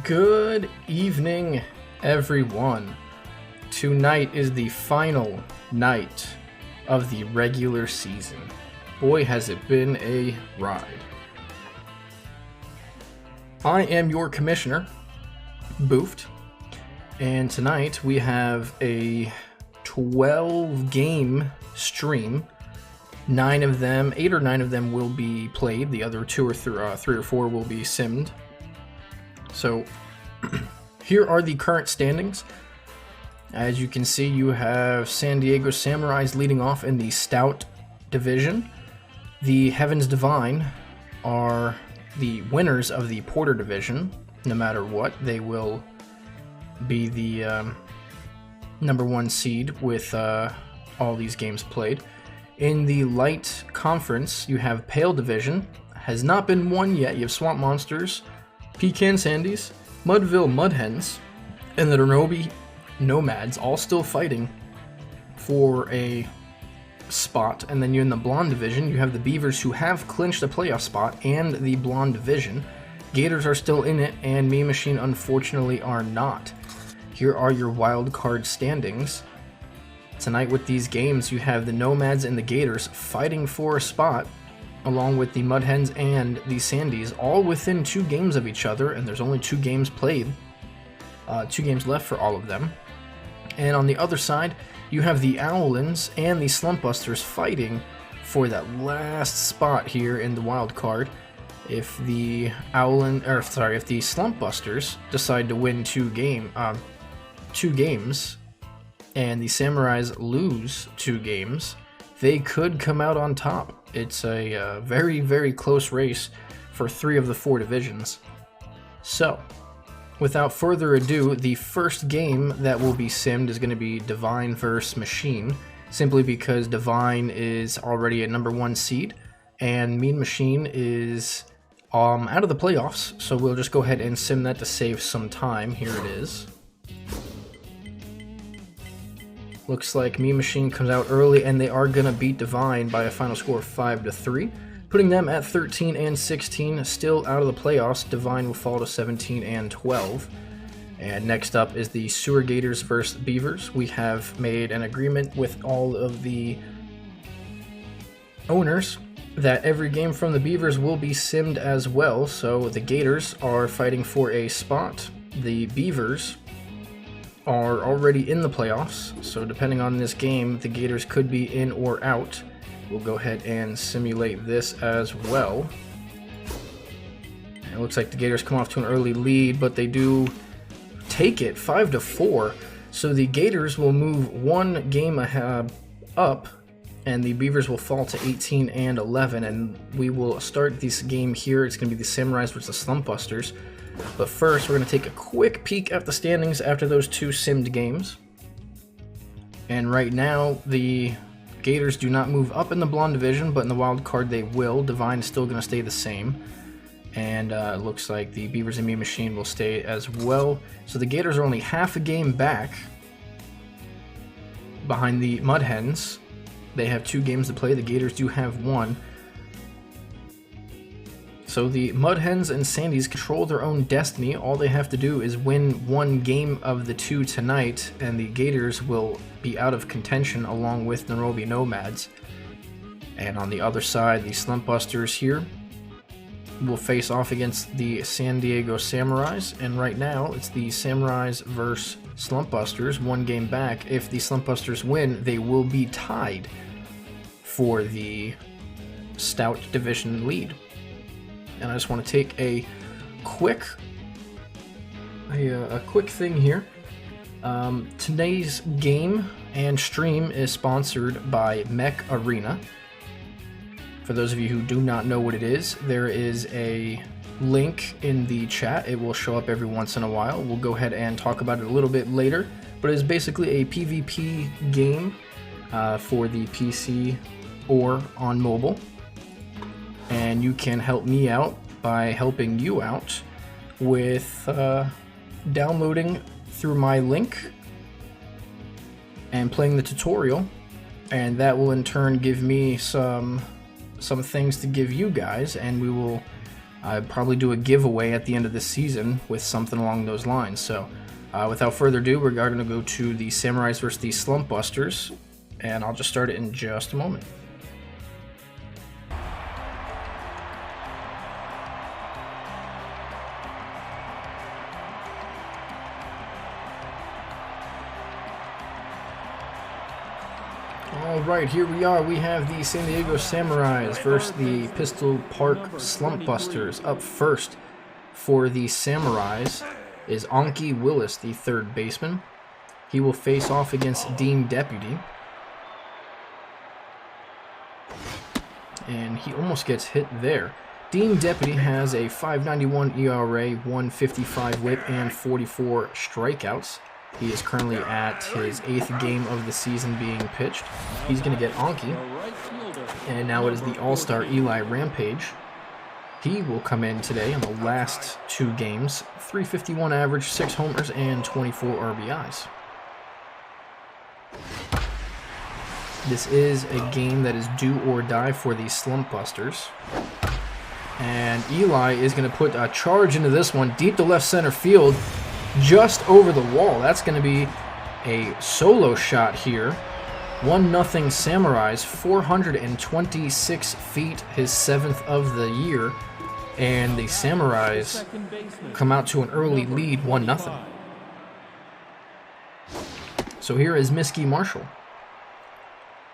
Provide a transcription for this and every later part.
Good evening, everyone. Tonight is the final night of the regular season. Boy, has it been a ride. I am your commissioner, Boofed, and tonight we have a 12-game stream. 8 or 9 of them will be played. The other 3 or 4 will be simmed. So, here are the current standings. As you can see, you have San Diego Samurais leading off in the Stout division. The Heavens Divine are the winners of the Porter division. No matter what, they will be the number 1 seed with all these games played. In the Light Conference, you have Pale division. Has not been won yet. You have Swamp Monsters, Pecan Sandies, Mudville Mud Hens, and the Nomads, all still fighting for a spot. And then you're in the Blonde division. You have the Beavers, who have clinched a playoff spot, and the Blonde division. Gators are still in it, and Mean Machine unfortunately are not. Here are your wild card standings. Tonight with these games, you have the Nomads and the Gators fighting for a spot, along with the Mud Hens and the Sandies, all within 2 games of each other, and there's only 2 games played. 2 games left for all of them. And on the other side, you have the Owlins and the Slumpbusters fighting for that last spot here in the wild card. If the Slumpbusters decide to win 2 games, and the Samurais lose 2 games, they could come out on top. It's a very, very close race for 3 of the 4 divisions. So, without further ado, the first game that will be simmed is going to be Divine vs. Machine, simply because Divine is already a number 1 seed, and Mean Machine is out of the playoffs, so we'll just go ahead and sim that to save some time. Here it is. Looks like Mean Machine comes out early, and they are going to beat Divine by a final score of 5-3, putting them at 13 and 16, still out of the playoffs. Divine will fall to 17 and 12. And next up is the Sewer Gators versus Beavers. We have made an agreement with all of the owners that every game from the Beavers will be simmed as well. So the Gators are fighting for a spot. The Beavers are already in the playoffs, so depending on this game, the Gators could be in or out. We'll go ahead and simulate this as well. It looks like the Gators come off to an early lead, but they do take it 5-4, so the Gators will move 1 game up, and the Beavers will fall to 18 and 11, and we will start this game here. It's going to be the Samurais versus the Slumpbusters. But first, we're going to take a quick peek at the standings after those 2 simmed games. And right now, the Gators do not move up in the Blonde division, but in the wild card they will. Divine is still going to stay the same. And it looks like the Beavers and Mean Machine will stay as well. So the Gators are only half a game back behind the Mud Hens. They have 2 games to play. The Gators do have 1. So the Mud Hens and Sandies control their own destiny. All they have to do is win 1 game of the 2 tonight, and the Gators will be out of contention along with the Nomads. And on the other side, the Slumpbusters here will face off against the San Diego Samurais, and right now it's the Samurais versus Slumpbusters, 1 game back. If the Slumpbusters win, they will be tied for the Stout division lead. And I just want to take a quick thing here. Today's game and stream is sponsored by Mech Arena. For those of you who do not know what it is, there is a link in the chat. It will show up every once in a while. We'll go ahead and talk about it a little bit later. But it is basically a PvP game for the PC or on mobile. And you can help me out by helping you out with downloading through my link and playing the tutorial, and that will in turn give me some things to give you guys, and we will I'd probably do a giveaway at the end of the season with something along those lines. So without further ado, we're going to go to the Samurais versus the Slumpbusters, and I'll just start it in just a moment. Alright, here we are. We have the San Diego Samurais versus the Pistol Park Slumpbusters. Up first for the Samurais is Anki Willis, the third baseman. He will face off against Dean Deputy. And he almost gets hit there. Dean Deputy has a .591 ERA, 155 whip, and 44 strikeouts. He is currently at his 8th game of the season being pitched. He's going to get Anki. And now it is the All-Star Eli Rampage. He will come in today on the last 2 games. .351 average, 6 homers, and 24 RBIs. This is a game that is do or die for the Slumpbusters. And Eli is going to put a charge into this one, deep to left center field. Just over the wall. That's going to be a solo shot here. 1-0 Samurais, 426 feet, his 7th of the year. And the Samurais come out to an early lead, 1-0. So here is Miskey Marshall.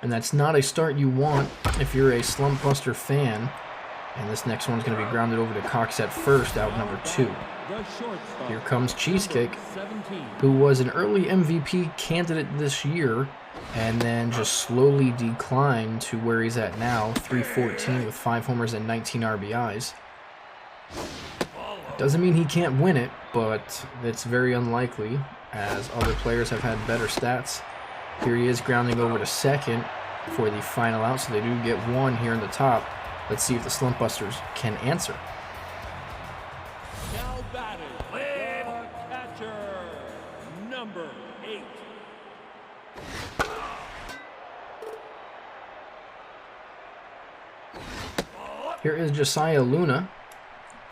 And that's not a start you want if you're a Slumpbuster fan. And this next one's going to be grounded over to Cox at first, out number 2. Here comes Cheesecake, who was an early MVP candidate this year and then just slowly declined to where he's at now, 314 with 5 homers and 19 RBIs. Doesn't mean he can't win it, but it's very unlikely as other players have had better stats. Here he is grounding over to second for the final out, so they do get 1 here in the top. Let's see if the Slumpbusters can answer. Number 8. Here is Josiah Luna,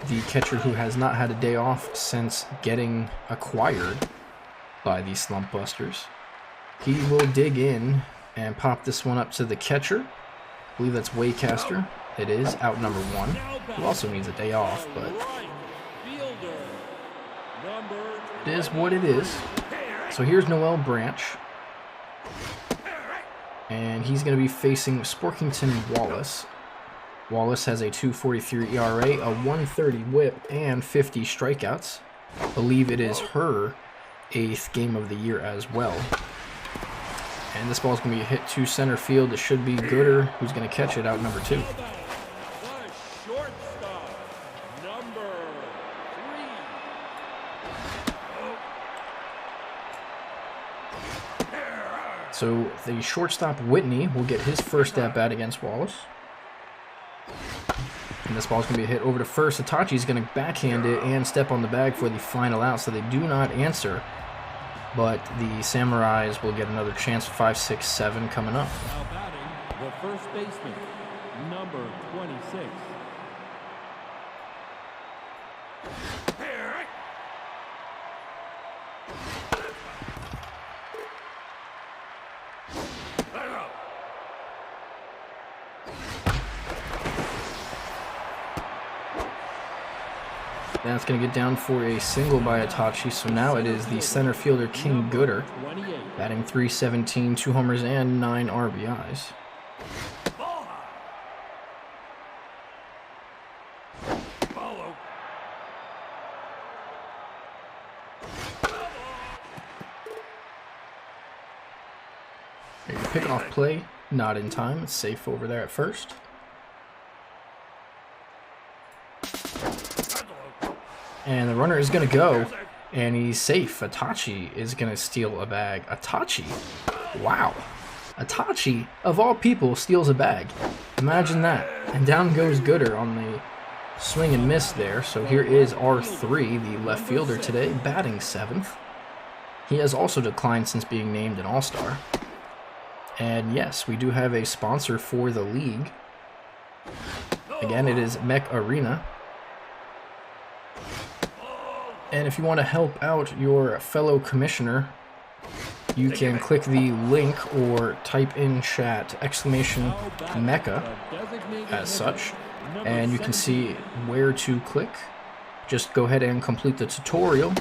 the catcher who has not had a day off since getting acquired by the Slumpbusters. He will dig in and pop this one up to the catcher. I believe that's Waycaster. It is out number 1, who also needs a day off, but it is what it is. So here's Noel Branch, and he's going to be facing Sporkington Wallace. Wallace has a .243 ERA, a .130 whip, and 50 strikeouts. I believe it is her 8th game of the year as well. And this ball's going to be hit to center field. It should be Gooder, who's going to catch it, out number 2. So the shortstop, Whitney, will get his first at-bat against Wallace. And this ball's going to be hit over to first. Itachi's going to backhand it and step on the bag for the final out, so they do not answer. But the Samurais will get another chance, 5, 6, 7 coming up. Now batting, the first baseman, number 26. That's going to get down for a single by Itachi, so now it is the center fielder, King Gooder, batting .317, 2 homers, and 9 RBIs. Pick-off play, not in time. It's safe over there at first. And the runner is going to go, and he's safe. Itachi is going to steal a bag. Itachi? Wow. Itachi, of all people, steals a bag. Imagine that. And down goes Gooder on the swing and miss there. So here is R3, the left fielder today, batting 7th. He has also declined since being named an All-Star. And yes, we do have a sponsor for the league. Again, it is Mech Arena. And if you want to help out your fellow commissioner, you can click the link or type in chat exclamation Mecca as such, and you can see where to click. Just go ahead and complete the tutorial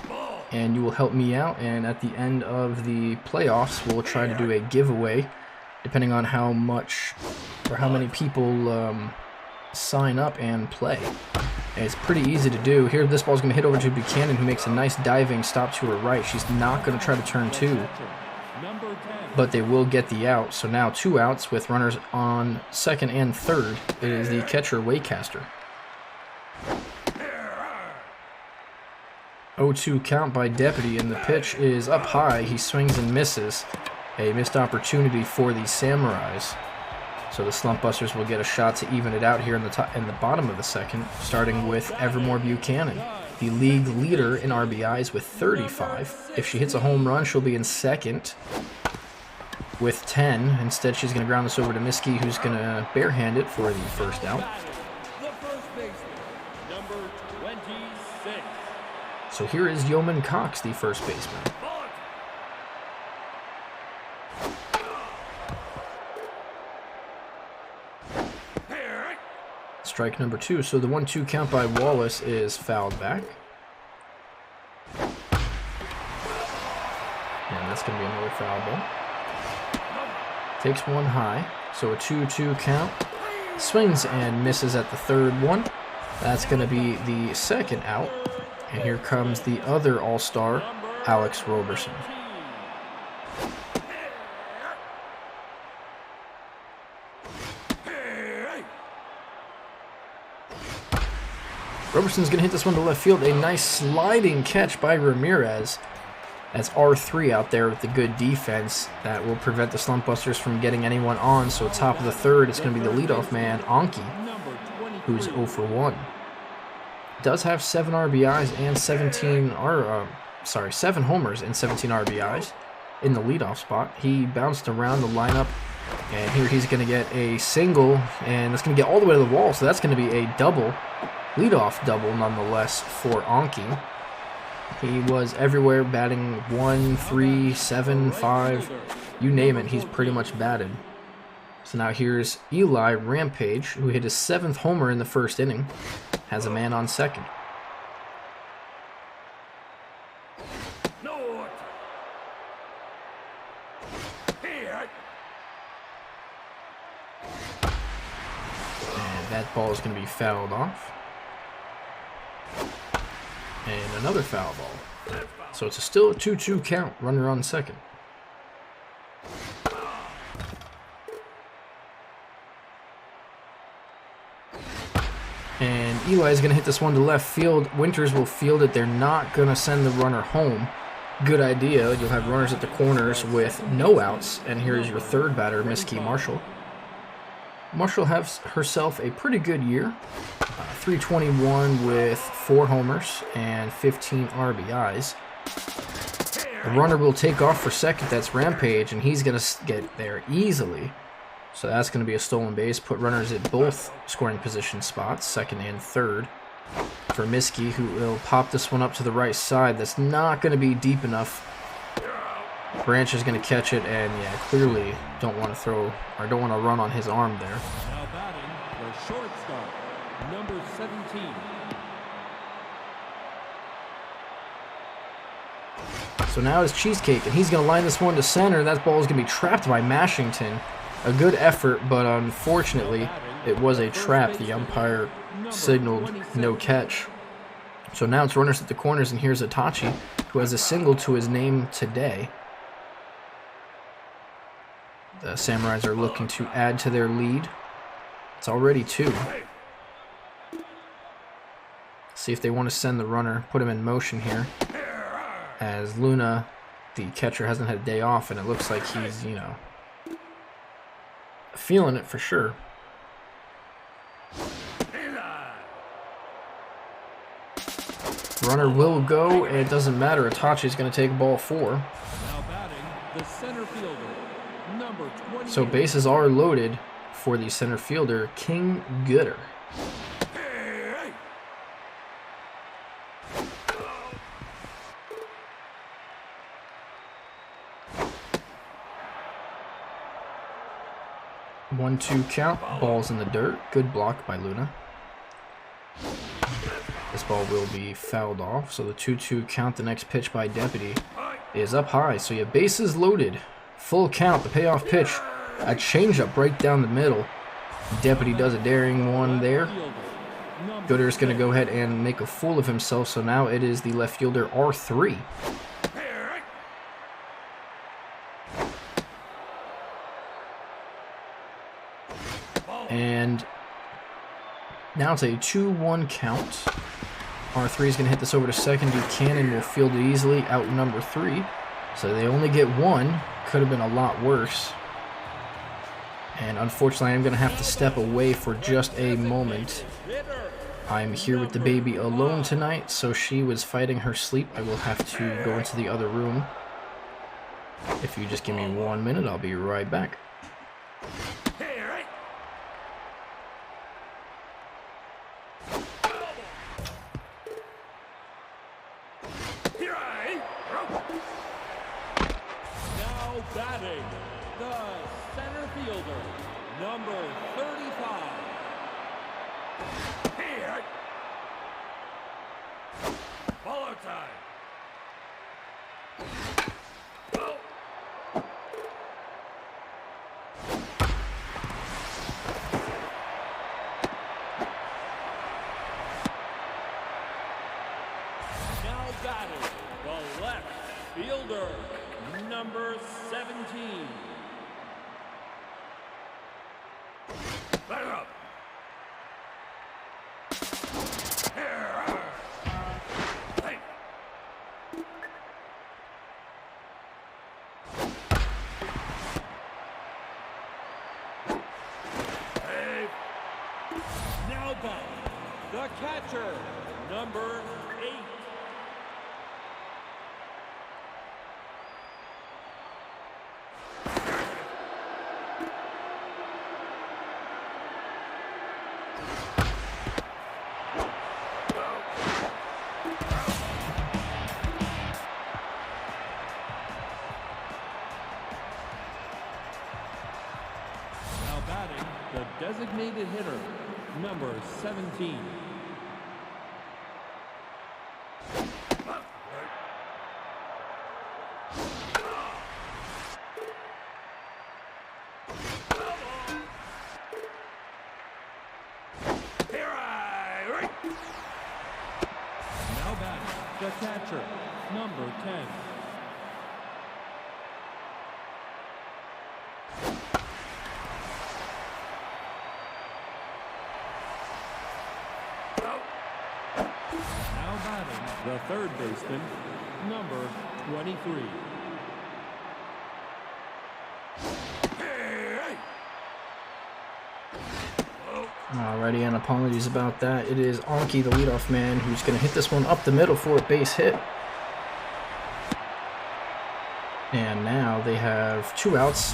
and you will help me out, and at the end of the playoffs we'll try to do a giveaway depending on how much or how many people sign up and play. And it's pretty easy to do. Here this ball's going to hit over to Buchanan, who makes a nice diving stop to her right. She's not going to try to turn two, but they will get the out. So now 2 outs with runners on second and third. It is the catcher Waycaster. 0-2 count by Deputy, and the pitch is up high. He swings and misses. A missed opportunity for the Samurais. So the Slumpbusters will get a shot to even it out here in the bottom of the second, starting with Evermore Buchanan, the league leader in RBIs with 35. If she hits a home run, she'll be in second with 10. Instead, she's going to ground this over to Miskey, who's going to barehand it for the first out. So here is Yeoman Cox, the first baseman. Strike number 2. So the 1-2 count by Wallace is fouled back. And that's going to be another foul ball. Takes one high. So a 2-2 count. Swings and misses at the third one. That's going to be the second out. And here comes the other all-star, Alex Roberson. Roberson's going to hit this one to left field. A nice sliding catch by Ramirez. That's R3 out there with the good defense. That will prevent the Slumpbusters from getting anyone on. So top of the third, it's going to be the leadoff man, Anki, who's 0 for 1. Does have 7 RBIs and 7 homers and 17 RBIs in the leadoff spot. He bounced around the lineup, and here he's going to get a single, and it's going to get all the way to the wall, so that's going to be a double, leadoff double nonetheless for Anki. He was everywhere, batting 1, 3, 7, 5, you name it, he's pretty much batted. So now here's Eli Rampage, who hit his 7th homer in the first inning. Has a man on second. And that ball is going to be fouled off. And another foul ball. So it's still a 2-2 count, runner on second. And Eli is going to hit this one to left field. Winters will field it. They're not going to send the runner home. Good idea. You'll have runners at the corners with no outs. And here's your third batter, Miskey Marshall. Marshall has herself a pretty good year. 321 with 4 homers and 15 RBIs. The runner will take off for second. That's Rampage, and he's going to get there easily. So that's going to be a stolen base. Put runners at both scoring position spots, second and third, for Miskey, who will pop this one up to the right side. That's not going to be deep enough. Branch is going to catch it, and yeah, clearly don't want to run on his arm there. Now batting, the shortstop, number 17. So now it's Cheesecake, and he's going to line this one to center. That ball is going to be trapped by Mashington. A good effort, but unfortunately, it was a trap. The umpire signaled no catch. So now it's runners at the corners, and here's Itachi, who has a single to his name today. The Samurais are looking to add to their lead. It's already 2. See if they want to send the runner, put him in motion here. As Luna, the catcher, hasn't had a day off, and it looks like he's, feeling it for sure. Runner will go, and it doesn't matter. Itachi's going to take ball 4. Now batting, the center fielder, number 20. So bases are loaded for the center fielder, King Gooder. 1-2 count. Ball's in the dirt. Good block by Luna. This ball will be fouled off. So the 2-2 count. The next pitch by Deputy is up high. So you have bases loaded. Full count. The payoff pitch. A changeup right down the middle. Deputy does a daring one there. Gooder's going to go ahead and make a fool of himself. So now it is the left fielder R3. And now it's a 2-1 count. R3 is going to hit this over to second. Buchanan will field it easily, out number 3. So they only get 1. Could have been a lot worse. And unfortunately, I'm going to have to step away for just a moment. I'm here with the baby alone tonight, so she was fighting her sleep. I will have to go into the other room. If you just give me 1 minute, I'll be right back. Batting, the center fielder, number 35. Here. Follow time. Oh. Now batting, the left fielder, number 17. Back up. Hey. Hey. Now back, the catcher, number 8. The designated hitter, number 17. Now batting, the catcher, number 10. The third baseman, number 23. Alrighty, and apologies about that. It is Anki, the leadoff man, who's going to hit this one up the middle for a base hit. And now they have 2 outs.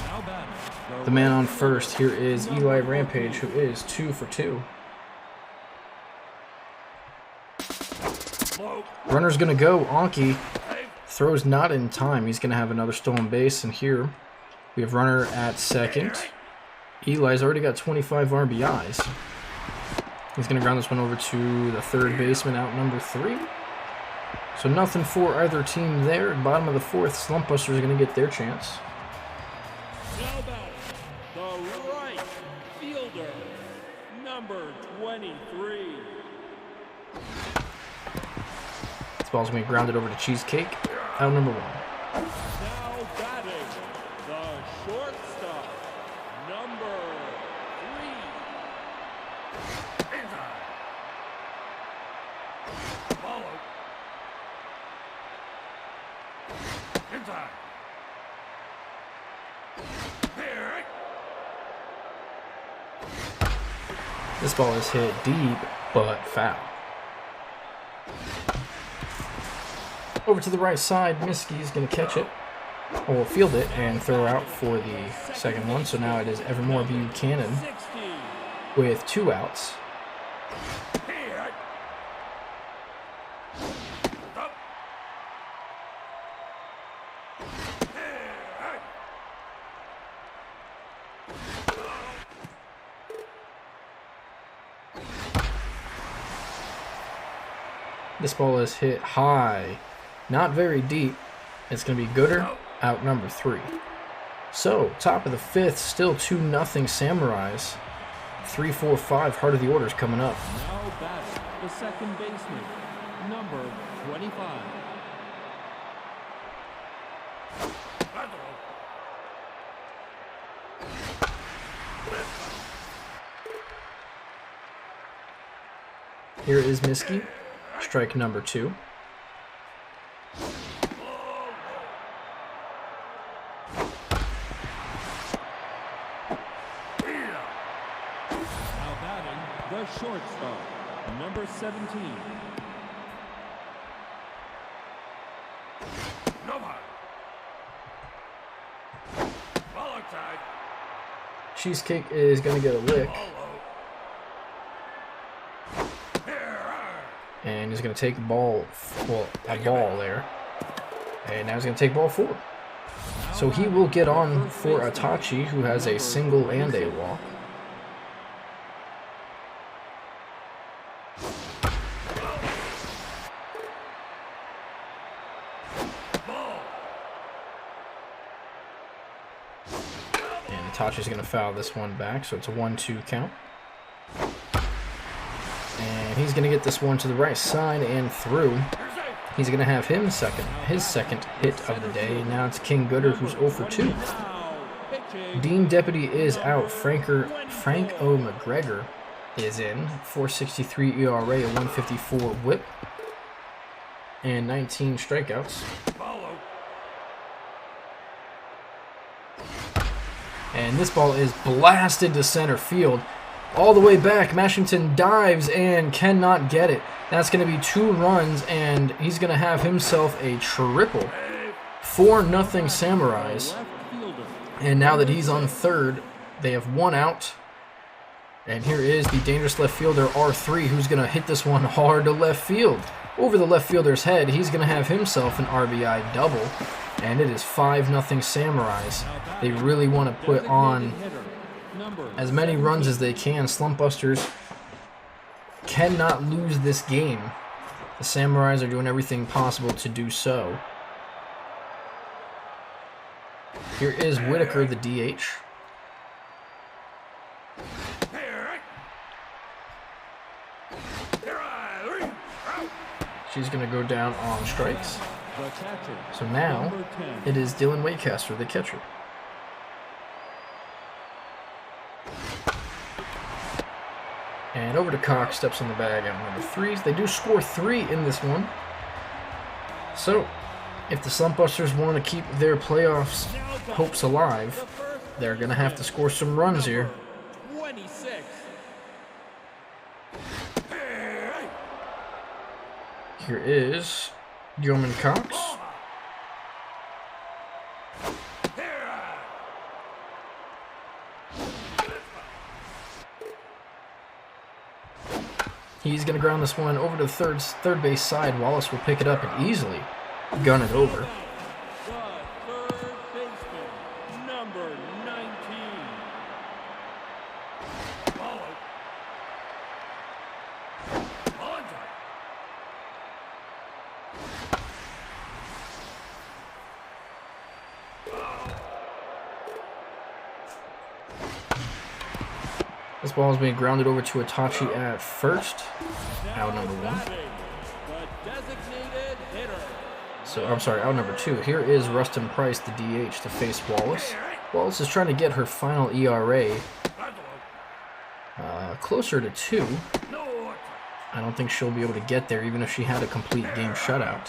The man on first here is Eli Rampage, who is 2 for 2. Runner's going to go. Anki throws not in time. He's going to have another stolen base. And here we have runner at second. Eli's already got 25 RBIs. He's going to ground this one over to the third baseman, out number 3. So nothing for either team there. Bottom of the 4th, Slumpbusters are going to get their chance. Now batting, the right fielder, number 23. This ball's going to be grounded over to Cheesecake, out number 1. Now batting, the shortstop, number 3. Inside. Follow. Inside. Here. This ball is hit deep, but foul. Over to the right side, Miskey is going to catch it, or field it, and throw out for the second one. So now it is Evermore Buchanan with 2 outs. This ball is hit high, not very deep. It's going to be Gooder, out number 3. So, top of the 5th, still 2-0 Samurais. 3-4-5, heart of the order's coming up. Now batting, the second baseman, number 25. Here is Miski, strike number 2. Now batting, the shortstop, number 17. Cheesecake is going to get a lick. And he's going to take a ball there. And now he's going to take ball 4. So he will get on for Itachi, who has a single and a walk. And Itachi's going to foul this one back, so it's a 1-2 count. And he's going to get this one to the right side and through. He's going to have his second hit of the day. Now it's King Gooder, who's 0 for 2. Dean Deputy is out. Frank O. McGregor is in. 4.63 ERA, a 154 whip, and 19 strikeouts. And this ball is blasted to center field. All the way back, Mashington dives and cannot get it. That's going to be 2 runs, and he's going to have himself a triple. 4-0 Samurais. And now that he's on third, they have 1 out. And here is the dangerous left fielder, R3, who's going to hit this one hard to left field. Over the left fielder's head, he's going to have himself an RBI double. And it is 5-0 Samurais. They really want to put on as many runs as they can. Slumpbusters cannot lose this game. The Samurais are doing everything possible to do so. Here is Whitaker, the DH. She's going to go down on strikes. So now it is Dylan Wakecaster, the catcher. And over to Cox, steps on the bag at number 3. They do score 3 in this one. So, if the Slumpbusters want to keep their playoffs hopes alive, they're going to have to score some runs here. 26. Here is Yeoman Cox. He's going to ground this one over to the third base side. Wallace will pick it up and easily gun it over. The third baseman, number 19. This ball is being grounded over to Itachi at first. Out number 1. The designated hitter. So, I'm sorry, out number 2. Here is Rustin Price, the DH, to face Wallace. Wallace is trying to get her final ERA closer to 2. I don't think she'll be able to get there, even if she had a complete game shutout.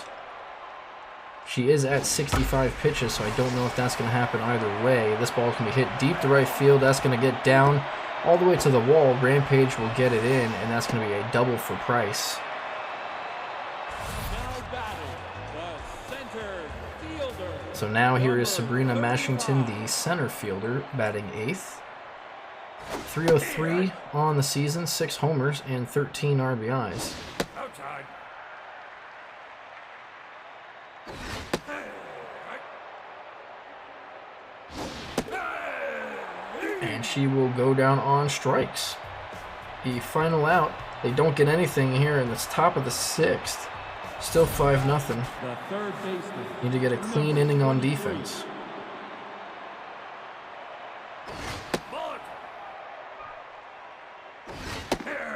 She is at 65 pitches, so I don't know if that's going to happen either way. This ball can be hit deep to right field. That's going to get down all the way to the wall. Rampage will get it in, and that's going to be a double for Price. Now batting, the center fielder. So now here is Sabrina Mashington, the center fielder, batting 8th. 303 on the season, 6 homers, and 13 RBIs. And she will go down on strikes. The final out, they don't get anything here, and it's top of the 6th. Still 5-0. The third baseman. Need to get a clean inning on defense.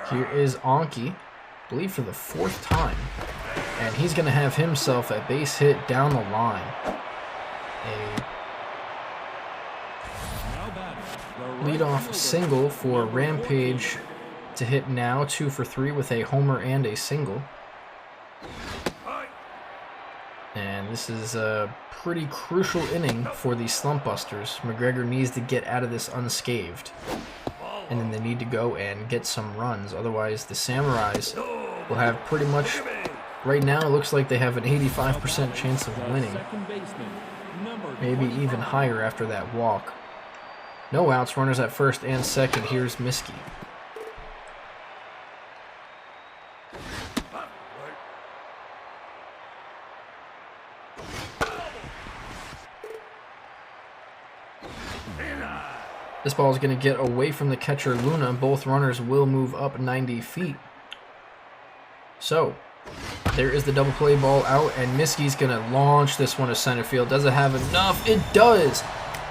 Here is Anki, I believe for the 4th time. And he's going to have himself a base hit down the line. A leadoff single for Rampage to hit now, 2 for 3 with a homer and a single. And this is a pretty crucial inning for the Slumpbusters. McGregor needs to get out of this unscathed. And then they need to go and get some runs. Otherwise, the Samurais will have pretty much... Right now, it looks like they have an 85% chance of winning. Maybe even higher after that walk. No outs, runners at first and second. Here's Miskey. This ball is going to get away from the catcher Luna. Both runners will move up 90 feet. So, there is the double play ball out, and Miskey's going to launch this one to center field. Does it have enough? It does!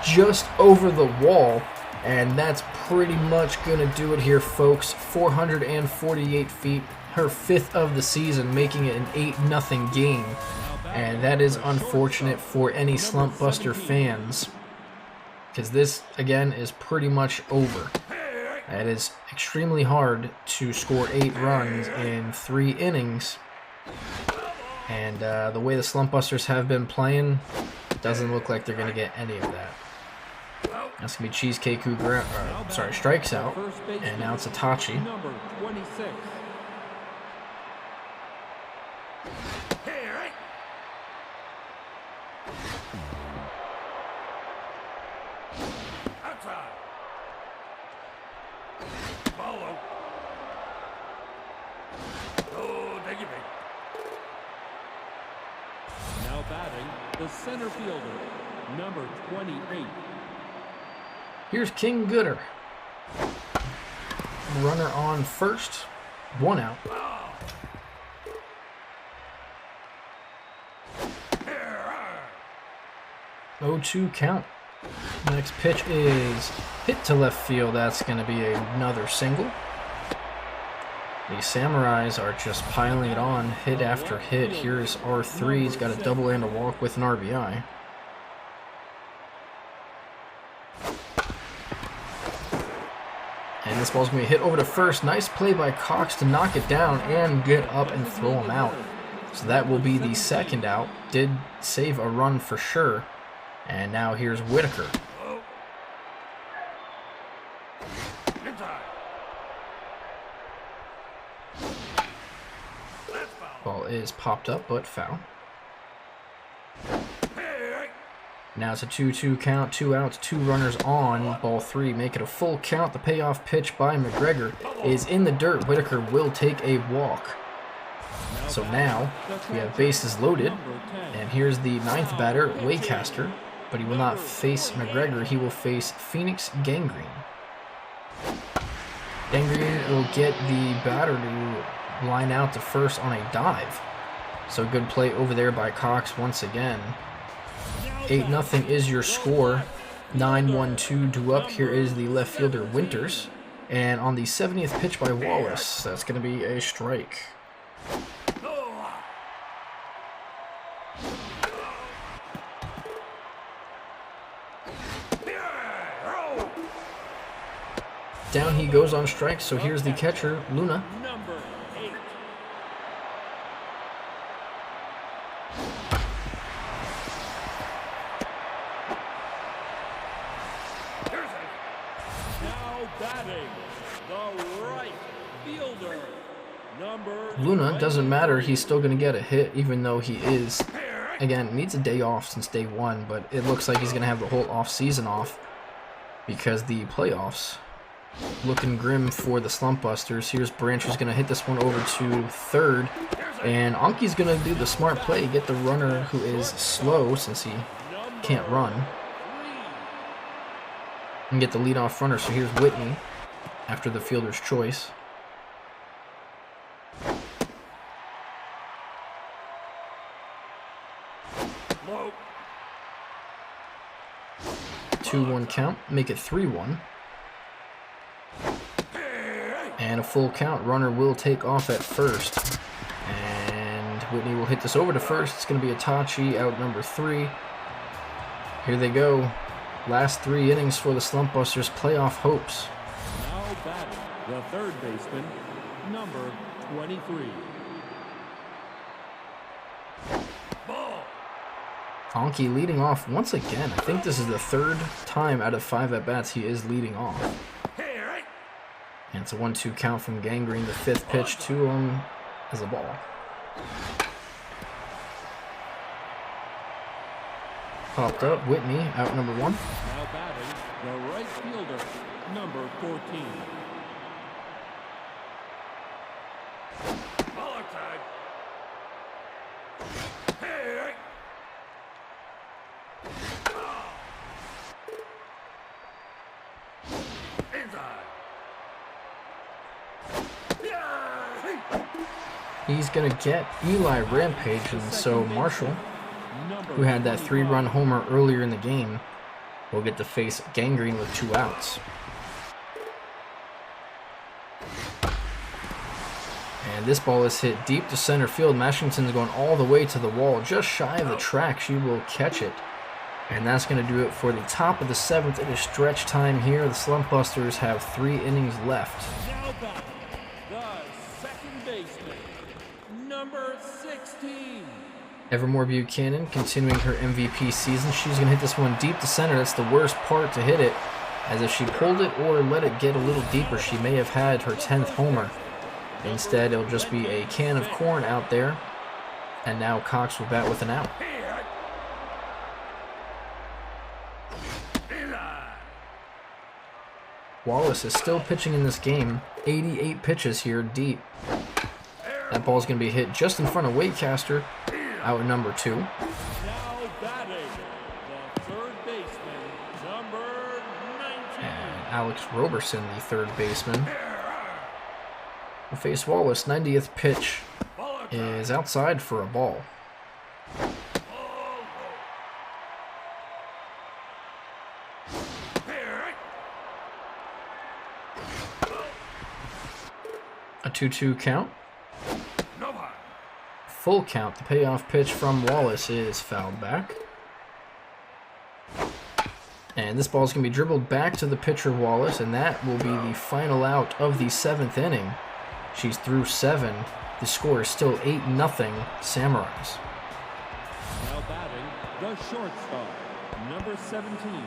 Just over the wall. And that's pretty much going to do it here, folks. 448 feet. Her 5th of the season, making it an 8-0 game. And that is unfortunate for any Slumpbuster fans, because this, again, is pretty much over. It is extremely hard to score 8 runs in 3 innings. And the way the Slumpbusters have been playing, doesn't look like they're going to get any of that. That's going to be Cheesecake who strikes out. And now it's Itachi. Number 26. Now batting, the center fielder, number 28. Here's King Gooder. Runner on first. 1 out. 0-2 count. Next pitch is hit to left field. That's going to be another single. The Samurais are just piling it on, hit after hit. Here's R3. He's got a double and a walk with an RBI. And this ball's going to be hit over to first. Nice play by Cox to knock it down and get up and throw him out. So that will be the 2nd out. Did save a run for sure. And now here's Whitaker. Ball is popped up, but foul. Now it's a 2-2 count, 2 outs, 2 runners on. Ball 3, make it a full count. The payoff pitch by McGregor is in the dirt. Whitaker will take a walk. So now we have bases loaded. And here's the 9th batter, Waycaster. But he will not face McGregor. He will face Phoenix Gangrene. Gangrene will get the batter to line out to first on a dive. So good play over there by Cox once again. 8-0 is your score. 9-1-2 due up. Here is the left fielder Winters. And on the 70th pitch by Wallace, that's going to be a strike. Down he goes on strike, so here's the catcher, Luna. Number 8. Now batting, the right fielder, number Luna, doesn't matter, he's still going to get a hit, even though he is, again, needs a day off since day 1, but it looks like he's going to have the whole off-season off because the playoffs looking grim for the Slumpbusters. Here's Branch, who's going to hit this one over to third. And Anki's going to do the smart play, get the runner who is slow since he can't run, and get the leadoff runner. So here's Whitney after the fielder's choice. 2-1 count, make it 3-1. And a full count. Runner will take off at first. And Whitney will hit this over to first. It's going to be Itachi, out number 3. Here they go. Last 3 innings for the Slumpbusters' playoff hopes. Now batting, the third baseman, number 23. Anki leading off once again. I think this is the 3rd time out of 5 at-bats he is leading off. And it's a 1-2 count from Gangrene. The 5th pitch to him as a ball. Popped up, Whitney, out number 1. Now batting, the right fielder, number 14. He's going to get Eli Rampage, and so Marshall, who had that 3-run homer earlier in the game, will get to face Gangrene with 2 outs. And this ball is hit deep to center field. Mashington's going all the way to the wall, just shy of the track. She will catch it. And that's going to do it for the top of the 7th. It is stretch time here. The Slumpbusters have 3 innings left. Now batting, the second baseman, number 16. Evermore Buchanan continuing her MVP season. She's going to hit this one deep to center. That's the worst part to hit it, as if she pulled it or let it get a little deeper, she may have had her 10th homer. Instead, it'll just be a can of corn out there. And now Cox will bat with an out. Wallace is still pitching in this game. 88 pitches here deep. That ball's going to be hit just in front of Waitcaster. Out number 2. Now batting, the third baseman, number 19. And Alex Roberson, the 3rd baseman, will face Wallace. 90th pitch is outside for a ball. A 2-2 count. Full count. The payoff pitch from Wallace is fouled back. And this ball is going to be dribbled back to the pitcher Wallace, and that will be the final out of the 7th inning. She's through 7. The score is still 8-0 Samurais. Now batting, the shortstop, number 17.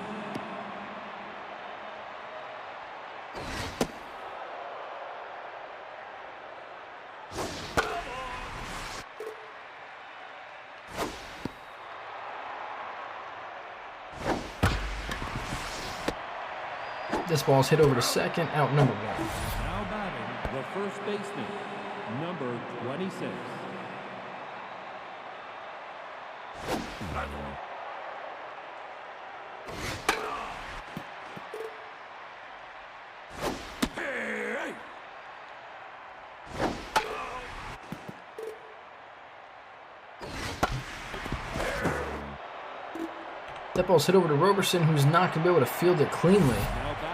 This ball's hit over to second, out number 1. Now batting, the first baseman, number 26. That ball's hit over to Roberson, who's not going to be able to field it cleanly.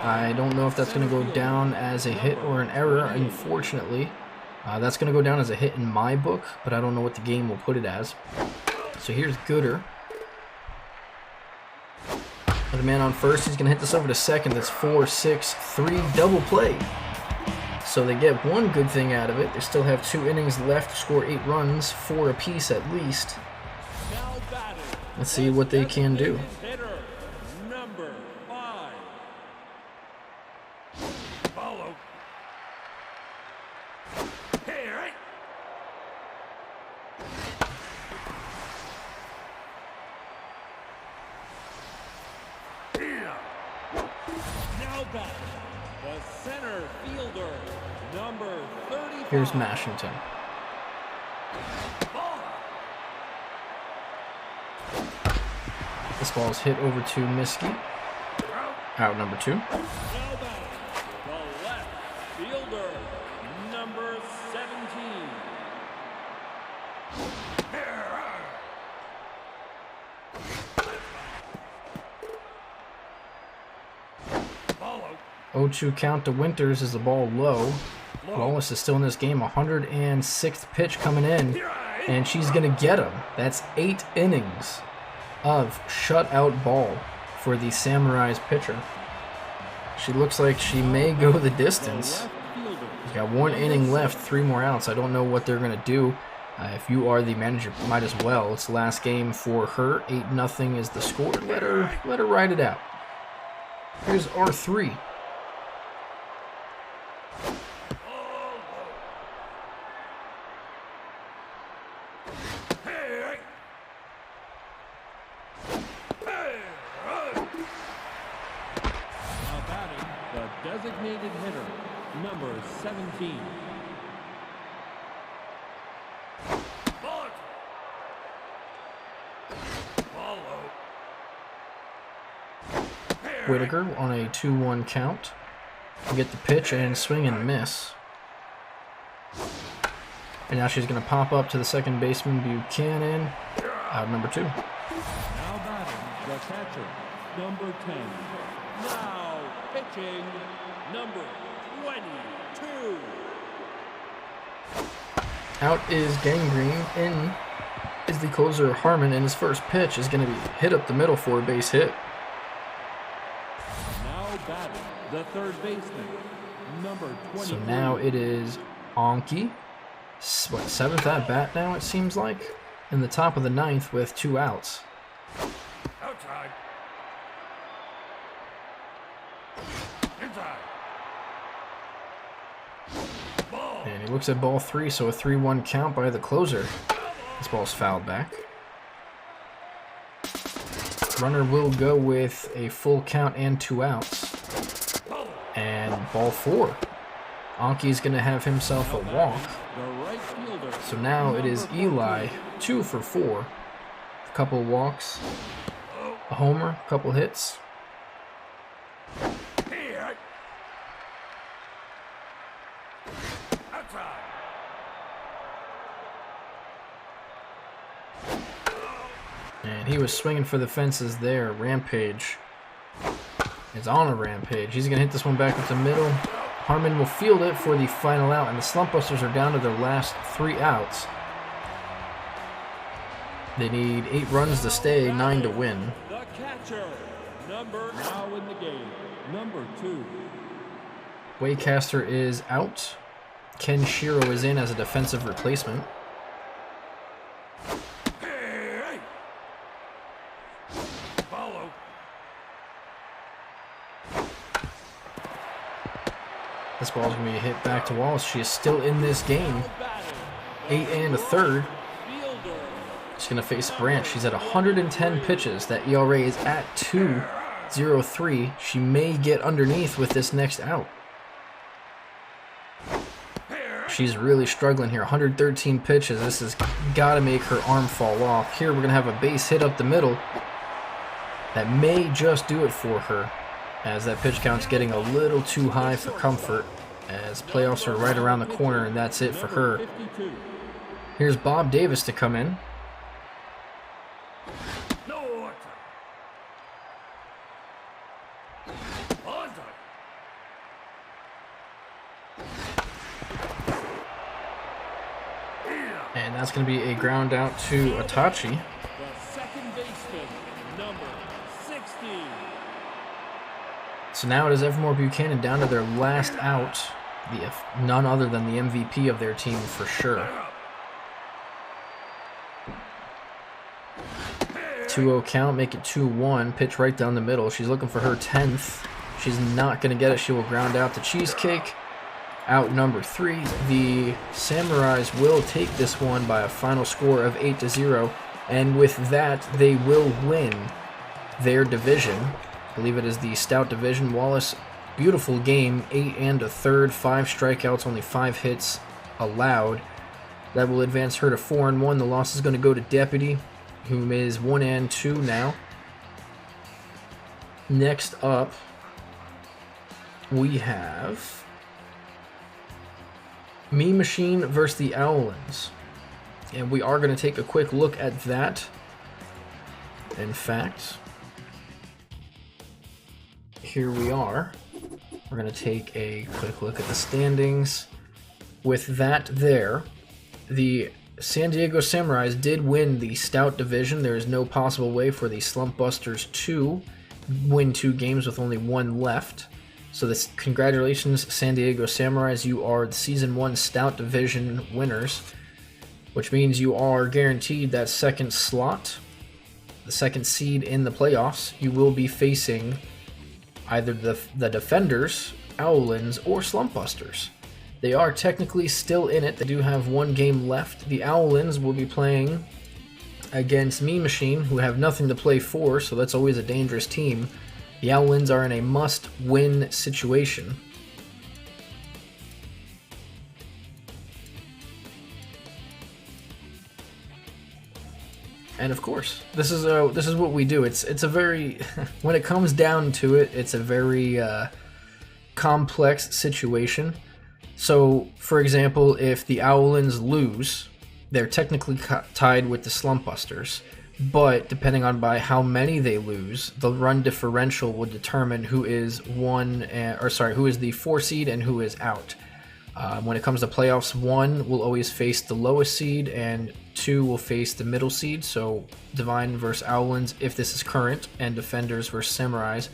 I don't know if that's going to go down as a hit or an error, unfortunately. That's going to go down as a hit in my book, but I don't know what the game will put it as. So here's Gooder. With a man on first, he's going to hit this over to second. That's 4-6-3 double play. So they get one good thing out of it. They still have 2 innings left to score 8 runs, 4 apiece at least. Let's see what they can do. Hitter, number 5. Follow. Here. Now back, the center fielder, number 35. Here's Mashington. This ball's hit over to Miski. Out number 2. Now back, the left fielder, number 17. 0-2 count to Winters as the ball low. Wallace is still in this game. 106th pitch coming in, and she's going to get him. That's 8 innings of shutout ball for the Samurai's pitcher. She looks like she may go the distance. She's got 1 inning left, 3 more outs. I don't know what they're going to do. If you are the manager, might as well. It's the last game for her. 8-0 is the score. Let her ride it out. Here's R3. Designated hitter, number 17. Whitaker on a 2-1 count. Get the pitch and swing and miss. And now she's going to pop up to the second baseman, Buchanan, out number 2. Now batting, the catcher, number 10. Now pitching, number 22. Out is Gangrene. In is the closer, Harmon, and his first pitch is going to be hit up the middle for a base hit. Now batting, the third baseman, number 23. So now it is Anki. What, 7th at bat now, it seems like? In the top of the 9th with 2 outs. Outside. Inside. Ball. And he looks at ball 3, so a 3-1 count by the closer. This ball's fouled back. Runner will go with a full count and 2 outs. And ball 4. Anki's going to have himself a walk. So now it is Eli, 2 for 4. A couple walks, a homer, a couple hits. And he was swinging for the fences there. Rampage is on a rampage. He's going to hit this one back up the middle. Harmon will field it for the final out, and the Slumpbusters are down to their last 3 outs. They need 8 runs to stay, 9 to win. The catcher, number now in the game, number 2. Waycaster is out. Ken Shiro is in as a defensive replacement. Follow. This ball's going to be hit back to Wallace. She is still in this game. 8 1/3. She's going to face Branch. She's at 110 pitches. That ERA is at 2.03. She may get underneath with this next out. She's really struggling here. 113 pitches. This has got to make her arm fall off. Here we're going to have a base hit up the middle. That may just do it for her, as that pitch count's getting a little too high for comfort, as playoffs are right around the corner, and that's it for her. Here's Bob Davis to come in. And that's going to be a ground out to Itachi. The second baseman, number 16. So now it is Evermore Buchanan down to their last out. None other than the MVP of their team for sure. 2-0 count, make it 2-1. Pitch right down the middle. She's looking for her 10th. She's not going to get it. She will ground out to Cheesecake. Out number 3. The Samurais will take this one by a final score of 8-0. And with that, they will win their division. I believe it is the Stout Division. Wallace, beautiful game. 8 1/3, 5 strikeouts, only 5 hits allowed. That will advance her to 4-1. The loss is going to go to Deputy, who is 1-2 now. Next up, we have Mean Machine versus the Owlins. And we are going to take a quick look at that. In fact, here we are. We're going to take a quick look at the standings. With that there, the San Diego Samurais did win the Stout division. There is no possible way for the Slumpbusters to win 2 games with only 1 left. So this, congratulations, San Diego Samurais. You are the Season 1 Stout division winners, which means you are guaranteed that second slot, the second seed in the playoffs. You will be facing either the Defenders, Owlins, or Slumpbusters. They are technically still in it. They do have 1 game left. The Owlins will be playing against Mean Machine, who have nothing to play for, so that's always a dangerous team. The Owlins are in a must-win situation. And of course, this is what we do. It's a very, when it comes down to it, it's a very complex situation. So, for example, if the Owlins lose, they're technically tied with the Slumpbusters. But depending on by how many they lose, the run differential will determine who is who is the 4 seed and who is out. When it comes to playoffs, 1 will always face the lowest seed, and 2 will face the middle seed. So Divine versus Owlins, if this is current, and Defenders versus Samurais,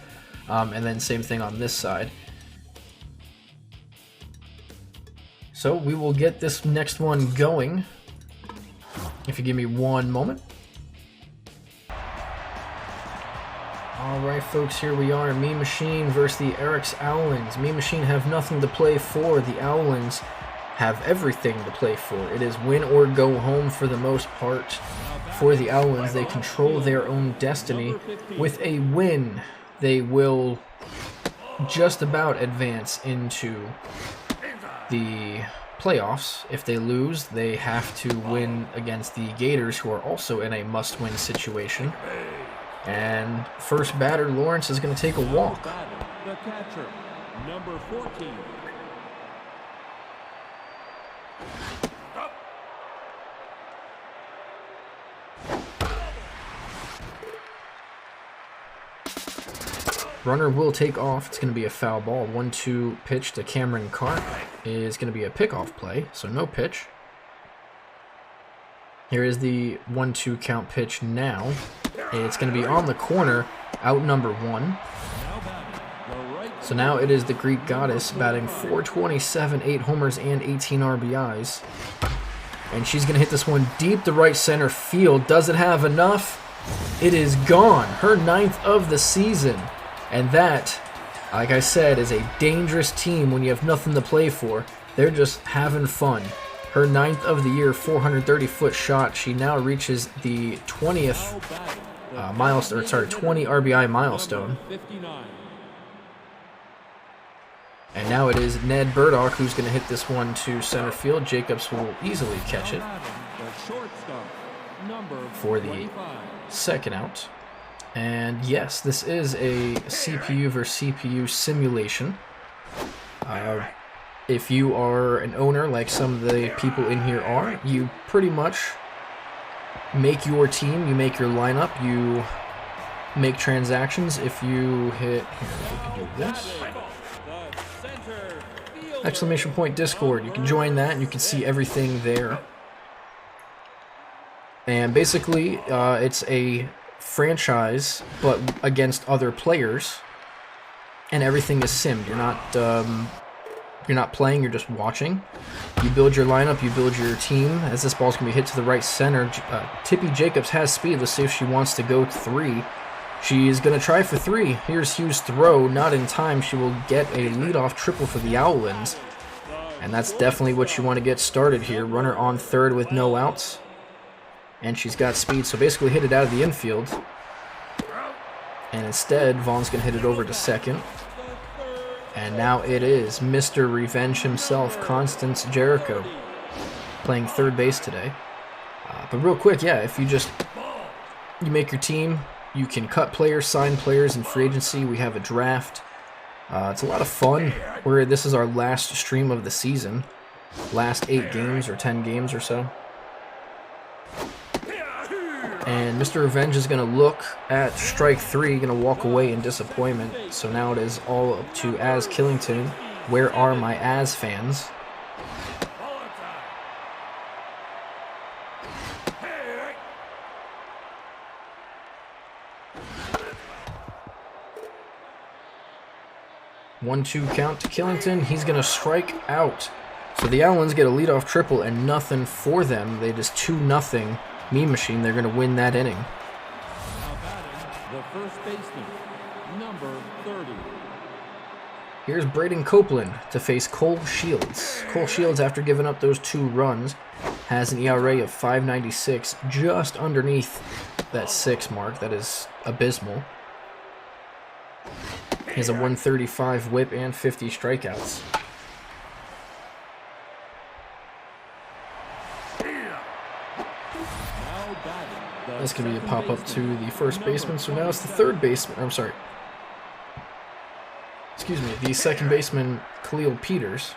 and then same thing on this side. So we will get this next one going. If you give me 1 moment. Alright folks, here we are. Mean Machine versus the Eric's Owlins. Mean Machine have nothing to play for. The Owlins have everything to play for. It is win or go home for the most part. For the Owlins, they control their own destiny. With a win, they will just about advance into the playoffs. If they lose, they have to win against the Gators, who are also in a must-win situation. And first batter, Lawrence, is going to take a walk. The catcher, number 14. Runner will take off. It's going to be a foul ball. 1-2 pitch to Cameron Carp is going to be a pickoff play, so no pitch. Here is the 1-2 count pitch now. It's going to be on the corner, out number 1. So now it is the Greek Goddess batting .427, 8 homers and 18 RBIs. And she's going to hit this one deep to right center field. Does it have enough? It is gone. Her 9th of the season. And that, like I said, is a dangerous team when you have nothing to play for. They're just having fun. Her 9th of the year, 430-foot shot. She now reaches the 20th milestone, 20 RBI milestone. And now it is Ned Burdock who's going to hit this one to center field. Jacobs will easily catch it for the second out. And yes, this is a CPU versus CPU simulation. If you are an owner, like some of the people in here are, you pretty much make your team, you make your lineup, you make transactions. If you hit, here we can do this. Exclamation point Discord. You can join that and you can see everything there. And basically, it's a franchise, but against other players, and everything is simmed. You're not playing, you're just watching. You build your lineup, you build your team. As this ball's going to be hit to the right center, Tippy Jacobs has speed. Let's see if she wants to go 3. She is going to try for 3. Here's Hughes' throw, not in time. She will get a leadoff triple for the Owlins. And that's definitely what you want to get started here. Runner on third with no outs. And she's got speed, so basically hit it out of the infield. And instead, Vaughn's going to hit it over to second. And now it is Mr. Revenge himself, Constance Jericho, playing third base today. But real quick, yeah, if you make your team, you can cut players, sign players in free agency. We have a draft. It's a lot of fun. This is our last stream of the season. Last 8 games or 10 games or so. And Mr. Revenge is going to look at strike 3, going to walk away in disappointment. So now it is all up to Az Killington. Where are my Az fans? Ball outside. Hey. 1-2 count to Killington. He's going to strike out. So the Owlins get a leadoff triple and nothing for them. They just 2-0 Mean Machine. They're going to win that inning. Now batting, the first baseman, number 30. Here's Braden Copeland to face Cole Shields. Cole Shields, after giving up those 2 runs, has an ERA of 5.96, just underneath that 6 mark. That is abysmal. He has a 135 whip and 50 strikeouts. Now batting, the That's going to be a second pop-up baseman, to the first number baseman. So now it's the third baseman. I'm sorry. Excuse me. The second baseman, Khalil Peters.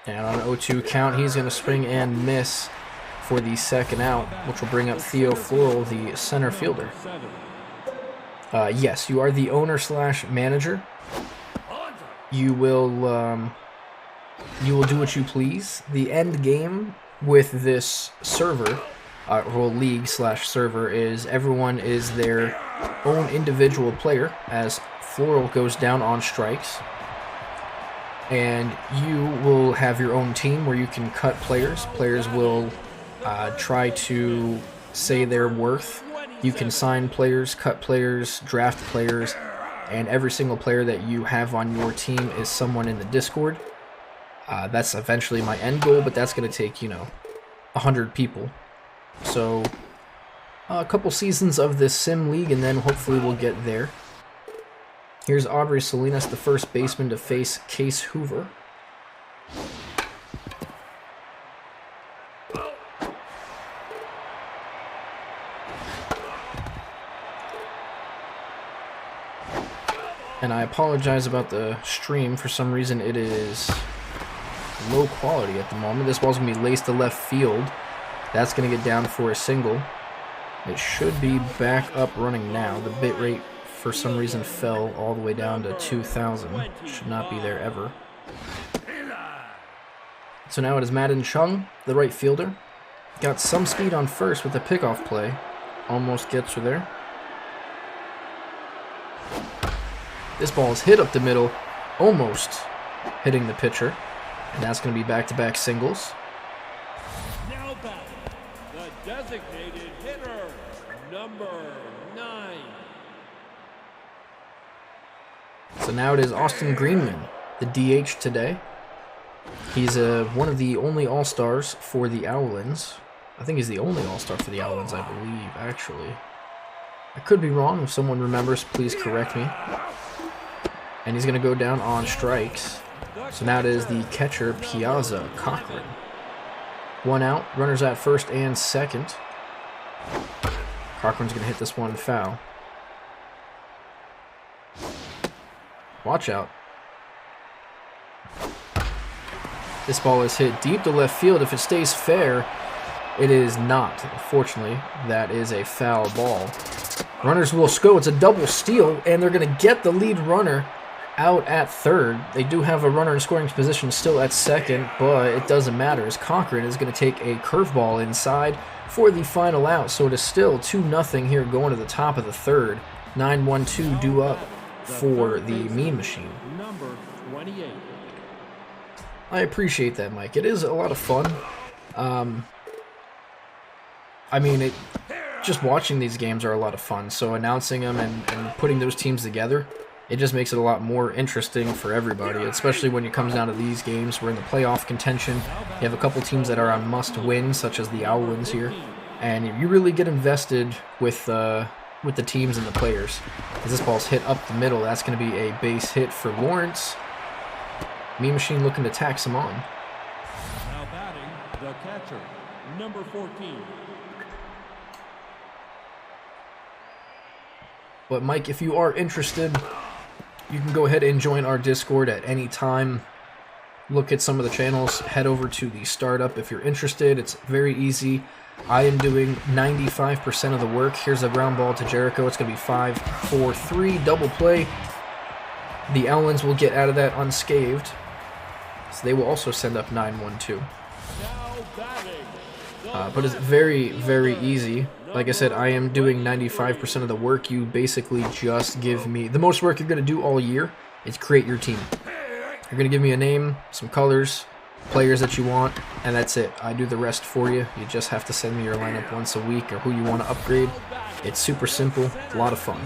And on an 0-2 count, he's going to swing and miss for the second out, which will bring up Theo Floral, the center fielder. 7. Yes, you are the owner/manager. You will do what you please. The end game with this server, or league/server, is everyone is their own individual player as Floral goes down on strikes. And you will have your own team where you can cut players. Players will try to say their worth. You can sign players, cut players, draft players, and every single player that you have on your team is someone in the Discord. That's eventually my end goal, but that's going to take, 100 people. So a couple seasons of this sim league, and then hopefully we'll get there. Here's Aubrey Salinas, the first baseman, to face Case Hoover. And I apologize about the stream. For some reason, it is low quality at the moment. This ball's going to be laced to left field. That's going to get down for a single. It should be back up running now. The bit rate, for some reason, fell all the way down to 2,000. Should not be there ever. So now it is Madden Chung, the right fielder. Got some speed on first with a pickoff play. Almost gets her there. This ball is hit up the middle, almost hitting the pitcher. And that's going to be back-to-back singles. Now batting, the designated hitter, number 9. So now it is Austin Greenman, the DH today. He's one of the only All-Stars for the Owlins. I think he's the only All-Star for the Owlins, I believe, actually. I could be wrong. If someone remembers, please correct me. And he's going to go down on strikes. So now it is the catcher, Piazza Cochran. 1 out, runners at first and second. Cochran's going to hit this one foul. Watch out. This ball is hit deep to left field. If it stays fair, it is not. Unfortunately, that is a foul ball. Runners will go. It's a double steal, and they're going to get the lead runner out at third. They do have a runner in scoring position still at second, but it doesn't matter as Cochran is going to take a curveball inside for the final out. So it is still 2-0 here going to the top of the third. 9-1-2 due up for the Mean Machine. Number 28. I appreciate that, Mike. It is a lot of fun. I mean, just watching these games are a lot of fun. So announcing them and putting those teams together, it just makes it a lot more interesting for everybody, especially when it comes down to these games. We're in the playoff contention. You have a couple teams that are on must-win, such as the Owlins here, and you really get invested with the teams and the players. As this ball's hit up the middle, that's going to be a base hit for Lawrence. Mean Machine looking to tax him on. Now batting, the catcher, number 14. But Mike, if you are interested, you can go ahead and join our Discord at any time. look at some of the channels, head over to the startup if you're interested. It's very easy. I am doing 95% of the work. Here's a ground ball to Jericho. It's going to be 5-4-3, double play. The Owlins will get out of that unscathed. So they will also send up 9-1-2. But it's very, very easy. Like I said, I am doing 95% of the work. You basically just give me... The most work you're going to do all year is create your team. You're going to give me a name, some colors, players that you want, and that's it. I do the rest for you. You just have to send me your lineup once a week or who you want to upgrade. It's super simple, a lot of fun.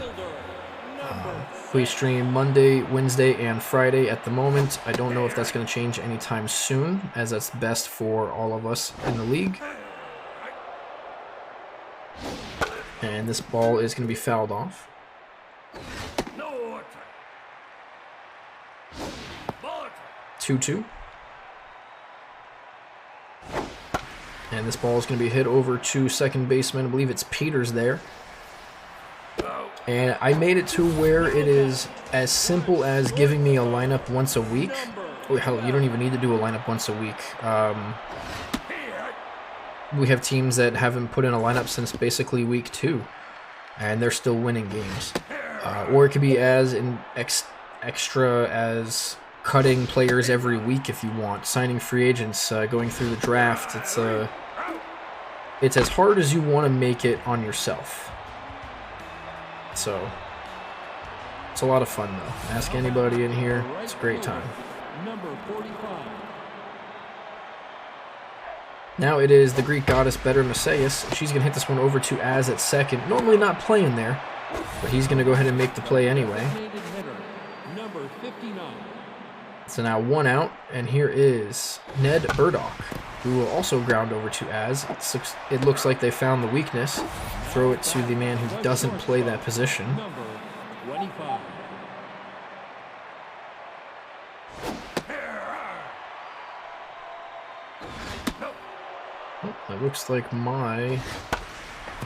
We stream Monday, Wednesday, and Friday at the moment. I don't know if that's going to change anytime soon, as that's best for all of us in the league. And this ball is going to be fouled off. 2-2. And this ball is going to be hit over to second baseman. I believe it's Peters there. And I made it to where it is as simple as giving me a lineup once a week. Oh, hell, you don't even need to do a lineup once a week. We have teams that haven't put in a lineup since basically week 2, and they're still winning games. Or it could be as extra as cutting players every week if you want, signing free agents, going through the draft. It's as hard as you want to make it on yourself. So it's a lot of fun though. Ask anybody in here. It's a great time. Number 45. Now it is the Greek goddess Better Messias. She's going to hit this one over to Az at second. Normally not playing there, but he's going to go ahead and make the play anyway. Number 59. So now 1 out, and here is Ned Burdock, who will also ground over to Az. It looks like they found the weakness. Throw it to the man who doesn't play that position. Number 25. It looks like my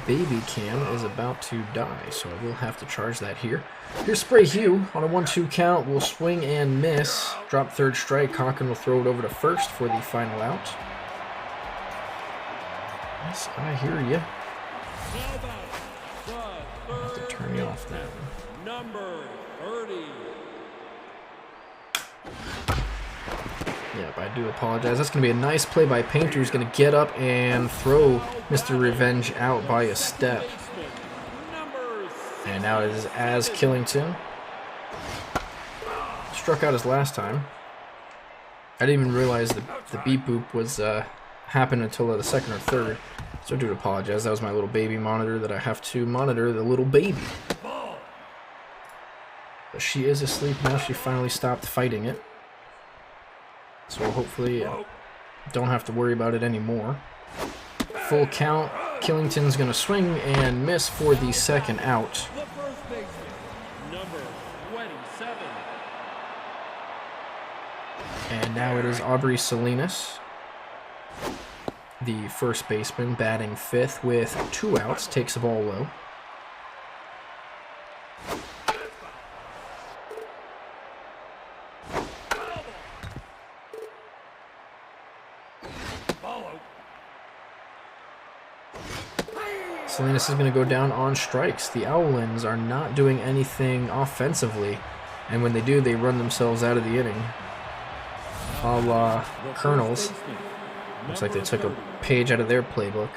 baby cam is about to die, so I will have to charge that here. Here's Spray Hugh on a 1-2 count. Will swing and miss. Drop third strike. Cochran will throw it over to first for the final out. Yes, I hear you. I have to turn you off now. Number 30. Yep, I do apologize. That's going to be a nice play by Painter, who's going to get up and throw Mr. Revenge out by a step. And now it is Az Killington. Struck out his last time. I didn't even realize the beep boop was happened until the second or third. So I do apologize. That was my little baby monitor that I have to monitor the little baby. But she is asleep now. She finally stopped fighting it. So hopefully don't have to worry about it anymore. Full count. Killington's going to swing and miss for the second out. The first baseman, number 27. And now it is Aubrey Salinas, the first baseman, batting fifth with 2 outs, takes the ball low. Salinas is going to go down on strikes. The Owlins are not doing anything offensively, and when they do, they run themselves out of the inning. A la Kernels. Looks like they took a page out of their playbook.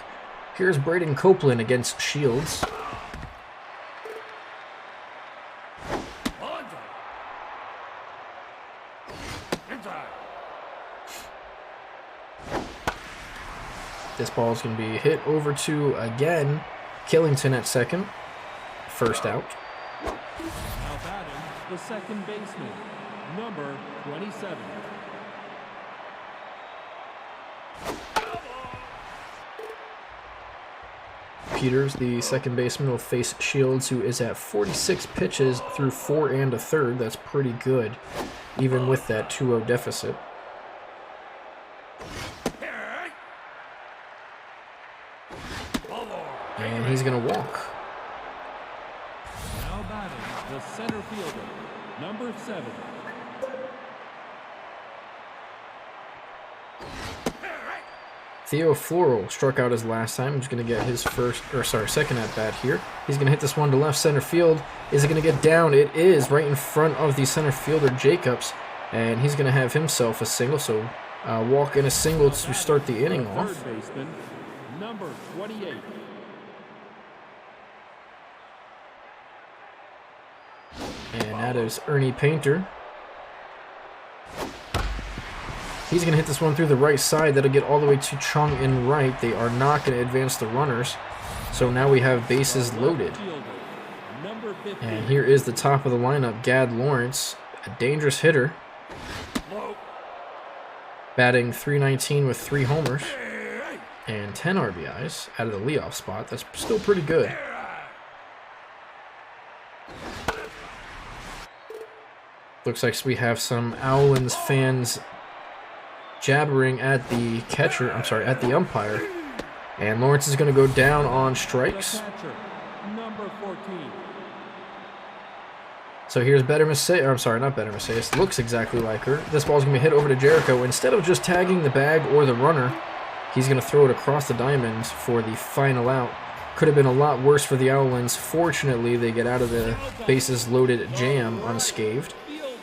Here's Braden Copeland against Shields. This ball is going to be hit over to, again, Killington at second. First out. Now batting, the second baseman, number 27. Peters, the second baseman, will face Shields, who is at 46 pitches through 4 1/3. That's pretty good, even with that 2-0 deficit. And he's going to walk. Now batting, the center fielder, number 7. Theo Floral struck out his last time. He's going to get his second at bat here. He's going to hit this one to left center field. Is it going to get down? It is, right in front of the center fielder Jacobs, and he's going to have himself a single. So walk in a single to start the inning off. Third baseman, number 28. And that is Ernie Painter. He's going to hit this one through the right side. That'll get all the way to Chung in right. They are not going to advance the runners. So now we have bases loaded. And here is the top of the lineup, Gad Lawrence, a dangerous hitter. Batting .319 with 3 homers and 10 RBIs out of the leadoff spot. That's still pretty good. Looks like we have some Owlins fans jabbering at the catcher, at the umpire. And Lawrence is going to go down on strikes. Number 14. So here's Better Macias, not Better Macias, looks exactly like her. This ball's going to be hit over to Jericho. Instead of just tagging the bag or the runner, he's going to throw it across the diamonds for the final out. Could have been a lot worse for the Owlins. Fortunately, they get out of the bases loaded jam unscathed.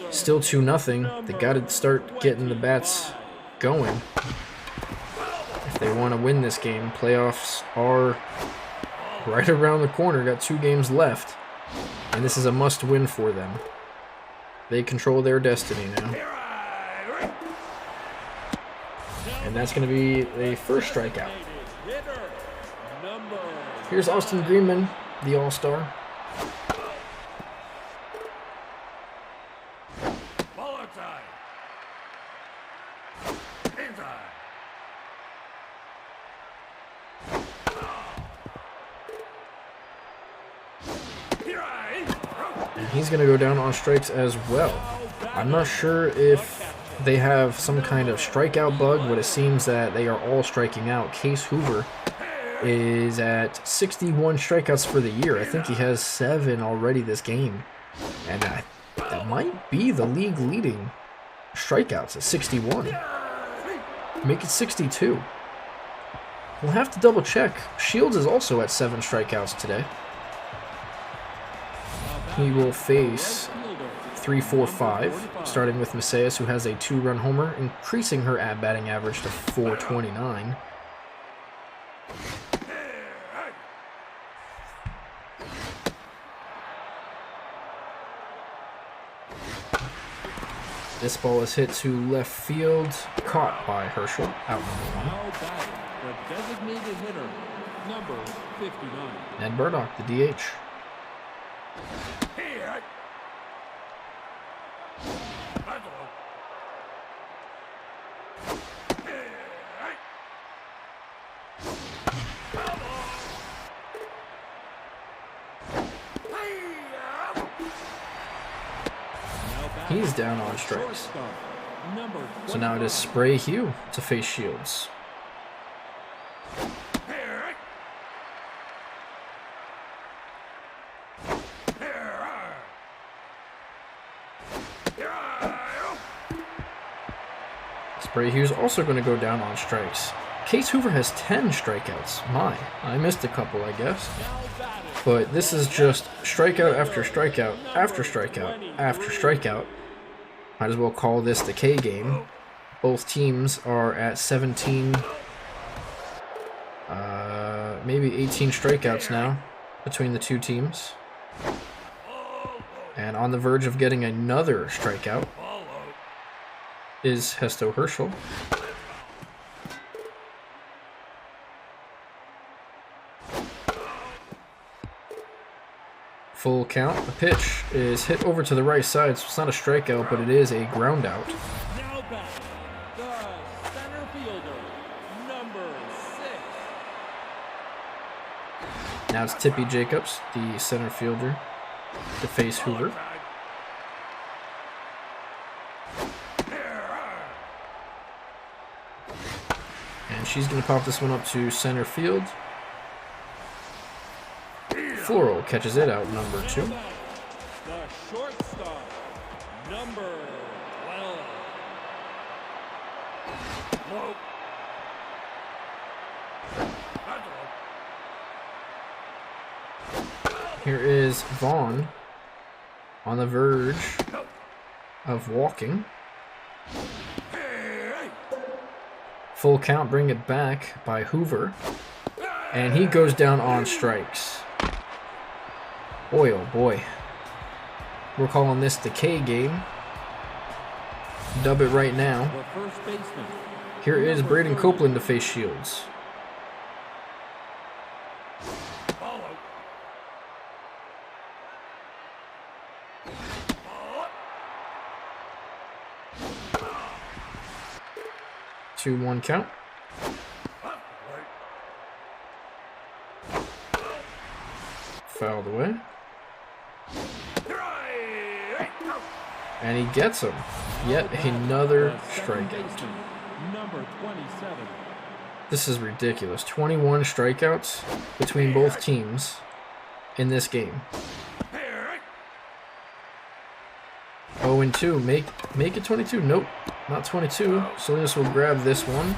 Still 2-0. They got to start getting the bats going if they want to win this game. Playoffs are right around the corner. Got 2 games left, and this is a must-win for them. They control their destiny now. And that's going to be the first strikeout. Here's Austin Greenman, the All-Star. He's going to go down on strikes as well. I'm not sure if they have some kind of strikeout bug, but it seems that they are all striking out. Case Hoover is at 61 strikeouts for the year. I think he has 7 already this game. And that might be the league leading strikeouts at 61. Make it 62. We'll have to double check. Shields is also at 7 strikeouts today. He will face 3-4-5, starting with Macias, who has a 2-run homer, increasing her batting average to .429. This ball is hit to left field, caught by Herschel, out number 1. The designated hitter, number 59. Ned Burdock, the DH. He's down on strikes. So now it is Spray Hugh to face Shields. Spray Hugh's also going to go down on strikes. Case Hoover has 10 strikeouts. My, I missed a couple, I guess. But this is just strikeout after strikeout after strikeout after strikeout. Might as well call this the K game. Both teams are at 17, maybe 18 strikeouts now between the two teams. And on the verge of getting another strikeout is Hesto Herschel. Full count. The pitch is hit over to the right side, so it's not a strikeout, but it is a ground out. Now back, the center fielder, number 6. Now it's Tippy Jacobs, the center fielder, to face Hoover. And she's going to pop this one up to center field. Floral catches it out, number 2. The shortstop, number 12. Here is Vaughn on the verge of walking. Full count, bring it back by Hoover. And he goes down on strikes. Boy, oh boy. We're calling this the K game. Dub it right now. Here is Braden Copeland to face Shields. Two, one count. Fouled away. And he gets him. Yet another strikeout. Number 27. This is ridiculous. 21 strikeouts between both teams in this game. 0-2. Make it 22. Nope, not 22. Salinas will grab this one.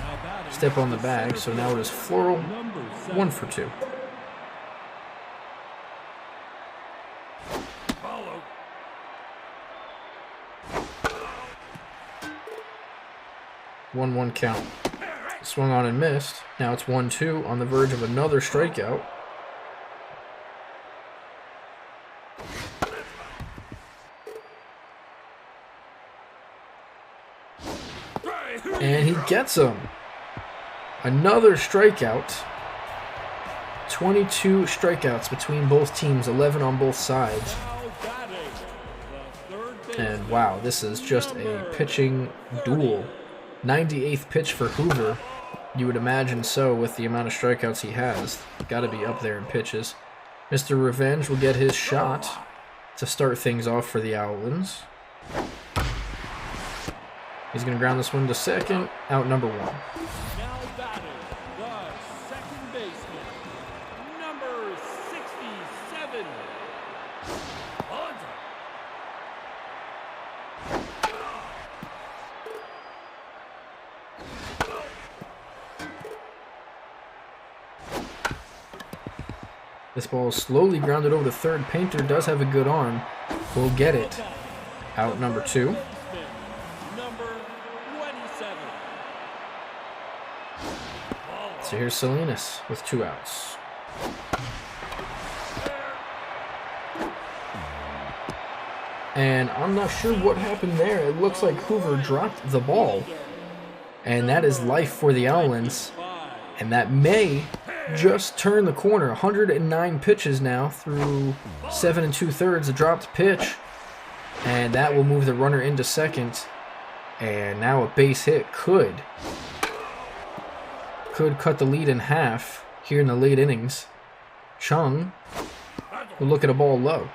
Step on the bag. So now it is Floral. 1 for 2. One count. Swung on and missed. Now it's 1-2 on the verge of another strikeout. And he gets him. Another strikeout. 22 strikeouts between both teams, 11 on both sides. And wow, this is just a pitching duel. 98th pitch for Hoover. You would imagine so with the amount of strikeouts he has. Got to be up there in pitches. Mr. Revenge will get his shot to start things off for the Owlins. He's going to ground this one to second. Out number 1. Now batting, the second baseman, number 67. This ball is slowly grounded over to third. Painter does have a good arm. Will get it. Out number 2. Number 27. So here's Salinas with 2 outs. And I'm not sure what happened there. It looks like Hoover dropped the ball. And that is life for the Owlins. And that may just turn the corner. 109 pitches now through 7 2/3, a dropped pitch. And that will move the runner into second. And now a base hit could cut the lead in half here in the late innings. Chung will look at a ball low.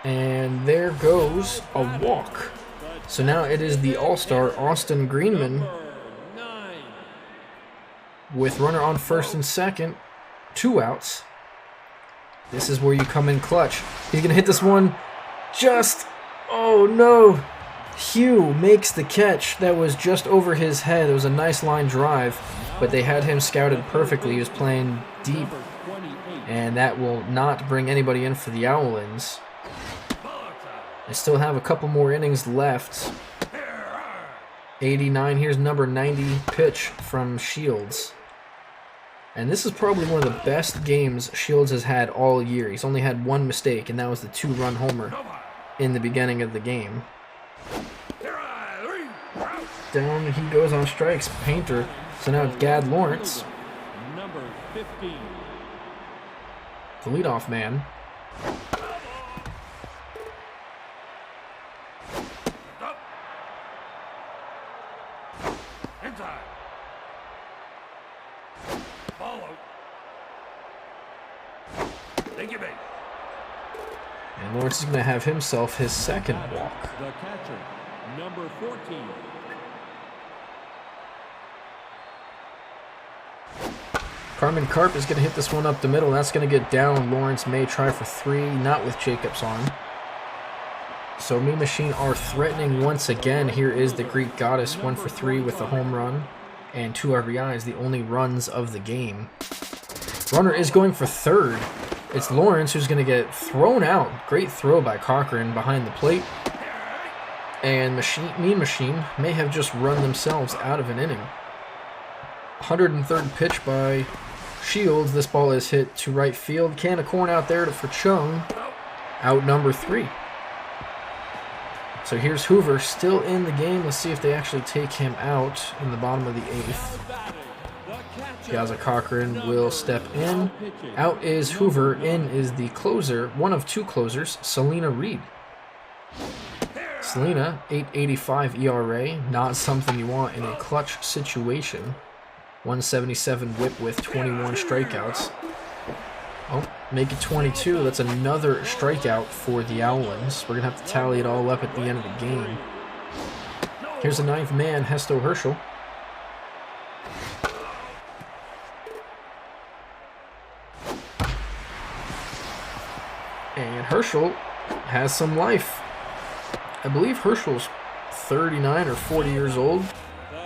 And there goes a walk. So now it is the all-star Austin Greenman with runner on first and second, 2 outs. This is where you come in clutch. He's going to hit this one just, oh no. Hugh makes the catch. That was just over his head. It was a nice line drive, but they had him scouted perfectly. He was playing deep, and that will not bring anybody in for the Owlins. They still have a couple more innings left. 89, here's number 90 pitch from Shields. And this is probably one of the best games Shields has had all year. He's only had one mistake, and that was the 2-run homer in the beginning of the game. Down he goes on strikes, Painter. So now it's Gad Lawrence, Number 15. the leadoff man. And Lawrence is going to have himself his second walk. The catcher, number 14. Carmen Karp is going to hit this one up the middle. That's going to get down. Lawrence may try for 3, not with Jacobs on. So Mean Machine are threatening once again. Here is the Greek Goddess, 1 for 3 with a home run and 2 RBIs, the only runs of the game. Runner is going for third. It's Lawrence who's going to get thrown out. Great throw by Cochran behind the plate. And Mean Machine may have just run themselves out of an inning. 103rd pitch by Shields. This ball is hit to right field. Can of corn out there for Chung. Out number 3. So here's Hoover still in the game. Let's see if they actually take him out in the bottom of the 8th. Piazza Cochran will step in. Out is Hoover. In is the closer, one of 2 closers, Selena Reed. Selena, 8.85 ERA, not something you want in a clutch situation. 177 whip with 21 strikeouts. Oh, make it 22. That's another strikeout for the Owlins. We're going to have to tally it all up at the end of the game. Here's the 9th man, Hesto Herschel. And Herschel has some life. I believe Herschel's 39 or 40 years old,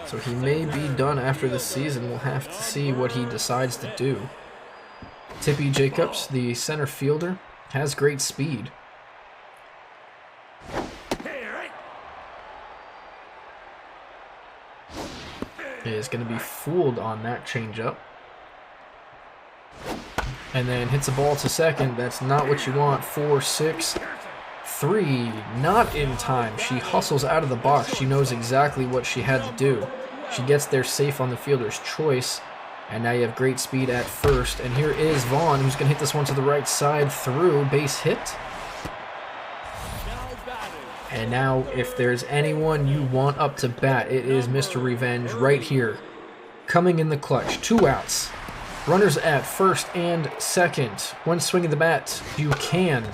so he may be done after this season. We'll have to see what he decides to do. Tippy Jacobs, the center fielder, has great speed. He is going to be fooled on that changeup. And then hits a ball to second. That's not what you want. 4-6-3. Not in time. She hustles out of the box. She knows exactly what she had to do. She gets there safe on the fielder's choice. And now you have great speed at first. And here is Vaughn, who's going to hit this one to the right side through. Base hit. And now, if there's anyone you want up to bat, it is Mr. Revenge right here. Coming in the clutch. 2 outs. Runners at first and second. One swing of the bat. You can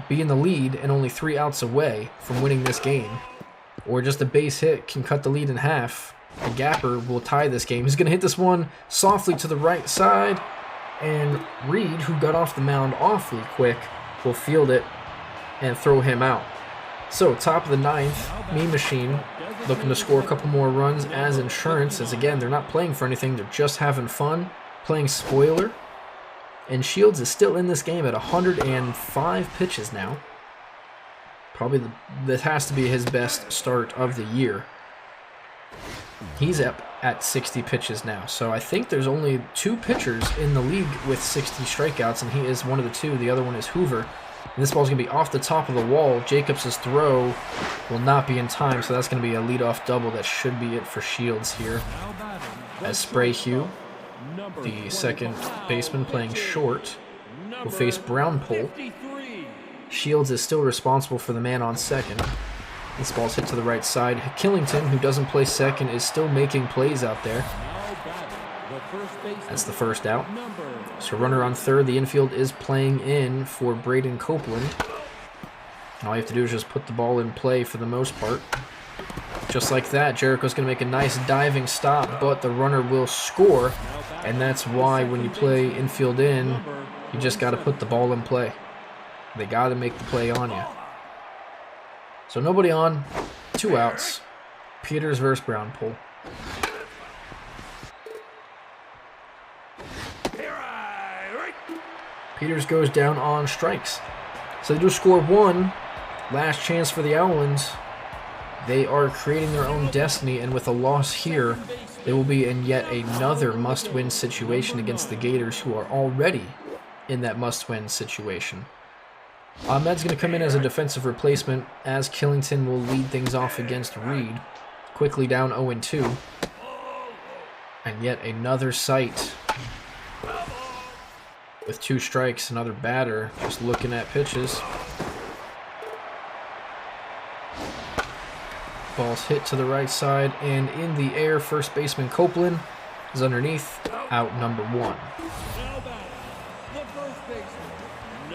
be in the lead and only 3 outs away from winning this game. Or just a base hit can cut the lead in half. A gapper will tie this game. He's going to hit this one softly to the right side. And Reed, who got off the mound awfully quick, will field it and throw him out. So, top of the 9th, Mean Machine looking to score a couple more runs as insurance. As again, they're not playing for anything. They're just having fun, playing spoiler. And Shields is still in this game at 105 pitches now. Probably this has to be his best start of the year. He's up at 60 pitches now. So I think there's only 2 pitchers in the league with 60 strikeouts, and he is one of the 2. The other one is Hoover. And this ball's going to be off the top of the wall. Jacobs' throw will not be in time, so that's going to be a leadoff double. That should be it for Shields here. As Sprayhue, the second baseman playing short, will face Brownpole. Shields is still responsible for the man on second. This ball's hit to the right side. Killington, who doesn't play second, is still making plays out there. That's the first out. So runner on third. The infield is playing in for Braden Copeland. All you have to do is just put the ball in play for the most part. Just like that, Jericho's going to make a nice diving stop, but the runner will score. And that's why when you play infield in, you just got to put the ball in play. They got to make the play on you. So nobody on, 2 outs. Peters versus Brownpole. Peters goes down on strikes. So they do score 1. Last chance for the Owlins. They are creating their own destiny, and with a loss here, they will be in yet another must-win situation against the Gators, who are already in that must-win situation. Ahmed's going to come in as a defensive replacement, as Killington will lead things off against Reed. Quickly down 0-2. And yet another sight. With 2 strikes, another batter just looking at pitches. Ball's hit to the right side and in the air. First baseman Copeland is underneath. Out number 1.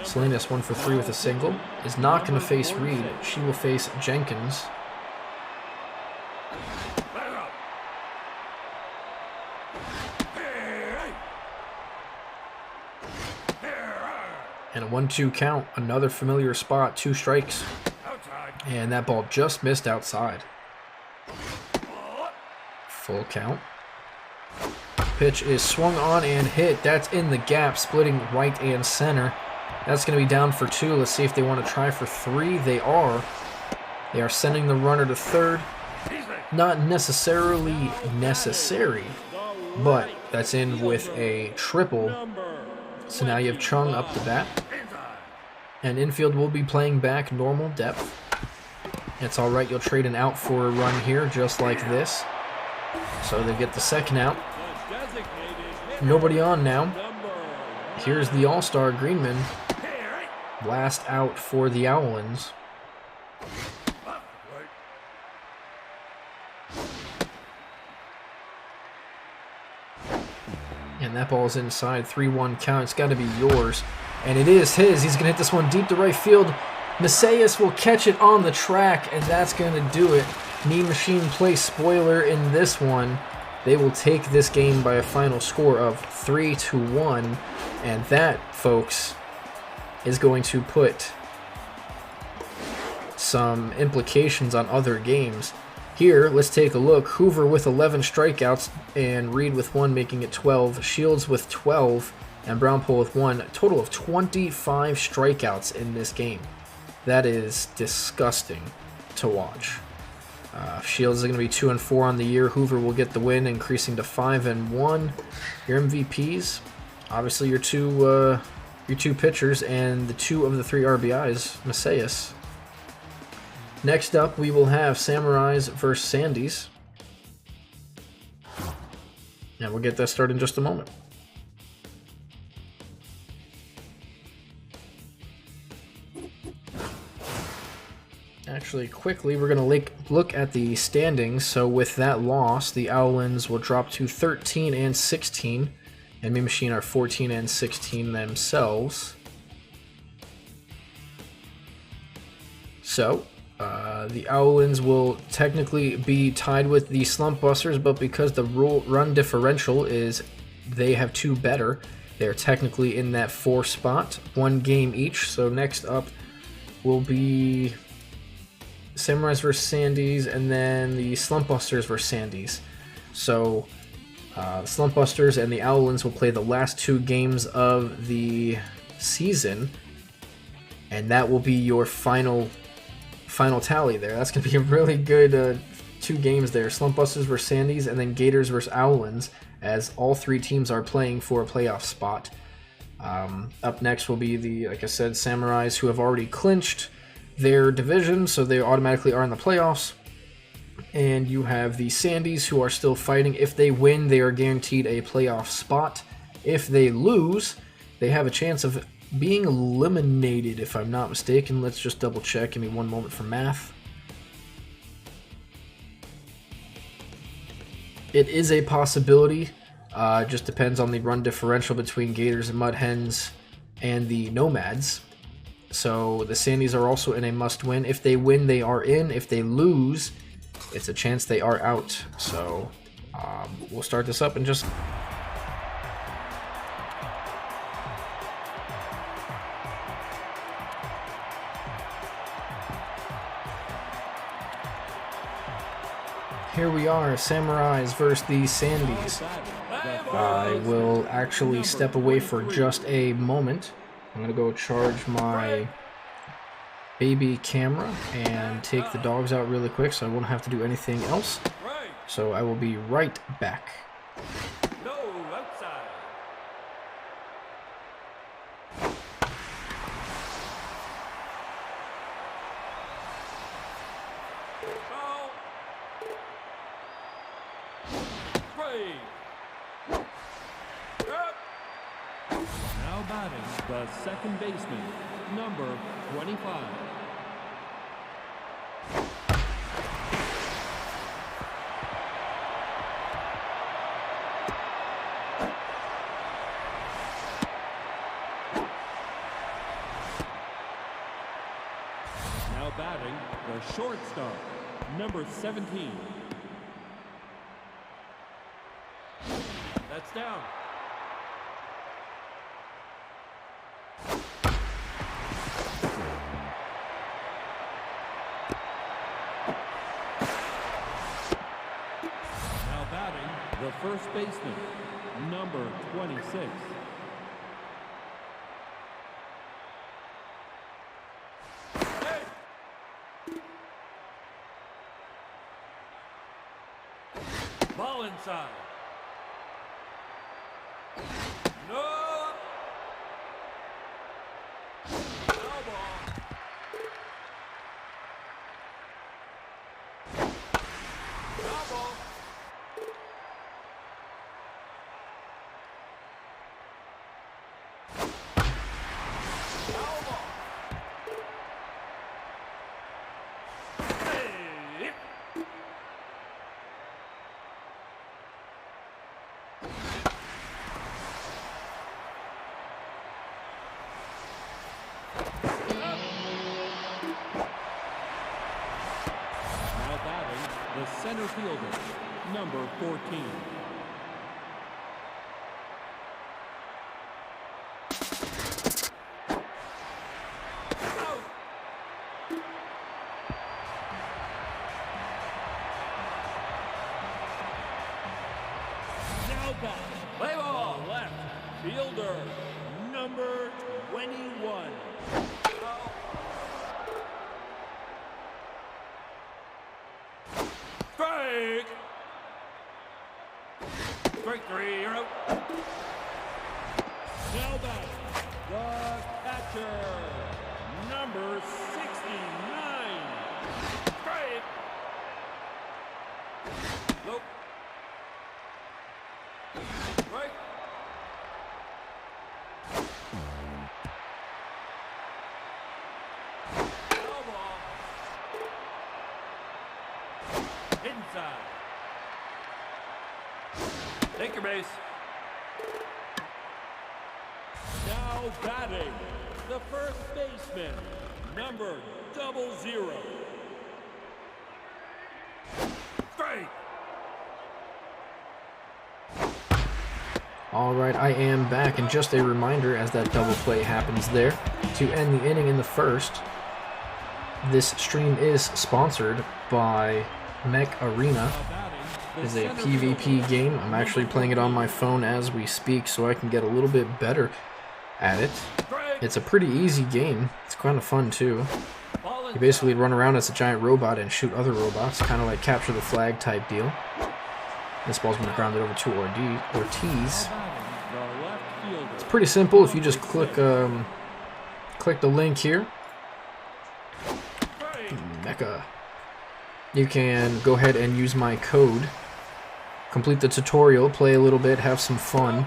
Salinas 1 for 3 with a single. Is not going to face Reed. She will face Jenkins. And a 1-2 count. Another familiar spot. 2 strikes. Outside. And that ball just missed outside. Full count. Pitch is swung on and hit. That's in the gap, splitting right and center. That's going to be down for 2. Let's see if they want to try for 3. They are. They are sending the runner to third. Not necessarily necessary, but that's in with a triple. So now you have Chung up the bat. And infield will be playing back normal depth. It's all right. You'll trade an out for a run here, just like this. So they get the second out. Nobody on now. Here's the all-star Greenman. Last out for the Owlins. And that ball's inside. 3-1 count. It's got to be yours. And it is his. He's going to hit this one deep to right field. Messias will catch it on the track, and that's going to do it. Mean Machine play spoiler in this one. They will take this game by a final score of 3-1. And that, folks, is going to put some implications on other games. Here, let's take a look. Hoover with 11 strikeouts and Reed with 1, making it 12. Shields with 12 and Brownpool with 1. A total of 25 strikeouts in this game. That is disgusting to watch. Shields is going to be 2-4 on the year. Hoover will get the win, increasing to 5-1. Your MVPs, obviously your two pitchers and the 2 of the 3 RBIs, Messias. Next up, we will have Samurais versus Sandies. And we'll get that started in just a moment. Actually, quickly, we're going to look at the standings. So with that loss, the Owlins will drop to 13-16, and Mean Machine are 14-16 themselves. So the Owlins will technically be tied with the Slumpbusters, but because the run differential is they have 2 better, they're technically in that 4 spot, 1 game each. So next up will be Samurais versus Sandies, and then the Slumpbusters versus Sandies. So the Slumpbusters and the Owlins will play the last 2 games of the season, and that will be your final tally there. That's going to be a really good 2 games there. Slumpbusters versus Sandies, and then Gators versus Owlins, as all 3 teams are playing for a playoff spot. Up next will be the, like I said, Samurais, who have already clinched their division, so they automatically are in the playoffs. And you have the Sandies, who are still fighting. If they win, they are guaranteed a playoff spot. If they lose, they have a chance of being eliminated, if I'm not mistaken. Let's just double check. Give me one moment for math. It is a possibility. Just depends on the run differential between Gators and Mud Hens and the Nomads. So the Sandies are also in a must-win. If they win, they are in. If they lose, it's a chance they are out. So we'll start this up and just... Here we are, Samurais versus the Sandies. I will actually step away for just a moment. I'm going to go charge my baby camera and take the dogs out really quick so I won't have to do anything else. So I will be right back. No, outside. Foul. Brave. Up. Now batting, the second baseman, number 25. Now batting, the shortstop, number 17. That's down. the first baseman, number 26. Hey! Ball inside. No! Foul ball. Foul ball. Foul ball. Hey! Now batting, the center fielder, number 14. Out! Now batting, Play ball. the left fielder, number 21. Strike! Strike three, you're out. Now batting, the catcher, number 69. Strike! Nope. Strike. Foul ball. Inside. Take your base. Now batting, the first baseman, number 00. Strike. All right, I am back, and just a reminder as that double play happens there, to end the inning in the first, this stream is sponsored by Mech Arena. Now batting, the It is a center PvP fielder, game. I'm actually playing it on my phone as we speak, so I can get a little bit better at it. Strike. It's a pretty easy game. It's kind of fun too. Ball You inside. basically run around as a giant robot and shoot other robots, kind of like capture the flag type deal. This ball's been grounded over to Ortiz. Now batting, the left fielder, Pretty simple. If you just click the link here, Strike. Mecha, you can go ahead and use my code, complete the tutorial, play a little bit, have some fun,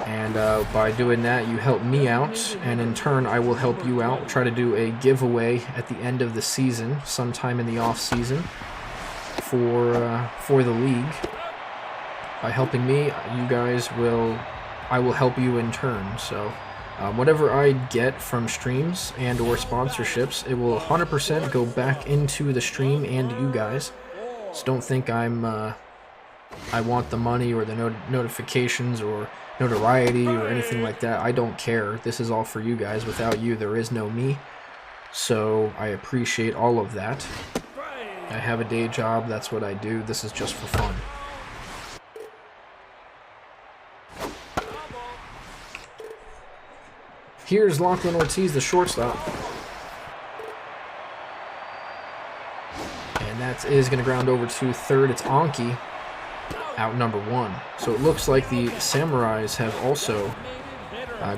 and by doing that you help me out, and in turn I will help you out. We'll try to do a giveaway at the end of the season, sometime in the off season, for the league. By helping me, I will help you in turn. So whatever I get from streams and or sponsorships, it will 100% go back into the stream and you guys. So don't think I want the money or the notifications or notoriety or anything like that. I don't care. This is all for you guys. Without you, there is no me. So I appreciate all of that. I have a day job. That's what I do. This is just for fun. Here's Lachlan Ortiz, the shortstop. And that is going to ground over to third. It's Anki, out number 1. So it looks like the Samurais have also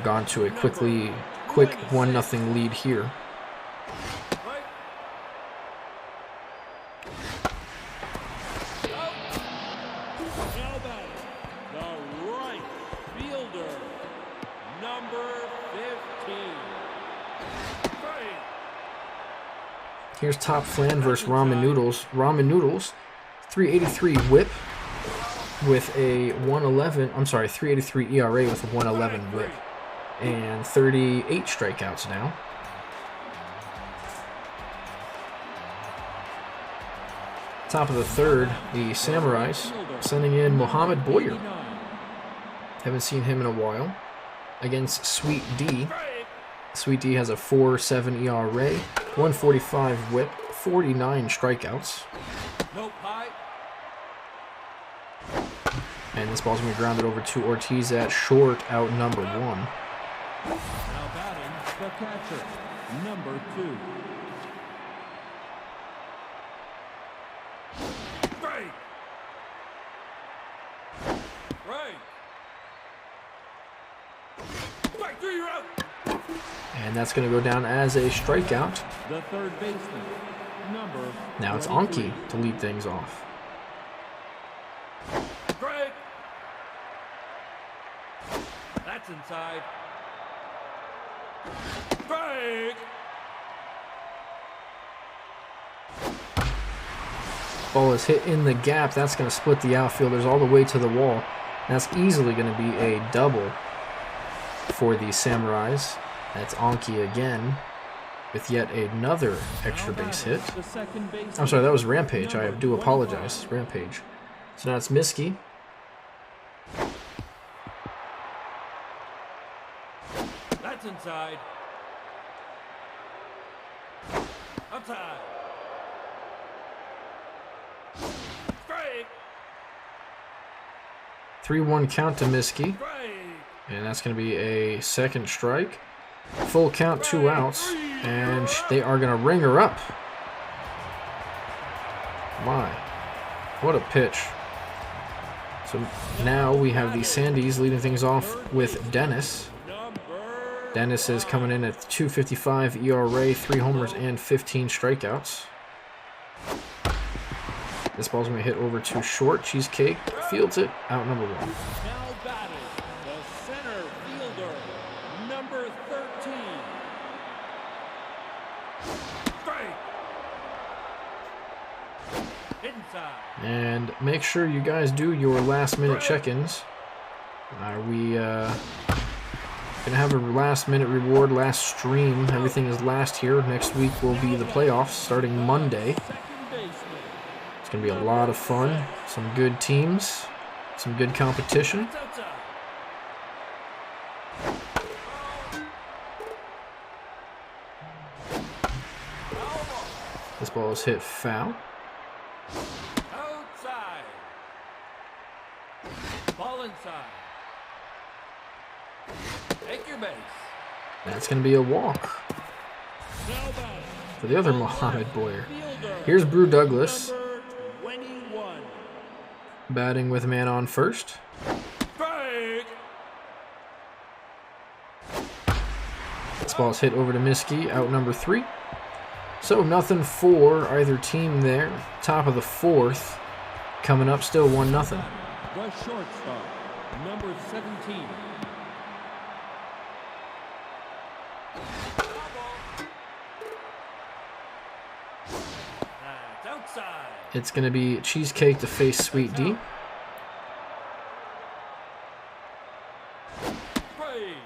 gone to a quick 1-0 lead here. now batting, the right fielder, number 15. Here's Top Flan versus Ramen Noodles. Ramen Noodles, 383 whip with a 383 ERA with a 111 whip. And 38 strikeouts now. Top of the third, the Samurais sending in Mohamed Boyer. Haven't seen him in a while. Against Sweet D. Sweet D has a 4.7 ERA, 145 whip, 49 strikeouts. Nope, high. And this ball's going to be grounded over to Ortiz at short, out number 1. Now batting, the catcher, number 2. Strike. Right. Strike 3, you're out. And that's going to go down as a strikeout. The third baseman, number Now it's 23. Anki to lead things off. Strike. That's inside. Strike. Ball is hit in the gap. That's going to split the outfielders all the way to the wall. That's easily going to be a double for the Samurais. That's Anki again with yet another extra base hit. The second baseman, I'm sorry, that was Rampage. I do apologize. Rampage. So now it's Miski. That's inside. Outside. Strike. 3-1 count to Miski. Strike. And that's going to be a second strike. Full count, 2 outs. And they are going to ring her up. My, what a pitch. So now we have the Sandies leading things off with Dennis. Dennis is coming in at 2.55 ERA, 3 homers, and 15 strikeouts. This ball's going to hit over to short. Cheesecake fields it, out number 1. now batting, the center fielder, number 13. Strike. Inside. And make sure you guys do your last minute check-ins. We gonna have a last minute reward, last stream. Everything is last here. Next week will be the playoffs starting Monday. Second baseman, It's gonna be a lot of fun. Some good teams, some good competition. That's outside. This ball is hit foul. Outside. Ball inside. Take your base. That's gonna be a walk now batting, for the other Mohammed Boyer. fielder, Here's Brew Douglas number 21. batting with a man on first. Strike. This ball is hit over to Miski, out number 3. So nothing for either team there. Top of the 4th. Coming up, still 1-0. The shortstop, number 17. That's outside. It's going to be Cheesecake to face Sweet D. Strike.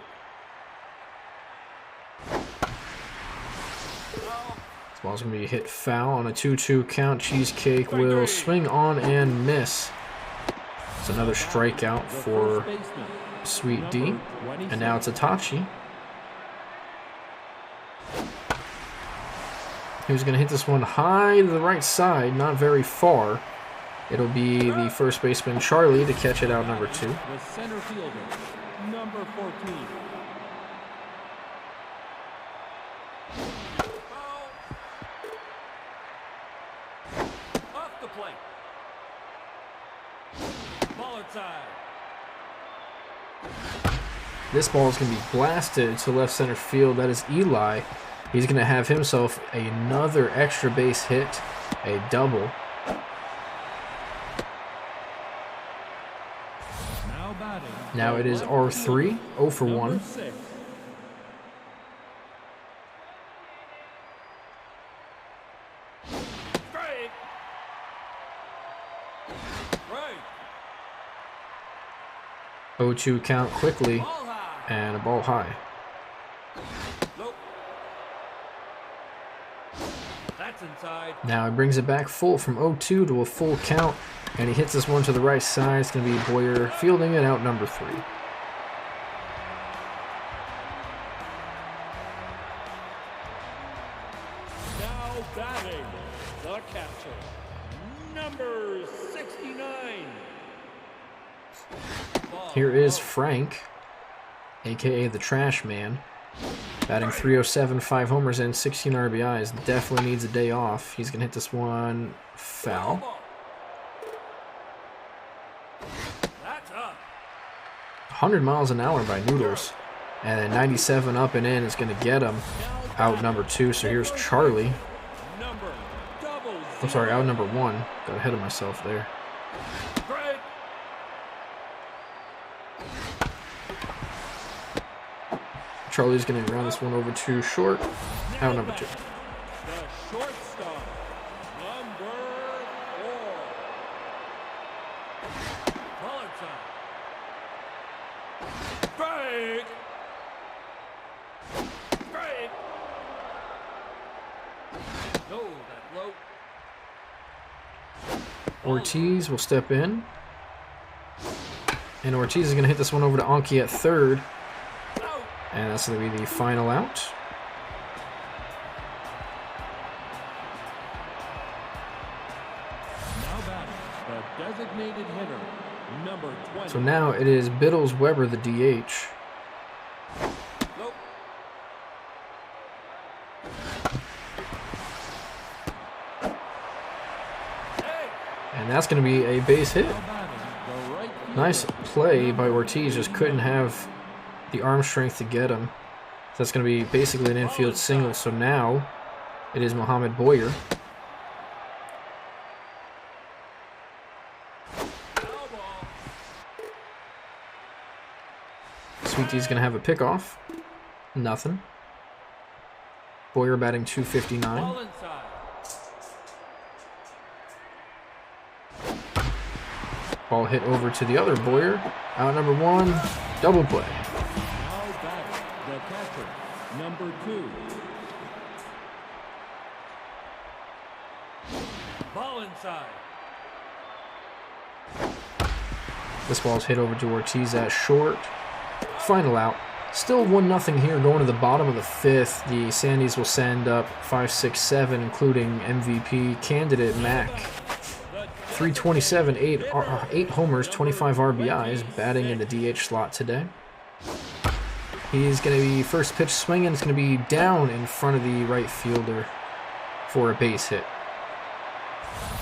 This ball's going to be hit foul on a 2-2 count. Cheesecake will swing on and miss. It's another strikeout The for first baseman, Sweet D. number 27. And now it's Itachi. Who's going to hit this one high to the right side, not very far. It'll be the first baseman, Charlie, to catch it out number 2. The center fielder, number 14. Off the plate. Ball inside. This ball is going to be blasted to left center field. That is Eli. He's going to have himself another extra base hit, a double. Now batting. Now it is R3, 0 for 1. Number 6. Strike. Right. 0-2 count quickly, Ball high. and a ball high. Nope. That's inside. Now he brings it back full from 0-2 to a full count, and he hits this one to the right side. It's going to be Boyer fielding it, out number 3. Now batting, the catcher, number 69. Here is Frank, aka the Trash Man, batting .307, 5 homers and 16 RBIs. Definitely needs a day off. He's going to hit this one foul. That's up. 100 miles an hour by Noodles. And then 97 up and in is going to get him out number 2. So here's Charlie. I'm sorry, out number 1. Got ahead of myself there. Break. Charlie's going to ground this one over to short. Out number 2. The shortstop, number 4. Ball inside. Break. Break. No, that low. Ortiz will step in. And Ortiz is going to hit this one over to Anki at third. Out. And that's going to be the final out. Now batting, the designated hitter, number 20. So now it is Biddles Weber, the DH. Low. Hey. And that's going to be a base hit. Now batting, the right fielder, Nice play by Ortiz, just couldn't have the arm strength to get him. So that's going to be basically an infield single. So now it is Mohamed Boyer. Foul ball. Sweet D's going to have a pickoff. Nothing. Boyer batting .259. Ball inside. Ball hit over to the other Boyer. Out number 1. Double play. now batting, the catcher, number 2. Ball inside. This ball's hit over to Ortiz at short. Final out. Still 1-0 here going to the bottom of the 5th. The Sandies will send up 5, 6, 7, including MVP candidate Mac. 327, 8 homers, 25 RBIs, batting in the DH slot today. He's going to be first pitch swinging. It's going to be down in front of the right fielder for a base hit.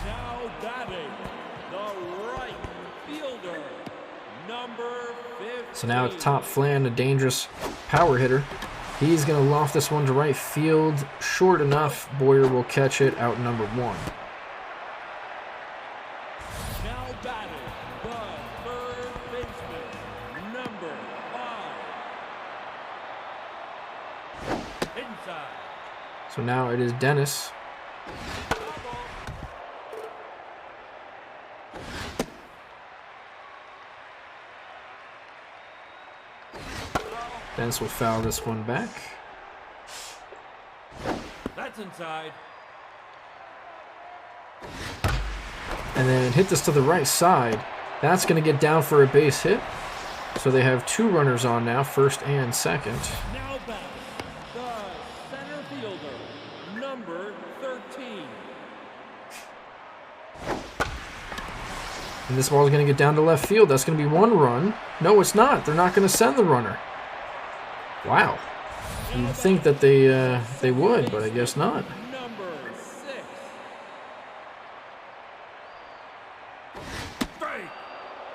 Now batting, the right fielder, number 15. So now it's Top Flan, a dangerous power hitter. He's going to loft this one to right field. Short enough. Boyer will catch it out number 1. Now batting, the third baseman, number 5. Inside. So now it is Dennis. Foul ball. Dennis will foul this one back. That's inside. And then hit this to the right side. That's going to get down for a base hit. So they have 2 runners on now, first and second. Now batting, the center fielder, number 13. And this ball is going to get down to left field. That's going to be 1 run. No, it's not. They're not going to send the runner. Wow. You'd think that they would, but I guess not. Number 6. Break.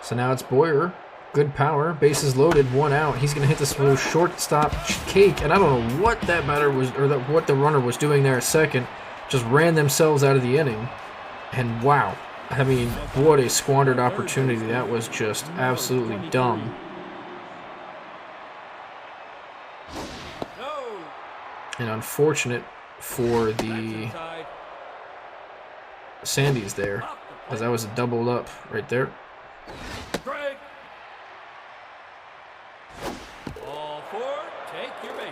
So now it's Boyer. Good power. Bases loaded. 1 out. He's going to hit this little shortstop cake. And I don't know what that batter was, or what the runner was doing there at second. Just ran themselves out of the inning. And wow. I mean, what a squandered opportunity. That was just absolutely dumb. No. And unfortunate for the Inside. Sandies there, as that was a double up right there. Break. All 4. Take your base.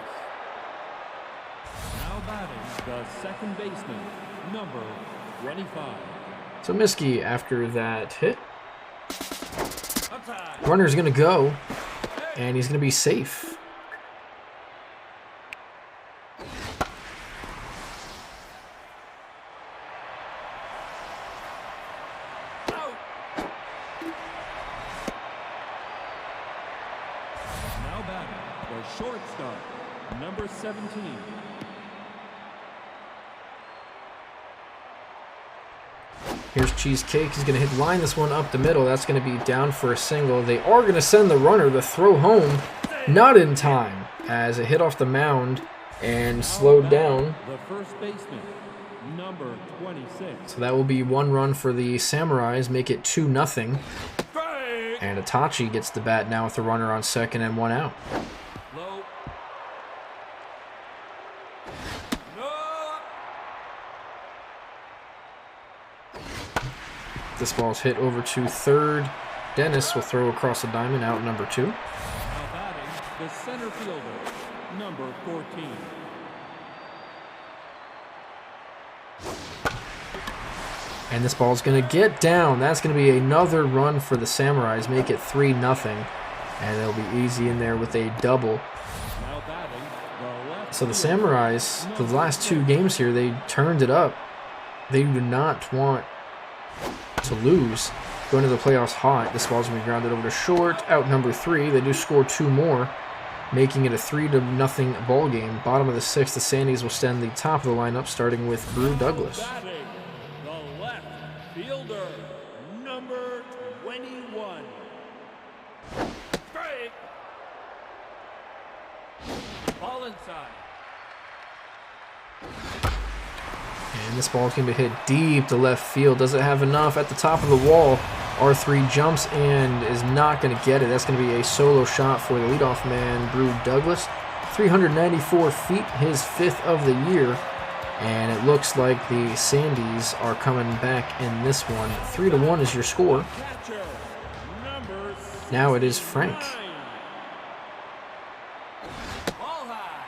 Now batting, the second baseman, number 25. So Miskey, after that hit, Outside. runner's going to go, and he's going to be safe. Out. The shortstop, number 17. Here's Cheesecake. He's going to line this one up the middle. That's going to be down for a single. They are going to send the runner to throw home. Not in time, as it hit off the mound and slowed down. The first baseman, number 26. So that will be 1 run for the Samurais, make it 2-0. And Itachi gets the bat now with the runner on second and 1 out. Low. No. This ball's hit over to third. Dennis will throw across the diamond, out number 2. Now batting, the center fielder, number 14. And this ball's going to get down. That's going to be another run for the Samurais, make it 3-0. And they'll be easy in there with a double. Now batting, the left So the fielder, Samurais, the last 2 games here, they turned it up. They do not want to lose. Going to the playoffs hot. This ball's going to be grounded over to short. Out number 3. They do score 2 more, making it a 3-0 ball game. Bottom of the 6th, the Sandies will stand the top of the lineup, starting with Brew Douglas. batting, the left fielder, number 21. Strike. Ball inside. And this ball's going to be hit deep to left field. Doesn't have enough at the top of the wall. R3 jumps and is not going to get it. That's going to be a solo shot for the leadoff man, Brew Douglas. 394 feet, his 5th of the year. And it looks like the Sandies are coming back in this one. 3-1 is your score. Catcher, number Now it is Frank. 9. Ball high.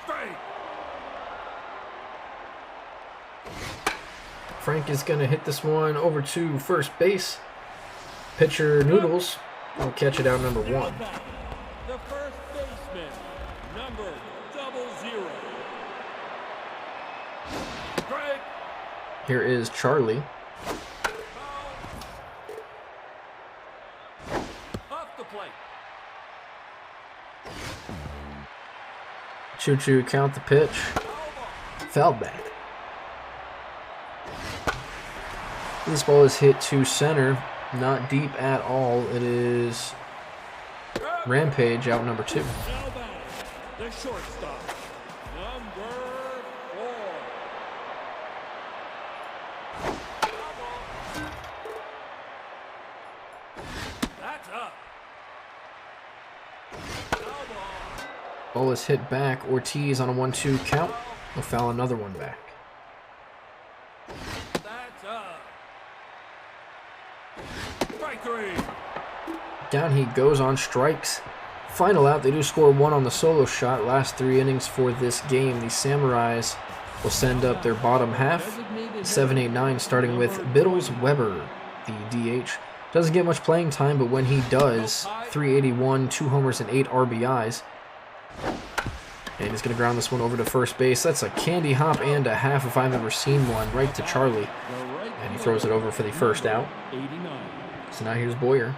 Strike. Frank is going to hit this one over to first base. Pitcher Noodles will catch it out number 1. Now batting, the first baseman, number 00. Strike. Here is Charlie. Off the plate. Choo-choo count the pitch. Foul back. This ball is hit to center. Not deep at all. It is Rampage, out number 2. Now batting, the shortstop, number 4. That's up. Foul ball. Ball is hit back. Ortiz on a 1-2 count will foul another one back. That's up. Strike 3. Down he goes on strikes. Final out, they do score 1 on the solo shot. Last 3 innings for this game. The Samurais will send up their bottom half. 7-8-9, starting with Biddles Weber, the DH. Doesn't get much playing time, but when he does, 381, 2 homers, and 8 RBIs. And he's going to ground this one over to first base. That's a candy hop and a half if I've ever seen one, right to Charlie. And he throws it over for the first out. 89. So now here's Boyer.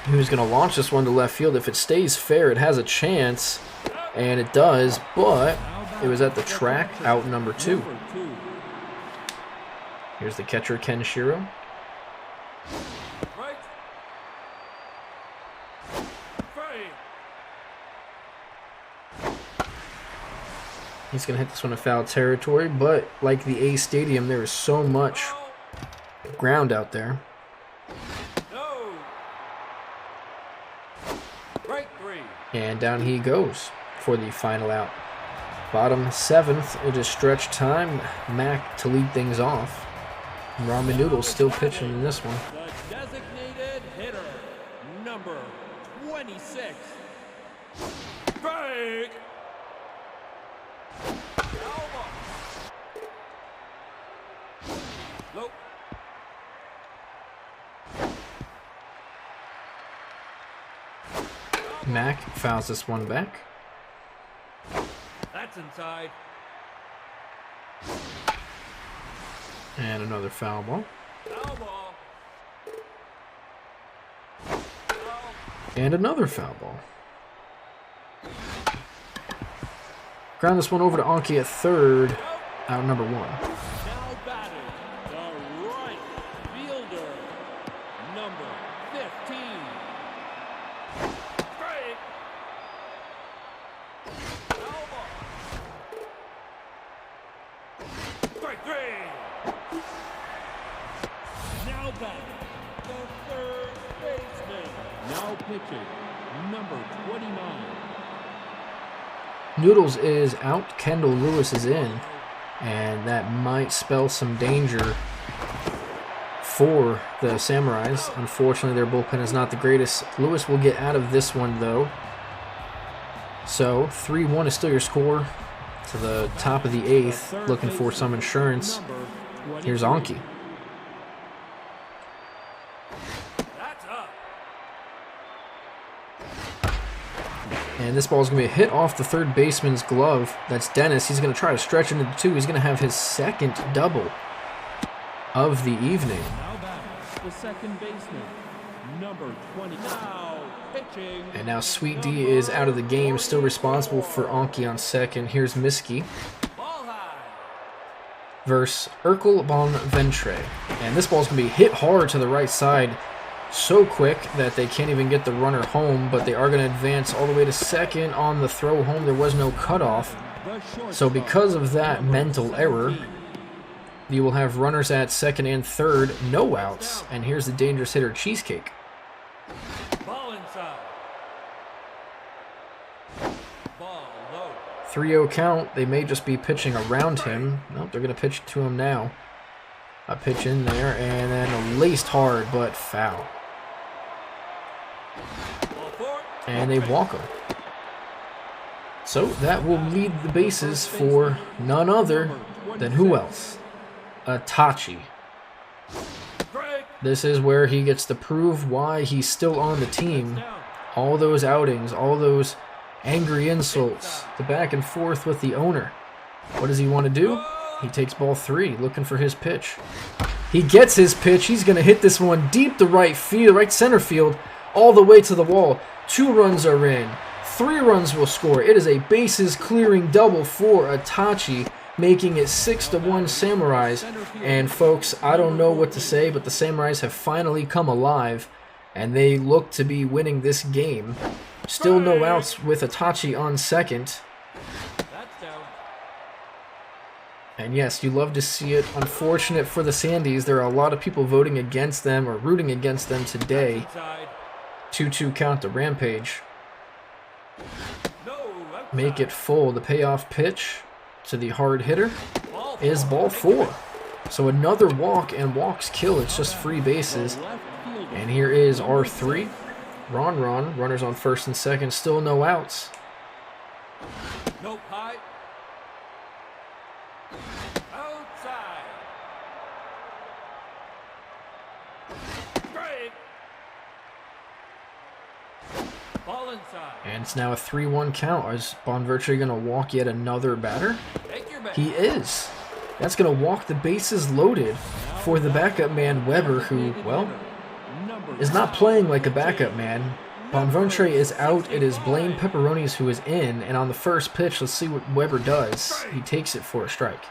Who's going to launch this one to left field. If it stays fair, it has a chance. And it does, but it was at the track, out number 2. Number 2. Here's the catcher, Ken Shiro. Right. Strike. He's going to hit this one in foul territory, but like the A Stadium, there is so much ground out there. No. Strike 3. And down he goes for the final out. Bottom 7th, it is stretch time. Mac to lead things off. Ramen Noodles still pitching in this one. The designated hitter, number 26. Strike. Foul ball. Low. Mac fouls this one back. That's inside. And another foul ball. Foul ball. And another foul ball. Ground this one over to Anki at third. Out number 1. Now batting, the right fielder, number 15. Strike. Foul ball. Strike 3. Now batting, the third baseman. Now pitching, number 29. Noodles is out. Kendall Lewis is in. And that might spell some danger for the Samurais. Unfortunately, their bullpen is not the greatest. Lewis will get out of this one, though. So, 3-1 is still your score. To the top of the 8th, looking for some insurance. Here's Anki. That's up. And this ball is going to be a hit off the third baseman's glove. That's Dennis. He's going to try to stretch into the 2. He's going to have his second double of the evening. Now batting, the second baseman, number 20. Now pitching. And now Sweet D is out of the game, still responsible for Anki on second. Here's Miski Ball high. versus Urkel Bon Ventre. And this ball's going to be hit hard to the right side. So quick that they can't even get the runner home, but they are going to advance all the way to second on the throw home. There was no cutoff. So because of that mental error, you will have runners at second and third, no outs. And here's the dangerous hitter, Cheesecake. Ball inside. Ball low. 3-0 count. They may just be pitching around him. Nope, they're going to pitch to him now. A pitch in there, and then laced hard, but foul. Ball 4. And they walk him. So that will lead the bases for none other than who else? Itachi. Strike. This is where he gets to prove why he's still on the team. All those outings, all those angry insults, the back and forth with the owner. What does he want to do? He takes ball 3, looking for his pitch. He gets his pitch. He's going to hit this one deep to right field, right center field, all the way to the wall. 2 runs are in. 3 runs will score. It is a bases clearing double for Itachi, making it 6-1 Samurais. And folks, I don't know what to say, but the Samurais have finally come alive, and they look to be winning this game. Still no outs with Itachi on second. That's down. And yes, you love to see it. Unfortunate for the Sandies, there are a lot of people voting against them or rooting against them today. Inside. 2-2 count to Rampage. No. Outside. Make it full. The payoff pitch to the hard hitter Ball is 4. ball 4. So another walk, and walks kill. It's just free bases. Left fielder, And here is R3. Ron, runners on first and second, still no outs. Nope. High. Outside. Strike. Ball inside. And it's now a 3-1 count. Is Bonvertre going to walk yet another batter? Take your bet. He is. That's going to walk the bases loaded for the backup man, Weber, who, well, number is not playing like a backup man. Bonventre is out. It is Blaine Pepperonis who is in. And on the first pitch, let's see what Weber does. He takes it for a strike.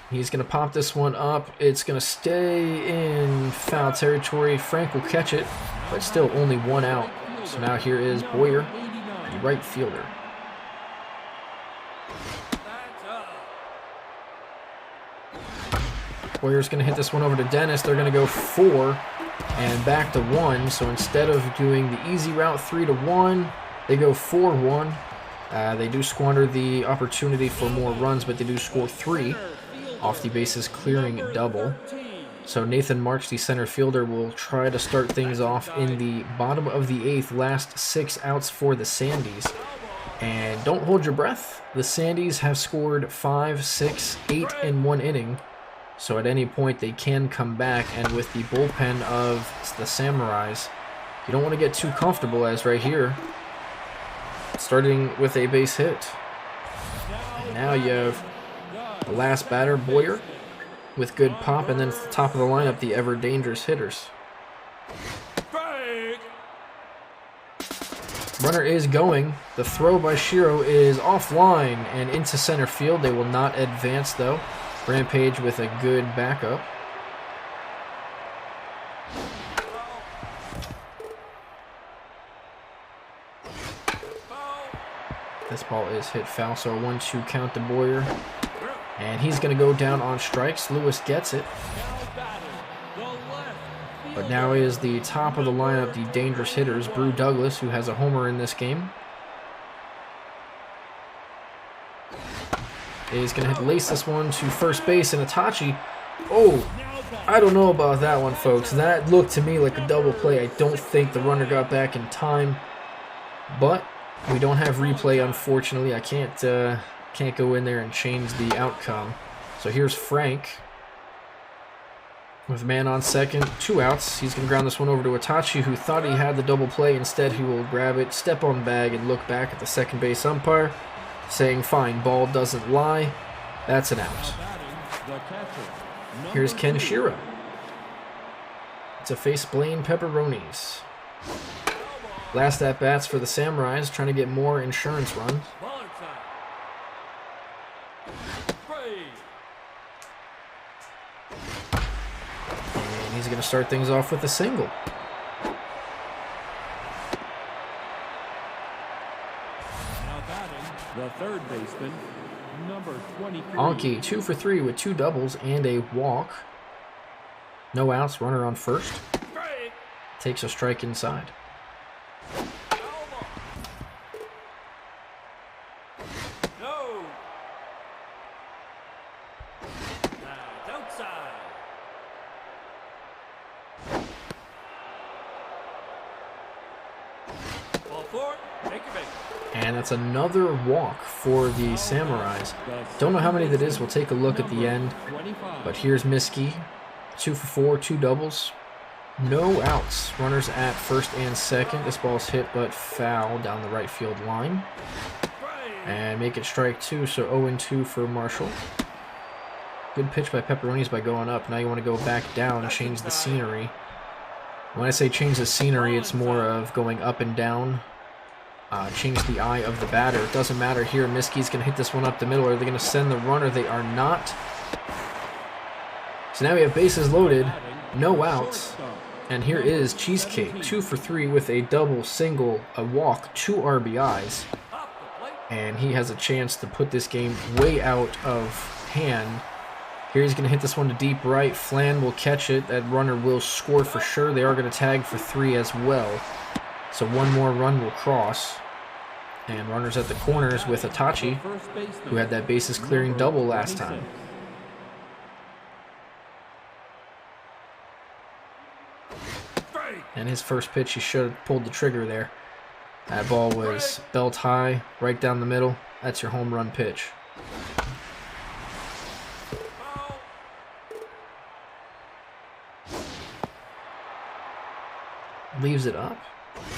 He's going to pop this one up. It's going to stay in foul territory. Frank will catch it, but still only 1 out. So now here is Boyer, the right fielder. That's up. Boyer's going to hit this one over to Dennis. They're going to go 4 and back to 1. So instead of doing the easy route 3-1, they go 4-1. They do squander the opportunity for more runs, but they do score 3 off the bases clearing double. So Nathan March, the center fielder, will try to start things off in the bottom of the 8th. Last 6 outs for the Sandies. And don't hold your breath. The Sandies have scored 5, 6, 8 in 1 inning. So at any point they can come back. And with the bullpen of the Samurais, you don't want to get too comfortable, as right here, starting with a base hit. And now you have the last batter, Boyer, with good pop, and then at the top of the lineup, the ever dangerous hitters. Runner is going. The throw by Shiro is offline and into center field. They will not advance, though. Rampage with a good backup. This ball is hit foul, so a 1-2 count to Boyer. And he's going to go down on strikes. Lewis gets it. But now is the top of the lineup, the dangerous hitters, Brew Douglas, who has a homer in this game. Is going to lace this one to first base, and Itachi. Oh, I don't know about that one, folks. That looked to me like a double play. I don't think the runner got back in time. But we don't have replay, unfortunately. I can't go in there and change the outcome. So here's Frank. With man on second, 2 outs. He's going to ground this one over to Itachi, who thought he had the double play. Instead, he will grab it, step on the bag, and look back at the second base umpire, saying, fine, ball doesn't lie. That's an out. Here's Ken Shiro. To face Blaine Pepperonis. Last at-bats for the Samurais, trying to get more insurance runs. He's going to start things off with a single. Now batting, the third baseman, number 23. Anki, 2 for 3 with 2 doubles and a walk. No outs, runner on first. Takes a strike inside. And that's another walk for the Samurais. Don't know how many that is. We'll take a look at the end. But here's Miski. 2 for 4, 2 doubles. No outs. Runners at first and second. This ball's hit but foul down the right field line. And make it strike 2, so 0-2 for Marshall. Good pitch by Pepperonis by going up. Now you want to go back down and change the scenery. When I say change the scenery, it's more of going up and down. Change the eye of the batter. It doesn't matter here. Miski's going to hit this one up the middle. Are they going to send the runner? They are not. So now we have bases loaded. No outs. And here is Cheesecake. 2 for 3 with a double, single, a walk, 2 RBIs. And he has a chance to put this game way out of hand. Here he's going to hit this one to deep right. Flan will catch it. That runner will score for sure. They are going to tag for 3 as well. So one more run will cross. And runners at the corners with Itachi, who had that bases clearing double last time. And his first pitch, he should have pulled the trigger there. That ball was belt high, right down the middle. That's your home run pitch. Leaves it up.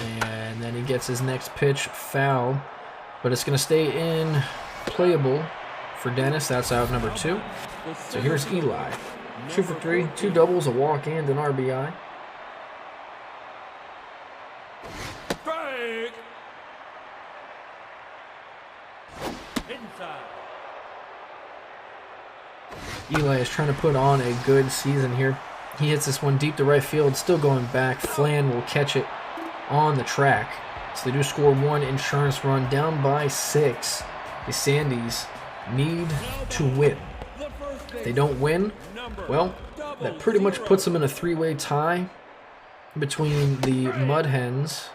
And then he gets his next pitch foul. But it's going to stay in playable for Dennis. That's out number 2. So here's Eli. 2 for 3, 2 doubles, a walk, and an RBI. Eli is trying to put on a good season here. He hits this one deep to right field, still going back. Flan will catch it on the track. So they do score 1 insurance run, down by 6. The Sandies need to win. If they don't win, well, that pretty much puts them in a 3-way tie between the Mud Hens,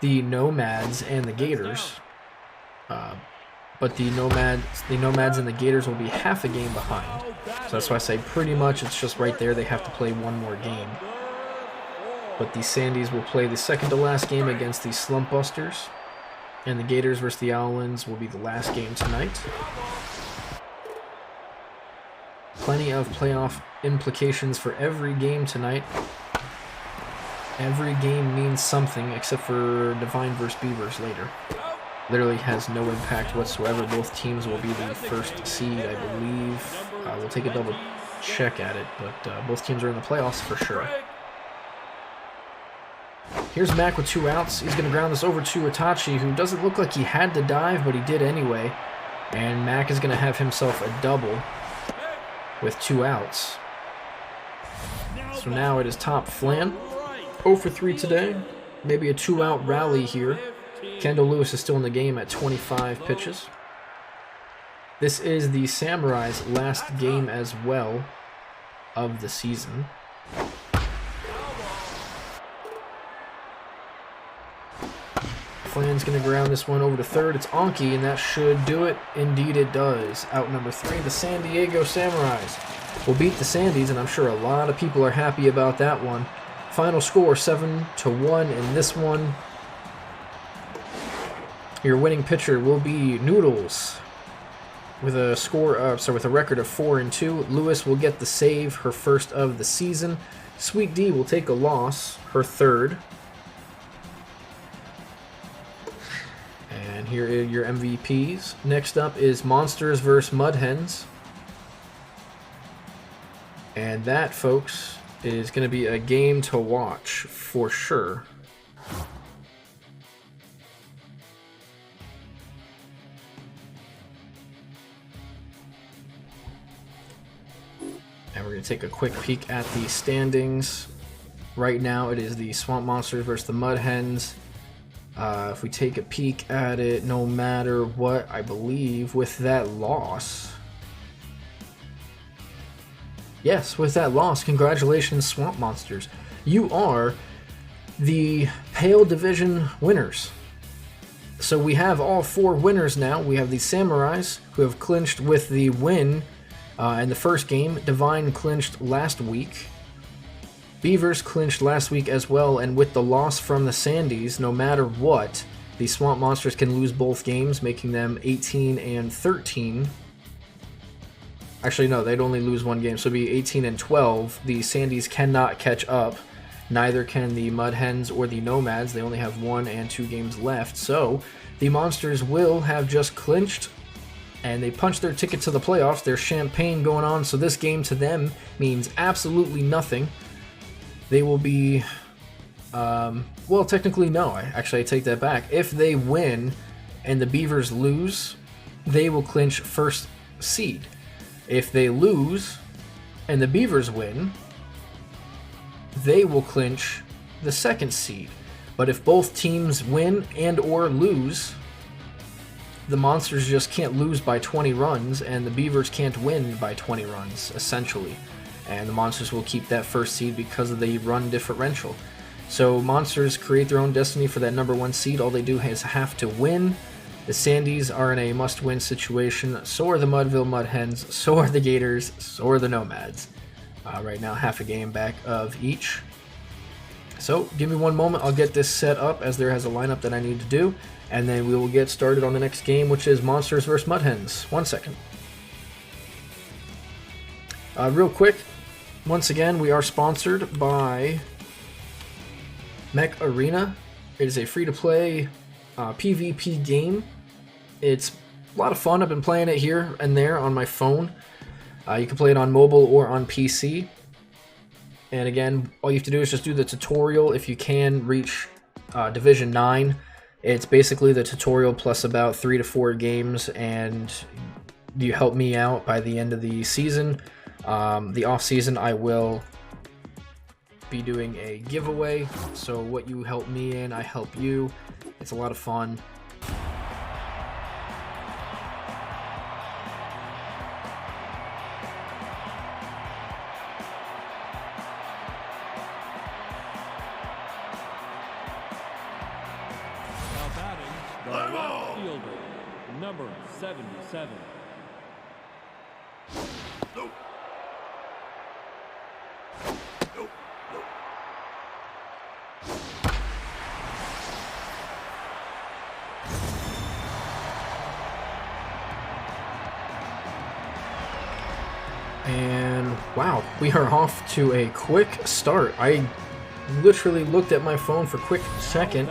the Nomads, and the Gators. But the Nomads and the Gators will be half a game behind. So that's why I say pretty much it's just right there. They have to play one more game. But the Sandies will play the second to last game against the Slumpbusters. And the Gators versus the Owlins will be the last game tonight. Plenty of playoff implications for every game tonight. Every game means something except for Divine versus Beavers later. Literally has no impact whatsoever. Both teams will be the first seed, I believe. We'll take a double check at it, but both teams are in the playoffs for sure. Here's Mac with 2 outs. He's going to ground this over to Itachi, who doesn't look like he had to dive, but he did anyway. And Mac is going to have himself a double with 2 outs. So now it is top Flan. 0 for 3 today. Maybe a 2-out rally here. Kendall Lewis is still in the game at 25 pitches. This is the Samurai's last game as well of the season. Flan's going to ground this one over to third. It's Anki, and that should do it. Indeed it does. Out number 3, the San Diego Samurais will beat the Sandies, and I'm sure a lot of people are happy about that one. Final score 7-1 in this one. Your winning pitcher will be Noodles with a with a record of 4-2. Lewis will get the save, her first of the season. Sweet D will take a loss, her third. And here are your MVPs. Next up is Monsters versus Mud Hens. And that, folks, is going to be a game to watch for sure. And we're going to take a quick peek at the standings. Right now it is the Swamp Monsters versus the Mud Hens. If we take a peek at it, no matter what, I believe with that loss... Yes, with that loss, congratulations, Swamp Monsters. You are the Pale Division winners. So we have all 4 winners now. We have the Samurais, who have clinched with the win in the first game. Divine clinched last week. Beavers clinched last week as well, and with the loss from the Sandies, no matter what, the Swamp Monsters can lose both games, making them 18-13. Actually, no, they'd only lose 1 game, so it'd be 18-12. The Sandies cannot catch up. Neither can the Mud Hens or the Nomads. They only have 1 and 2 games left. So the Monsters will have just clinched, and they punched their ticket to the playoffs. There's champagne going on, so this game to them means absolutely nothing. They will be... well, technically, no. I take that back. If they win and the Beavers lose, they will clinch first seed. If they lose and the Beavers win, they will clinch the second seed. But if both teams win and or lose, the Monsters just can't lose by 20 runs, and the Beavers can't win by 20 runs, essentially. And the Monsters will keep that first seed because of the run differential. So Monsters create their own destiny for that number 1 seed. All they do is have to win. The Sandies are in a must-win situation. So are the Mudville Mud Hens. So are the Gators. So are the Nomads. Right now, half a game back of each. So give me one moment. I'll get this set up as there has a lineup that I need to do. And then we will get started on the next game, which is Monsters versus Mud Hens. 1 second. Real quick, once again, we are sponsored by Mech Arena. It is a free-to-play PvP game. It's a lot of fun. I've been playing it here and there on my phone. You can play it on mobile or on PC. And again, all you have to do is just do the tutorial. If you can reach Division 9, it's basically the tutorial plus about 3 to 4 games, and you help me out by the end of the season. The off season, I will be doing a giveaway. So what you help me in, I help you. It's a lot of fun. Now batting, the left fielder, number 77. And wow, we are off to a quick start. I literally looked at my phone for a quick second,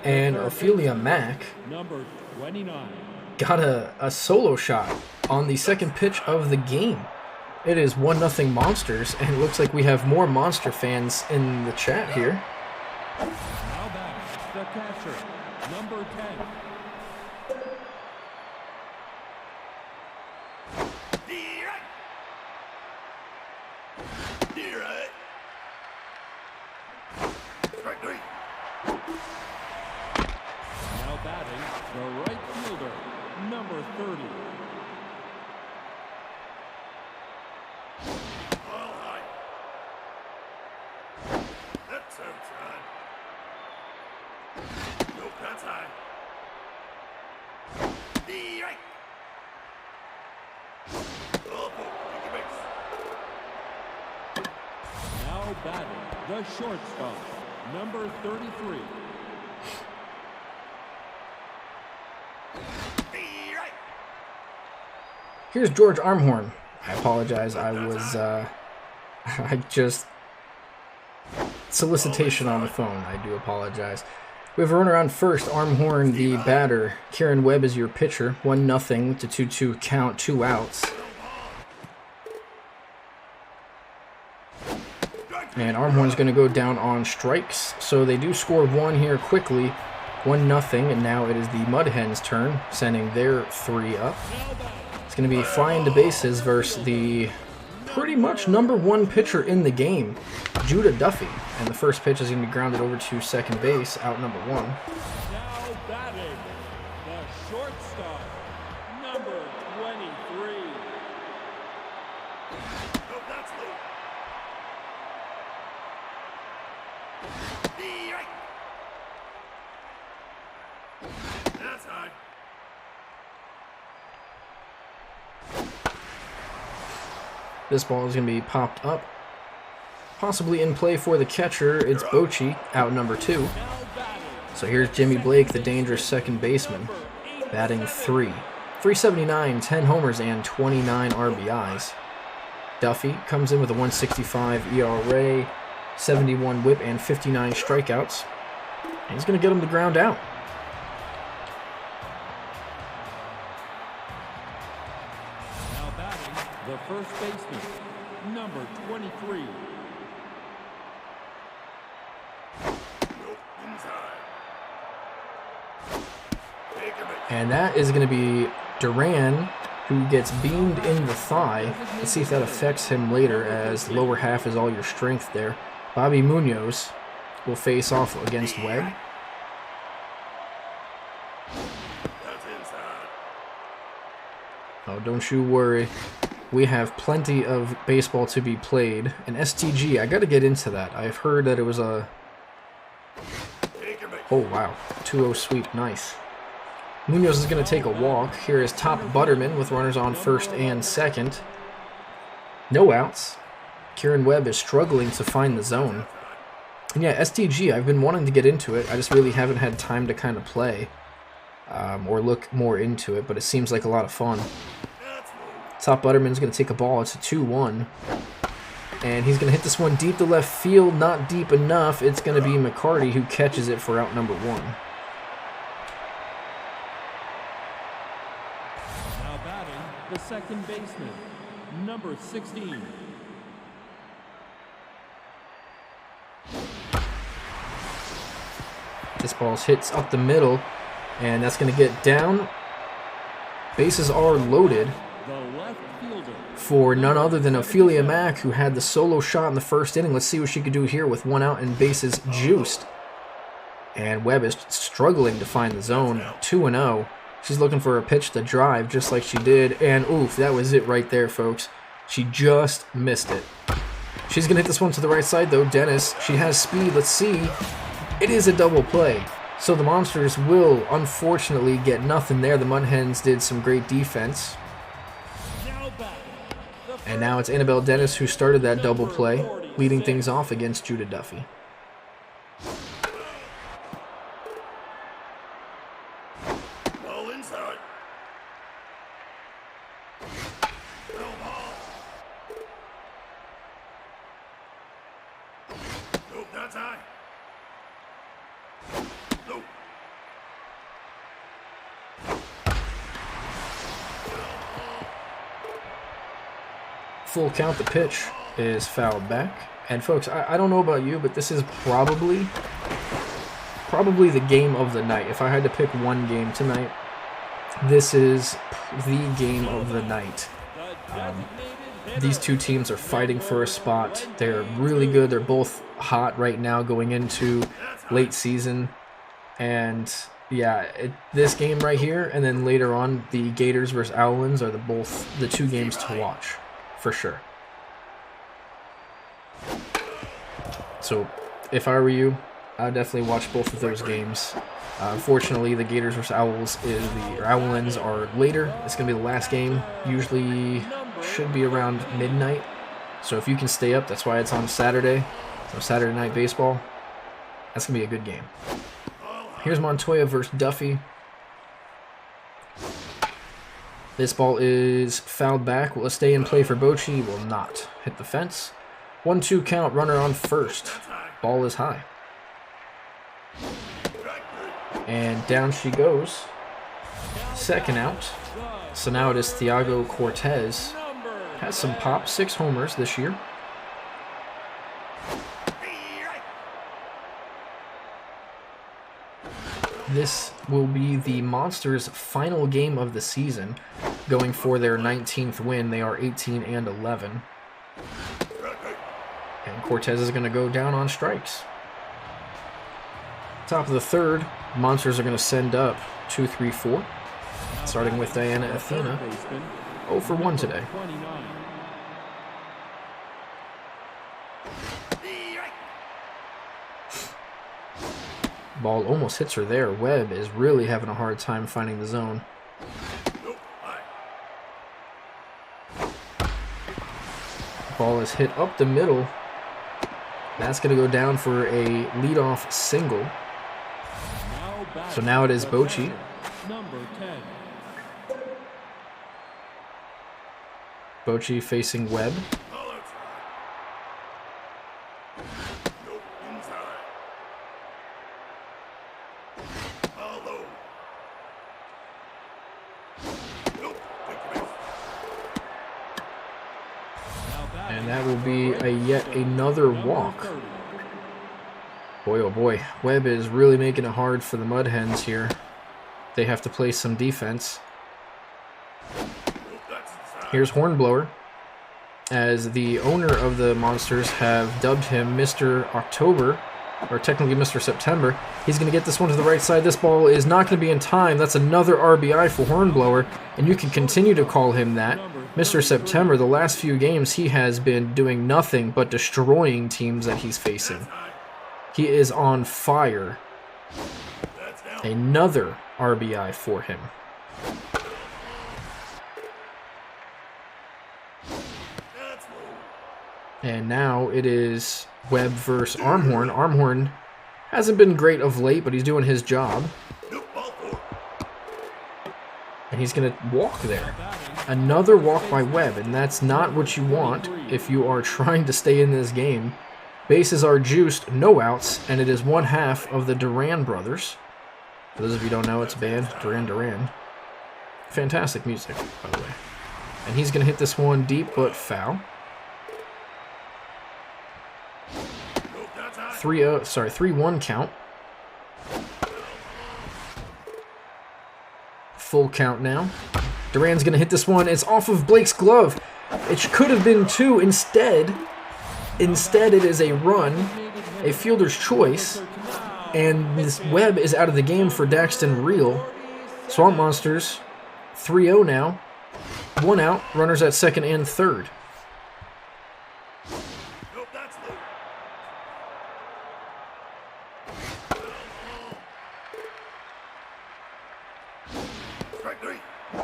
and Ophelia Mack Number 29. got a solo shot on the second pitch of the game. It is 1-0 Monsters, and it looks like we have more Monster fans in the chat here. Now back, the catcher, number 10. Now batting, the right fielder, number 30. That's outside. Nope, that's high. Right. Oh, Now batting, the shortstop, number 33. Right. Here's George Armhorn. I apologize. I was, I just... Solicitation on the phone. I do apologize. We have a runner on first. Armhorn, the batter. Kieran Webb is your pitcher. 1-0 to 2-2 count, 2 outs. And Armhorn's going to go down on strikes. So they do score 1 here quickly. 1-0, and now it is the Mud Hens' turn, sending their 3 up. It's going to be flying to bases versus the pretty much #1 pitcher in the game, Judah Duffy. And the first pitch is going to be grounded over to second base, out number 1. Now batting, the shortstop, number 23. Nope, that's low. Right. That's high. This ball is going to be popped up. Possibly in play for the catcher. It's Bochy, out number 2. So here's Jimmy Blake, the dangerous second baseman, batting 3. 379, 10 homers, and 29 RBIs. Duffy comes in with a 165 ERA, 71 whip, and 59 strikeouts. And he's going to get him to ground out. Now batting, the first baseman, number 23. Nope, inside. Take him in. And that is going to be Duran, who gets beamed in the thigh. Let's see if that affects him later, as the lower half is all your strength there. Bobby Munoz will face off against Webb. That's inside. Oh, don't you worry. We have plenty of baseball to be played. And STG, I got to get into that. I've heard that it was a... Take him in. Oh, wow. 2-0 sweep. Nice. Munoz is going to take a walk. Here is Top Butterman with runners on first and second. No outs. Kieran Webb is struggling to find the zone. And yeah, STG, I've been wanting to get into it. I just really haven't had time to kind of play or look more into it, but it seems like a lot of fun. Top Butterman's going to take a ball. It's a 2-1. And he's going to hit this one deep to left field. Not deep enough. It's going to be McCarty who catches it for out number 1. Now batting, the second baseman, number 16. This ball hits up the middle, and that's going to get down. Bases are loaded The left fielder, for none other than Ophelia Mack, who had the solo shot in the first inning. Let's see what she could do here with 1 out and bases juiced. And Webb is struggling to find the zone. 2-0. She's looking for a pitch to drive, just like she did. And oof, that was it right there, folks. She just missed it. She's going to hit this one to the right side, though. Dennis, she has speed. Let's see. It is a double play. So the Monsters will, unfortunately, get nothing there. The Mud Hens did some great defense. now batting, the And now it's Annabelle Dennis who started that double play, leading things off against Judah Duffy. Ball inside. No ball. Nope, that's high. Nope. Full count, the pitch is fouled back. And folks, I don't know about you, but this is probably probably the game of the night. If I had to pick one game tonight, this is the game of the night. These two teams are fighting for a spot. They're really good. They're both hot right now going into late season. And yeah, this game right here, and then later on, the Gators versus Owlins are the two games to watch, for sure. So, if I were you, I'd definitely watch both of those games. Unfortunately, the Gators versus Owlins are later. It's going to be the last game. Usually should be around midnight. So if you can stay up, that's why it's on Saturday. So Saturday night baseball. That's going to be a good game. Here's Montoya versus Duffy. This ball is fouled back. Will it stay in play for Bochy? Will not. Hit the fence. 1-2 count. Runner on first. Ball is high. And down she goes. Second out. So now it is Thiago Cortez. Has some pop. 6 homers this year. This will be the Monsters' final game of the season, going for their 19th win. They are 18-11. And Cortez is going to go down on strikes. Top of the third, Monsters are going to send up 2, 3, 4. Starting with Diana Athena. 0 for 1 today. Ball almost hits her there. Webb is really having a hard time finding the zone. Ball is hit up the middle. That's going to go down for a leadoff single. So now it is Bochy. Bochy facing Webb. And that will be yet another walk. Boy, oh boy. Webb is really making it hard for the Mud Hens here. They have to play some defense. Here's Hornblower, as the owner of the Monsters have dubbed him Mr. October, or technically Mr. September. He's going to get this one to the right side. This ball is not going to be in time. That's another RBI for Hornblower, and you can continue to call him that. Mr. September, the last few games, he has been doing nothing but destroying teams that he's facing. He is on fire. Another RBI for him. And now it is Webb versus Armhorn. Armhorn hasn't been great of late, but he's doing his job. And he's going to walk there. Another walk by Webb, and that's not what you want if you are trying to stay in this game. Bases are juiced, no outs, and it is 1/2 of the Duran brothers. For those of you who don't know, it's a band, Duran Duran. Fantastic music, by the way. And he's going to hit this one deep, but foul. 3-1 count. Full count now. Duran's going to hit this one. It's off of Blake's glove. It could have been 2 instead. Instead, it is a run, a fielder's choice, and this Webb is out of the game for Daxton Reel. Swamp Monsters, 3-0 now. 1 out, runners at second and third.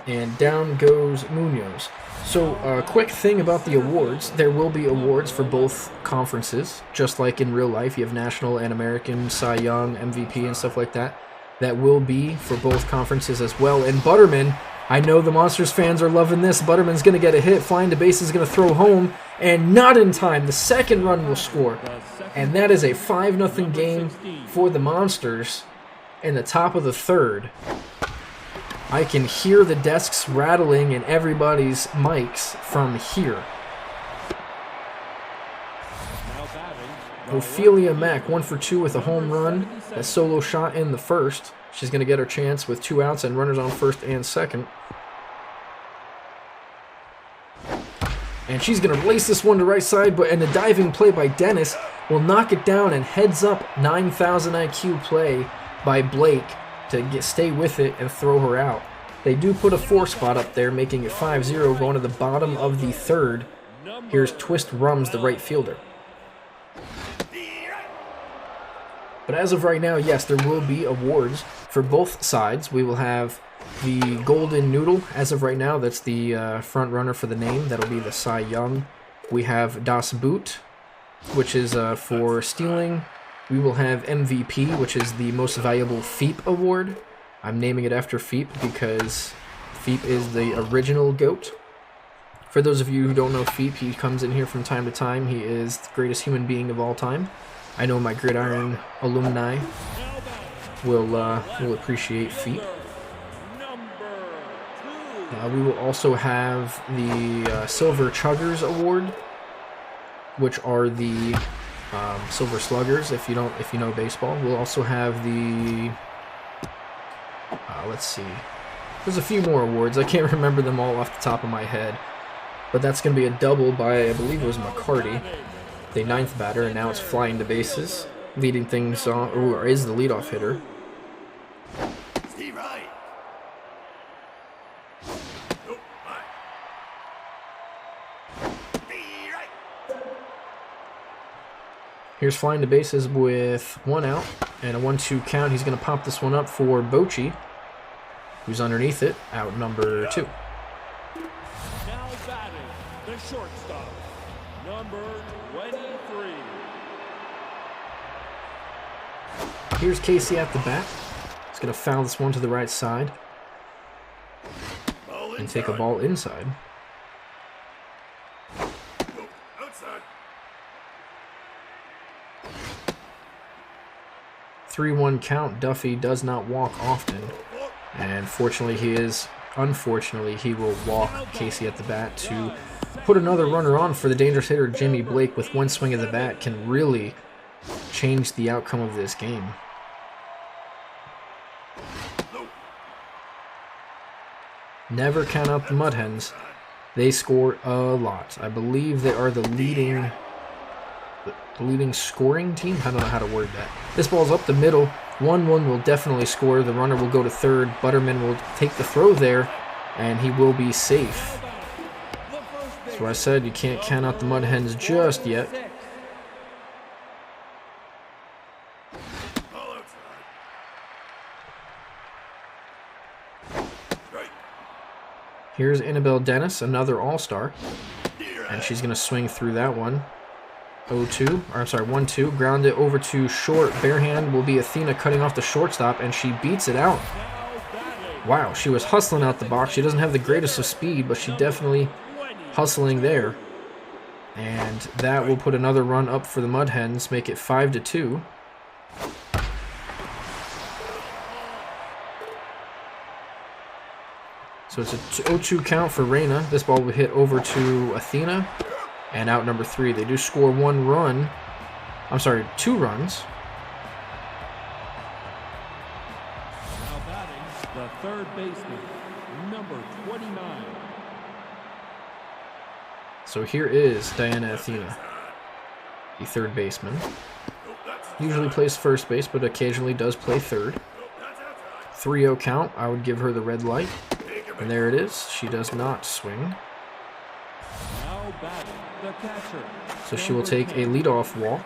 And down goes Munoz. So, quick thing about the awards. There will be awards for both conferences. Just like in real life, you have National and American, Cy Young, MVP, and stuff like that. That will be for both conferences as well. And Butterman, I know the Monsters fans are loving this. Butterman's going to get a hit. Flying to base is going to throw home. And not in time. The second run will score. And that is a 5-0 game for the Monsters in the top of the third. I can hear the desks rattling in everybody's mics from here. Ophelia Mack, 1 for 2 with a home run. That solo shot in the first. She's going to get her chance with 2 outs and runners on first and second. And she's going to lace this one to right side, and a diving play by Dennis will knock it down, and heads up 9,000 IQ play by Blake to stay with it and throw her out. They do put a 4 spot up there, making it 5-0 going to the bottom of the third. Here's Twist Rums, the right fielder. But as of right now, yes, there will be awards for both sides. We will have the Golden Noodle. As of right now, that's the front runner for the name. That'll be the Cy Young. We have Das Boot, which is for stealing. We will have MVP, which is the most valuable Feep award. I'm naming it after Feep because Feep is the original GOAT. For those of you who don't know Feep, he comes in here from time to time. He is the greatest human being of all time. I know my Gridiron alumni will appreciate Feep. We will also have the Silver Chuggers Award, which are the Silver Sluggers. If you know baseball, we'll also have the. Let's see. There's a few more awards. I can't remember them all off the top of my head, but that's going to be a double by, I believe it was McCarty, the 9th batter, and now it's flying to bases, leading things on, or is the leadoff hitter. Steve Wright. Nope, right. Steve Wright. Here's flying to bases with 1 out and a 1-2 count. He's going to pop this one up for Bochy, who's underneath it, out number 2. Now batting, the shortstop, number 23. Here's Casey at the bat. He's going to foul this one to the right side and take a ball inside. Nope, outside. 3-1 count. Duffy does not walk often, and unfortunately, he will walk Casey at the bat to put another runner on for the dangerous hitter Jimmy Blake. With one swing of the bat can really change the outcome of this game. Never count out the Mud Hens. They score a lot. I believe they are the leading scoring team. I don't know how to word that. This ball's up the middle. 1-1 will definitely score. The runner will go to third. Butterman will take the throw there, and he will be safe. So I said you can't count out the Mud Hens just yet. Here's Annabelle Dennis, another All-Star, and she's going to swing through that one. 1-2, ground it over to short. Bare hand will be Athena cutting off the shortstop, and she beats it out. Wow, she was hustling out the box. She doesn't have the greatest of speed, but she definitely hustling there. And that will put another run up for the Mud Hens, make it 5-2. So it's a 0-2 count for Reina. This ball will hit over to Athena. And out number 3. They do score 1 run. I'm sorry, 2 runs. Now batting, the third baseman, number 29. So here is Diana Athena, the third baseman. Usually plays first base, but occasionally does play third. 3-0 count. I would give her the red light. And there it is. She does not swing. Now batting, the catcher. So she will take a leadoff walk.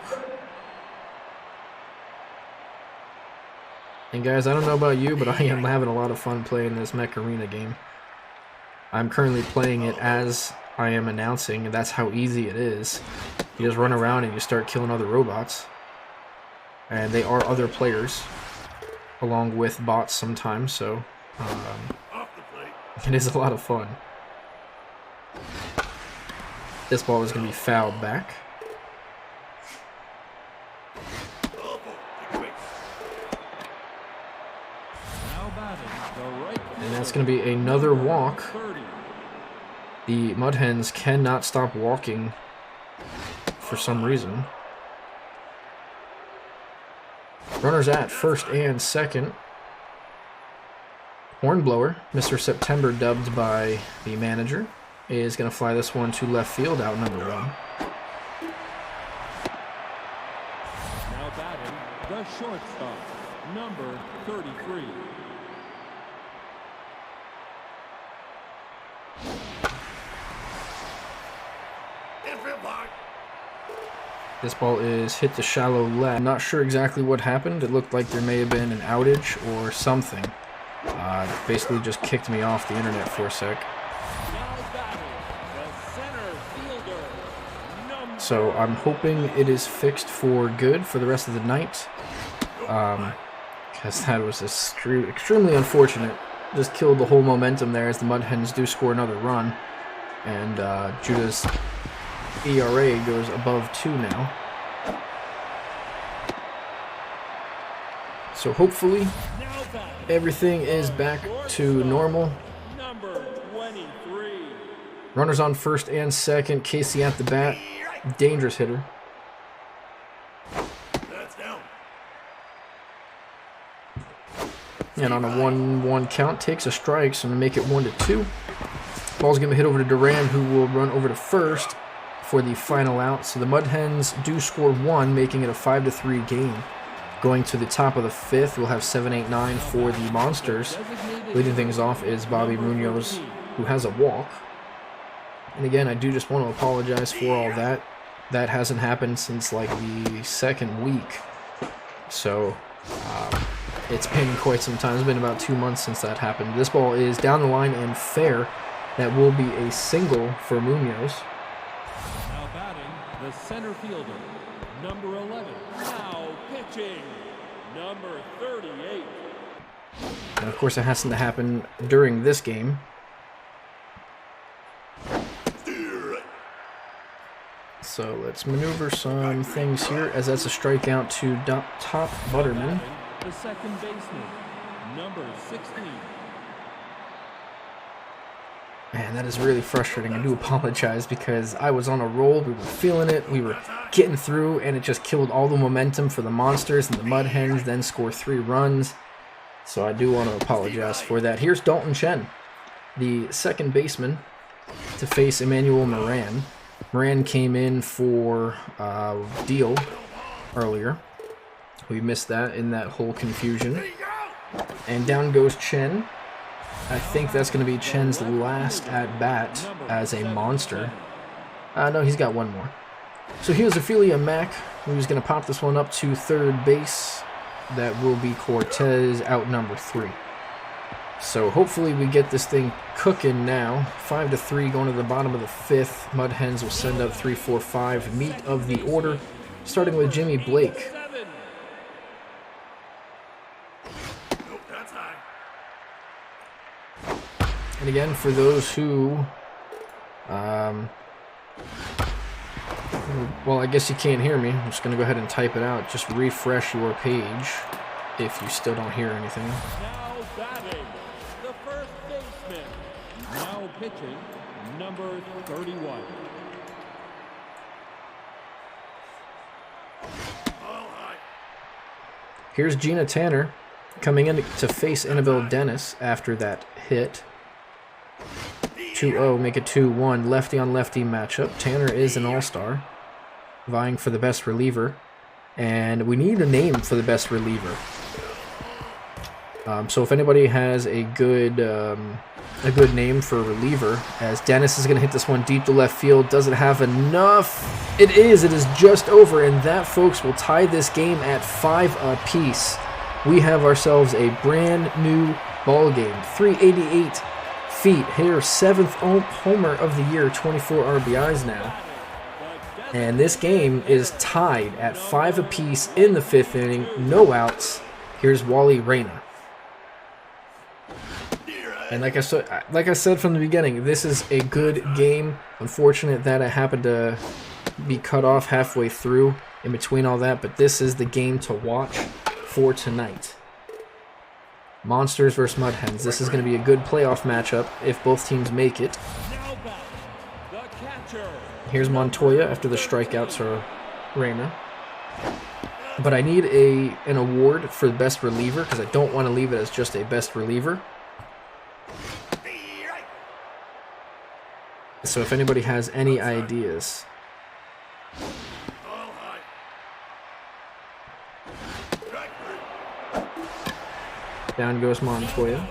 And guys, I don't know about you, but I am having a lot of fun playing this Mech Arena game. I'm currently playing it as I am announcing, and that's how easy it is. You just run around and you start killing other robots. And they are other players, along with bots sometimes, so it is a lot of fun. This ball is going to be fouled back. And that's going to be another walk. The Mud Hens cannot stop walking for some reason. Runners at first and second. Hornblower, Mr. September dubbed by the manager, is going to fly this one to left field, out number 1. Now batting, the shortstop, number 33. Infield block. This ball is hit to shallow left. Not sure exactly what happened. It looked like there may have been an outage or something. Basically just kicked me off the internet for a sec. Now batting, the center fielder, number So I'm hoping it is fixed for good for the rest of the night. Because that was extremely unfortunate. Just killed the whole momentum there as the Mud Hens do score another run. And Judah's ERA goes above 2 now. So hopefully now batting, everything is back to normal. number 23. Runners on first and second. Casey at the bat. Dangerous hitter. That's down. And on a 1-1 count, takes a strike, so to make it 1-2. Ball's going to hit over to Duran, who will run over to first for the final out. So the Mud Hens do score 1, making it a 5-3 game. Going to the top of the 5th, we'll have 7-8-9 for the Monsters. Leading things off is Bobby Munoz, who has a walk. And again, I do just want to apologize for all that. That hasn't happened since like the second week. So it's been quite some time. It's been about 2 months since that happened. This ball is down the line and fair. That will be a single for Munoz. Now batting, the center fielder, number 11. Now pitching, number 38. And of course, it hasn't happened during this game. So let's maneuver some things here, as that's a strikeout to top Butterman. The second baseman, number 16. Man, that is really frustrating. I do apologize because I was on a roll. We were feeling it. We were getting through, and it just killed all the momentum for the Monsters, and the Mud Hens then score 3 runs. So I do want to apologize for that. Here's Dalton Chen, the second baseman, to face Emmanuel Moran. Moran came in for Deal earlier. We missed that in that whole confusion. And down goes Chen. I think that's going to be Chen's last at-bat as a Monster. No, he's got one more. So here's Ophelia Mack, who's going to pop this one up to third base. That will be Cortez, out number 3. So hopefully we get this thing cooking now. 5-3 going to the bottom of the 5th. Mud Hens will send up 3-4-5. Meat of the order, starting with Jimmy Blake. And again, for those who, well, I guess you can't hear me. I'm just going to go ahead and type it out. Just refresh your page if you still don't hear anything. Now batting, the first baseman. Now pitching, number 31. Here's Gina Tanner coming in to face Annabelle Dennis after that hit. 2-0, make it 2-1. Lefty on lefty matchup. Tanner is an all-star, vying for the best reliever, and we need a name for the best reliever. So if anybody has a good name for a reliever, as Dennis is going to hit this one deep to left field, doesn't have enough. It is just over, and that, folks, will tie this game at 5 apiece. We have ourselves a brand new ball game. 388 feet. Here, 7th homer of the year, 24 RBIs now. And this game is tied at 5 apiece in the 5th inning. No outs. Here's Wally Reyna. And like I said from the beginning, this is a good game. Unfortunate that it happened to be cut off halfway through in between all that, but this is the game to watch for tonight. Monsters versus Mud Hens. This is going to be a good playoff matchup if both teams make it. Here's Montoya after the strikeouts for Rayner. But I need an award for the best reliever because I don't want to leave it as just a best reliever. So if anybody has any ideas. Down goes Montoya.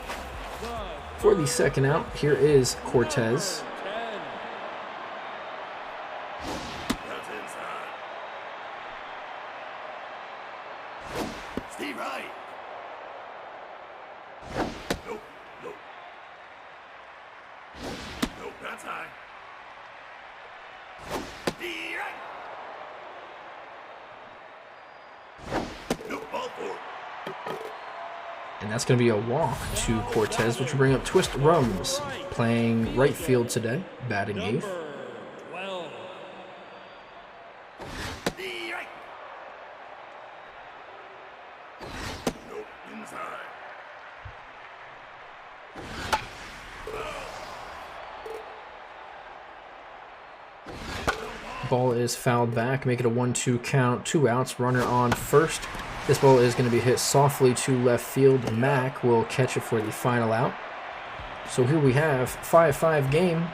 For the second out, here is Cortez. And that's going to be a walk to Cortez, which will bring up Twist Rums, playing right field today, batting eighth. Ball is fouled back, make it a 1-2 count, 2 outs, runner on first. This ball is going to be hit softly to left field. Mack will catch it for the final out. So here we have 5-5 game.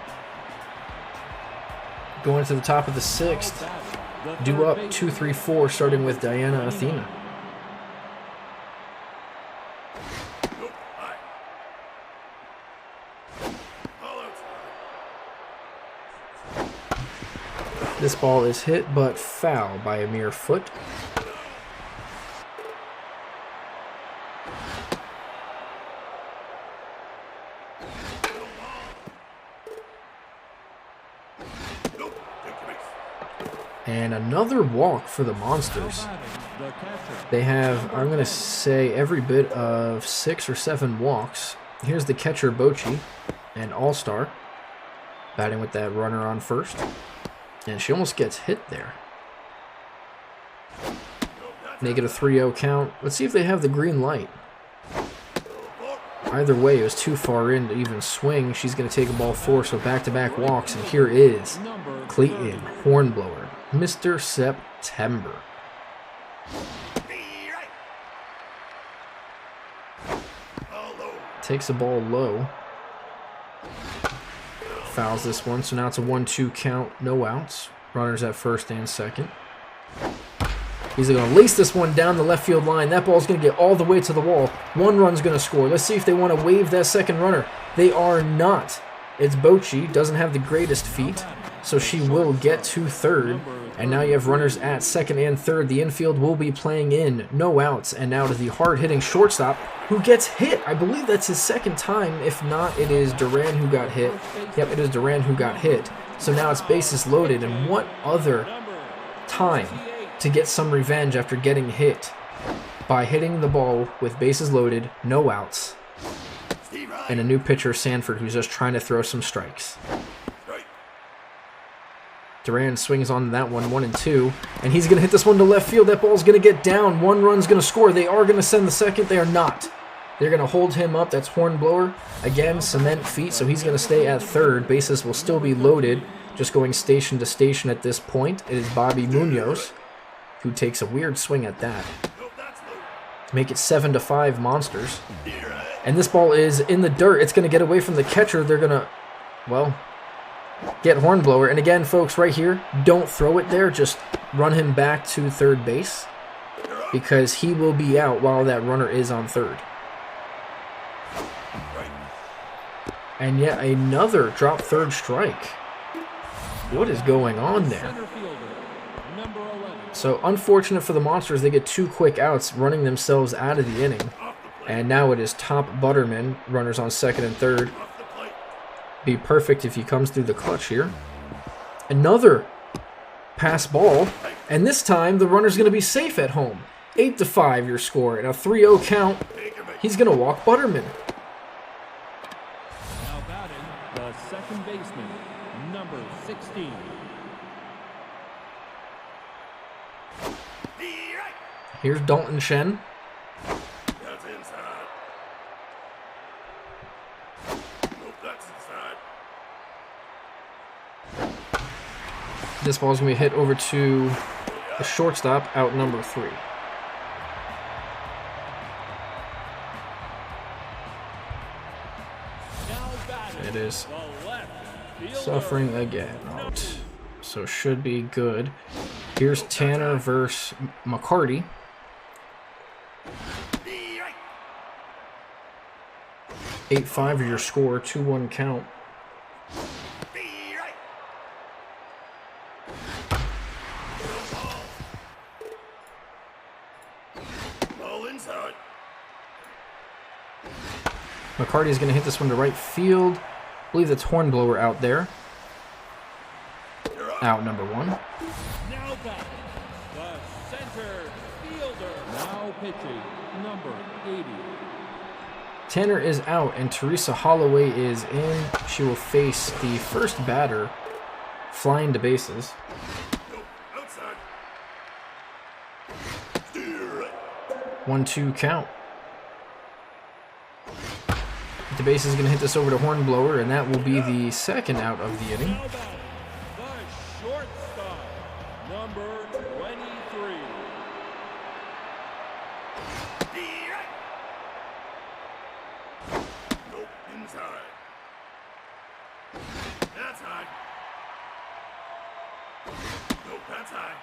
Going to the top of the sixth. Due up 2-3-4, starting with Diana Athena. This ball is hit, but foul by a mere foot. And another walk for the Monsters. They have, I'm going to say, every bit of 6 or 7 walks. Here's the catcher, Bochy, an all-star, batting with that runner on first. And she almost gets hit there. Make it a 3-0 count. Let's see if they have the green light. Either way, it was too far in to even swing. She's going to take a ball 4, so back-to-back walks. And here is Clayton Hornblower, Mr. September. Takes the ball low. Fouls this one, so now it's a 1-2 count, no outs. Runners at first and second. He's going to lace this one down the left field line. That ball's going to get all the way to the wall. 1 run's going to score. Let's see if they want to wave that second runner. They are not. It's Bochy, doesn't have the greatest feet, so she will get to third. And now you have runners at second and third. The infield will be playing in, no outs. And now to the hard-hitting shortstop, who gets hit. I believe that's his second time. If not, it is Duran who got hit. Yep, it is Duran who got hit. So now it's bases loaded. And what other time to get some revenge after getting hit by hitting the ball with bases loaded, no outs, and a new pitcher, Sanford, who's just trying to throw some strikes. Duran swings on that one, 1-2, and he's going to hit this one to left field. That ball's going to get down. 1 run's going to score. They are going to send the second. They are not. They're going to hold him up. That's Hornblower. Again, cement feet, so he's going to stay at third. Bases will still be loaded, just going station to station at this point. It is Bobby Munoz who takes a weird swing at that. Make it 7-5 Monsters. And this ball is in the dirt. It's going to get away from the catcher. They're going to, well, get Hornblower. And again, folks, right here, don't throw it there. Just run him back to third base because he will be out while that runner is on third. And yet another drop third strike. What is going on there? So unfortunate for the Monsters, they get 2 quick outs, running themselves out of the inning. And now it is Top Butterman, runners on second and third. Be perfect if he comes through the clutch here. Another pass ball, and this time the runner's going to be safe at home. 8-5 your score, and a 3-0 count. He's going to walk Butterman. Now batting, the second baseman, number 16. Here's Dalton Shen. That's inside. Nope, that's inside. This ball's going to be hit over to the shortstop, out number 3. is The left fielder. suffering again. Out. So should be good. Here's Tanner versus McCarty. 8-5 is your score, 2-1 count. Ball inside. McCarty is going to hit this one to right field. I believe that's Hornblower out there. Out number 1. Now batting, the center fielder. Now pitching, number 80. Tanner is out and Teresa Holloway is in. She will face the first batter flying to bases. Nope. Outside. Steer right. 1-2 count. The base is going to hit this over to Hornblower, and that will be the second out of the inning. Now batting, the shortstop, number 23. Steer right. Nope. Inside. That's high. Nope. That's high.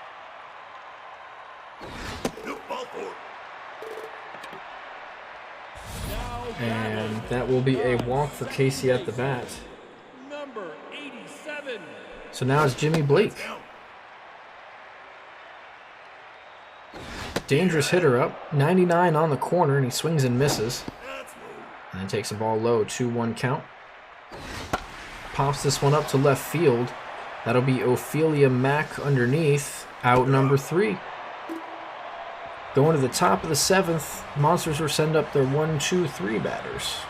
Nope. Ball 4. Now And batting, that will be a walk for Casey at the bat. number 87. So now it's Jimmy Blake. Down. Dangerous hitter up. 99 on the corner, and he swings and misses. That's low. And then takes the ball low, 2-1 count. Pops this one up to left field. That'll be Ophelia Mack underneath, out number 3. Going to the top of the 7th, Monsters will send up their 1-2-3 batters.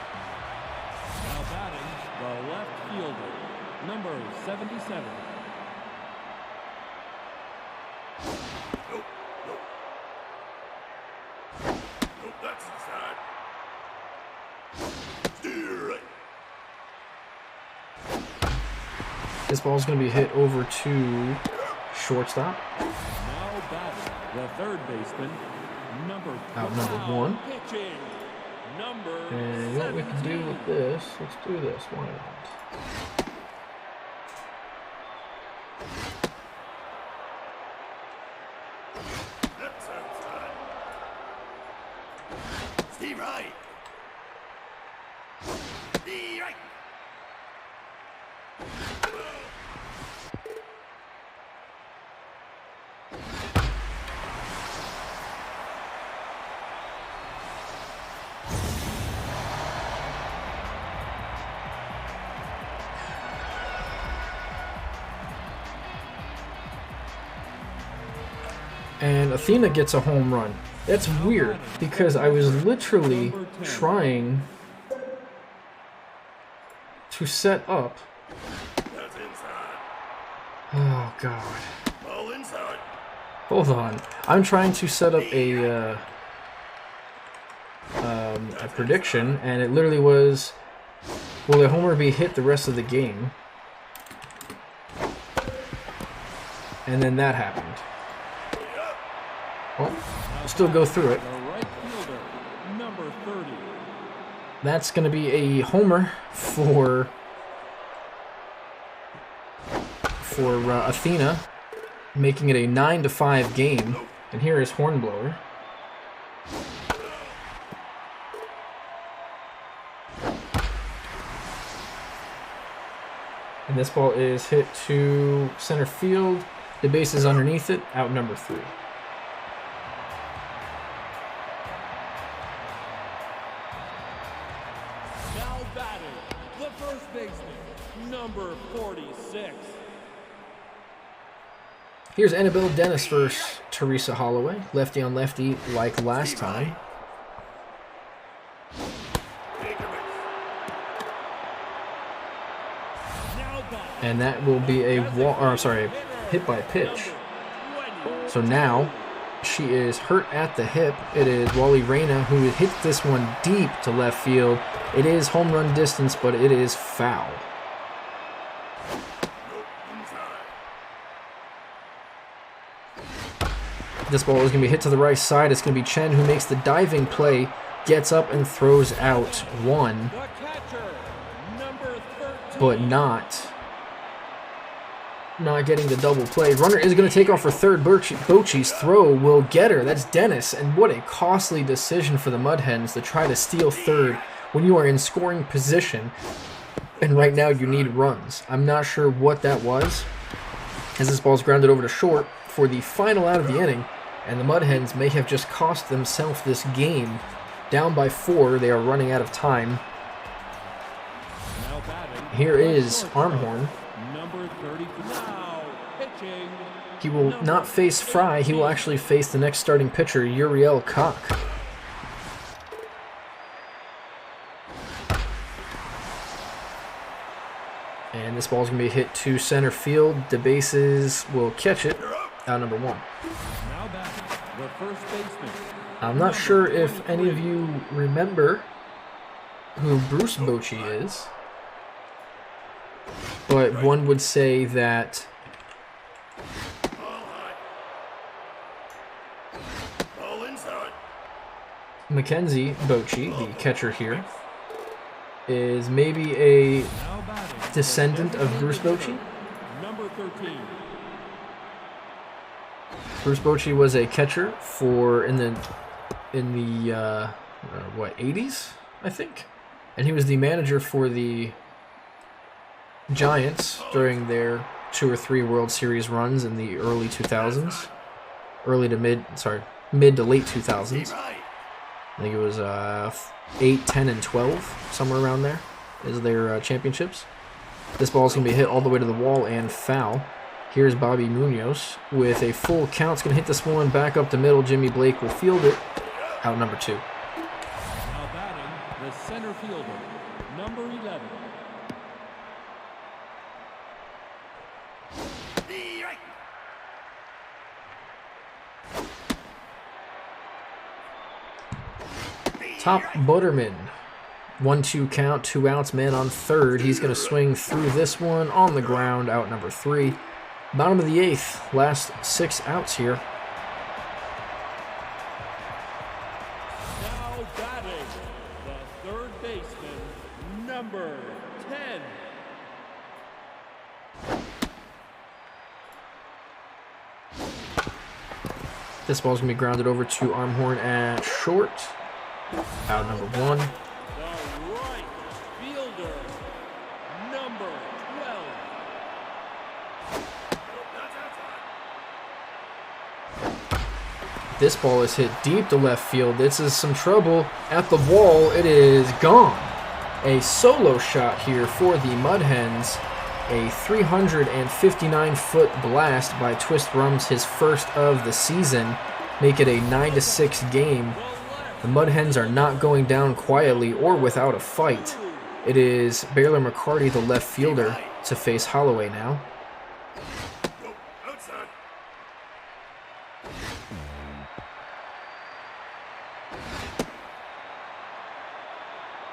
Now batting, the left fielder, number 77. Nope. Nope. Nope. That's inside. Steer right. This ball's going to be hit over to shortstop. Now batting, the third baseman, number Out number now 1. pitching, number And what we can do 17. with this, let's do this. Why not? That's outside. Steve right. Steve right. And Athena gets a home run. That's weird, because I was literally trying to set up. That's inside. Oh, God. Ball inside. Hold on. I'm trying to set up a prediction, and it literally was, will a homer be hit the rest of the game? And then that happened. Well, we'll still go through it. The right fielder, number 30. That's going to be a homer for Athena, making it a 9-5 game. And here is Hornblower. And this ball is hit to center field. The base is underneath it, out number 3. Now batting, the first baseman, number 46. Here's Annabelle Dennis versus Teresa Holloway. Lefty on lefty like last time. Take a miss. Now batting, And that will be a hit by pitch. number 20. So now she is hurt at the hip. It is Wally Reyna who hit this one deep to left field. It is home run distance, but it is foul. Nope. Inside. This ball is going to be hit to the right side. It's going to be Chen who makes the diving play, gets up and throws out 1. The catcher, number but not getting the double play. Runner is going to take off for third. Bochy's throw will get her. That's Dennis, and what a costly decision for the Mud Hens to try to steal third when you are in scoring position, and right now you need runs. I'm not sure what that was, as this ball's grounded over to short for the final out of the inning, and the Mud Hens may have just cost themselves this game. Down by 4, they are running out of time. Here is Armhorn. Number 30 now pitching. He will not face Fry. He will actually face the next starting pitcher, Uriel Koch. And this ball's going to be hit to center field. DeBases will catch it. Out number 1. Now batting, the first baseman. I'm not sure if any of you remember who Bruce Bochy is, but one would say that Ball inside. Mackenzie Bochy, the catcher here, is maybe a Now batting, descendant of Bruce Bochy. number 13. Bruce Bochy was a catcher for in the 80s, I think, and he was the manager for the Giants during their 2 or 3 World Series runs in the early 2000s, mid to late 2000s. Right. I think it was 8, 10, and 12, somewhere around there, is their championships. This ball's going to be hit all the way to the wall and foul. Here's Bobby Munoz with a full count. It's going to hit this one back up the middle. Jimmy Blake will field it. Out number 2. Now batting, the center fielder, number 11. Right. Top Butterman. 1-2 count, 2 outs, man on third. He's going to swing through this one on the ground. Out number 3. Bottom of the 8th. Last 6 outs here. Now batting, the third baseman, number 10. This ball's going to be grounded over to Armhorn at short. Out number 1. The right fielder, number 12. This ball is hit deep to left field. This is some trouble at the wall. It is gone. A solo shot here for the Mud Hens. A 359-foot blast by Twist Rums, his first of the season. Make it a 9-6 game. The Mud Hens are not going down quietly or without a fight. It is Baylor McCarty, the left fielder, to face Holloway now. Go outside.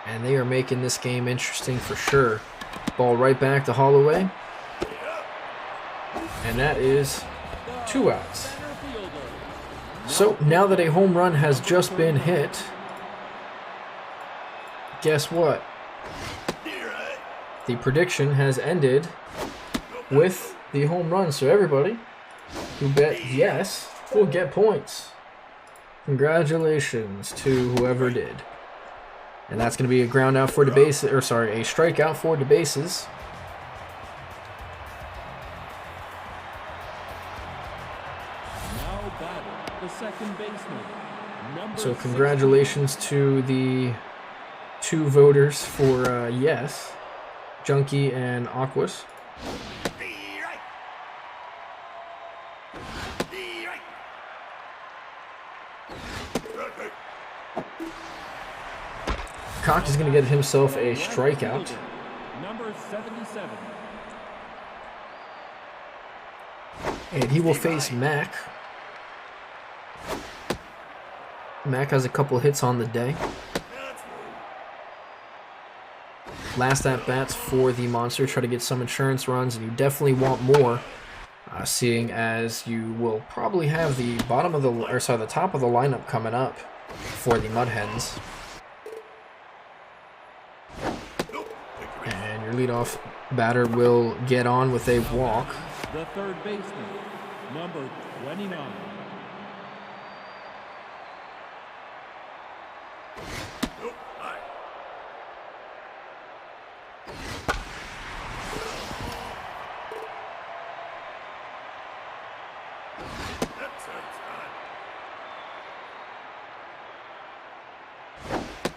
And they are making this game interesting for sure. Ball right back to Holloway. And that is 2 outs. Center fielder, So now that a home run has just been hit, guess what? Right. The prediction has ended with the home run. So everybody who bet yes will get points. Congratulations to whoever did. And that's going to be a ground out for DeBases, or sorry, a strikeout for DeBases. now batting, the second baseman, number So congratulations to the 2 voters for yes, Junkie and Aquas. Right. Right. Koch is going to get himself a strikeout. number 77. And he will face Mac. Mac has a couple hits on the day. Last at-bats for the Monster. Try to get some insurance runs, and you definitely want more. Seeing as you will probably have the top of the lineup coming up for the Mud Hens. And your leadoff Batter will get on with a walk. The third baseman, number 29. Nope. High. That's outside.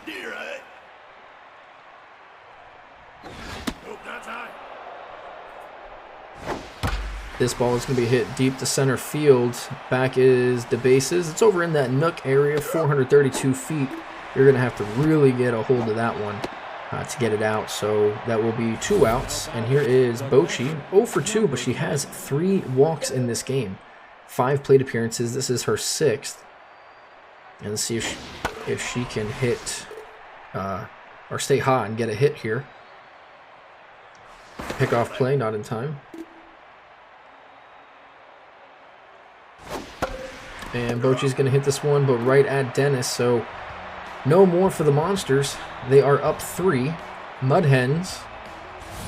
Near it. Nope, that's high. This ball is going to be hit deep to center field. Back is the bases. It's over in that nook area, 432 feet. You're going to have to really get a hold of that one to get it out. So that will be 2 outs. And here is Bochy, 0 for 2, but she has 3 walks in this game. 5 plate appearances. This is her 6th. And let's see if she can hit or stay hot and get a hit here. Pickoff play, not in time. And Bochy's going to hit this one, but right at Dennis, so no more for the Monsters. They are up 3. Mud Hens,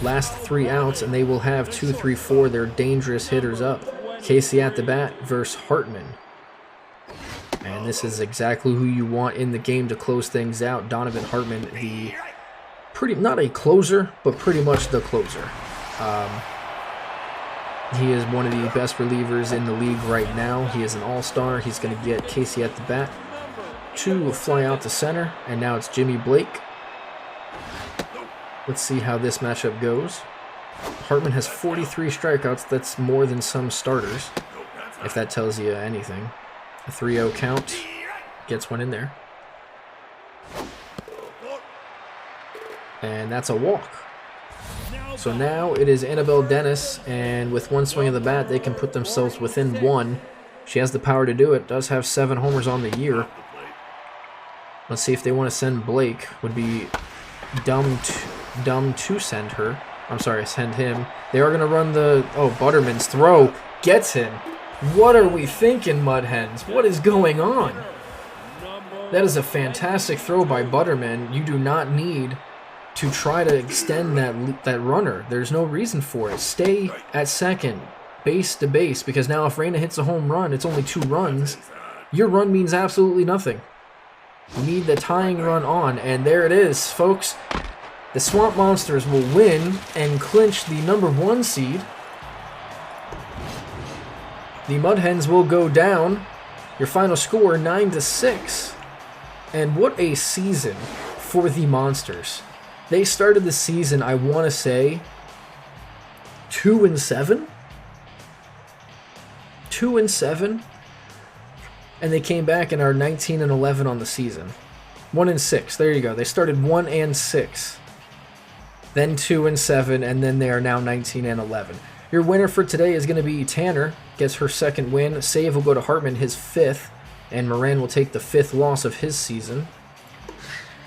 last 3 outs, and they will have 2, 3, 4. They're dangerous hitters up. Casey at the bat versus Hartman. And this is exactly who you want in the game to close things out. Donovan Hartman, the not a closer, but pretty much the closer. He is one of the best relievers in the league right now. He is an all-star. He's going to get Casey at the bat. 2 will fly out to center, and now it's Jimmy Blake. Let's see how this matchup goes. Hartman has 43 strikeouts. That's more than some starters, if that tells you anything. A 3-0 count. Gets one in there. And that's a walk. So now it is Annabelle Dennis, and with one swing of the bat, they can put themselves within 1. She has the power to do it. Does have 7 homers on the year. Let's see if they want to send Blake. Would be dumb to send her. I'm sorry, send him. They are going to run the... Oh, Butterman's throw gets him. What are we thinking, Mud Hens? What is going on? That is a fantastic throw by Butterman. You do not need to try to extend that runner. There's no reason for it. Stay at second, base to base, because now if Reina hits a home run, it's only 2 runs. Your run means absolutely nothing. You need the tying run on, and there it is, folks. The Swamp Monsters will win and clinch the number 1 seed. The Mud Hens will go down. Your final score, 9-6. And what a season for the Monsters. They started the season, I want to say, 2-7? 2-7? And they came back and are 19-11 on the season. 1-6, there you go. They started 1-6. Then 2-7, and then they are now 19-11. Your winner for today is going to be Tanner. Gets her 2nd win. Save will go to Hartman, his 5th. And Moran will take the 5th loss of his season.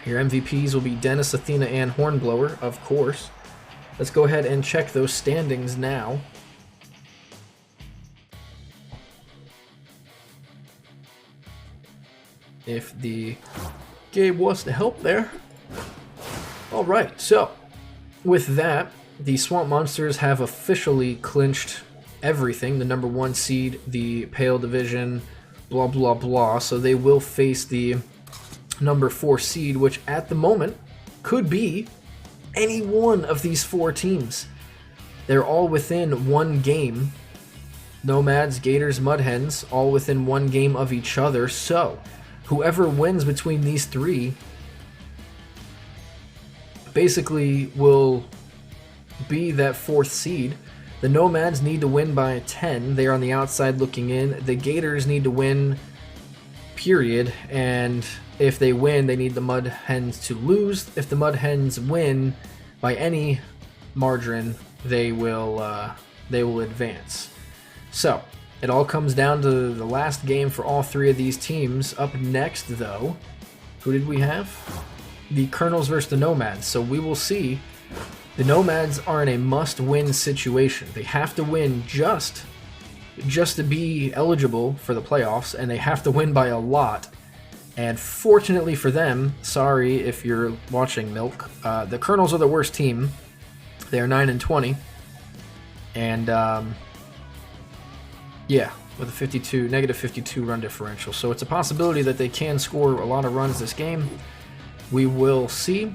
Your MVPs will be Dennis, Athena, and Hornblower, of course. Let's go ahead and check those standings now. If the game was to help there. Alright, so with that, the Swamp Monsters have officially clinched everything. The number 1 seed, the Pale Division, blah, blah, blah. So they will face the number 4 seed, which at the moment could be any one of these 4 teams. They're all within 1 game. Nomads, Gators, Mud Hens, all within 1 game of each other. So whoever wins between these 3 basically will be that 4th seed. The Nomads need to win by 10. They are on the outside looking in. The Gators need to win, period. And if they win, they need the Mud Hens to lose. If the Mud Hens win by any margin, they will advance. So it all comes down to the last game for all 3 of these teams. Up next, though, who did we have? The Kernels versus the Nomads. So we will see. The Nomads are in a must-win situation. They have to win just to be eligible for the playoffs, and they have to win by a lot. And fortunately for them, sorry if you're watching Milk, the Kernels are the worst team. They are 9-20, and yeah, with a negative 52 run differential. So it's a possibility that they can score a lot of runs this game. We will see.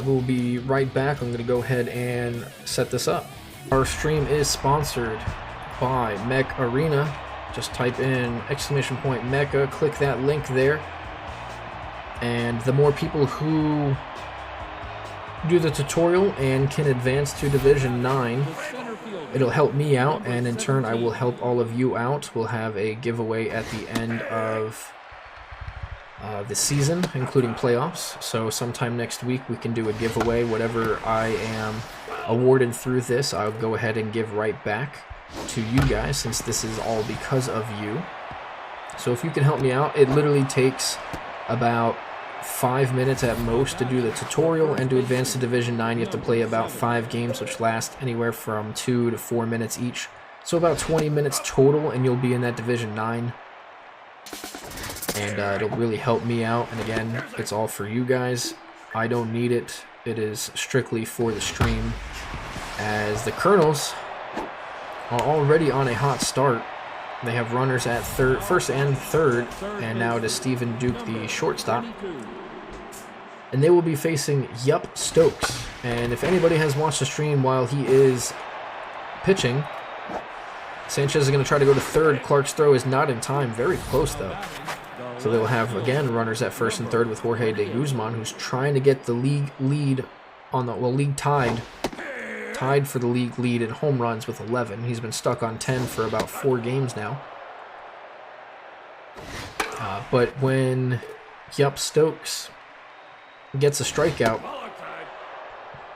We'll be right back. I'm going to go ahead and set this up. Our stream is sponsored by Mech Arena. Just type in !Mecha, click that link there, and the more people who do the tutorial and can advance to Division 9, it'll help me out, and in turn I will help all of you out. We'll have a giveaway at the end of the season, including playoffs. So sometime next week we can do a giveaway. Whatever I am awarded through this, I'll go ahead and give right back to you guys, since this is all because of you. So if you can help me out, it literally takes about 5 minutes at most to do the tutorial, and to advance to Division 9 you have to play about 5 games, which last anywhere from 2 to 4 minutes each. So about 20 minutes total, and you'll be in that Division 9. And it'll really help me out, and again, it's all for you guys. I don't need it. It is strictly for the stream, as the Kernels are already on a hot start. They have runners at first and third, and now it is Stephen Duke, the shortstop. And they will be facing Stokes. And if anybody has watched the stream while he is pitching, Sanchez is going to try to go to third. Clark's throw is not in time. Very close, though. So they'll have, again, runners at first and third with Jorge de Guzman, who's trying to get the league lead on the, well, league tied for the league lead in home runs with 11. He's been stuck on 10 for about 4 games now. But when Stokes gets a strikeout,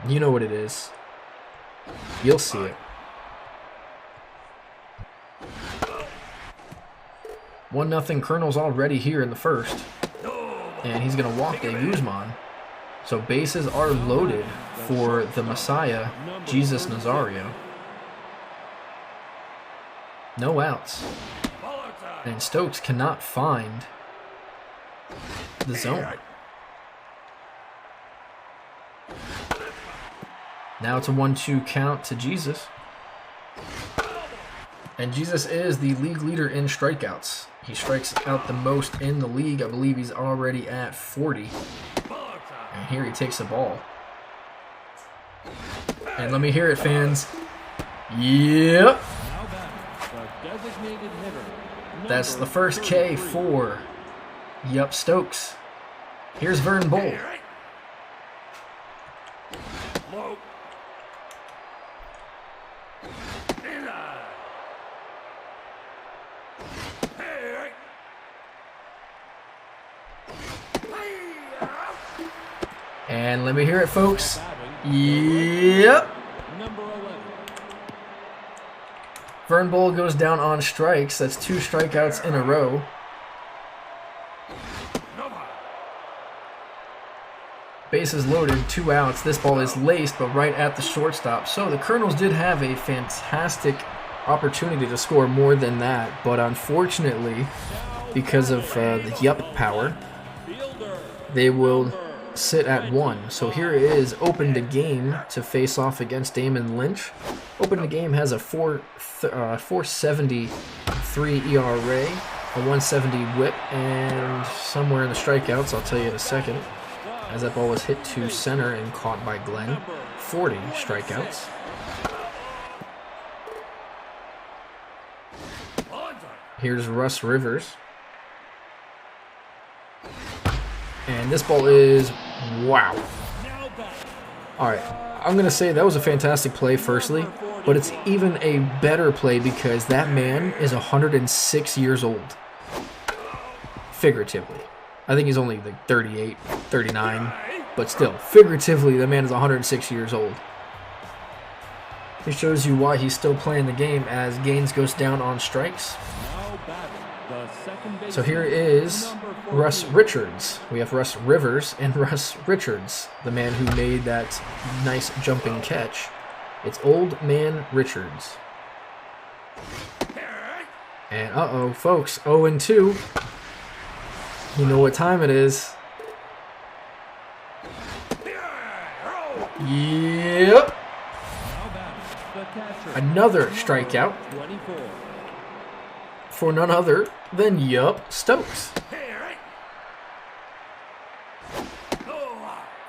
you know what it is. You'll see it. 1-0 Kernels already here in the first. And he's going to walk de Guzman. So bases are loaded for the Messiah, Jesus Nazario. No outs. And Stokes cannot find the zone. Now it's a 1-2 count to Jesus. And Jesus is the league leader in strikeouts. He strikes out the most in the league. I believe he's already at 40. And here he takes the ball. And let me hear it, fans. Yep. That's the first K for Stokes. Here's Vern Bull. And let me hear it, folks. Yep. Vern Bull goes down on strikes. That's 2 strikeouts in a row. Bases loaded, 2 outs. This ball is laced, but right at the shortstop. So the Kernels did have a fantastic opportunity to score more than that, but unfortunately, because of the power, they will sit at 1. So here it is, Open the Game to face off against Damon Lynch. Open the Game has a 4.73 ERA, a 170 whip, and somewhere in the strikeouts, I'll tell you in a second, as that ball was hit to center and caught by Glenn. 40 strikeouts. Here's Russ Rivers. And this ball is, wow. Alright, I'm going to say that was a fantastic play, firstly, but it's even a better play because that man is 106 years old. Figuratively. I think he's only like 38, 39, but still, figuratively, the man is 106 years old. It shows you why he's still playing the game as Gaines goes down on strikes. So here is Russ Richards. We have Russ Rivers and Russ Richards, the man who made that nice jumping catch. It's Old Man Richards. And uh-oh, folks, 0-2. You know what time it is. Yep. Another strikeout 24. for none other than Stokes.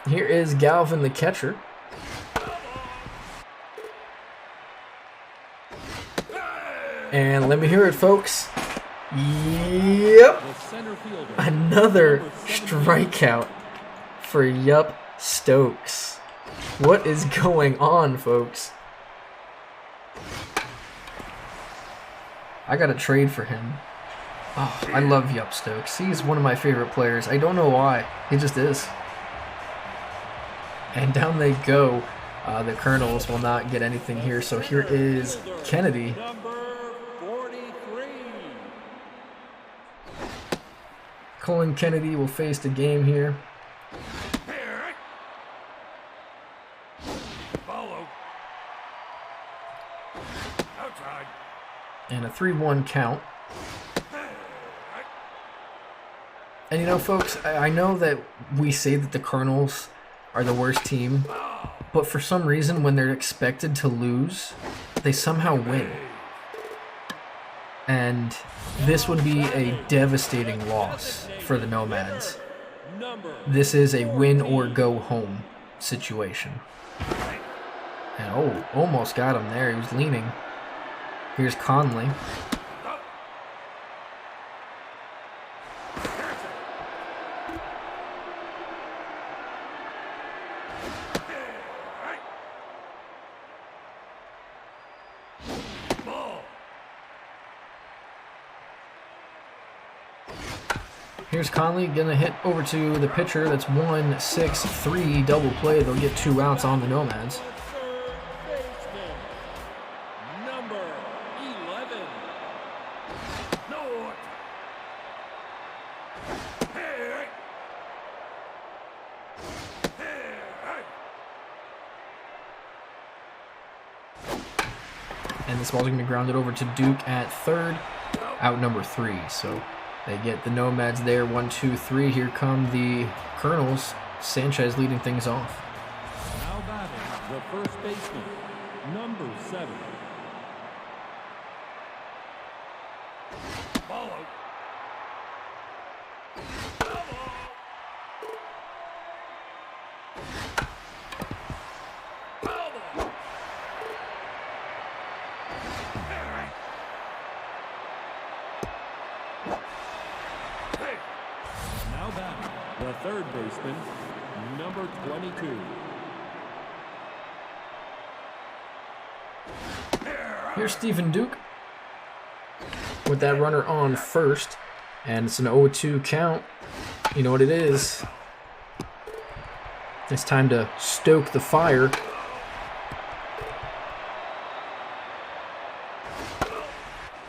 Here is Galvin, the catcher. And let me hear it, folks. Yep. The center fielder. Another strikeout for Stokes. What is going on, folks? I got to trade for him. Oh, I love Stokes. He's one of my favorite players. I don't know why. He just is. And down they go. The Kernels will not get anything here. So here is Kennedy. Number 43. Colin Kennedy will face the game here. Follow. Outside. And a 3-1 count. And you know, folks, I know that we say that the Kernels are the worst team, but for some reason, when they're expected to lose, they somehow win. And this would be a devastating loss for the Nomads. This is a win or go home situation. And oh, almost got him there. He was leaning. Here's Conley. Here's Conley gonna hit over to the pitcher. That's 1-6-3 double play. They'll get 2 outs on the Nomads. Number 11. No. Hey. And this ball's gonna be grounded over to Duke at third. Out number 3. So they get the Nomads there, 1-2-3. Here come the Kernels. Sanchez leading things off. Now batting, the first baseman, number 7. Follow. Now batting, the third baseman, number 22. Here's Stephen Duke with that runner on first. And it's an 0-2 count. You know what it is. It's time to stoke the fire.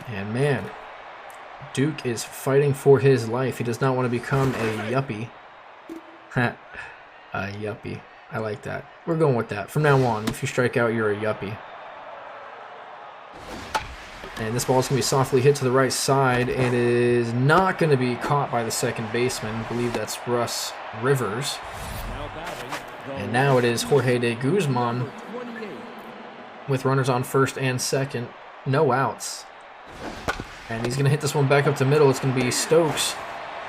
And man, Duke is fighting for his life. He does not want to become a yuppie. A yuppie. I like that. We're going with that. From now on, if you strike out, you're a yuppie. And this ball is going to be softly hit to the right side. It is not going to be caught by the second baseman. I believe that's Russ Rivers. Now batting, the And now it is Jorge de Guzman number 28. with runners on first and second. No outs. And he's going to hit this one back up to middle. It's going to be Stokes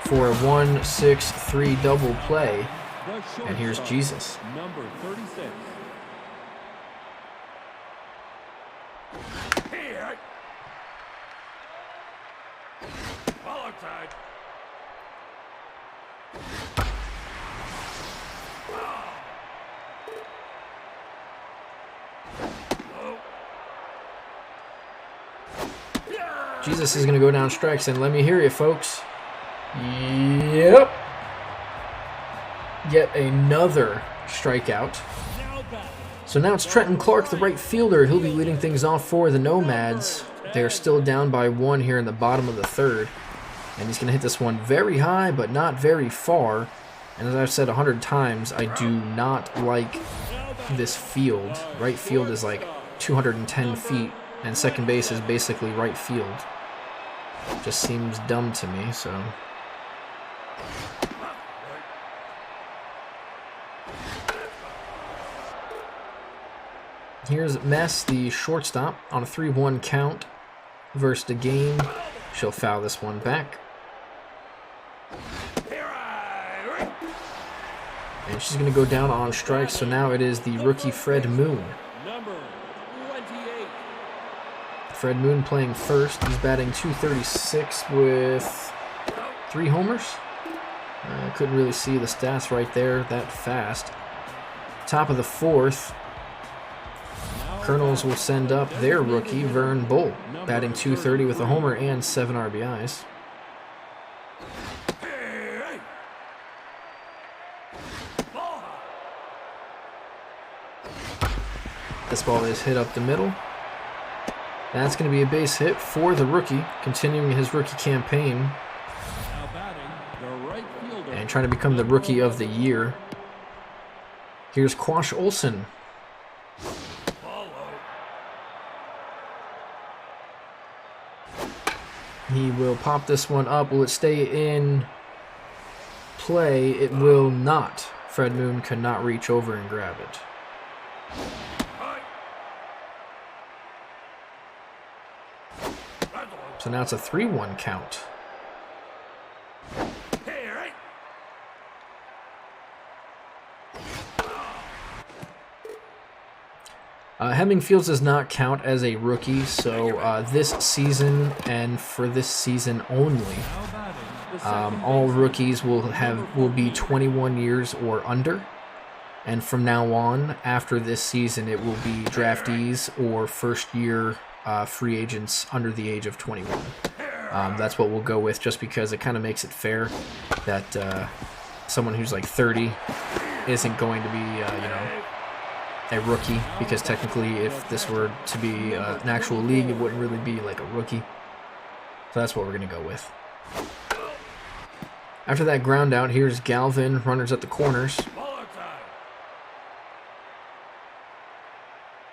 for a 1-6-3 double play. The And here's shortstop, Jesus. Number 36. Here. Ball outside. Jesus is going to go down strikes, and let me hear you, folks. Yep. Yet another strikeout. Now batting, So now it's Trenton Clark, the right fielder. He'll be leading things off for the Nomads. They are still down by 1 here in the bottom of the third. And he's going to hit this one very high, but not very far. And as I've said 100 times, I do not like this field. Right field is like 210 feet, and second base is basically right field. Just seems dumb to me, so... Here's Mess, the shortstop, on a 3-1 count versus the game. She'll foul this one back. And she's going to go down on strikes, so now it is the rookie Fred Moon. Number 28. Fred Moon playing first. He's batting .236 with 3 homers. Couldn't really see the stats right there that fast. Top of the 4th, Kernels will send up their rookie, Vern Bull, batting .230 with a homer and 7 RBIs. This ball is hit up the middle. That's going to be a base hit for the rookie, continuing his rookie campaign Now batting, the right fielder. and trying to become the rookie of the year. Here's Quash Olson. He will pop this one up. Will it stay in play? It will not. Fred Moon could not reach over and grab it. So now it's a 3-1 count. Hemming Fields does not count as a rookie, so this season and for this season only, Now batting, the second all baseman. rookies will be 21 years or under, and from now on, after this season, it will be draftees or first-year free agents under the age of 21. That's what we'll go with, just because it kind of makes it fair that someone who's like 30 isn't going to be, a rookie, because technically, if this were to be an actual league, it wouldn't really be like a rookie. So that's what we're going to go with. After that ground out, here's Galvin, runners at the corners.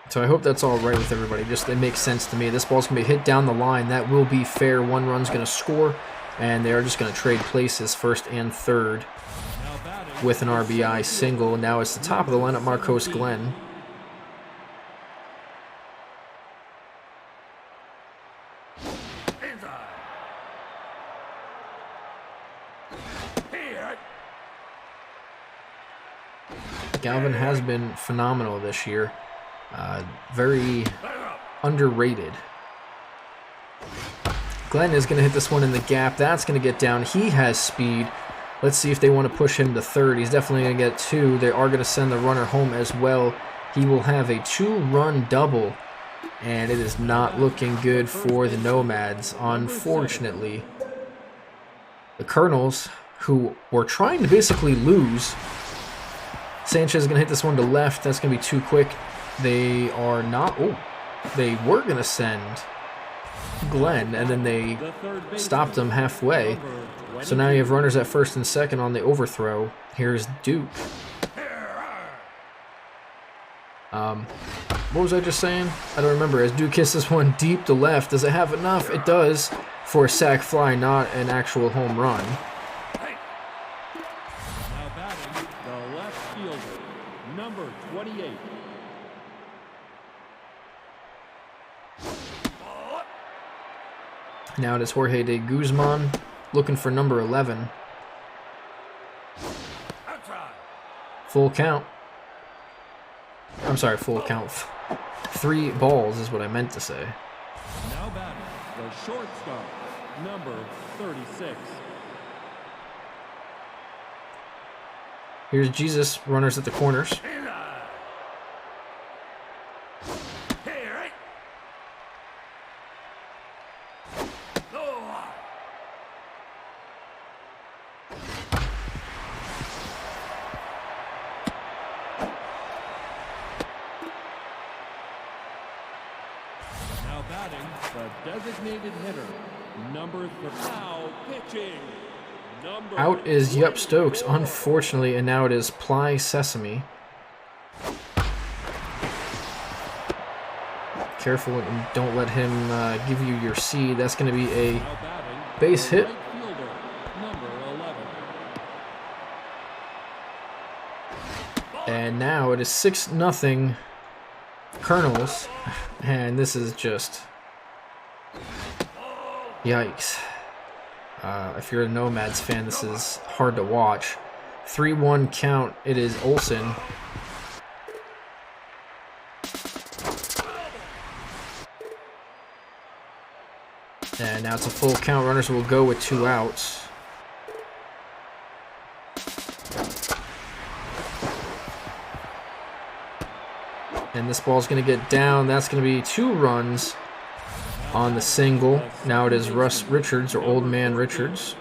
So I hope that's all right with everybody. Just it makes sense to me. This ball's going to be hit down the line. That will be fair. One run's going to score, and they are just going to trade places, first and third, Now batting, with an RBI single. Now it's the top of the lineup, Marcos Glenn. Galvin has been phenomenal this year. Very underrated. Glenn is going to hit this one in the gap. That's going to get down. He has speed. Let's see if they want to push him to third. He's definitely going to get 2. They are going to send the runner home as well. He will have a 2-run double, and it is not looking good for the Nomads, unfortunately. The Kernels, who were trying to basically lose. Sanchez is going to hit this one to left. That's going to be too quick. They are not. Oh, they were going to send Glenn, and then they the third baseman. stopped him halfway. Number So now you have runners at first and second on the overthrow. Here's Duke. What was I just saying? I don't remember. As Duke hits this one deep to left, does it have enough? It does for a sac fly, not an actual home run. Now batting, the left fielder, number 28. Now it is Jorge de Guzman looking for number 11. Full count. I'm sorry, full count. 3 balls is what I meant to say. Now batting, the shortstop, number 36. Here's Jesus, runners at the corners. Now batting, the designated hitter, number 3. Now pitching, number Out is Yup Stokes, 24. unfortunately, and now it is Ply Sesame. Careful and don't let him give you your seed. That's going to be a Now batting, base the hit. right fielder, number 11. And now it is 6-0 Kernels, and this is just yikes. If you're a Nomads fan, this is hard to watch. 3-1 count. It is Olsen. And now it's a full count. Runners will go with 2 outs. And this ball's going to get down. That's going to be 2 runs on the single. Now it is Russ Richards, or Old Man Richards.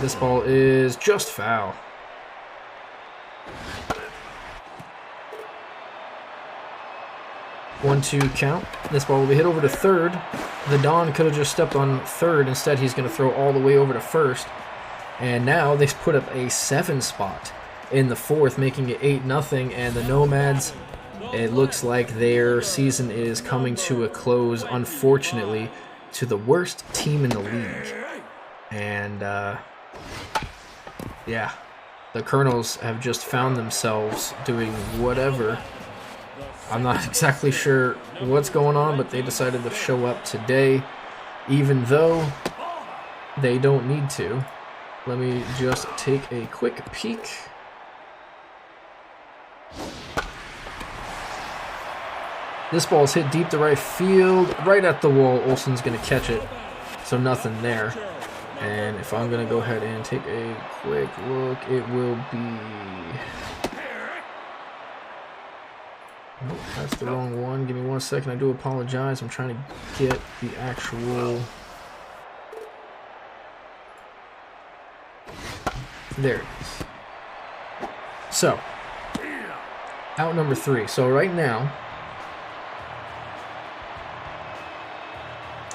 This ball is just foul. One-two count. This ball will be hit over to third. The Don could have just stepped on third. Instead, he's going to throw all the way over to first. And now they've put up a 7 spot in the 4th, making it 8-0. And the Nomads, it looks like their season is coming to a close, unfortunately, to the worst team in the league. And, yeah, the Kernels have just found themselves doing whatever. I'm not exactly sure what's going on, but they decided to show up today, even though they don't need to. Let me just take a quick peek. This ball is hit deep to right field, right at the wall. Olsen's going to catch it, so nothing there. And if I'm going to go ahead and take a quick look, it will be... Oh, that's the wrong one. Give me 1 second. I do apologize. I'm trying to get the actual... There it is. So, out number 3. So right now,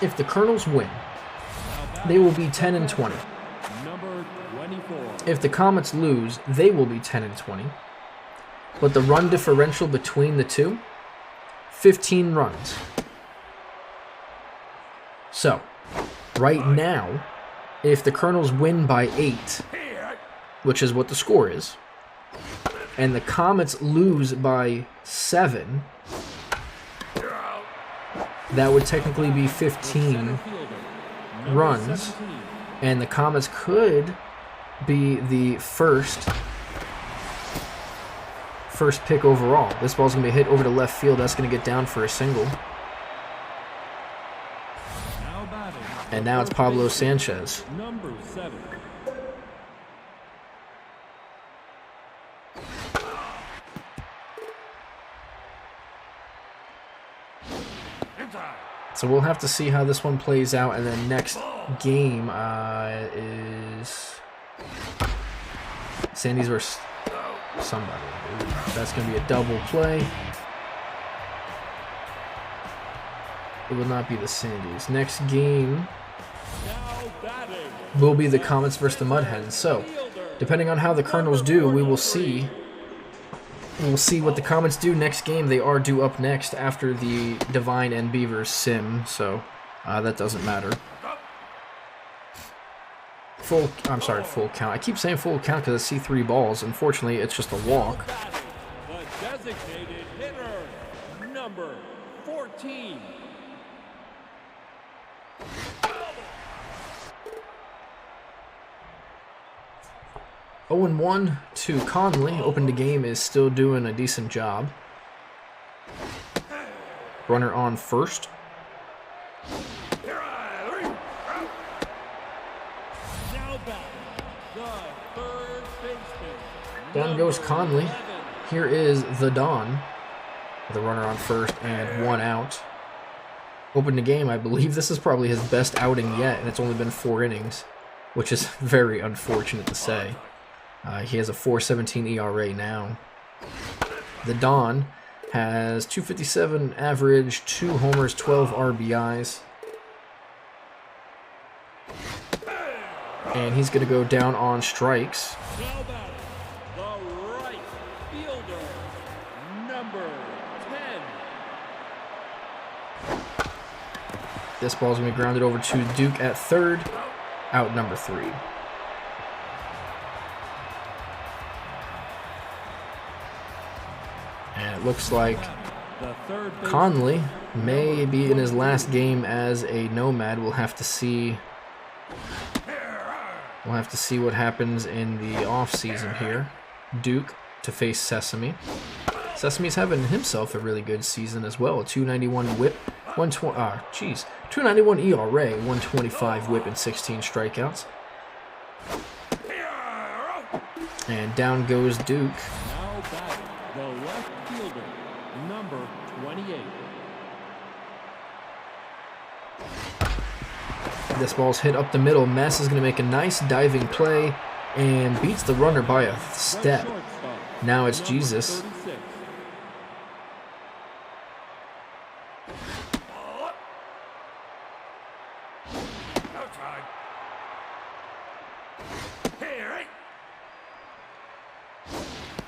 if the Kernels win, they will be 10-20. Number 24. If the Comets lose, they will be 10-20. But the run differential between the two, 15 runs. So, right now, if the Kernels win by 8, which is what the score is, and the Comets lose by 7, that would technically be 15 runs, and the Comets could be the first pick overall. This ball's going to be hit over to left field. That's going to get down for a single. And now it's Pablo Sanchez. Number 7. So we'll have to see how this one plays out, and then next game is Sandies versus somebody. That's going to be a double play. It will not be the Sandies. Next game will be the Comets versus the Mud Hens. So, depending on how the Kernels do, we will see. We'll see what the Comets do next game. They are due up next after the Divine and Beavers sim, so that doesn't matter. Full count. I keep saying full count because I see 3 balls. Unfortunately, it's just a walk. The designated hitter, number 14. Oh, 0-1 to Conley. Opened the game, is still doing a decent job. Runner on first. Down goes Conley. Here is the Don. The runner on first and 1 out. Opened the game, I believe this is probably his best outing yet, and it's only been 4 innings, which is very unfortunate to say. He has a 4.17 ERA now. The Don has 257 average, 2 homers, 12 RBIs. And he's going to go down on strikes. The right fielder, number 10. This ball's going to be grounded over to Duke at third. Out number 3. And it looks like The third base. Conley may be in his last game as a Nomad. We'll have to see. We'll have to see what happens in the off season here. Duke to face Sesame. Sesame's having himself a really good season as well. A 291 whip, 291 ERA, 125 whip, and 16 strikeouts. And down goes Duke. Now batting, the left fielder, number 28. This ball's hit up the middle. Mess is going to make a nice diving play and beats the runner by a step. The shortstop, Now it's number Jesus. 36. Outside. Here.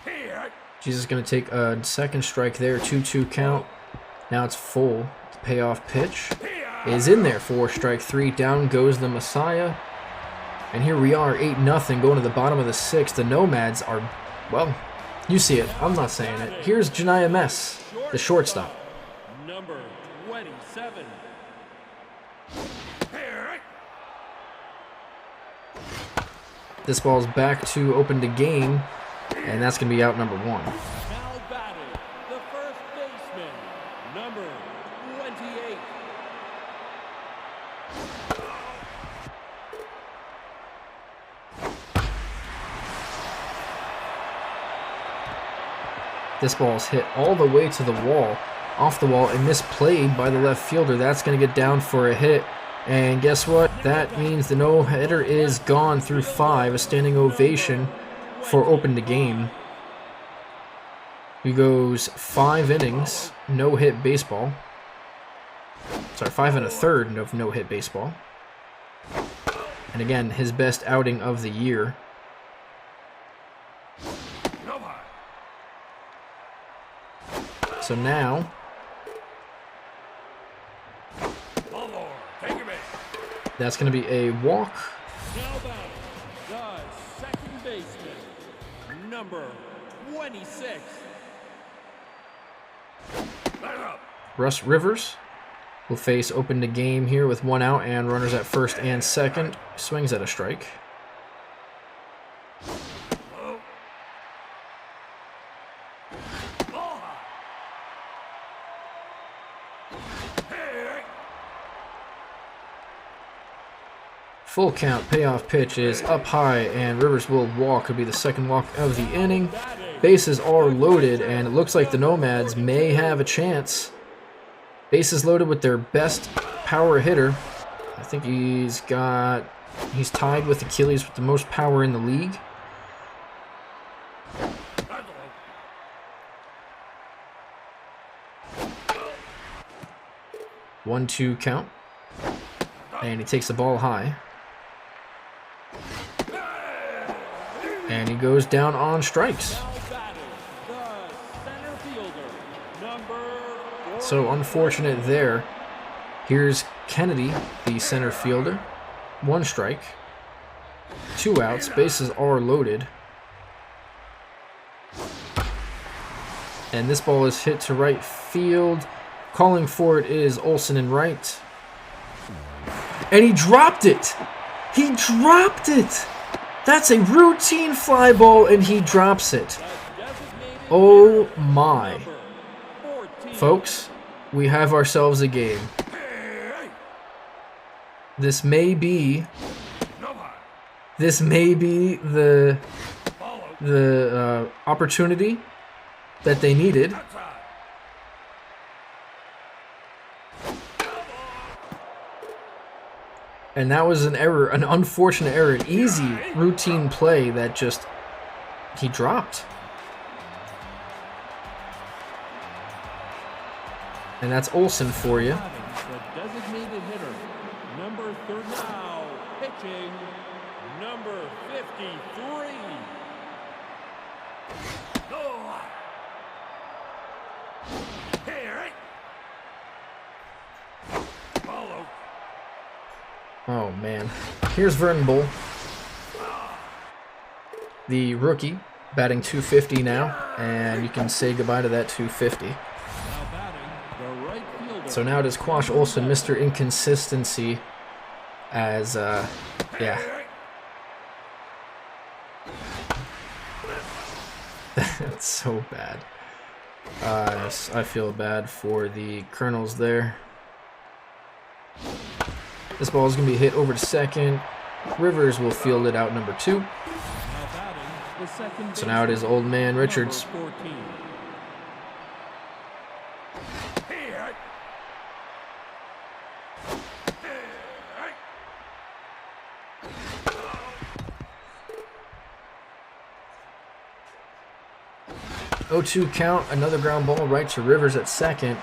Here. Jesus is going to take a second strike there. 2-2 count. Now it's full. The payoff pitch is in there for strike 3. Down goes the Messiah. And here we are, 8-0, going to the bottom of the 6th. The Nomads are, well, you see it. I'm not saying it. Here's Janiyah Mess, the shortstop. Number 27. Here. This ball's back to open the game, and that's going to be out number 1. Now batting, the first baseman, number 28. This ball's hit all the way to the wall, off the wall, and misplayed by the left fielder. That's going to get down for a hit. And guess what? That means the no-hitter is gone through 5. A standing ovation for open the game. He goes 5 innings, no-hit baseball. Sorry, 5 1/3 of no-hit baseball. And again, his best outing of the year. No high. So now, Ball four. Take him in. that's going to be a walk. Now batting, the second baseman, number 26. Let up. Russ Rivers will face open the game here with 1 out and runners at first and second. Swings at a strike. Low. Ball high. Here. Full count, payoff pitch is up high, and Rivers will walk. It'll be the second walk of the inning. Bases are loaded, and it looks like the Nomads may have a chance. Bases loaded with their best power hitter. I think he's tied with Achilles with the most power in the league. That's low. 1-2 count. And he takes the ball high. And he goes down on strikes. Now batting, the center fielder, number 4. So unfortunate there. Here's Kennedy, the center fielder. 1 strike. 2 outs. Bases are loaded. And this ball is hit to right field. Calling for it is Olsen in right. And he dropped it! He dropped it! That's a routine fly ball, and he drops it. Oh my. Number 14. Folks, we have ourselves a game. This may be No high. the Follow. opportunity that they needed. Outside. And that was an error, an unfortunate error, an easy routine play that just he dropped. And that's Olsen for you. The designated hitter, number 30. Now pitching, number 53. No high. Here. Follow. Oh, man. Here's Vernon Bull. The rookie, batting .250 now, and you can say goodbye to that .250. Now batting, the right fielder. So now it is Quash Olson, Mr. Inconsistency, as, yeah. That's so bad. I feel bad for the Kernels there. This ball is going to be hit over to second. Rivers will field it out number 2. Now batting, the second So now it is Old Man Richards. number 14. Here. Oh, 0-2 count, another ground ball right to Rivers at second.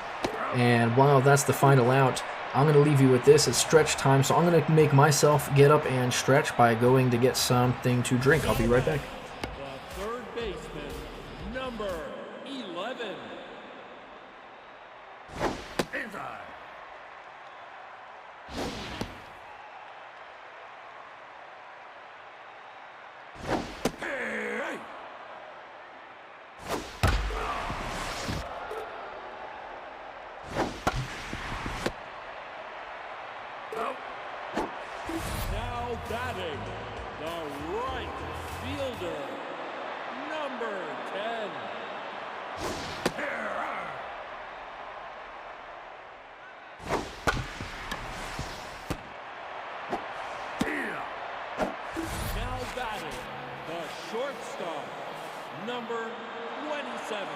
And while that's the final out, I'm going to leave you with this. It's stretch time, so I'm going to make myself get up and stretch by going to get something to drink. I'll be right back. The third baseman, number 11. Inside. Hey. Now batting, the right fielder, number 10. Now batting, the shortstop, number 27.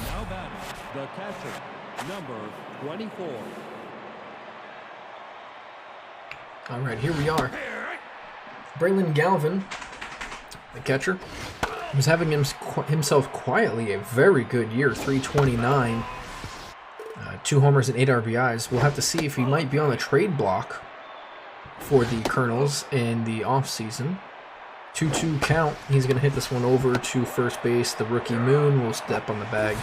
Now batting, the catcher, number 24. All right, here we are. Braylon Galvin, the catcher, was having himself quietly a very good year, 329, 2 homers and 8 RBIs. We'll have to see if he might be on the trade block for the Kernels in the offseason. 2-2 count. He's going to hit this one over to first base. The rookie Moon will step on the bag,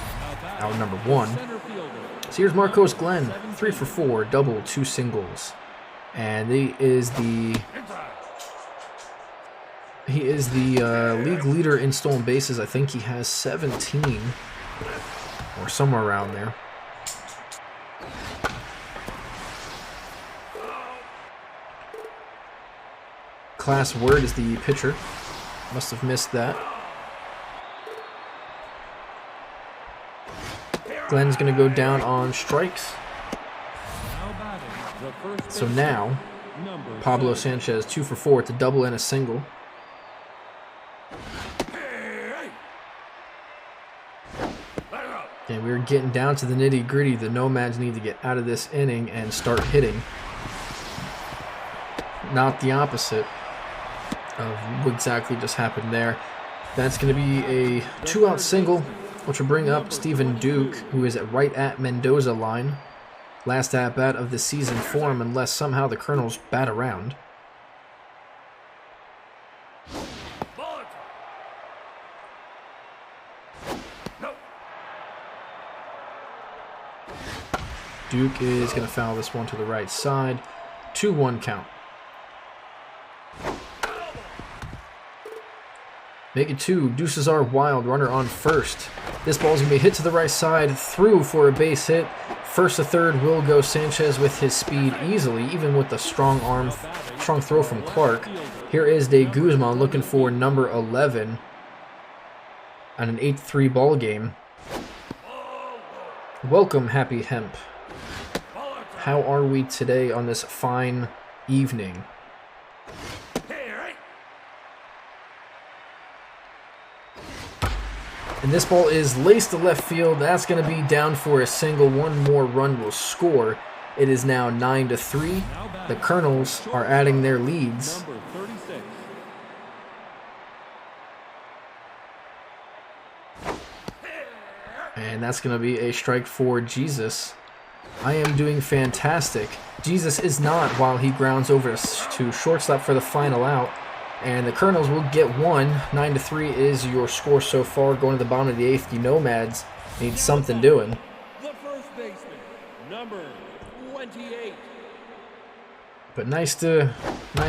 out number 1. Center fielder, So here's Marcos Glenn, 3 for 4, double, 2 singles. And he is the league leader in stolen bases. I think he has 17 or somewhere around there. Class Word is the pitcher. Must have missed that. Glenn's going to go down on strikes. now batting, the first So now number Pablo 7. Sanchez 2 for 4. It's a double and a single. And we're getting down to the nitty gritty. The Nomads need to get out of this inning and start hitting. Not the opposite of what exactly just happened there. That's going to be a 2-out single, which will bring up Stephen Duke, who is right at Mendoza line. Last at-bat of the season for him, unless somehow the Kernels bat around. Bullet. No. Duke is going to foul this one to the right side. 2-1 count. Make it 2. Deuces are wild. Runner on first. This ball is going to be hit to the right side. Through for a base hit. First to third will go Sanchez with his speed easily, even with the strong throw from Clark. Here is De Guzman looking for number 11 on an 8-3 ball game. Welcome, Happy Hemp. How are we today on this fine evening? And this ball is laced to left field. That's going to be down for a single. One more run will score. It is now 9-3. The Kernels are adding their leads. Number 36. And that's going to be a strike for Jesus. I am doing fantastic. Jesus is not, while he grounds over to shortstop for the final out. And the Kernels will get one. 9-3 is your score so far. Going to the bottom of the 8th, the Nomads need something doing. The first baseman, number 28. But nice to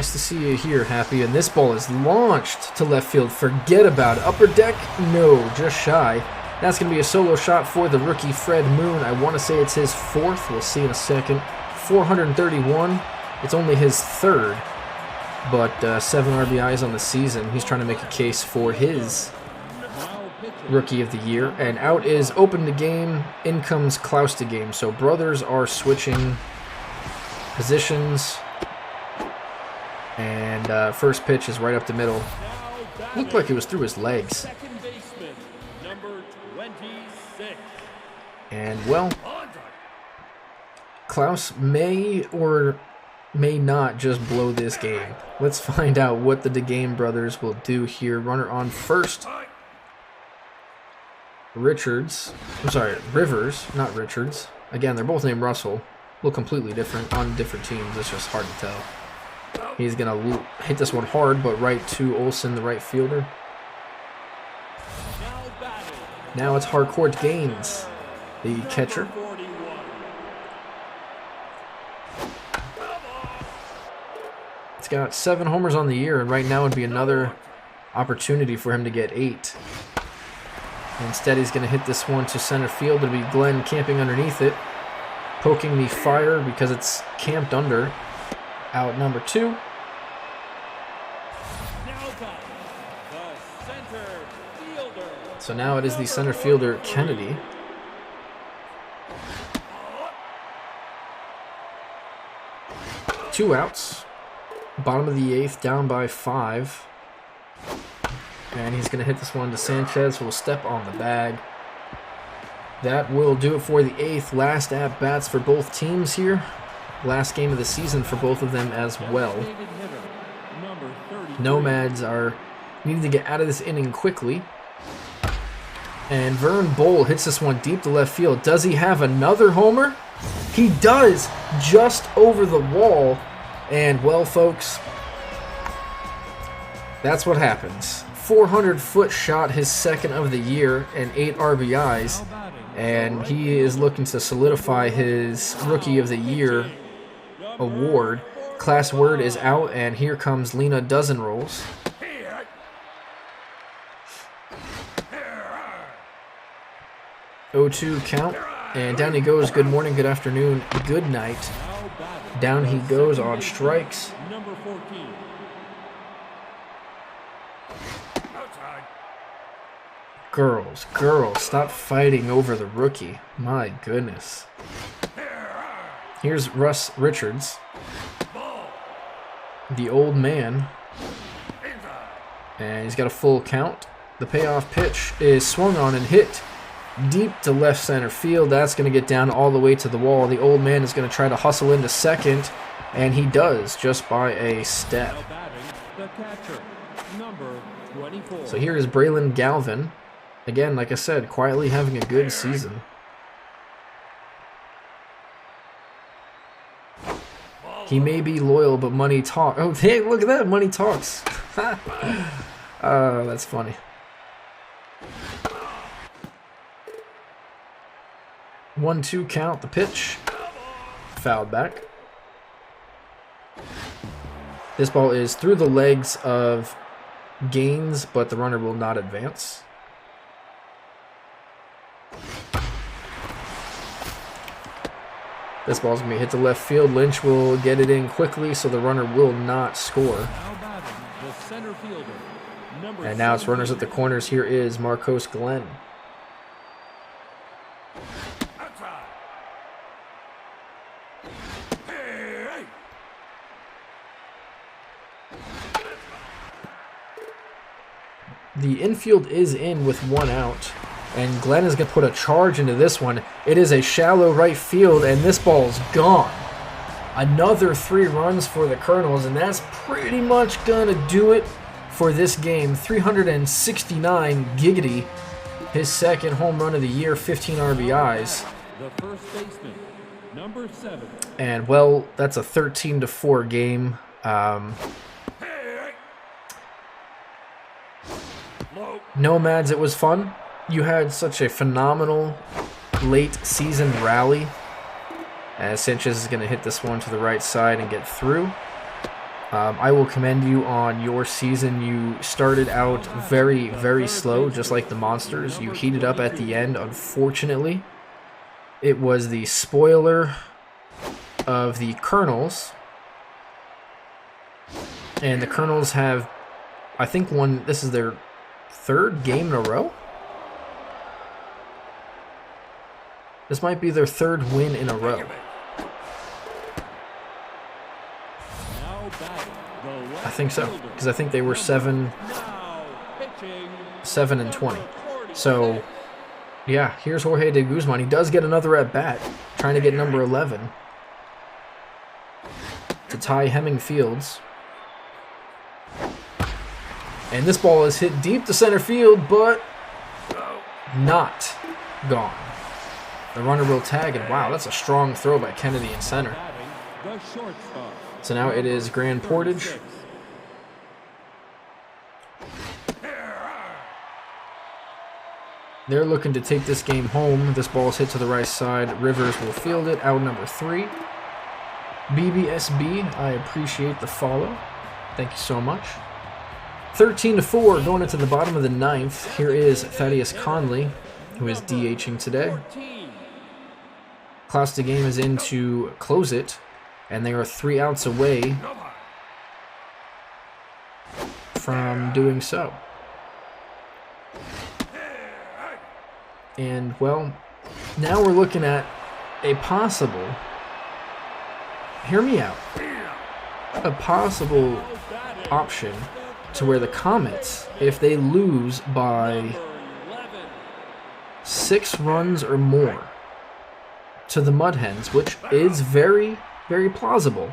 see you here, Happy. And this ball is launched to left field. Forget about it. Upper deck? No, just shy. That's going to be a solo shot for the rookie Fred Moon. I want to say it's his 4th. We'll see in a second. 431. It's only his 3rd. But 7 RBIs on the season. He's trying to make a case for his Rookie of the Year. And out is Open the Game. In comes Klaus the Game. So brothers are switching positions. And first pitch is right up the middle. Looked like it was through his legs. Second baseman, number 26. And, well, Klaus may or may not just blow this game. Let's find out what the DeGame brothers will do here. Runner on first. Rivers, not Richards. Again, they're both named Russell. Look completely different on different teams. It's just hard to tell. He's going to hit this one hard, but right to Olsen, the right fielder. Now it's Harcourt Gaines, the catcher. It's got 7 homers on the year, and right now would be another opportunity for him to get 8. Instead, he's going to hit this one to center field. It'll be Glenn camping underneath it, poking the fire because it's camped under. Out number 2. Now back, the center fielder. So now it is the center fielder, Kennedy. Two outs. Bottom of the 8th, down by 5. And he's going to hit this one to Sanchez, who will step on the bag. That will do it for the 8th. Last at-bats for both teams here. Last game of the season for both of them as well. Nomads are needing to get out of this inning quickly. And Vern Bowl hits this one deep to left field. Does he have another homer? He does, just over the wall. And, well, folks, that's what happens. 400-foot shot, his 2nd of the year, and 8 RBIs. And he is looking to solidify his Rookie of the Year award. Class word is out, and here comes Lena Dozen Rolls. 0-2 count, and down he goes. Good morning, good afternoon, good night. Down he goes on strikes. Number 14. Girls, stop fighting over the rookie. My goodness. Here's Russ Richards, the old man, and he's got a full count. The payoff pitch is swung on and hit deep to left center field. That's going to get down all the way to the wall. The old man is going to try to hustle into second, and he does just by a step. Now batting, the catcher, number 24. So here is Braylon Galvin. Again, like I said, quietly having a good season. He may be loyal, but money talks. Oh, hey, look at that. Money talks. That's funny. 1-2 count, the pitch. Fouled back. This ball is through the legs of Gaines, but the runner will not advance. This ball's going to be hit to left field. Lynch will get it in quickly, so the runner will not score. Now batting, the center fielder, number And now it's runners at the corners. Here is Marcos Glenn. The infield is in with 1 out, and Glenn is going to put a charge into this one. It is a shallow right field, and this ball's gone. Another 3 runs for the Kernels, and that's pretty much going to do it for this game. 369 giggity, his 2nd home run of the year, 15 RBIs. the first baseman, Number 7. And, well, that's a 13-4 game. Nomads, it was fun. You had such a phenomenal late season rally. As Sanchez is going to hit this one to the right side and get through. I will commend you on your season. You started out very, very slow, just like the Monsters. You heated up at the end, unfortunately. It was the spoiler of the Kernels. And the Kernels have, I think, this is their 3rd game in a row? This might be their 3rd win in a row. I think so, because I think they were 7-20. So, yeah, here's Jorge de Guzman. He does get another at bat, trying to get number 11 to tie Hemming Fields. And this ball is hit deep to center field, but not gone. The runner will tag, and wow, that's a strong throw by Kennedy in center. So now it is Grand Portage. They're looking to take this game home. This ball is hit to the right side. Rivers will field it. Out number 3. BBSB, I appreciate the follow. Thank you so much. 13-4 going into the bottom of the 9th. Here is Thaddeus Conley, who is DHing today. Klaus the game is in to close it, and they are 3 outs away from doing so. And, well, now we're looking at a possible, hear me out, a possible option to where the Comets, if they lose by 6 runs or more to the Mud Hens, which is very, very plausible,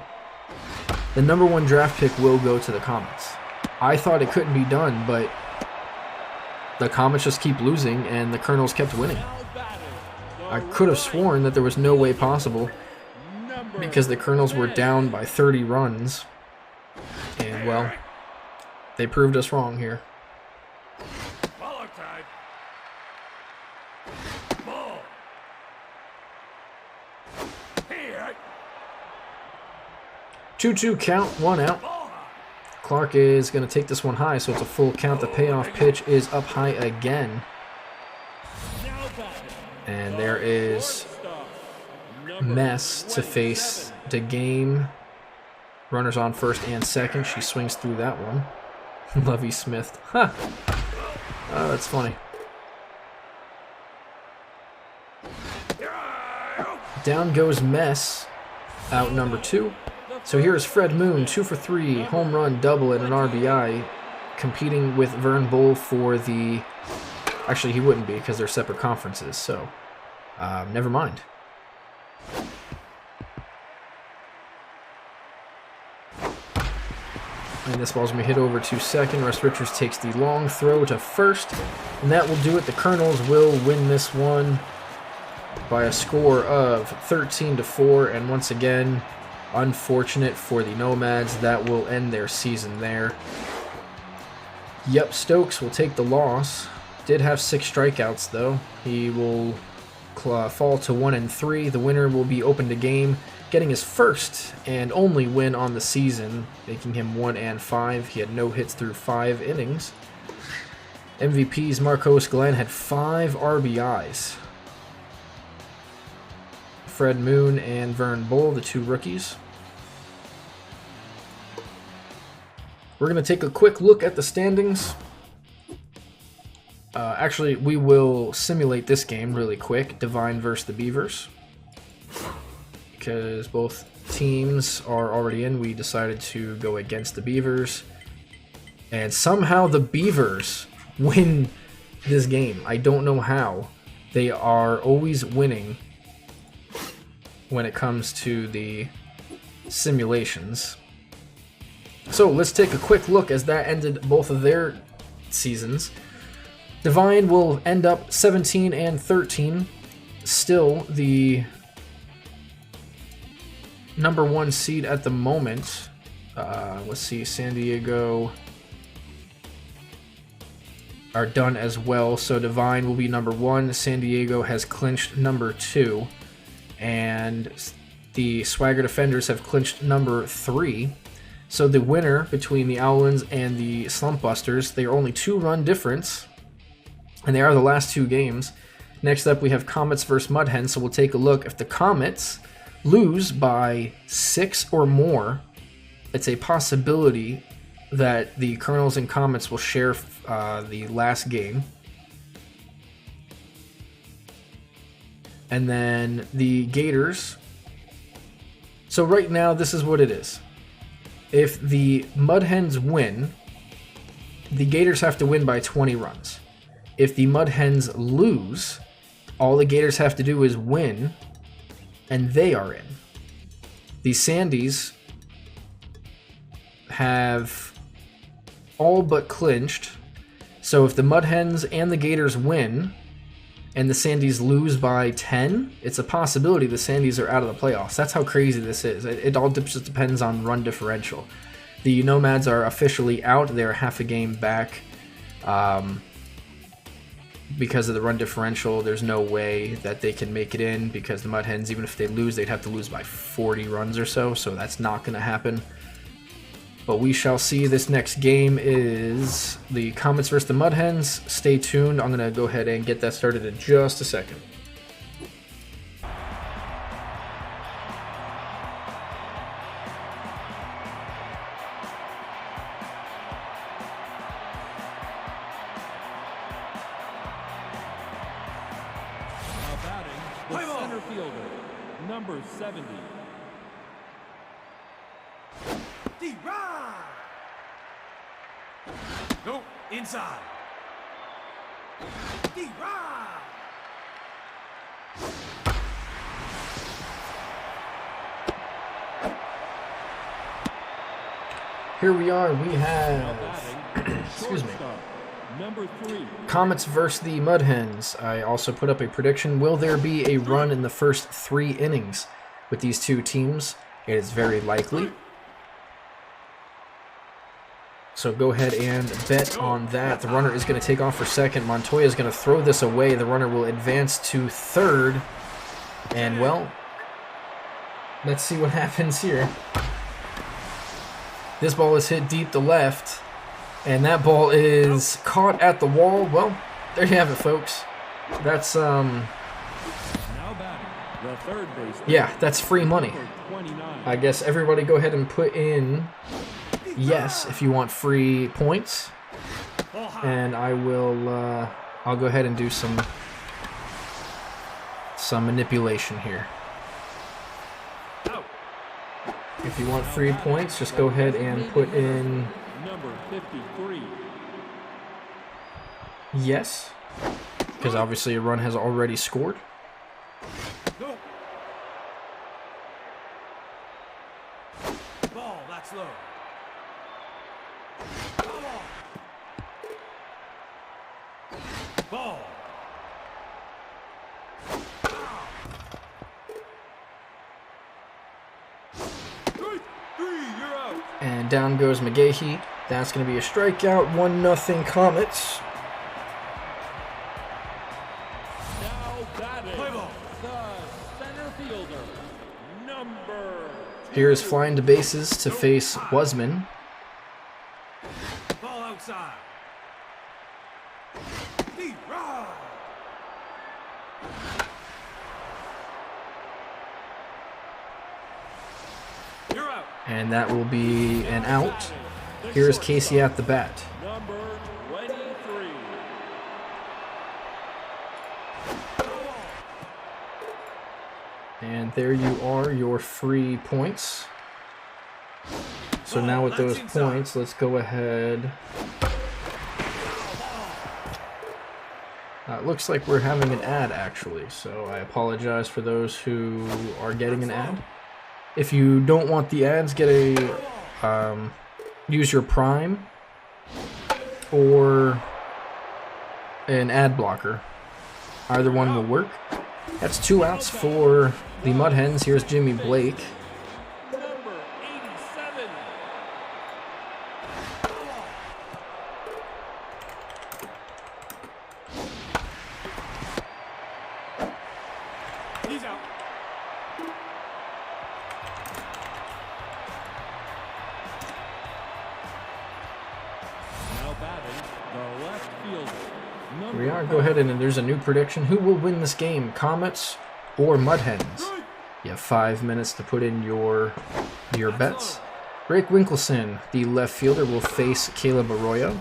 the number 1 draft pick will go to the Comets. I thought it couldn't be done, but the Comets just keep losing, and the Kernels kept winning. I could have sworn that there was no way possible, because the Kernels were down by 30 runs. And, well, they proved us wrong here. 2-2 count, 1 out. Clark is going to take this one high, so it's a full count. The payoff pitch is up high again. And there is Mess to face the game. Runners on first and second. She swings through that one. Lovey Smith. Ha! Oh, that's funny. Down goes Mess. Out number 2. So here's Fred Moon, 2 for 3, home run, double, and an RBI, competing with Vern Bull for the... Actually, he wouldn't be because they're separate conferences, so never mind. And this ball's going to be hit over to second. Russ Richards takes the long throw to first, and that will do it. The Kernels will win this one by a score of 13-4, and once again, unfortunate for the Nomads. That will end their season there. Yep, Stokes will take the loss. Did have 6 strikeouts, though. He will fall to 1-3. The winner will be open to game, getting his first and only win on the season, making him 1-5. He had no hits through 5 innings. MVPs, Marcos Glenn had 5 RBIs. Fred Moon and Vern Bull, the 2 rookies. We're going to take a quick look at the standings. Actually, we will simulate this game really quick. Divine versus the Beavers. Because both teams are already in, we decided to go against the Beavers. And somehow the Beavers win this game. I don't know how. They are always winning when it comes to the simulations. So let's take a quick look as that ended both of their seasons. Divine will end up 17-13, still the number 1 seed at the moment. Let's see, San Diego are done as well. So Divine will be number 1. San Diego has clinched number 2. And the Swagger Defenders have clinched number 3. So the winner between the Owlins and the Slumpbusters, they are only 2-run difference. And they are the last 2 games. Next up, we have Comets versus Mud Hens. So we'll take a look. If the Comets lose by 6 or more, it's a possibility that the Kernels and Comets will share the last game. And then the Gators. So right now, this is what it is. If the Mud Hens win, the Gators have to win by 20 runs. If the Mud Hens lose, all the Gators have to do is win, and they are in. The Sandies have all but clinched. So if the Mud Hens and the Gators win, and the Sandies lose by 10, it's a possibility the Sandies are out of the playoffs. That's how crazy this is. It all just depends on run differential. The Nomads are officially out. They're half a game back. Because of the run differential, there's no way that they can make it in, because the Mud Hens, even if they lose, they'd have to lose by 40 runs or so that's not going to happen. But we shall see. This next game is the Comets versus the Mud Hens. Stay tuned. I'm going to go ahead and get that started in just a second. Now batting, the center fielder, number 70. D-Ride! Go inside. D-Ride! Here we are. We Now have batting, excuse me. shortstop, number 3. Comets versus the Mud Hens. I also put up a prediction. Will there be a run in the first 3 innings with these 2 teams? It is very likely. So go ahead and bet on that. The runner is going to take off for second. Montoya is going to throw this away. The runner will advance to third. And, well, let's see what happens here. This ball is hit deep to left. And that ball is caught at the wall. Well, there you have it, folks. That's, Now batting, the third baseman, yeah, that's free money. number 29. I guess everybody go ahead and put in yes if you want free points. And I will, I'll go ahead and do some manipulation here. If you want free points, just go ahead and put in Number 53. yes, because obviously a run has already scored. Go. Ball, that's low. Ball. You're out. And down goes McGahee. That's going to be a strikeout. 1-0 Comets. Now batting, Play ball. the center fielder, number Here's flying to bases to face Wasman. Ball outside. D-Ride. You're out. And that will be an out. Here's Casey at the bat. number 23. And there you are, your free points. So now with those points, let's go ahead. It looks like we're having an ad, actually, so I apologize for those who are getting an ad. If you don't want the ads, get a use your Prime or an ad blocker. Either one will work. That's 2 outs for the Mud Hens. Here's Jimmy Blake. Here we are. Go ahead and there's a new prediction. Who will win this game? Comets or Mud Hens? You have 5 minutes to put in your bets. Rick Winkelson, the left fielder, will face Caleb Arroyo.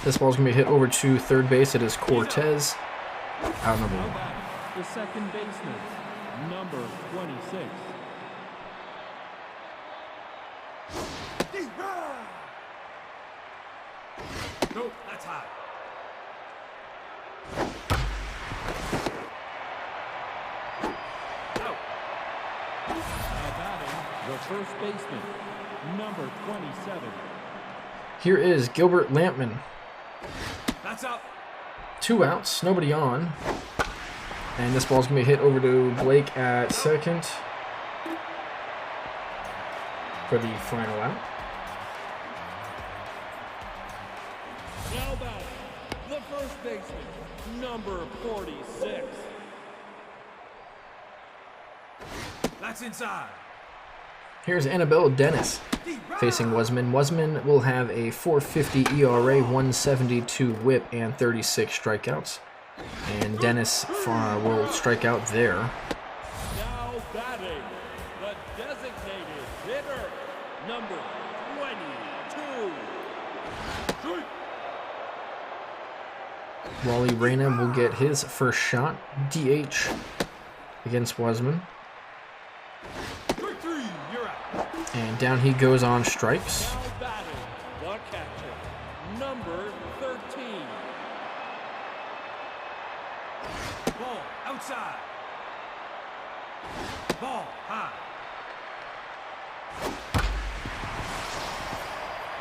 This ball's going to be hit over to third base. It is Cortez, out number 1. The second baseman, number 26. Nope, that's high. Now batting, the first baseman, number 27. Here is Gilbert Lampman. That's up. 2 outs, nobody on. And this ball's going to be hit over to Blake at second for the final out. Now batting, the first baseman, number 46. That's inside. Here's Annabelle Dennis facing Wasman. Wasman will have a 4.50 ERA, 172 WHIP, and 36 strikeouts. And Dennis will strike out there. Now batting, the designated hitter, number 22. Wally Reyna will get his first shot, DH, against Wasman. And down he goes on strikes. Now batting, the catcher, number 13. Ball outside. Ball high.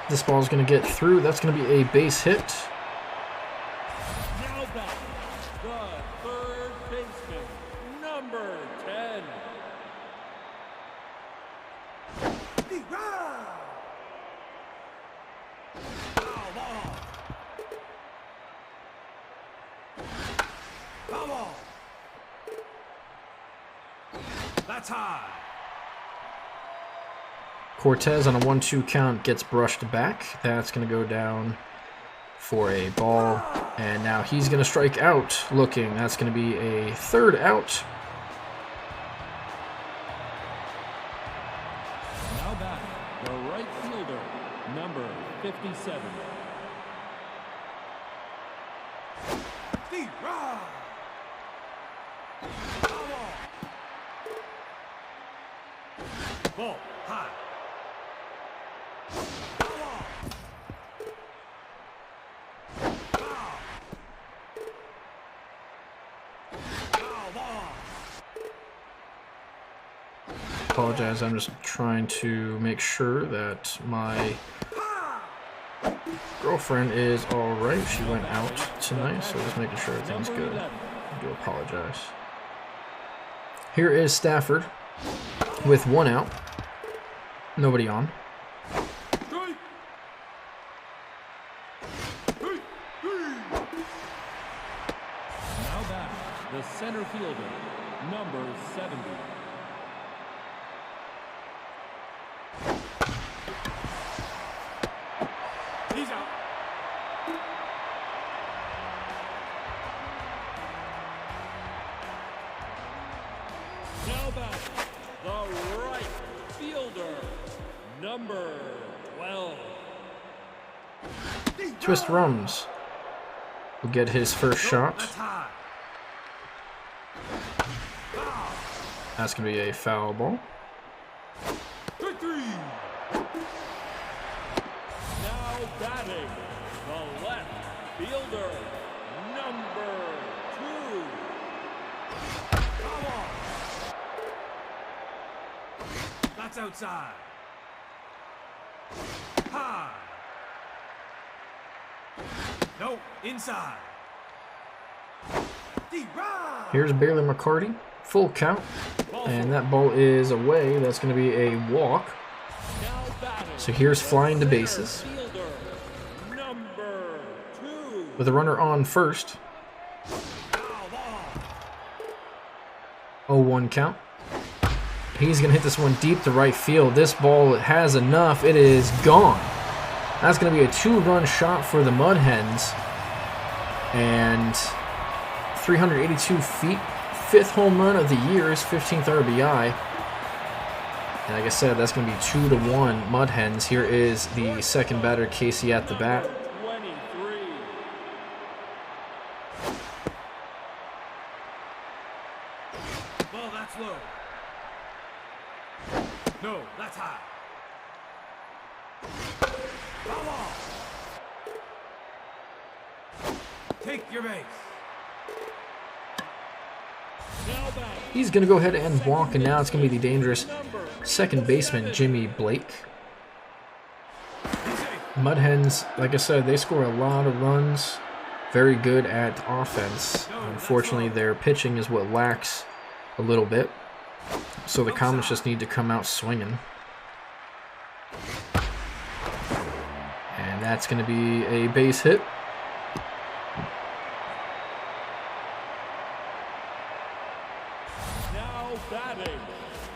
This ball's going to get through. That's going to be a base hit. Now batting, the third baseman, number 10. That's high. Cortez on a 1-2 count gets brushed back. That's going to go down for a ball. And now he's going to strike out looking. That's going to be a third out. Now back, the right fielder, number 57. Ball high. Apologize, I'm just trying to make sure that my girlfriend is alright. She went out tonight, so just making sure everything's good. I do apologize. Here is Stafford with 1 out. Nobody on. Now back, the center fielder, number 70. He's out. Now back, the right fielder, number 12. Twist Rums will get his first shot. That's high. That's going to be a foul ball. Now batting, the left fielder, number 2. That's outside. High. No, inside. Here's Bailey McCarty. Full count. And that ball is away. That's going to be a walk. So here's flying to bases. Number 2. With a runner on first. 0-1 count. He's going to hit this one deep to right field. This ball has enough. It is gone. That's going to be a 2-run shot for the Mud Hens. And 382 feet. 5th home run of the year, his 15th RBI. And like I said, that's going to be 2-1 Mud Hens. Here is the second batter, Casey, at the bat. 23. Ball, that's low. No, that's high. Foul ball. Take your base. Now back. He's going to go ahead and walk, and now it's going to be the dangerous second baseman, Jimmy Blake. Mud Hens, like I said, they score a lot of runs. Very good at offense. Unfortunately, their pitching is what lacks a little bit. So the Comets just need to come out swinging. And that's going to be a base hit. Now batting,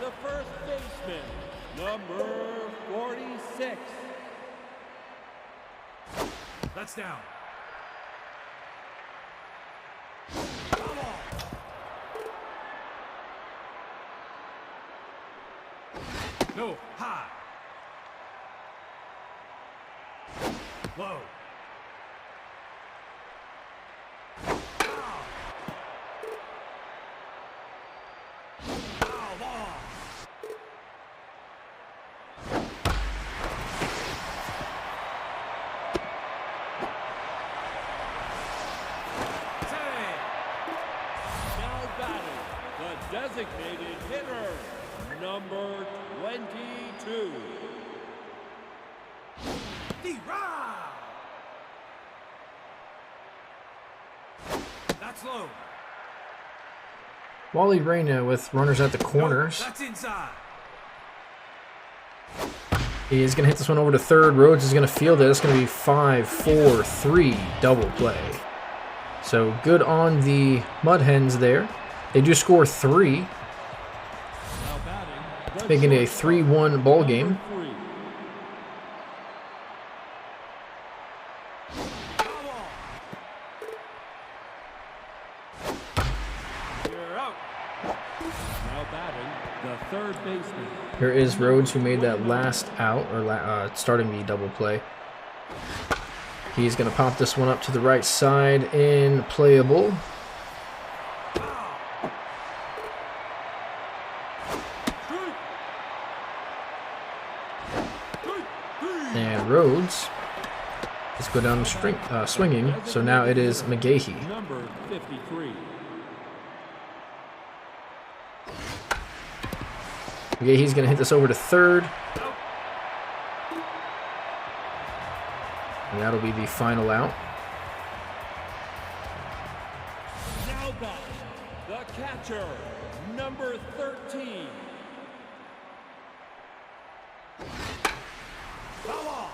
the first baseman, number 46. That's down. Foul ball. No, high. Low. Foul. Foul ball. Save. Now batting, the designated hitter, number 22. D-Rod. That's low. Wally Reyna with runners at the corners. That's inside. He is going to hit this one over to third. Rhodes is going to field it. It's going to be 5-4-3 double play. So good on the Mud Hens there. They do score 3, Now batting, the making it a shortstop, 3-1 ball game. number 3. Foul ball. You're out. Now batting, the third baseman, Here is Rhodes, who made that last out, or starting the double play. He's going to pop this one up to the right side in playable. And Rhodes is go down swinging. So now it is McGahee. number 53. McGahee's going to hit this over to third. And that'll be the final out. Now batting, the catcher, number 13. Foul ball.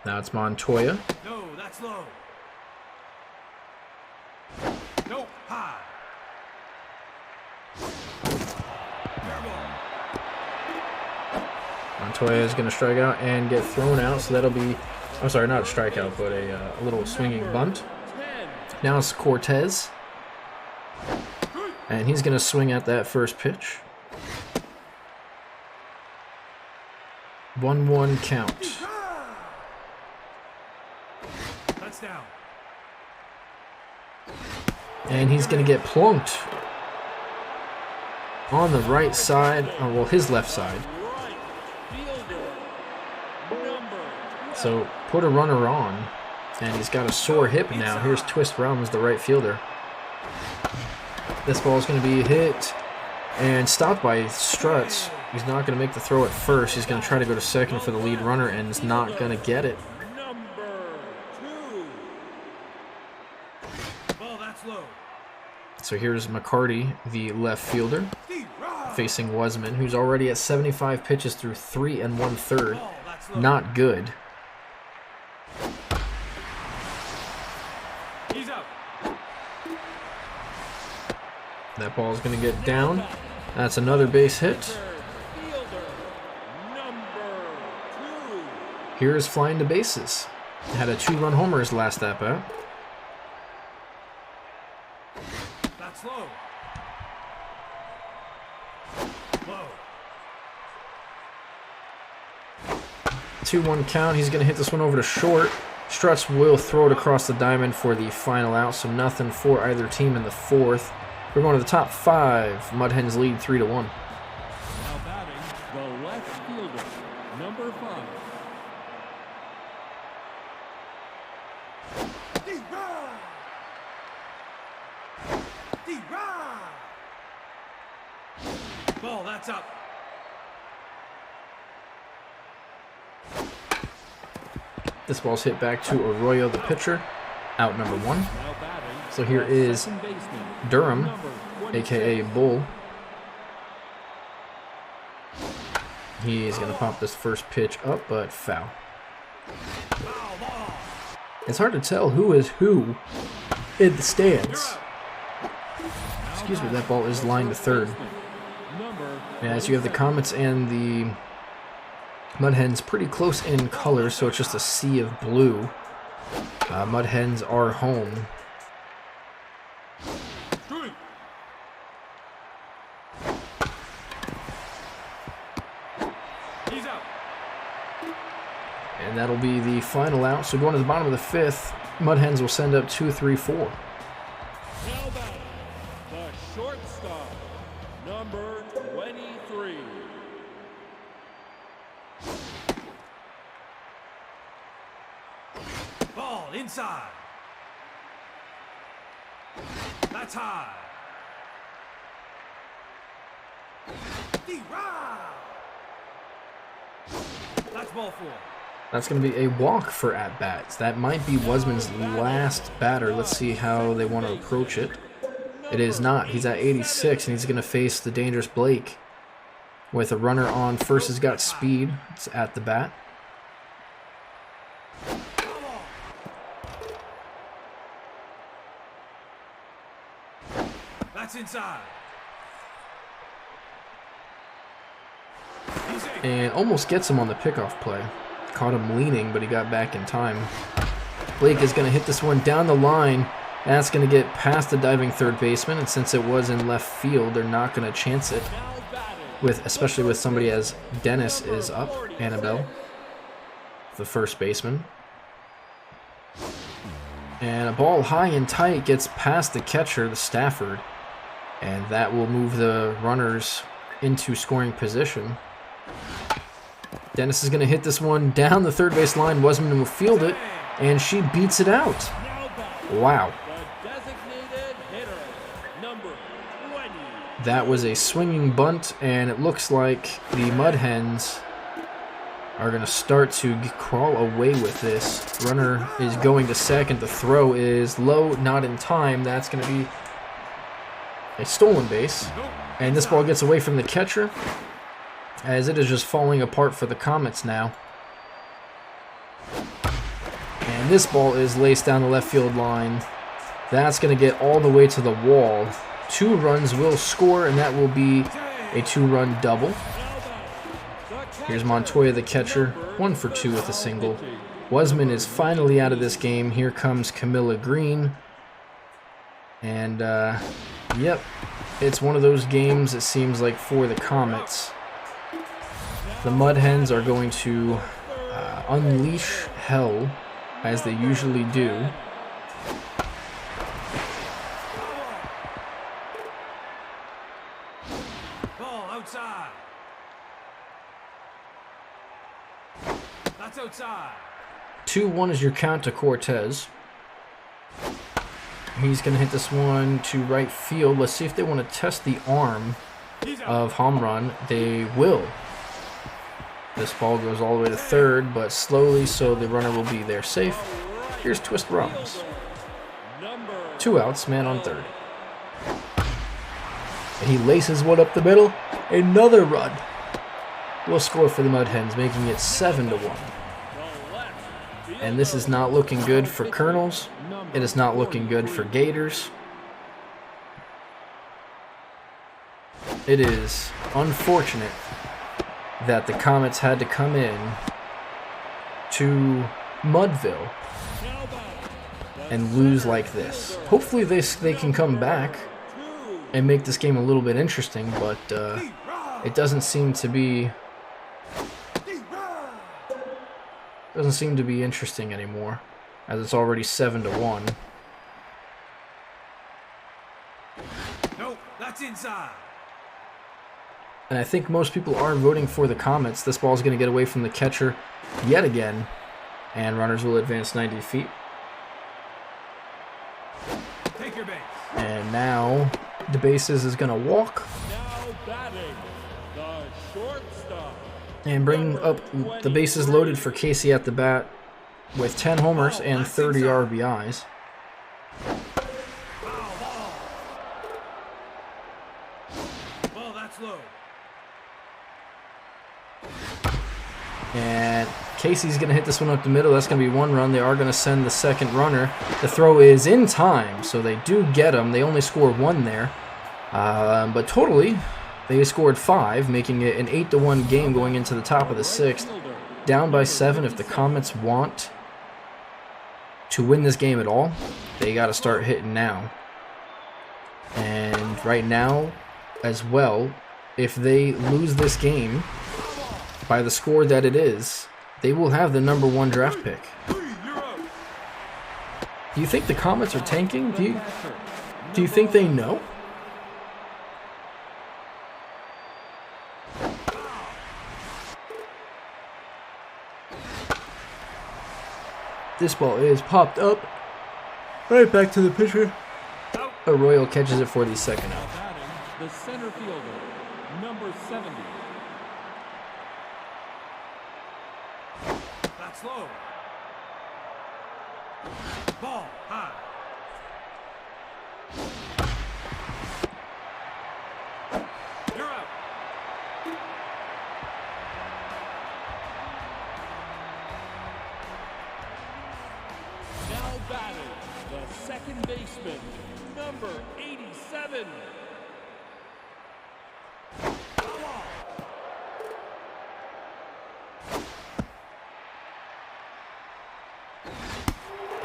Now it's Montoya. No, that's low. No, high. Fair ball. Montoya is going to strike out and get thrown out. So that'll be, I'm sorry, not a strikeout, but a little swinging bunt. 10. Now it's Cortez. And he's going to swing at that first pitch. 1-1 count. That's down. And he's going to get plunked on the right side, or well, his left side. Right fielder, number So put a runner on, and he's got a sore hip now. Here's Twist Rums, the right fielder. This ball is going to be hit and stopped by Struts. He's not going to make the throw at first. He's going to try to go to second for the lead runner, and is not going to get it. number 2. Ball, that's low. So here's McCarty, the left fielder, D-Rod. facing Wasman, who's already at 75 pitches through 3 1/3. Ball, that's low. Not good. He's out. That ball is going to get down. That's another base hit. Fielder, number 2. Here's flying to bases. Had a 2-run homer his last at bat. That's low. Low. 2-1 count. He's going to hit this one over to short. Struts will throw it across the diamond for the final out, so nothing for either team in the 4th. We're going to the top 5. Mud Hens lead 3-1. Now batting, the left fielder, number 5. D-Rod! D-Rod! Ball, that's up. This ball's hit back to Arroyo, the pitcher. Out number 1. Now batting, So here the is second baseman, Durham, number 26. aka Bull. He's going to pop this first pitch up, but foul. Foul ball. It's hard to tell who is who in the stands. Excuse me, that ball is lined to third. Number As you have the Comets and the Mud Hens pretty close in color, so it's just a sea of blue. Mud Hens are home. Strike. He's out. And that'll be the final out. So going to the bottom of the 5th, Mud Hens will send up 2, 3, 4. Now batting, the shortstop, number 23. Ball inside. That's high. D-Rod! That's ball 4. That's going to be a walk for at-bats. That might be Wasman's last batter. Let's see how they want to approach it. It is not. He's at 86, and he's going to face the dangerous Blake. With a runner on first, has got speed. It's at the bat. That's inside. He's in. And almost gets him on the pickoff play. Caught him leaning, but he got back in time. Blake is going to hit this one down the line. That's going to get past the diving third baseman, and since it was in left field, they're not going to chance it. Now batting, Especially with somebody as Dennis is up, Annabelle, the first baseman. And a ball high and tight gets past the catcher, the Stafford, and that will move the runners into scoring position. Dennis is going to hit this one down the third base line. Wasman will field it, and she beats it out. now batting, Wow. the designated hitter, number 20. That was a swinging bunt, and it looks like the Mud Hens are going to start to crawl away with this. Runner is going to second. The throw is low, not in time. That's going to be a stolen base. And this ball gets away from the catcher, as it is just falling apart for the Comets now. And this ball is laced down the left field line. That's going to get all the way to the wall. 2 runs will score, and that will be a 2-run double. Here's Montoya, the catcher, 1 for 2 with a single. Wasman is finally out of this game. Here comes Camilla Green. And, yep, it's one of those games, it seems like, for the Comets. The Mud Hens are going to unleash hell, as they usually do. Ball outside. That's outside. 2-1 is your count to Cortez. He's going to hit this one to right field. Let's see if they want to test the arm He's out. of Hamran. They will. This ball goes all the way to third, but slowly, so the runner will be there safe. Here's Twist Rums. 2 outs, man on third. And he laces one up the middle. Another run will score for the Mud Hens, making it 7-1. And this is not looking good for Kernels. It is not looking good for Gators. It is unfortunate that the Comets had to come in to Mudville and lose like this. Hopefully they can come back and make this game a little bit interesting, but it doesn't seem to be interesting anymore, as it's already 7-1. Nope, that's inside. And I think most people are voting for the Comets. This ball is going to get away from the catcher yet again, and runners will advance 90 feet. Take your base. And now the bases is going to walk Now batting, the shortstop. and bring up the bases loaded for Casey at the bat with 10 homers and 30 RBIs. Ball, that's low. And Casey's going to hit this one up the middle. That's going to be 1 run. They are going to send the second runner. The throw is in time, so they do get him. They only score 1 there. But totally, they scored 5, making it an 8-1 game going into the top of the 6th. Down by 7. If the Comets want to win this game at all, they got to start hitting now. And right now, as well, if they lose this game by the score that it is, they will have the #1 draft pick. Do you think the Comets are tanking? Do you think they know? This ball is popped up right back to the pitcher. Arroyo catches it for the second out. Batting, the center fielder, number 70. That's low. Ball, high. You're out. Now batting, the second baseman, number 87.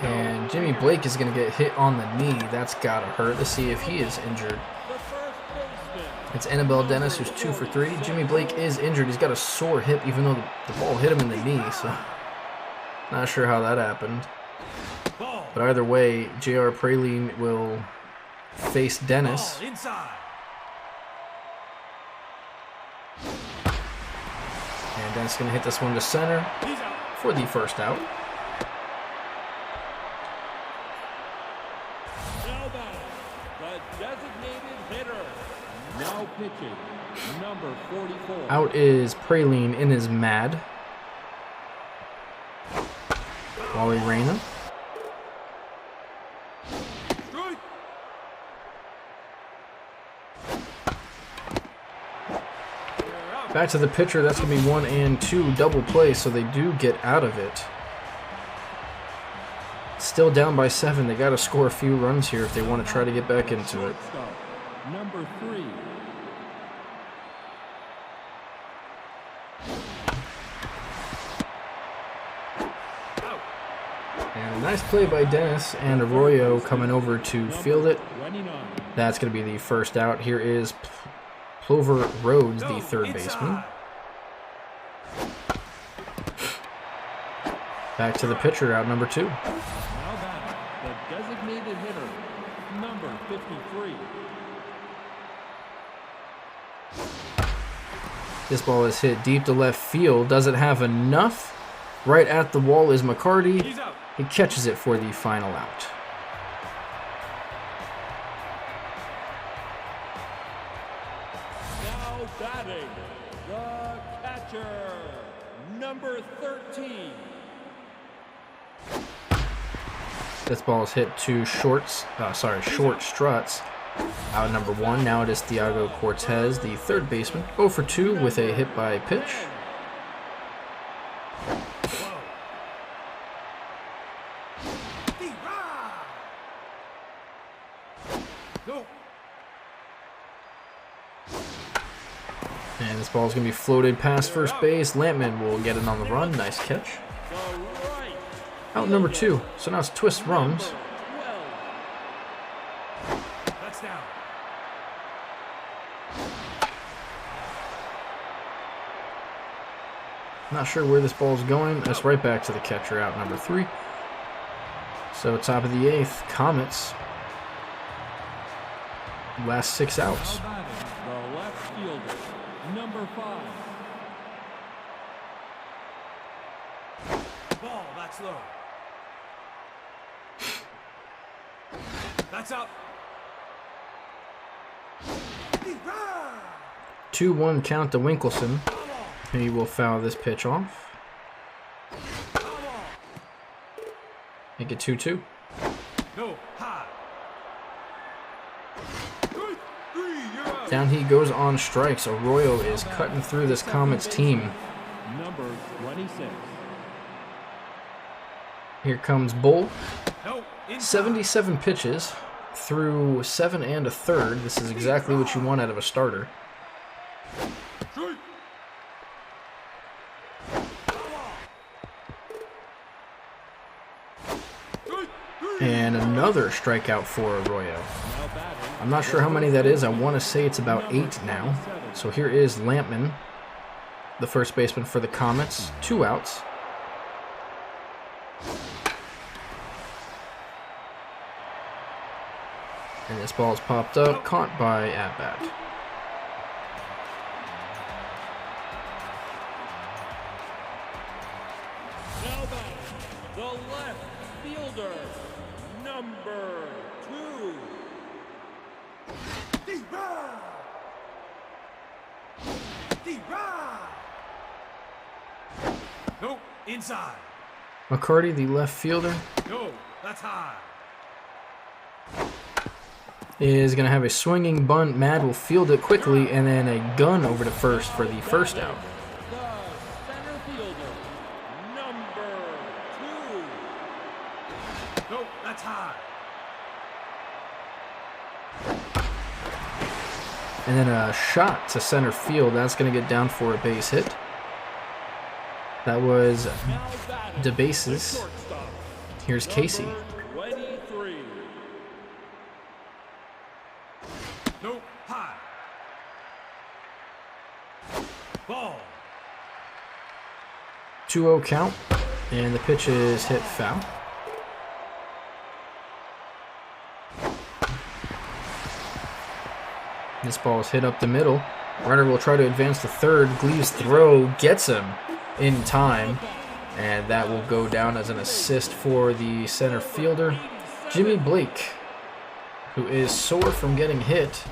And Jimmy Blake is going to get hit on the knee. That's got to hurt. Let's see if he is injured. The first baseman, It's Annabelle Dennis, who's 2 for 3. Jimmy Blake is injured. He's got a sore hip, even though the ball hit him in the knee. So, not sure how that happened. Ball. But either way, J.R. Praline will face Dennis. Ball, inside. And Dennis is going to hit this one to center He's out. for the first out. now batting, the designated hitter. Now pitching, number 44. Out is Praline in his mad. Wally Reyna. Strike. You're out. Back to the pitcher. That's going to be 1 and 2 double play, so they do get out of it. Still down by 7. They got to score a few runs here if they want to try to get back into it. Shortstop, number 3. And a nice play by Dennis, and Arroyo coming over to field it. 29. That's going to be the first out. Here is Plover Rhodes, the Go, third inside. baseman. Back to the pitcher, out number 2. Now batting, the designated hitter, number 53. This ball is hit deep to left field. Doesn't have enough. Right at the wall is McCarty. He's out. He catches it for the final out. Now batting, the catcher, number 13. This ball is hit to short struts. Out number 1. Now it is Thiago Cortez, the third baseman. 0 for 2 with a hit by pitch. Go. And this ball is going to be floated past first base. Lampman will get it on the run. Nice catch. The right. Out number 2. So now it's twist rungs. 12. That's down. Not sure where this ball is going. That's right back to the catcher, out number 3. So top of the 8th, Comets. Last 6 outs. Now batting, the left fielder, number 5. Ball, that's low. That's up. 2-1 count to Winkelson. He will foul this pitch off. Make it 2-2. No, high. 3, you're out. Down he goes on strikes. Arroyo is cutting through this Comets team. Number 26. Here comes Bull. No, inside. 77 pitches through 7 1/3. This is exactly what you want out of a starter. Straight. And another strikeout for Arroyo. I'm not sure how many that is. I want to say it's about 8 now. So here is Lampman, the first baseman for the Comets. 2 outs. And this ball's popped up, caught by at-bat. Now batting, the left fielder, number 2. No, inside. McCarty, the left fielder, No, that's high. is going to have a swinging bunt. Mad will field it quickly, and then a gun over to first for the first out. The center fielder, number 2. No, that's high. And then a shot to center field. That's going to get down for a base hit. That was Now batting, DeBases. shortstop, Here's Casey. number 23. No, high. Ball. 2-0 count, and the pitch is hit foul. This ball is hit up the middle. Runner will try to advance to third. Gleaves throw gets him in time, and that will go down as an assist for the center fielder, Jimmy Blake, who is sore from getting hit.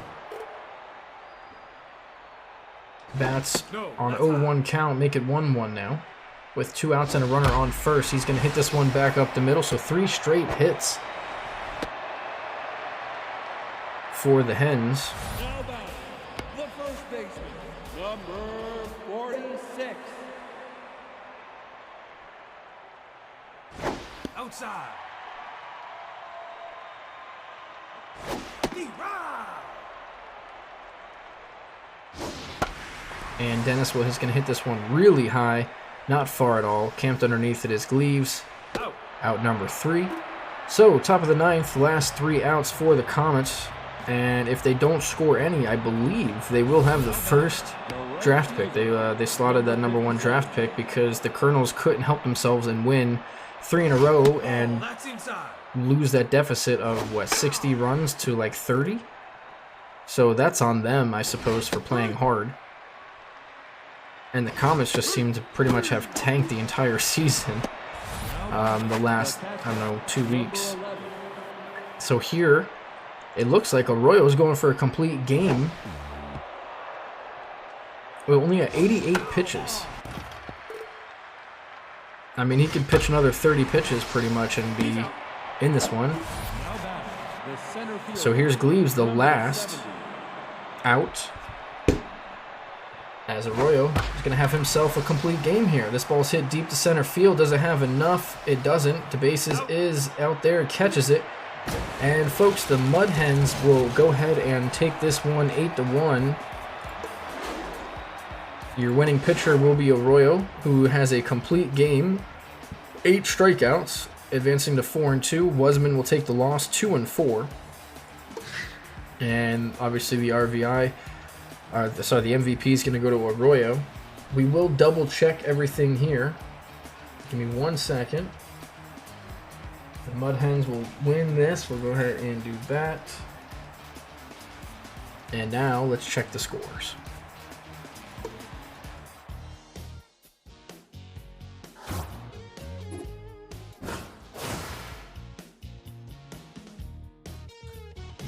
Bats on 0-1 count, make it 1-1 now. With 2 outs and a runner on first, he's going to hit this one back up the middle, so 3 straight hits for the Hens. Now batting, the first baseman, number 46. Outside. And Dennis is going to hit this one really high, not far at all. Camped underneath it is Gleaves, Out. out number 3. So, top of the 9th, last 3 outs for the Comets. And if they don't score any, I believe they will have the first draft pick. They slotted that number 1 draft pick because the Kernels couldn't help themselves and win 3 in a row and That's inside. lose that deficit of, 60 runs to like 30? So that's on them, I suppose, for playing hard. And the Comets just seem to pretty much have tanked the entire season the last, 2 weeks. So here, it looks like Arroyo is going for a complete game. Well, only at 88 pitches. I mean, he could pitch another 30 pitches pretty much and be in this one. So here's Gleaves, the last out. As Arroyo is going to have himself a complete game here. This ball's hit deep to center field. Does it have enough? It doesn't. DeBases is out there, catches it. And folks, the Mud Hens will go ahead and take this one 8-1. Your winning pitcher will be Arroyo, who has a complete game 8 strikeouts, advancing to 4-2. Wasman will take the loss, 2-4. And obviously the RVI, the MVP is going to go to Arroyo. We will double check everything here. Give me 1 second. The Mud Hens will win this. We'll go ahead and do that. And now let's check the scores.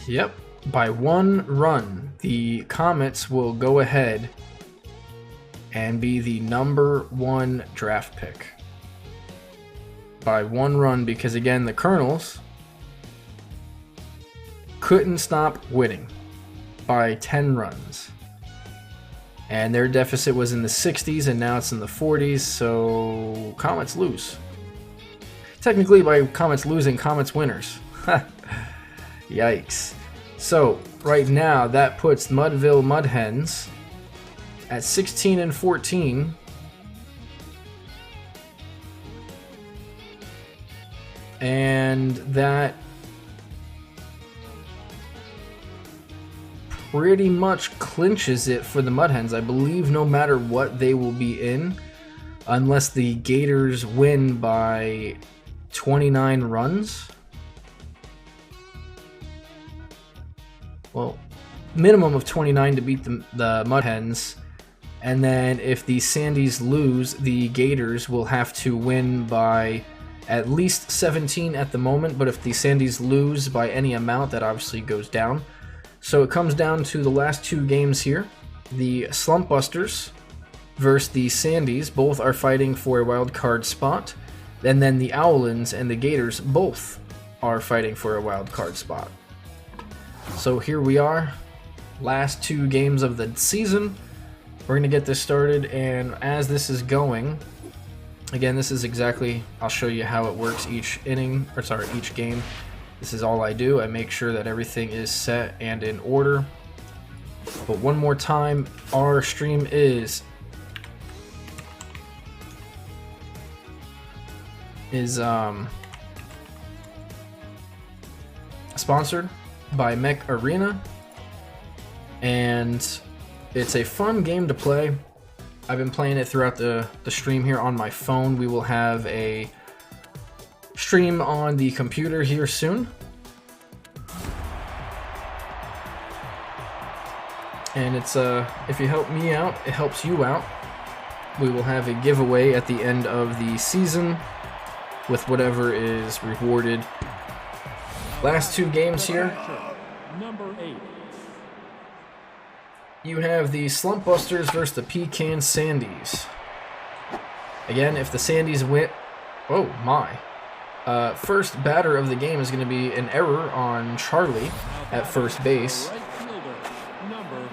Yep, by 1 run, the Comets will go ahead and be the #1 draft pick. By 1 run, because again, the Kernels couldn't stop winning by 10 runs. And their deficit was in the 60s, and now it's in the 40s, so Comets lose. Technically, by Comets losing, Comets winners. Yikes. So, right now, that puts Mudville Mud Hens at 16-14. And that pretty much clinches it for the Mud Hens. I believe no matter what, they will be in, unless the Gators win by 29 runs. Well, minimum of 29 to beat the Mud Hens. And then if the Sandies lose, the Gators will have to win by at least 17 at the moment. But if the Sandies lose by any amount, that obviously goes down. So it comes down to the last 2 games here. The Slumpbusters versus the Sandies. Both are fighting for a wild card spot. And then the Owlins and the Gators both are fighting for a wild card spot. So here we are, last 2 games of the season. We're going to get this started, and as this is going, again, this is exactly, I'll show you how it works each game. This is all I do. I make sure that everything is set and in order. But one more time, our stream is sponsored by Mech Arena, and it's a fun game to play. I've been playing it throughout the stream here on my phone. We will have a stream on the computer here soon. And it's if you help me out, it helps you out. We will have a giveaway at the end of the season with whatever is rewarded. Last 2 games here. Number 8. You have the Slumpbusters versus the Pecan Sandies. Again, if the Sandies win... Oh, my. First batter of the game is going to be an error on Charlie at first base.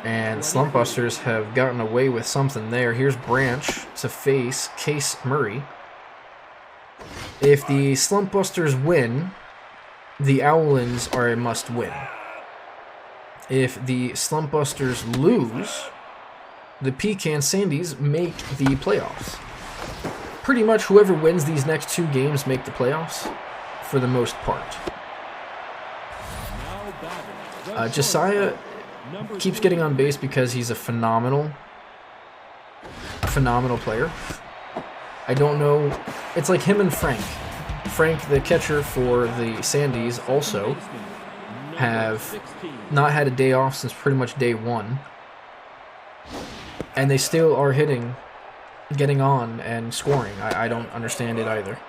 And Slumpbusters have gotten away with something there. Here's Branch to face Case Murray. If the Slumpbusters win, the Owlins are a must-win. If the Slumpbusters lose, the Pecan Sandies make the playoffs. Pretty much whoever wins these next 2 games make the playoffs, for the most part. Josiah keeps getting on base because he's a phenomenal player. I don't know. It's like him and Frank. Frank, the catcher for the Sandies, also have not had a day off since pretty much day 1. And they still are getting on and scoring. I don't understand it either.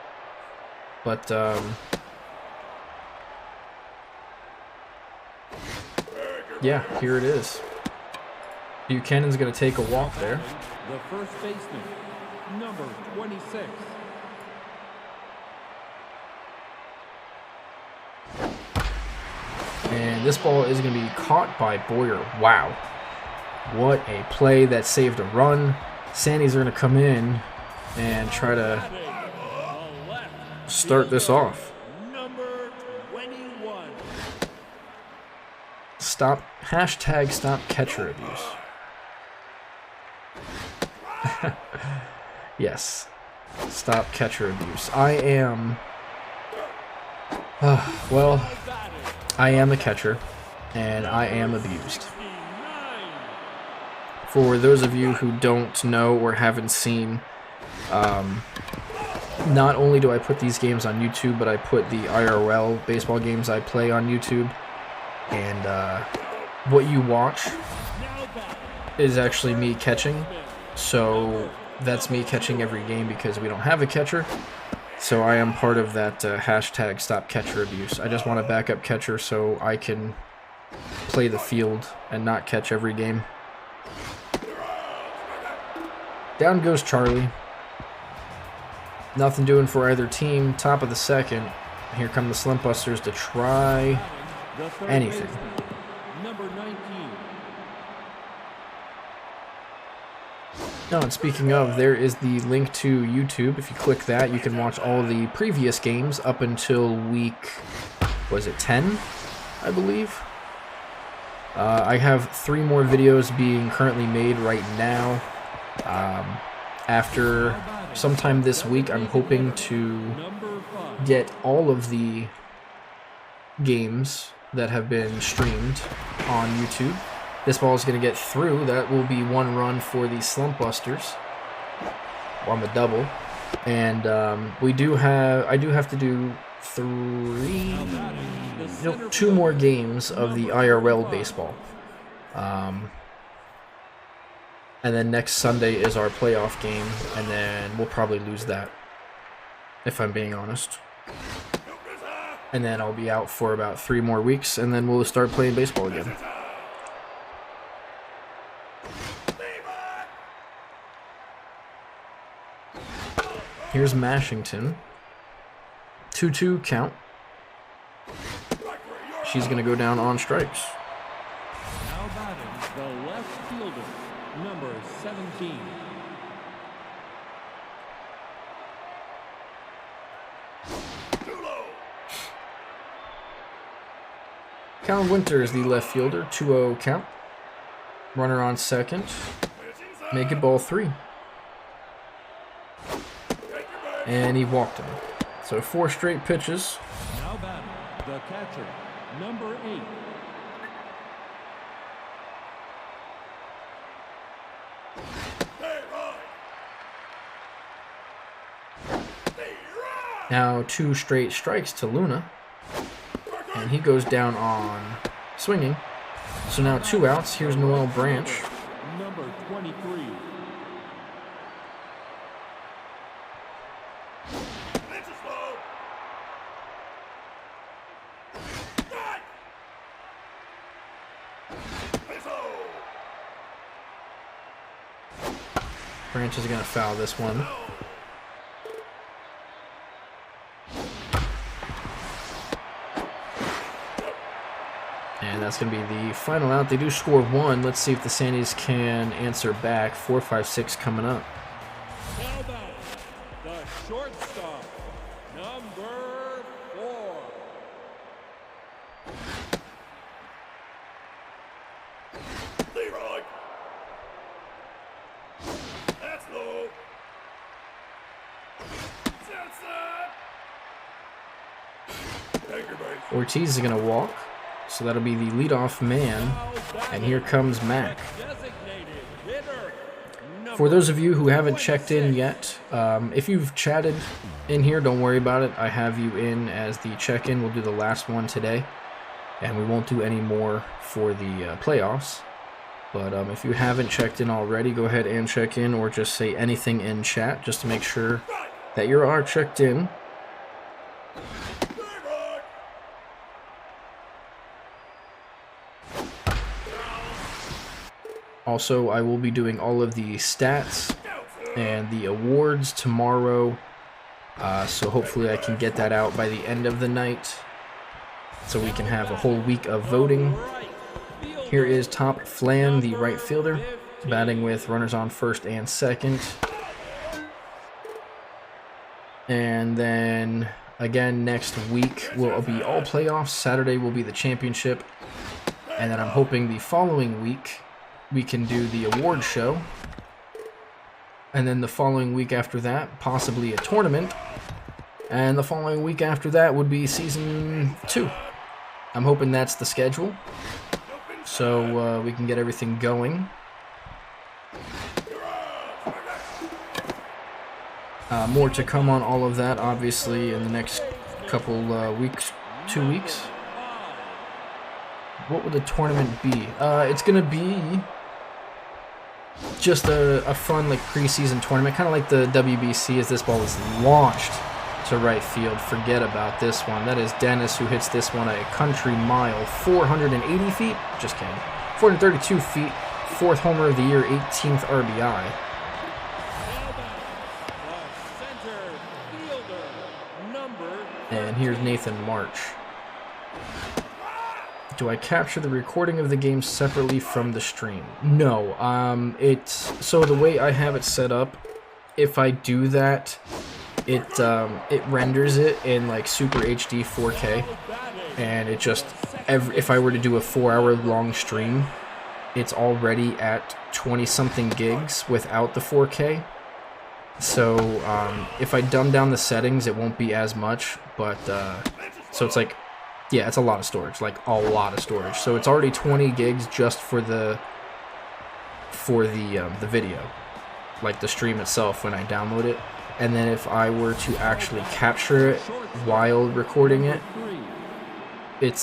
But, yeah, here it is. Buchanan's going to take a walk there. The first baseman, number 26. And this ball is going to be caught by Boyer. Wow. What a play that saved a run. Sandies are going to come in and try to start this off. Number 21. Stop catcher abuse. Yes. Stop catcher abuse. I am... well, I am a catcher, and I am abused. For those of you who don't know or haven't seen, not only do I put these games on YouTube, but I put the IRL baseball games I play on YouTube. And what you watch is actually me catching. So that's me catching every game because we don't have a catcher. So I am part of that hashtag stop catcher abuse. I just want a backup catcher so I can play the field and not catch every game. Down goes Charlie. Nothing doing for either team. Top of the second. Here come the Slumpbusters to try anything. Number 19. No, and speaking of, there is the link to YouTube. If you click that, you can watch all the previous games up until week, was it 10, I believe? I have 3 more videos being currently made right now. After sometime this week, I'm hoping to get all of the games that have been streamed on YouTube. This ball is going to get through. That will be 1 run for the Slumpbusters on the double. And I do have to do 2 more games of the IRL baseball. And then next Sunday is our playoff game, and then we'll probably lose that, if I'm being honest. And then I'll be out for about 3 more weeks, and then we'll start playing baseball again. Here's Mashington. 2-2 count. She's going to go down on strikes. Now batting the left fielder, number 17. Cal Winters, the left fielder. 2-0 count. Runner on second. Make it ball 3. And he walked him. So 4 straight pitches. Now batting the catcher, number 8. Now 2 straight strikes to Luna. And he goes down on swinging. So now 2 outs. Here's Noel Branch. Number 23. Branch is going to foul this one. And that's going to be the final out. They do score 1. Let's see if the Sandies can answer back. 4, 5, 6 coming up. Now batting the shortstop, number 4. Leroy. That's low. Take your base. Ortiz is going to walk. So that'll be the leadoff man. And here comes Mac. Designated hitter, For those of you who haven't checked in yet, if you've chatted in here, don't worry about it. I have you in as the check-in. We'll do the last one today. And we won't do any more for the playoffs. But if you haven't checked in already, go ahead and check in or just say anything in chat just to make sure that you are checked in. Also, I will be doing all of the stats and the awards tomorrow, so hopefully I can get that out by the end of the night so we can have a whole week of voting. Here is Top Flan, the right fielder, batting with runners on first and second. And then, again, next week will be all playoffs. Saturday will be the championship. And then I'm hoping the following week we can do the award show. And then the following week after that, possibly a tournament. And the following week after that would be Season 2. I'm hoping that's the schedule, so we can get everything going. More to come on all of that, obviously, in the next couple weeks, 2 weeks. What would the tournament be? It's going to be just a fun like preseason tournament, kind of like the WBC as this ball is launched to right field. Forget about this one. That is Dennis who hits this one a country mile, 480 feet. Just kidding. 432 feet, 4th homer of the year, 18th RBI. And here's Nathan March. Do I capture the recording of the game separately from the stream? No. So the way I have it set up, if I do that, it renders it in like Super HD 4K, and it just if I were to do a 4-hour long stream, it's already at 20-something gigs without the 4K. So if I dumb down the settings, it won't be as much, but so it's like, yeah, it's a lot of storage, like a lot of storage. So it's already 20 gigs just for the video, like the stream itself when I download it. And then if I were to actually capture it while recording it, it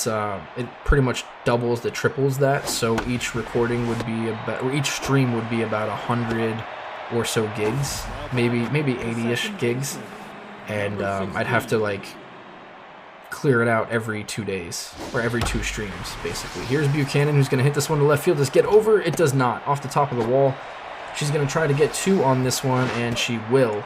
pretty much doubles to triples that. So each recording would be about, or each stream would be about 100 or so gigs, maybe 80-ish gigs, and I'd have to like clear it out every 2 days, or every 2 streams, basically. Here's Buchanan, who's going to hit this one to left field. Does get over? It does not. Off the top of the wall. She's going to try to get 2 on this one, and she will.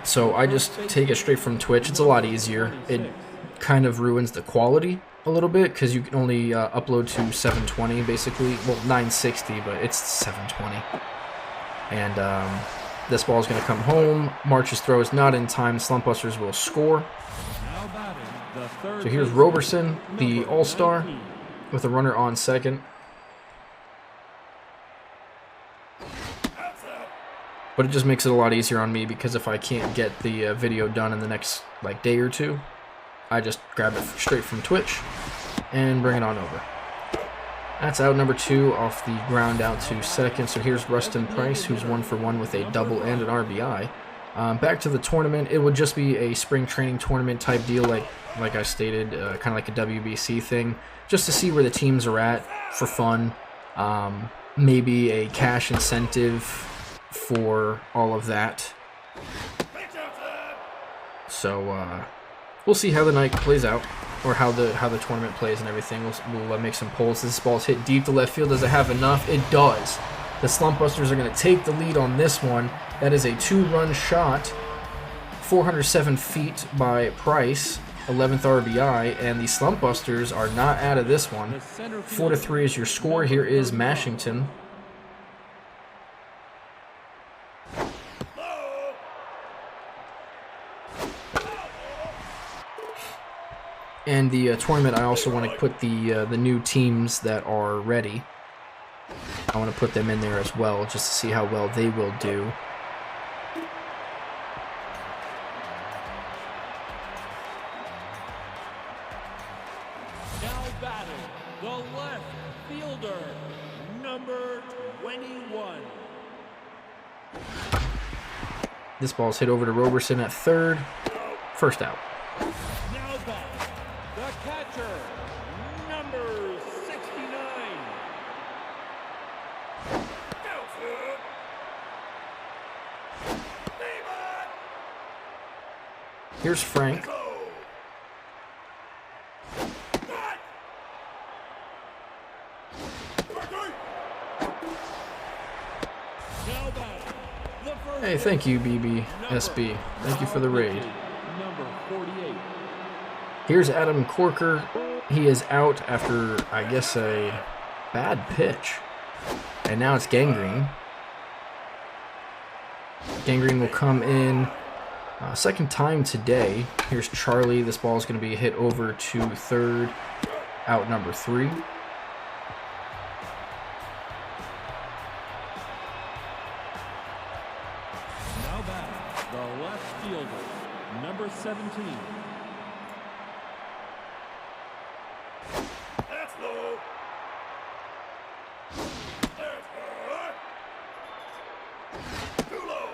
So I just take it straight from Twitch. It's a lot easier. It kind of ruins the quality a little bit, because you can only upload to 720, basically. Well, 960, but it's 720. And this ball is going to come home. March's throw is not in time. Slumpbusters will score. So here's Roberson, the all-star, with a runner on second. But it just makes it a lot easier on me, because if I can't get the video done in the next like day or two, I just grab it straight from Twitch and bring it on over. That's out number 2 off the ground out to second. So here's Rustin Price, who's 1 for 1 with a double and an RBI. Back to the tournament. It would just be a spring training tournament type deal, like I stated, kind of like a WBC thing, just to see where the teams are at for fun. Maybe a cash incentive for all of that. So we'll see how the night plays out, or how the tournament plays and everything. We'll make some polls. This ball's hit deep to left field. Does it have enough? It does. The Slumpbusters are going to take the lead on this one. That is a 2-run shot, 407 feet by Price, 11th RBI, and the Slumpbusters are not out of this one. 4-3 is your score. Here is Mashington. And the tournament, I also want to put the new teams that are ready. I want to put them in there as well, just to see how well they will do. Now batting, the left fielder, number 21. This ball's hit over to Roberson at third. First out. Now batting, the catcher, number 69. Here's Frank. Hey, thank you, BBSB. Thank you for the raid. Number 48. Here's Adam Corker. He is out after, I guess, a bad pitch. And now it's Gangrene. Gangrene will come in second time today. Here's Charlie. This ball is going to be hit over to third, out number 3. 17. That's low. That's high. Too low.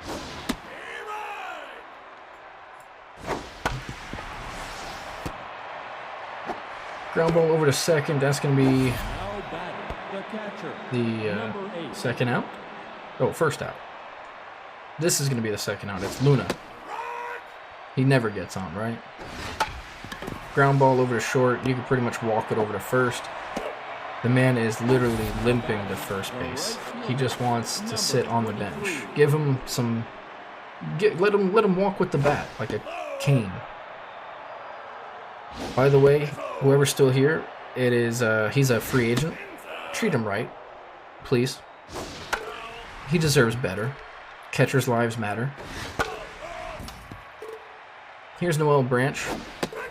Aim high. Ground ball over to second. That's going to be Now batting, the catcher, the number 8. second out. Oh, first out. This is going to be the second out. It's Luna. He never gets on, right? Ground ball over to short. You can pretty much walk it over to first. The man is literally limping to first base. He just wants to sit on the bench. Give him some... let him walk with the bat like a cane. By the way, whoever's still here, it is he's a free agent. Treat him right, please. He deserves better. Catchers' lives matter. Here's Noel Branch.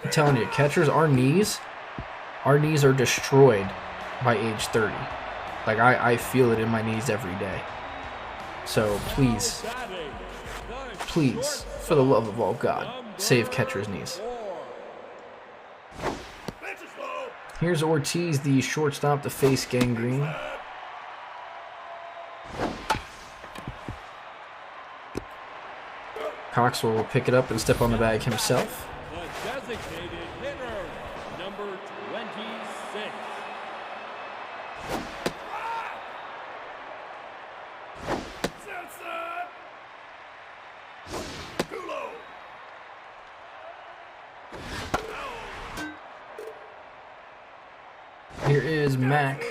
I'm telling you, catchers, our knees are destroyed by age 30. Like, I feel it in my knees every day. So please, please, for the love of all God, save catchers' knees. Pitch is low. Here's Ortiz, the shortstop, to face Gangrene. Coxwell will pick it up and step on the bag himself. The designated hitter, number 26. Outside. Too low. Here is Mac.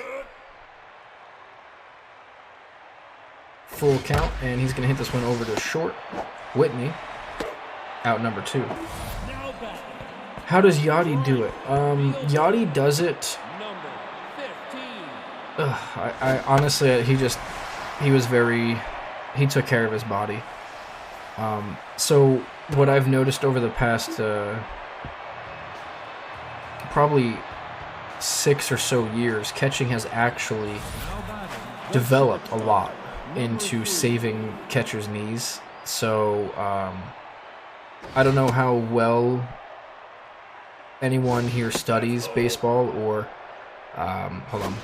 Full count, and he's going to hit this one over to short. Whitney, out number 2. Now batting, How does Yachty do it? Yachty does it... number 15. I honestly, he took care of his body. So what I've noticed over the past probably 6 or so years, catching has actually developed a lot into saving catchers' knees. So I don't know how well anyone here studies baseball or hold on.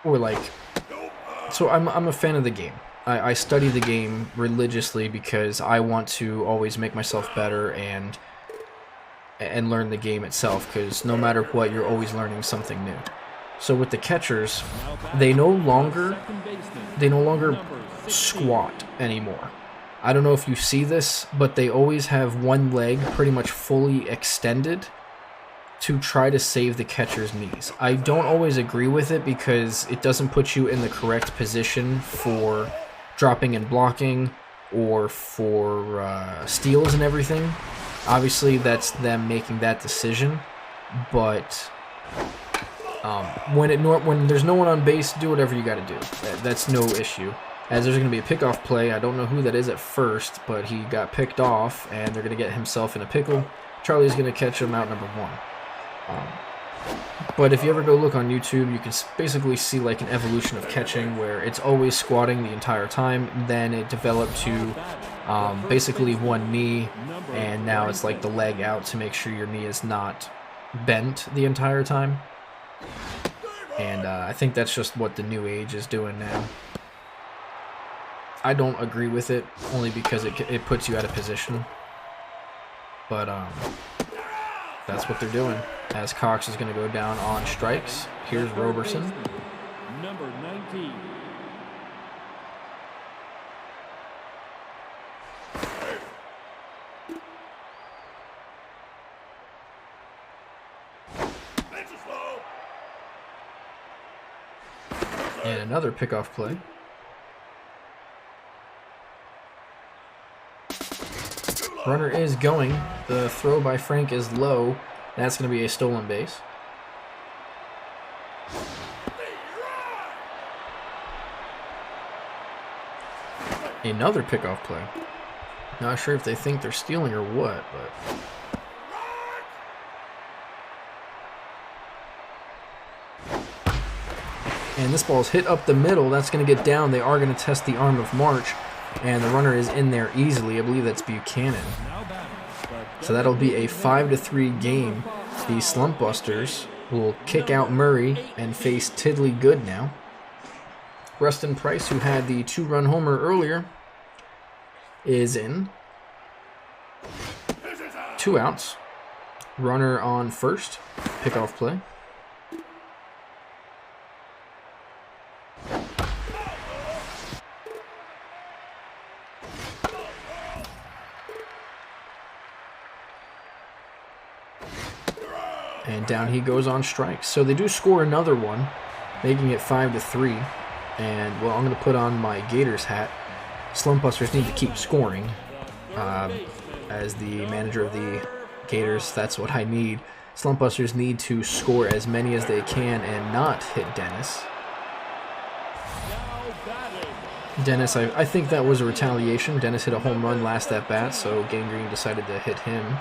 Or like, so I'm a fan of the game. I study the game religiously because I want to always make myself better and learn the game itself, because no matter what, you're always learning something new. So with the catchers, they no longer squat anymore. I don't know if you see this, but they always have one leg pretty much fully extended to try to save the catcher's knees. I don't always agree with it because it doesn't put you in the correct position for dropping and blocking or for steals and everything. Obviously, that's them making that decision, but when there's no one on base, do whatever you got to do. That's no issue. As there's going to be a pickoff play, I don't know who that is at first, but he got picked off, and they're going to get himself in a pickle. Charlie's going to catch him out number 1. But if you ever go look on YouTube, you can basically see like an evolution of catching where it's always squatting the entire time. Then it developed to basically one knee, and now it's like the leg out to make sure your knee is not bent the entire time. And I think that's just what the new age is doing now. I don't agree with it, only because it puts you out of position. But that's what they're doing. As Cox is going to go down on strikes. Here's Roberson. Number 19. Pitch is low. And another pickoff play. Runner is going. The throw by Frank is low. That's going to be a stolen base. Another pickoff play. Not sure if they think they're stealing or what, but... And this ball's hit up the middle. That's going to get down. They are going to test the arm of March. And the runner is in there easily. I believe that's Buchanan. Now batting, So that'll be a 5-3 game. The Slumpbusters will kick out Murray and face Tiddly Good now. Rustin Price, who had the 2-run homer earlier, is in. 2 outs. Runner on first. Pickoff play. And down he goes on strikes. So they do score another one, making it 5-3. And, well, I'm going to put on my Gators hat. Slumpbusters need to keep scoring. As the manager of the Gators, that's what I need. Slumpbusters need to score as many as they can and not hit Dennis. Dennis, I think that was a retaliation. Dennis hit a home run last at bat, so Gangrene decided to hit him.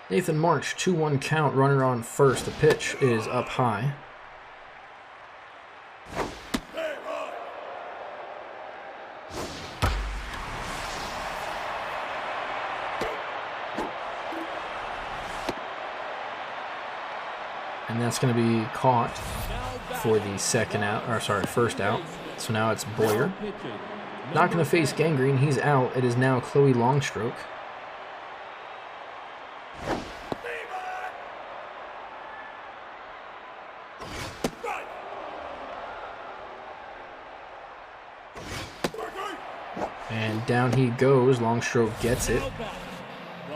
Nathan March, 2-1 count, runner on first. The pitch is up high. And that's going to be caught for the first out. So now it's Boyer. Not going to face Gangrene. He's out. It is now Chloe Longstroke. And down he goes. Longstroke gets it.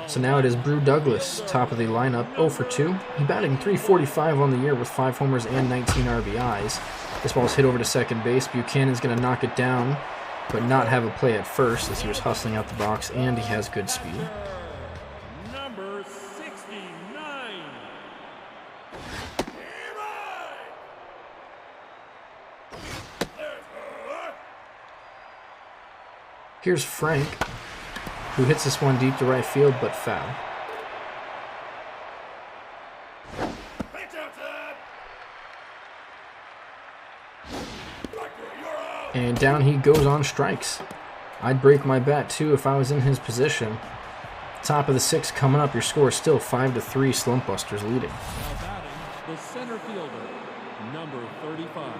So now it is Brew Douglas, top of the lineup, 0 for 2. He batting .345 on the year with 5 homers and 19 RBIs. This ball's hit over to second base. Buchanan's going to knock it down, but not have a play at first as he was hustling out the box, and he has good speed. number 69. Here's Frank, who hits this one deep to right field, but foul. And down he goes on strikes. I'd break my bat too if I was in his position. Top of the 6th coming up. Your score is still 5-3. Slumpbusters leading. Now batting, the center fielder, number 35.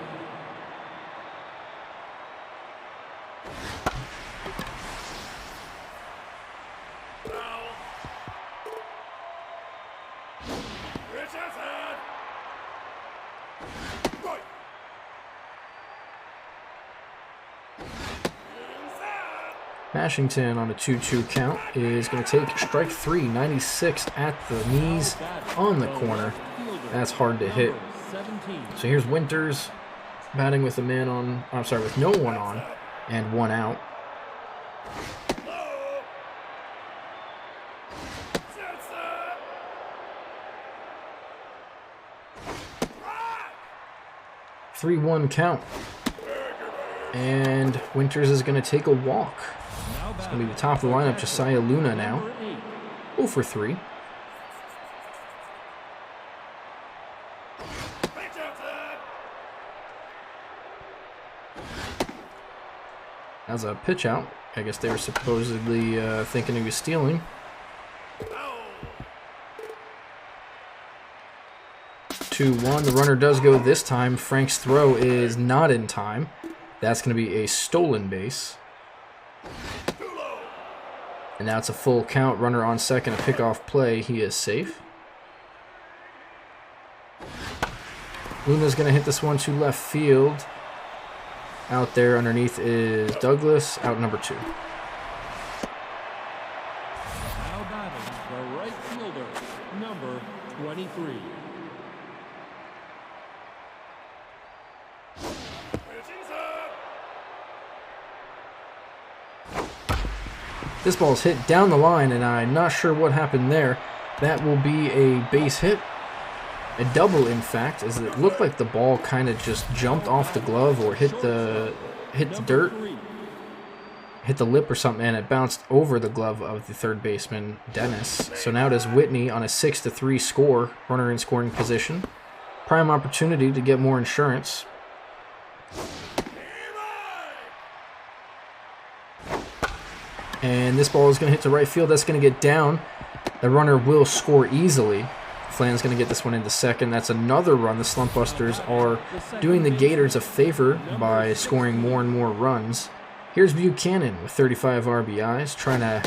Mashington on a 2-2 count is going to take strike 3, 96 at the knees on the corner. That's hard to hit. So here's Winters batting with with no one on and 1 out. Three 3-1 count. And Winters is going to take a walk. It's going to be the top of the lineup, Josiah Luna now. 0 for 3. That's a pitch out. I guess they were supposedly thinking he was stealing. 2-1. The runner does go this time. Frank's throw is not in time. That's going to be a stolen base. And now it's a full count. Runner on second, a pickoff play. He is safe. Luna's going to hit this one to left field. Out there underneath is Douglas, out number 2. Now batting, the right fielder, number 23. This ball's hit down the line, and I'm not sure what happened there. That will be a base hit. A double, in fact, as it looked like the ball kind of just jumped off the glove or hit the dirt. hit the lip or something, and it bounced over the glove of the third baseman, Dennis. So now it is Whitney on a 6-3 score, runner in scoring position. Prime opportunity to get more insurance. And this ball is going to hit to right field. That's going to get down. The runner will score easily. Flan's going to get this one into second. That's another run. The Slumpbusters are doing the Gators a favor by scoring more and more runs. Here's Buchanan with 35 RBIs, trying to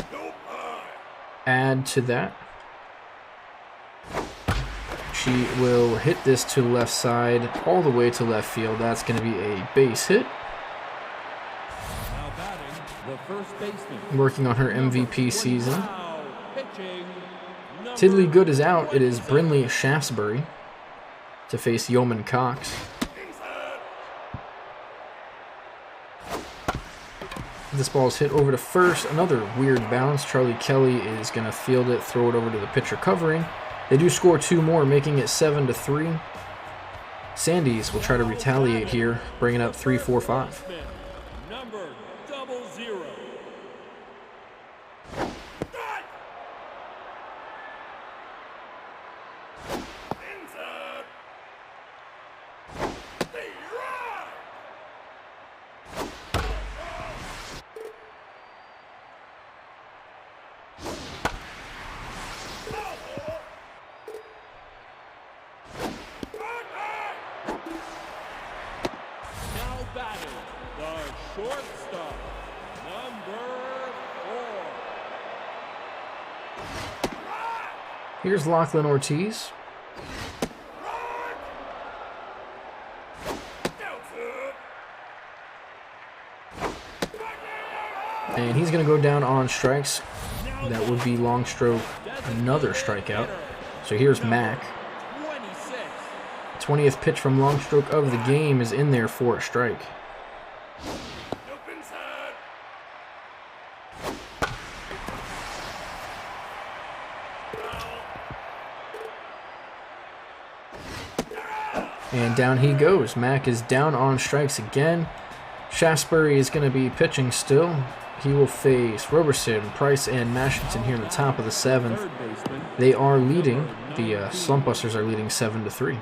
add to that. She will hit this to left side, all the way to left field. That's going to be a base hit. Now batting, the first baseman. Working on her MVP season. Now pitching, number Tiddly Good is out. It is Brinley Shaftesbury to face Yeoman Cox. This ball is hit over to first. Another weird bounce. Charlie Kelly is going to field it, throw it over to the pitcher covering. They do score 2 more, making it 7-3. Sandies will try to retaliate here, bring it up 3-4-5. number 00. Now batting, the shortstop, number 4. Here's Lachlan Ortiz. And he's going to go down on strikes. That would be long stroke, another strikeout. So here's Mac. 26. 20th pitch from long stroke of the game is in there for a strike. And down he goes. Mac is down on strikes again. Shaftesbury is going to be pitching still. He will face Roberson, Price, and Mashington here in the top of the 7th. Third baseman, They are leading. The Slumpbusters are leading 7-3.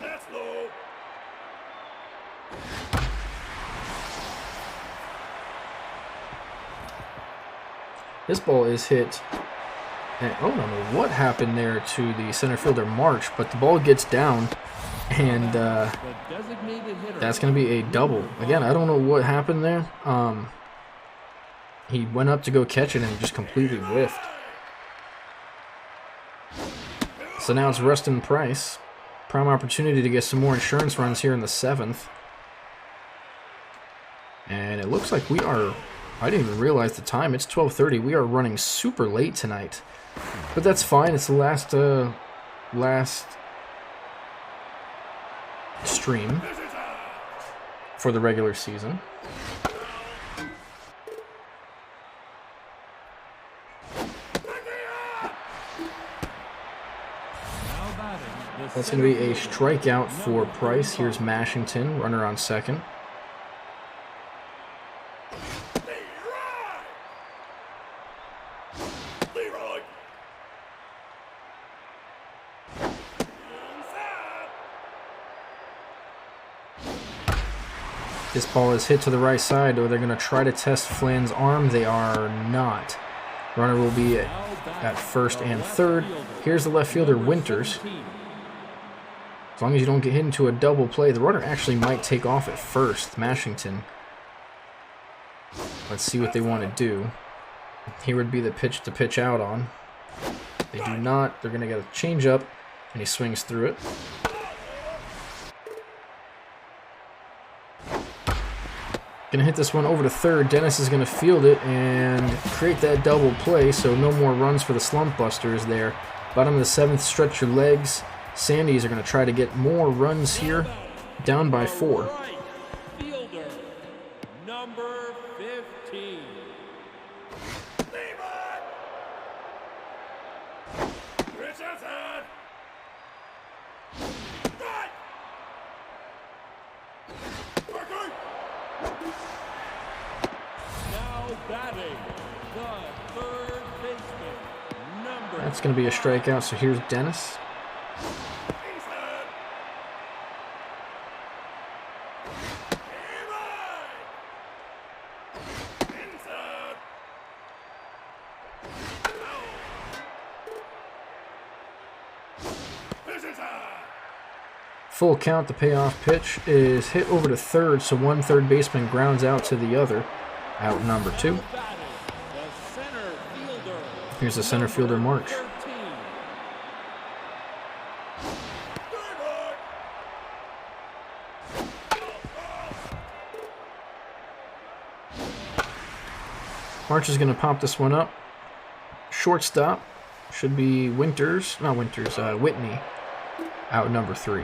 That's low. This ball is hit. And I don't know what happened there to the center fielder March, but the ball gets down, and the designated hitter. that's going to be a double. Again, I don't know what happened there. He went up to go catch it and just completely whiffed. So now it's Rustin Price. Prime opportunity to get some more insurance runs here in the 7th. And it looks like we are... I didn't even realize the time. It's 12:30. We are running super late tonight. But that's fine. It's the last stream for the regular season. Now batting, the That's going to be a strikeout for Price. Here's Mashington, runner on second. Leroy. This ball is hit to the right side, or they're going to try to test Flan's arm. They are not. Runner will be at first and third. Here's the left fielder, Winters. As long as you don't get hit into a double play, the runner actually might take off at first. Mashington. Let's see what they want to do. Here would be the pitch to pitch out on. They do not. They're going to get a change up, and he swings through it. Going to hit this one over to third. Dennis is going to field it and create that double play, so no more runs for the Slumpbusters there. Bottom of the 7th, stretch your legs. Sandies are going to try to get more runs here, down by 4. right fielder, number 15. Richardson. Right. Now batting, the third baseman, number That's going to be a strikeout, so here's Dennis. Inside. Inside. This is high. Full count, the payoff pitch is hit over to third, so one third baseman grounds out to the other. Out number 2. batting, the center fielder, Here's the center fielder, March. 13. March is going to pop this one up. Shortstop should be Whitney. Out number 3.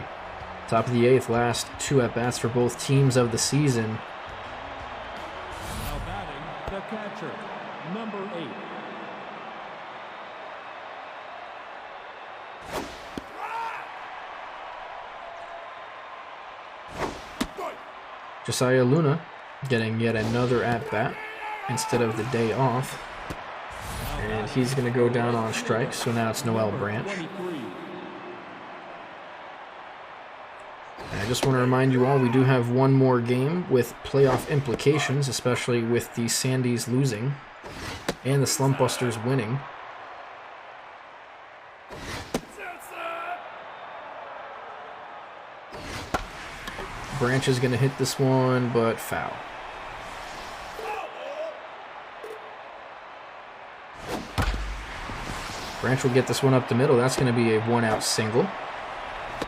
Top of the 8th, last 2 at-bats for both teams of the season. Now batting, the catcher, number 8. Josiah Luna getting yet another at-bat instead of the day off. And he's going to go down on strikes, so now it's Noel Branch. 23. And I just want to remind you all, we do have one more game with playoff implications, especially with the Sandies losing and the Slumpbusters winning. Branch is going to hit this one, but foul. Branch will get this one up the middle. That's going to be a 1-out single.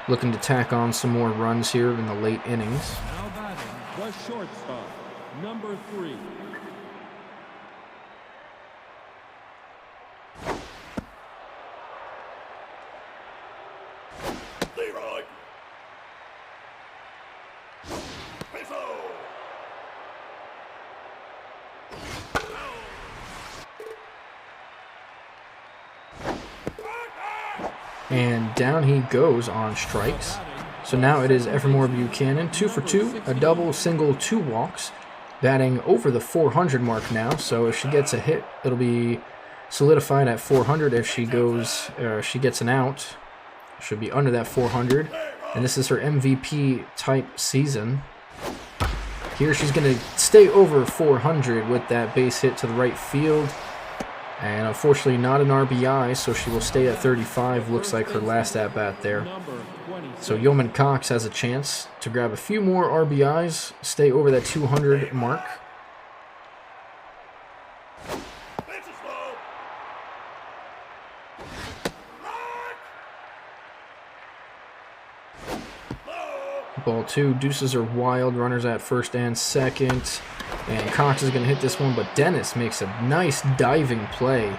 Looking to tack on some more runs here in the late innings. Now batting, the shortstop, number 3. Leroy. Pizzo. And down he goes on strikes. So now it is Evermore Buchanan, 2 for 2, a double, single, 2 walks, batting over the 400 mark now. So if she gets a hit, it'll be solidified at 400. If she gets an out, should be under that 400. And this is her MVP type season. Here she's going to stay over 400 with that base hit to the right field. And unfortunately not an RBI, so she will stay at 35. Looks like her last at-bat there. So Yeoman Cox has a chance to grab a few more RBIs, stay over that 200 mark. Ball 2, deuces are wild, runners at first and second. And Cox is going to hit this one, but Dennis makes a nice diving play,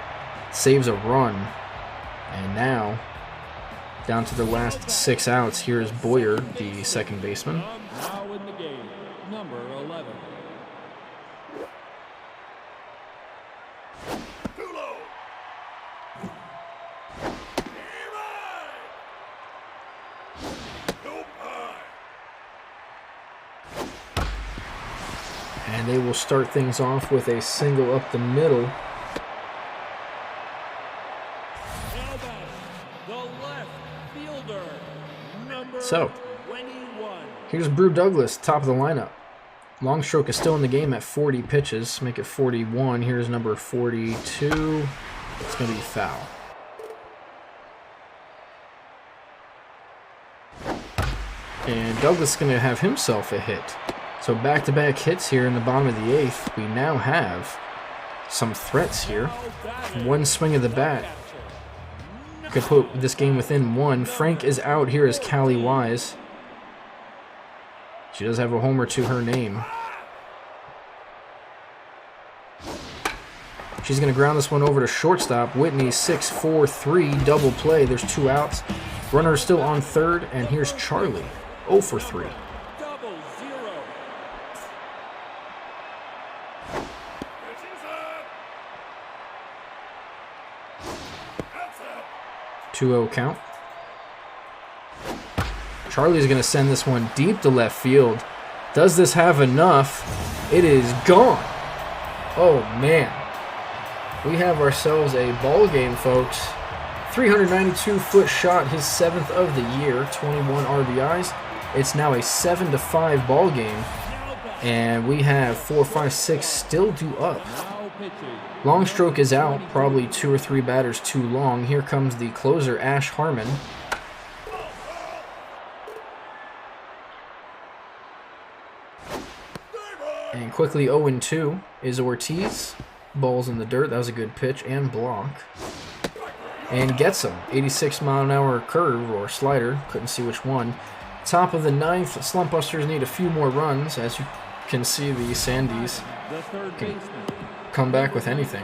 saves a run. And now, down to the last 6 outs, here is Boyer, the second baseman. Now in the game, number 11. Too low. Nope. And they will start things off with a single up the middle. Now batting, the left fielder, number So, 21. here's Brew Douglas, top of the lineup. Long stroke is still in the game at 40 pitches, make it 41. Here's number 42. It's going to be foul. And Douglas is going to have himself a hit. So back-to-back hits here in the bottom of the 8th. We now have some threats here. One swing of the bat could put this game within 1. Frank is out. Here is Callie Wise. She does have a homer to her name. She's going to ground this one over to shortstop. Whitney, 6-4-3, double play. There's 2 outs. Runner is still on third, and here's Charlie, 0 for 3. 2-0 count. Charlie's going to send this one deep to left field. Does this have enough? It is gone. Oh, man. We have ourselves a ball game, folks. 392-foot shot, his 7th of the year, 21 RBIs. It's now a 7-5 ball game, and we have 4, 5, 6 still due up. Long stroke is out, probably 2 or 3 batters too long. Here comes the closer, Ash Harmon. And quickly 0-2 is Ortiz. Ball's in the dirt. That was a good pitch and block. And gets him. 86-mile-an-hour curve or slider. Couldn't see which one. Top of the 9th. Slumpbusters need a few more runs. As you can see, the Sandies can come back with anything.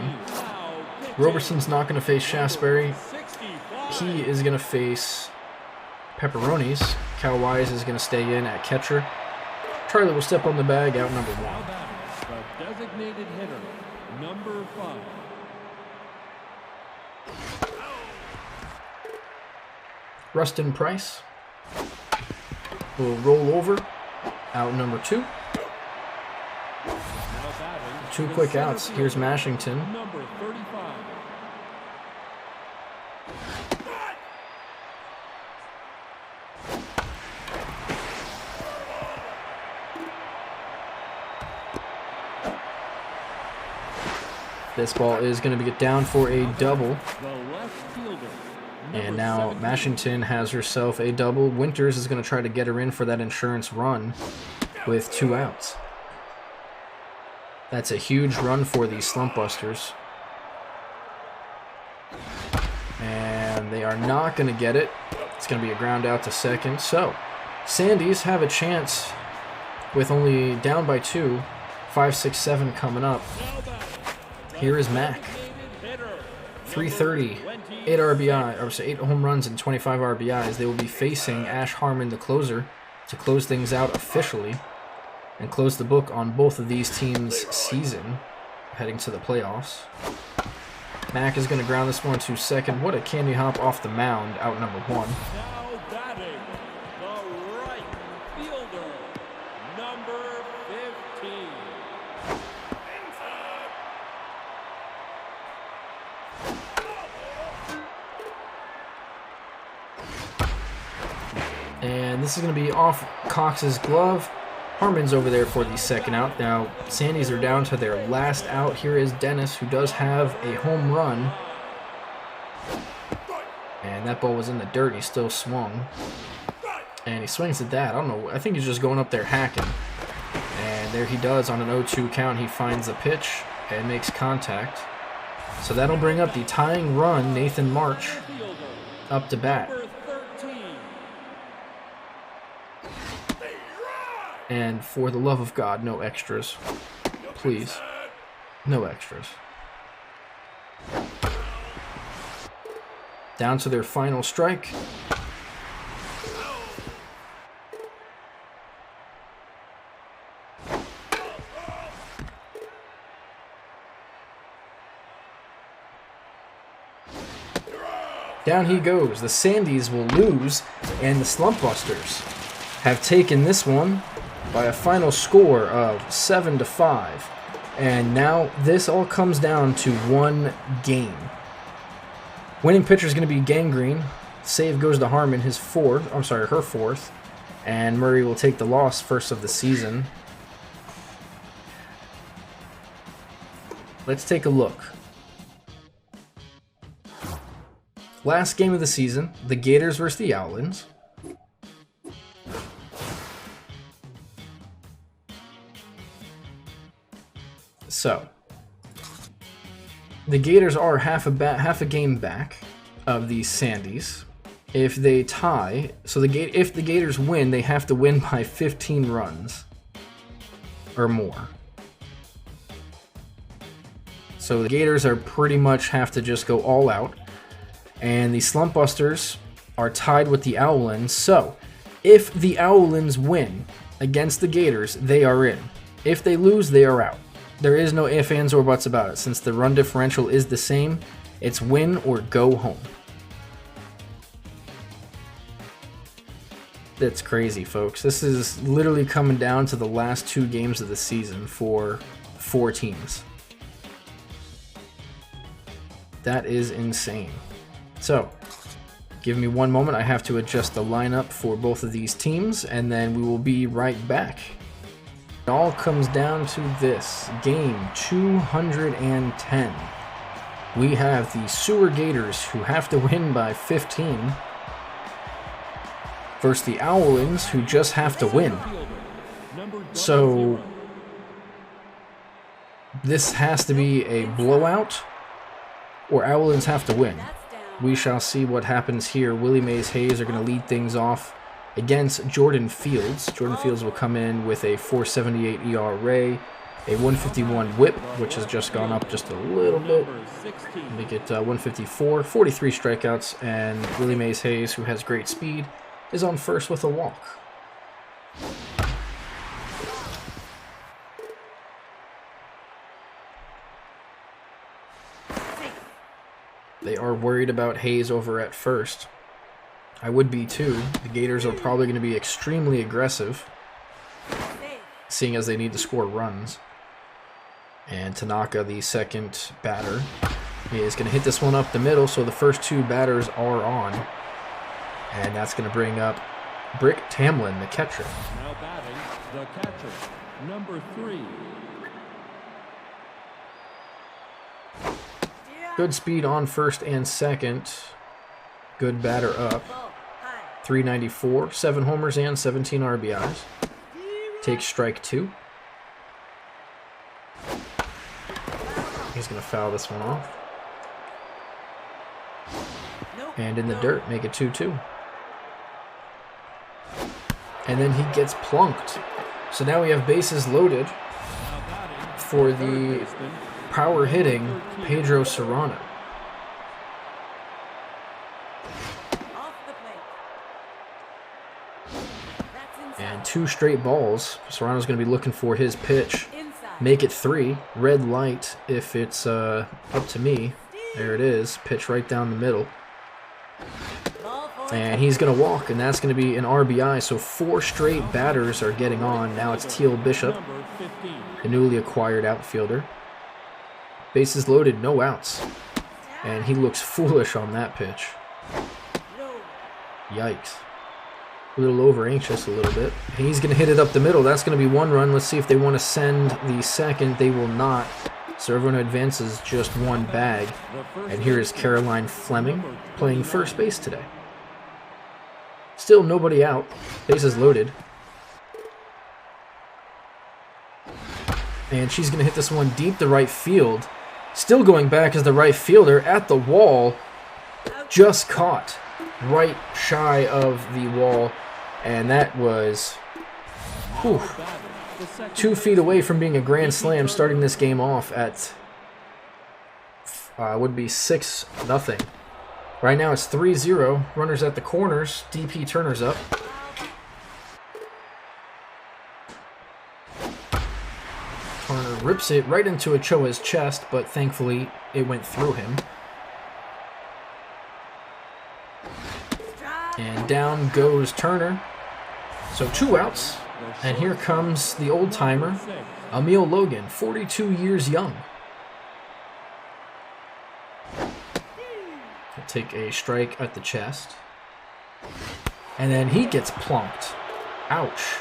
Roberson's not going to face Shasberry. He is going to face Pepperonis. Cal Wise is going to stay in at catcher. Charlie will step on the bag, out number 1. The designated hitter, number 5. Rustin Price will roll over, out number 2. 2 quick outs. Here's Mashington. Number 35. This ball is going to get down for a double. The left fielder. And now Mashington has herself a double. Winters is going to try to get her in for that insurance run with 2 outs. That's a huge run for the Slumpbusters. And they are not going to get it. It's going to be a ground out to second. So, Sandies have a chance with only down by 2. 5, 6, 7 coming up. Here is Mac. 330, 8 RBI, or 8 home runs and 25 RBIs. They will be facing Ash Harmon, the closer, to close things out officially and close the book on both of these teams' season heading to the playoffs. Mac is going to ground this one to second. What a candy hop off the mound, out number 1. Now batting, the right fielder, number 15. And this is going to be off Cox's glove. Harmon's over there for the second out. Now, Sandies are down to their last out. Here is Dennis, who does have a home run. And that ball was in the dirt. He still swung. And he swings at that. I don't know. I think he's just going up there hacking. And there he does on an 0-2 count. He finds the pitch and makes contact. So that'll bring up the tying run, Nathan March, up to bat. Number 13. And for the love of God, no extras. Please. No extras. Down to their final strike. Down he goes. The Sandies will lose, and the Slumpbusters have taken this one by a final score of 7-5. And now this all comes down to one game. Winning pitcher is going to be Gangrene. Save goes to Harmon, her fourth. And Murray will take the loss, first of the season. Let's take a look. Last game of the season, the Gators versus the Owlins. So, the Gators are half a game back of the Sandies. If they tie, if the Gators win, they have to win by 15 runs or more. So the Gators are pretty much have to just go all out. And the Slumpbusters are tied with the Owlins. So, if the Owlins win against the Gators, they are in. If they lose, they are out. There is no ifs, ands, or buts about it. Since the run differential is the same, it's win or go home. That's crazy, folks. This is literally coming down to the last 2 games of the season for 4 teams. That is insane. So, give me one moment. I have to adjust the lineup for both of these teams, and then we will be right back. It all comes down to this. Game 210. We have the Sewer Gators, who have to win by 15, versus the Owlins, who just have to win. So, this has to be a blowout, or Owlins have to win. We shall see what happens here. Willie Mays Hayes are going to lead things off against Jordan Fields. Jordan Fields will come in with a 4.78 ERA, a 151 whip, which has just gone up just a little bit. Make it 154, 43 strikeouts, and Willie Mays Hayes, who has great speed, is on first with a walk. They are worried about Hayes over at first. I would be too. The Gators are probably going to be extremely aggressive, seeing as they need to score runs. And Tanaka, the second batter, is going to hit this one up the middle, so the first 2 batters are on. And that's going to bring up Brick Tamlin, the catcher. Now batting, the catcher, number 3. Good speed on first and second. Good batter up. 394, 7 homers and 17 RBIs. Takes strike 2. He's going to foul this one off. And in the dirt, make it 2-2. And then he gets plunked. So now we have bases loaded for the power hitting Pedro Serrano. And 2 straight balls. Serrano's going to be looking for his pitch. Make it 3. Red light if it's up to me. There it is. Pitch right down the middle. And he's going to walk, and that's going to be an RBI. So 4 straight batters are getting on. Now it's Teal Bishop, the newly acquired outfielder. Bases loaded, no outs. And he looks foolish on that pitch. Yikes. A little over anxious a little bit. He's going to hit it up the middle. That's going to be 1 run. Let's see if they want to send the second. They will not. So everyone advances just 1 bag. And here is Caroline Fleming playing first base today. Still nobody out. Bases loaded. And she's going to hit this one deep to right field. Still going back as the right fielder at the wall. Just caught right shy of the wall. And that was 2 feet away from being a grand slam, starting this game off at would be 6-0. Right now it's 3-0. Runners at the corners. DP Turner's up. Turner rips it right into Ochoa's chest, but thankfully it went through him. And down goes Turner. So 2 outs. And here comes the old-timer, Emil Logan, 42 years young. He'll take a strike at the chest. And then he gets plunked. Ouch.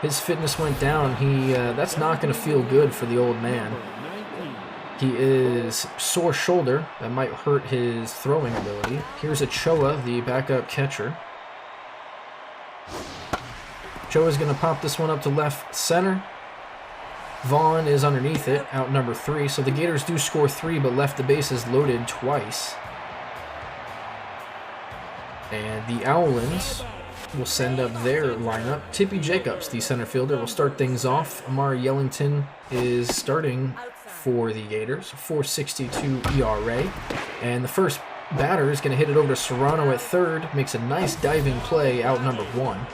His fitness went down. That's not going to feel good for the old man. He is sore shoulder. That might hurt his throwing ability. Here's Ochoa, the backup catcher. Ochoa's going to pop this one up to left center. Vaughn is underneath it, out number 3. So the Gators do score 3, but left the bases loaded twice. And the Owlins will send up their lineup. Tippy Jacobs, the center fielder, will start things off. Amari Yellington is starting for the Gators, 4.62 ERA. And the first batter is going to hit it over to Serrano at third. Makes a nice diving play, out number 1.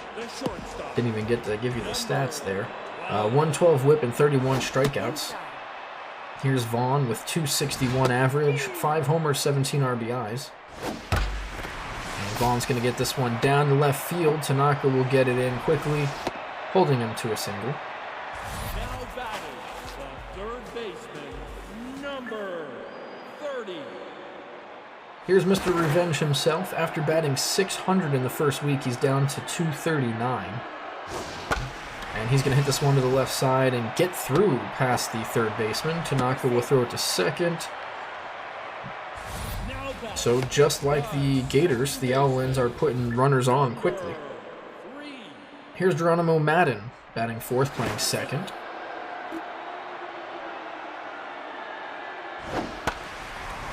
Didn't even get to give you the stats there. 112 whip and 31 strikeouts. Here's Vaughn with 261 average, 5 homers, 17 RBIs. And Bond's going to get this one down to left field. Tanaka will get it in quickly, holding him to a single. Now batting, the third baseman, number 30. Here's Mr. Revenge himself. After batting 600 in the first week, he's down to 239. And he's going to hit this one to the left side and get through past the third baseman. Tanaka will throw it to second. So just like the Gators, the Owlins are putting runners on quickly. Here's Geronimo Madden, batting fourth, playing second.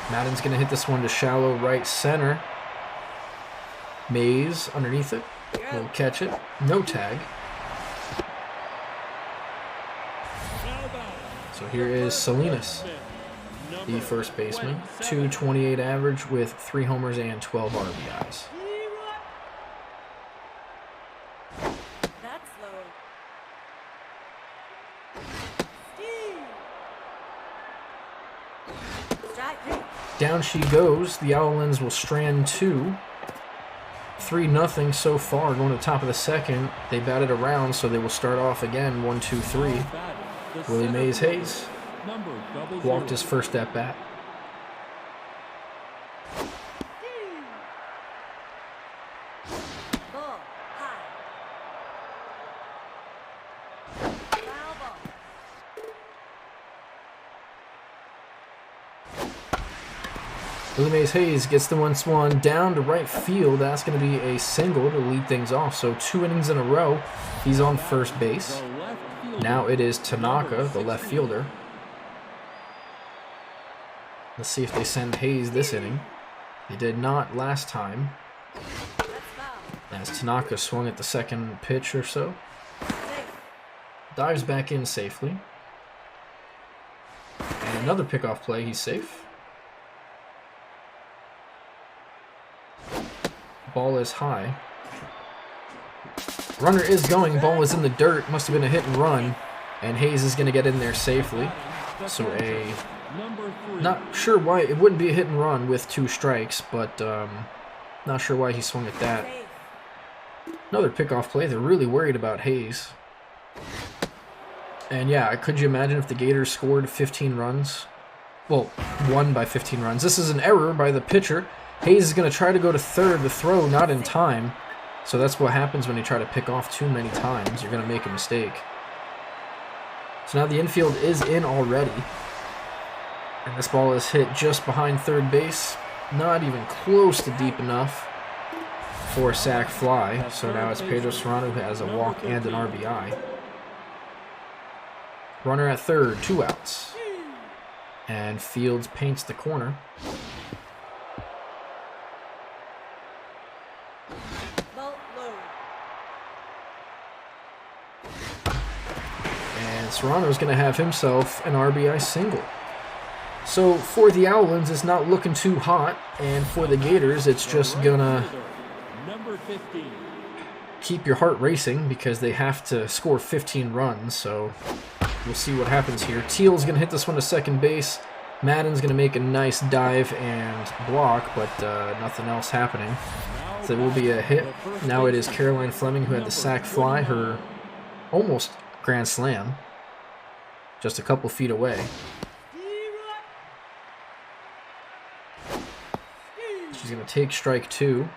Madden's going to hit this one to shallow right center. Mays underneath it. Will catch it. No tag. So here is Salinas, the first baseman. 228 average with 3 homers and 12 RBIs. That's low. Strike 3. Down she goes. The Owlins will strand 2. 3-0 so far, going to the top of the second. They batted around, so they will start off again. 1-2-3. Willie Mays Hayes walked his first at bat. Ball. High. Foul ball. Willie Mays Hayes gets the 1-1 down to right field. That's going to be a single to lead things off. So 2 innings in a row, he's on first base. Now it is Tanaka, the left fielder. Let's see if they send Hayes this inning. They did not last time, That's foul. as Tanaka swung at the second pitch or so. Safe. Dives back in safely. And another pickoff play, he's safe. Ball is high. Runner is going, ball is in the dirt, must have been a hit and run, and Hayes is going to get in there safely. So not sure why, it wouldn't be a hit and run with 2 strikes, but not sure why he swung at that. Safe. Another pickoff play, they're really worried about Hayes. And yeah, could you imagine if the Gators scored 15 runs? Well, won by 15 runs. This is an error by the pitcher. Hayes is going to try to go to third, the throw not in time. So that's what happens when you try to pick off too many times. You're going to make a mistake. So now the infield is in already. And this ball is hit just behind third base. Not even close to deep enough for a sac fly. So now it's Pedro Serrano who has a walk and an RBI. Runner at third, 2 outs. And Fields paints the corner. Ball low. And Serrano's going to have himself an RBI single. So for the Owlins, it's not looking too hot. And for the Gators, it's just going to Number 15. keep your heart racing because they have to score 15 runs. So we'll see what happens here. Teal's going to hit this one to second base. Madden's going to make a nice dive and block, but nothing else happening. So it will be a hit. Now it is Caroline Fleming who had the sac fly, her almost grand slam, just a couple feet away. She's going to take strike 2.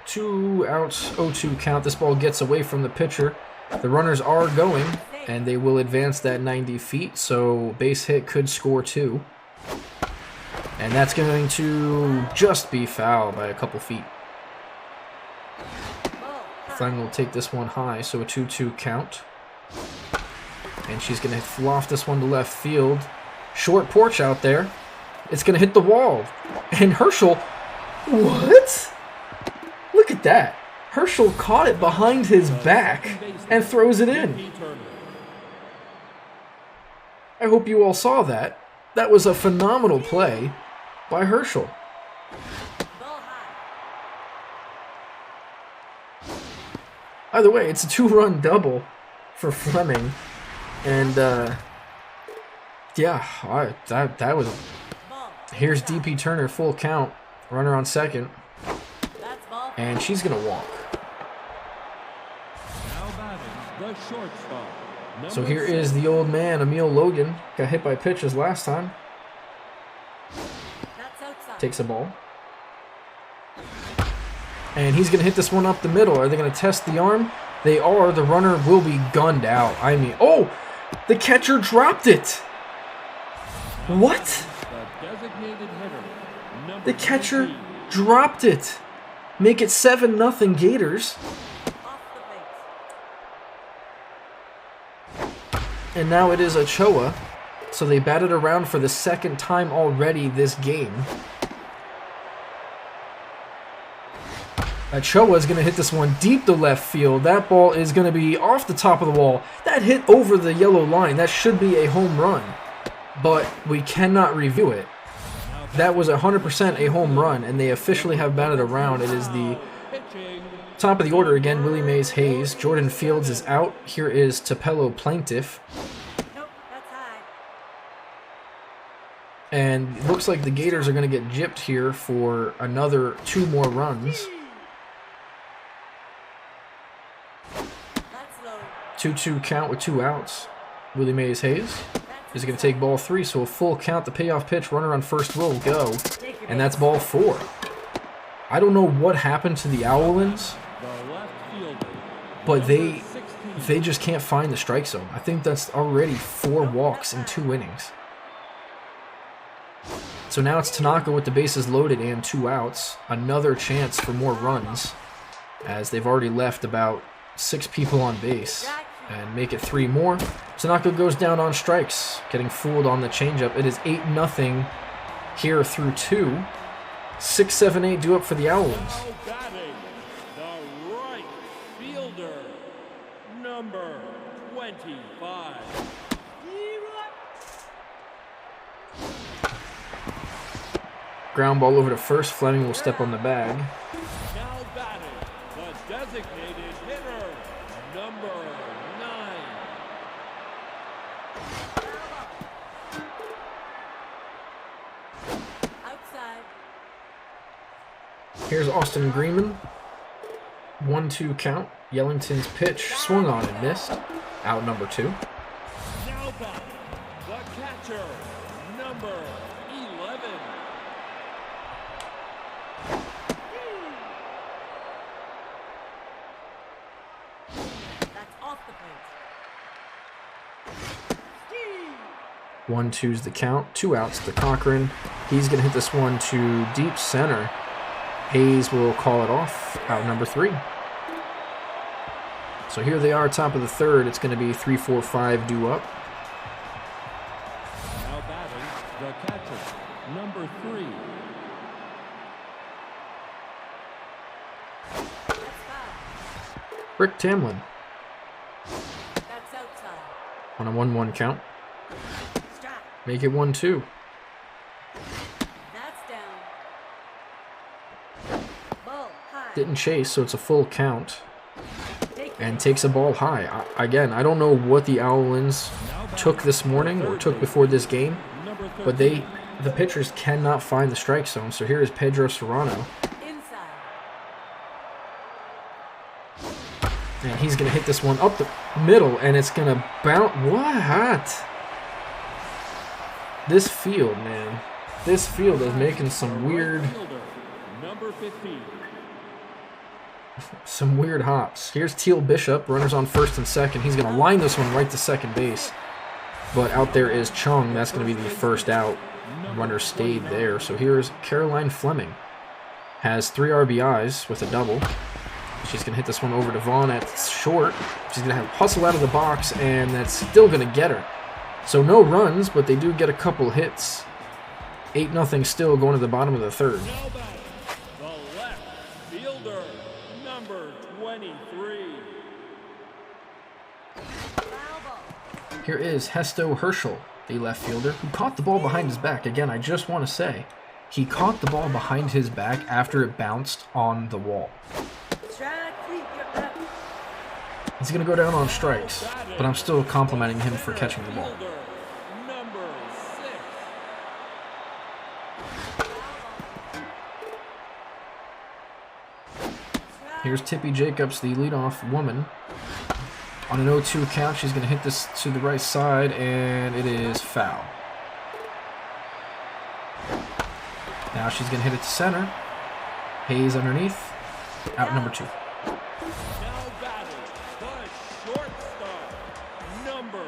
2 outs, 0-2 count. This ball gets away from the pitcher. The runners are going, and they will advance that 90 feet, so base hit could score 2. And that's going to just be foul by a couple feet. Fleming will take this one high, so a 2-2 count. And she's going to loft this one to left field. Short porch out there. It's going to hit the wall. And Herschel, what? Look at that. Herschel caught it behind his back and throws it in. I hope you all saw that. That was a phenomenal play by Herschel. Ball high. Either way, it's a 2-run double for Fleming. And, yeah, that was... Ball. Here's DP Turner, full count. Runner on second. That's ball And she's going to walk. Now batting the shortstop. So Number here is the old man, Emil Logan. Got hit by pitches last time. That's outside. Takes a ball. And he's going to hit this one up the middle. Are they going to test the arm? They are. The runner will be gunned out. I mean, oh! The catcher dropped it! What? The designated hitter. Number The catcher 19. dropped it. Make it 7-0 Gators. Off the base. And now it is Ochoa. So they batted around for the second time already this game. Ochoa is going to hit this one deep to left field. That ball is going to be off the top of the wall. That hit over the yellow line. That should be a home run. But we cannot review it. That was 100% a home run, and they officially have batted around. It is the Pitching. top of the order again. Willie Mays Hayes. Jordan Fields is out. Here is Tapello Plaintiff. Nope, that's high. And it looks like the Gators are going to get gypped here for another 2 more runs. That's low. 2-2 count with 2 outs. Willie Mays Hayes is going to take ball 3, so a full count. The payoff pitch, runner on first will go. And that's ball 4. I don't know what happened to the Owlins, The left fielder. but Number they 16. just can't find the strike zone. I think that's already 4 walks in 2 innings. So now it's Tanaka with the bases loaded and 2 outs. Another chance for more runs, as they've already left about 6 people on base. And make it 3 more. Tanaka goes down on strikes, getting fooled on the changeup. It is 8-0 here through 2. 6, 7, 8 due up for the Owlins. Now batting the right fielder. Number 25. Ground ball over to first. Fleming will step on the bag. Now batting the designated hitter. Number 9. Outside. Here's Austin Greenman. 1-2 count. Yellington's pitch swung on and missed. Out number 2. Now batting the catcher. Number 11. That's off the plate. 1-2's the count. 2 outs to Cochran. He's going to hit this one to deep center. Hayes will call it off. Out number 3. So here they are, top of the 3rd. It's going to be 3, 4, 5 due up. Now batting the catcher. Number 3. That's foul. Rick Tamlin That's outside. on a 1-1 count. Strike. Make it 1-2. That's down. Ball high. Didn't chase, so it's a full count. Take And takes a ball high. Again, I don't know what the Owlins took this morning or took before this game, Number 13. but the pitchers cannot find the strike zone. So here is Pedro Serrano, inside. and he's going to hit this one up the middle, and it's going to bounce. What? This field, man. This field is making some weird Fielder. Number 15. hops. Here's Teal Bishop, runners on first and second. He's going to line this one right to second base. But out there is Chung. That's going to be the first out. Runner stayed there. So here's Caroline Fleming. Has 3 RBIs with a double. She's going to hit this one over to Vaughn at short. She's going to have hustle out of the box, and that's still going to get her. So no runs, but they do get a couple hits. 8-0 still going to the bottom of the 3rd. Now batting the left fielder. Number 23. Foul ball. Here is Hesto Herschel, the left fielder, who caught the ball behind his back. Again, I just want to say, he caught the ball behind his back after it bounced on the wall. Strike 3. Get left. He's going to go down on strikes, but I'm still complimenting him for catching the ball. Fielder. Number 6. Here's Tippy Jacobs, the leadoff woman. On an 0-2 count, she's going to hit this to the right side, and it is foul. Now she's going to hit it to center. Hayes underneath. Out number 2. Now batting the shortstop, number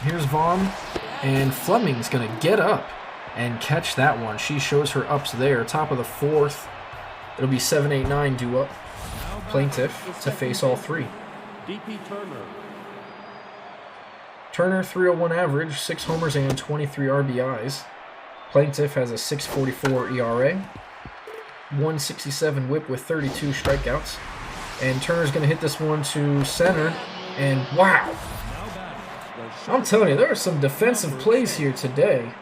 12. Here's Vaughn, and Fleming's going to get up and catch that one. She shows her ups there. Top of the 4th. It'll be 7-8-9 due up. Plaintiff to face all 3. DP Turner. Turner, 301 average, 6 homers and 23 RBIs. Plaintiff has a 6.44 ERA, 167 whip with 32 strikeouts. And Turner's going to hit this one to center, and wow! I'm telling you, there are some defensive plays here today.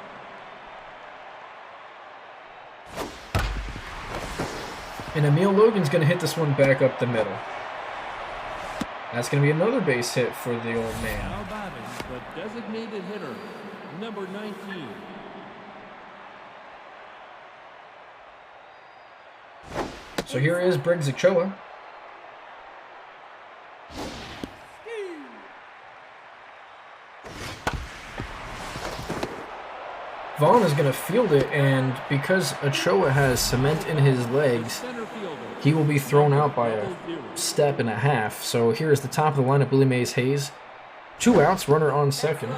And Emil Logan's going to hit this one back up the middle. That's going to be another base hit for the old man. Now batting the designated hitter, number 19. So here is Briggs Ochoa. Vaughn is going to field it, and because Ochoa has cement in his legs, Center fielder. he will be thrown out by a step and a half. So here is the top of the lineup, Willie Mays Hayes. 2 outs, runner on second.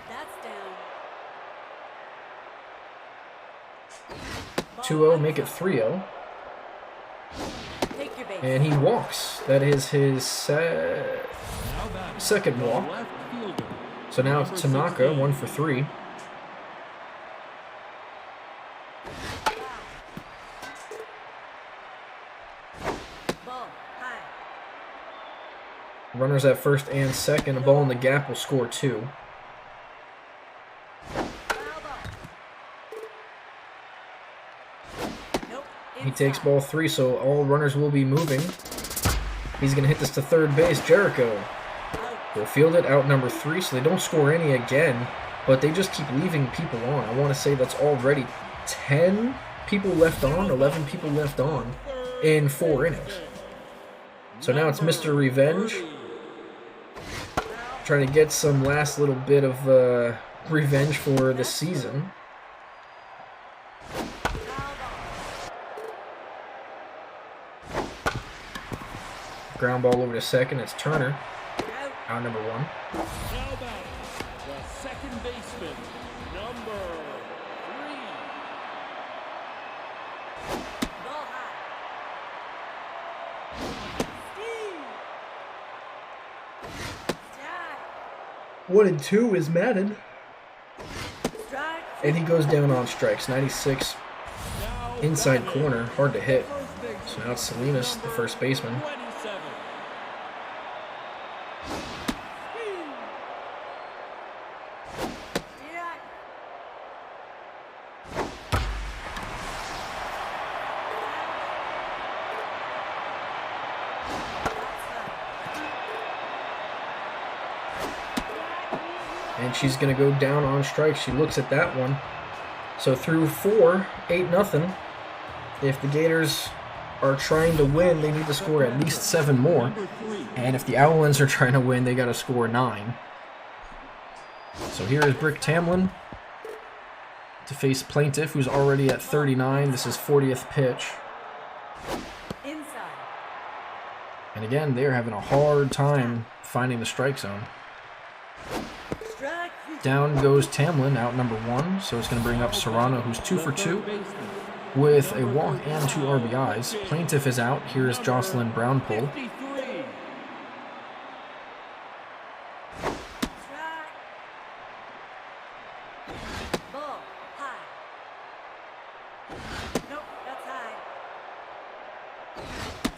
That's down. 2-0, make it 3-0. Take your base. And he walks. That is his second The walk. left fielder, So now it's Tanaka, 1 for 3. Ball high. Runners at first and second. A ball in the gap will score 2. Foul ball. Nope. He takes Inside. ball 3, so all runners will be moving. He's going to hit this to third base. Jericho will field it, out number 3, so they don't score any again, but they just keep leaving people on. I want to say that's already 10 people left on, 11 people left on in 4 innings. So now it's Mr. Revenge, trying to get some last little bit of revenge for the season. Ground ball over to second, it's Turner. Out number 1. now batting the second baseman, number 3. Ball high. Steve. Strike. 1 and 2 is Madden. Strike. And he goes down on strikes. 96 Now inside batting corner, hard to hit. first baseman, So now it's Salinas, the first baseman. 27. Strike. And she's going to go down on strikes. She looks at that one. So through 4, 8-0. If the Gators are trying to win, they need to score at least 7 more. Number 3. And if the Owlins are trying to win, they got to score 9. So here is Brick Tamlin to face Plaintiff, who's already at 39. This is 40th pitch. Inside. And again, they're having a hard time finding the strike zone. Strike. Down goes Tamlin, out number 1. So it's going to bring up Serrano, who's 2 for 2 with a walk and 2 RBIs. Plaintiff is out. Here is Jocelyn Brownpool. 53. Strike. Ball high. Nope, that's high.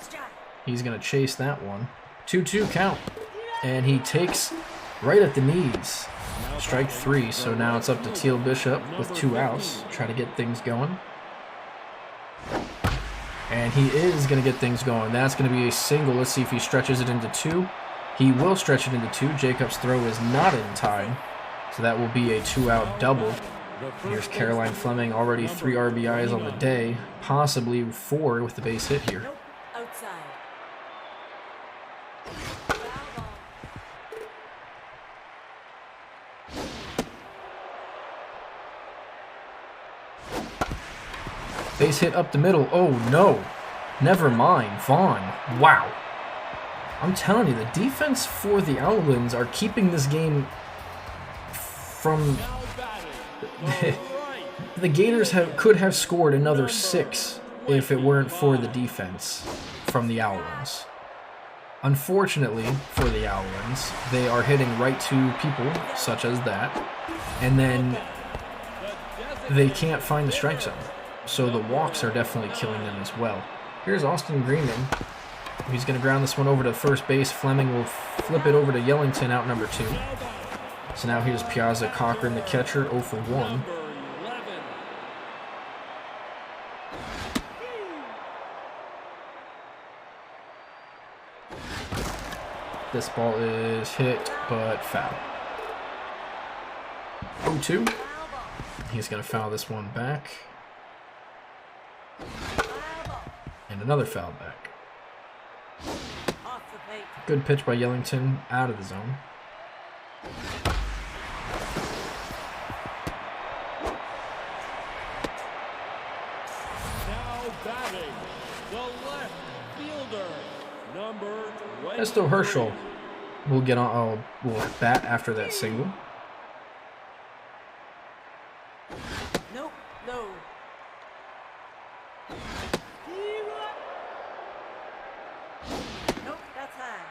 Strike. He's going to chase that one. 2-2 count. And he takes right at the knees. Strike 3. So now it's up to Teal Bishop with 2 outs. Try to get things going. And he is going to get things going. That's going to be a single. Let's see if he stretches it into 2. He will stretch it into 2. Jacobs' throw is not in time. So that will be a 2-out double. Here's Caroline Fleming, already 3 RBIs on the day, possibly 4 with the base hit here. Nope. Outside. Foul ball. Base hit up the middle. Oh no. Never mind. Vaughn. Wow. I'm telling you, the defense for the Owlins are keeping this game from... The Gators could have scored another 6 if it weren't for the defense from the Owlins. Unfortunately for the Owlins, they are hitting right to people such as that, and then they can't find the strike zone. So the walks are definitely killing them as well. Here's Austin Greenman. He's going to ground this one over to first base. Fleming will flip it over to Yellington, out number 2. So now here's Piazza Cochran, the catcher, 0 for 1. This ball is hit, but foul. 0-2. He's going to foul this one back. And another foul back. Off the plate. Good pitch by Yellington, out of the zone. Now batting, the left fielder, number 20. Esto Herschel will get on. Will bat after that single. Nope. No. Nope. That's high.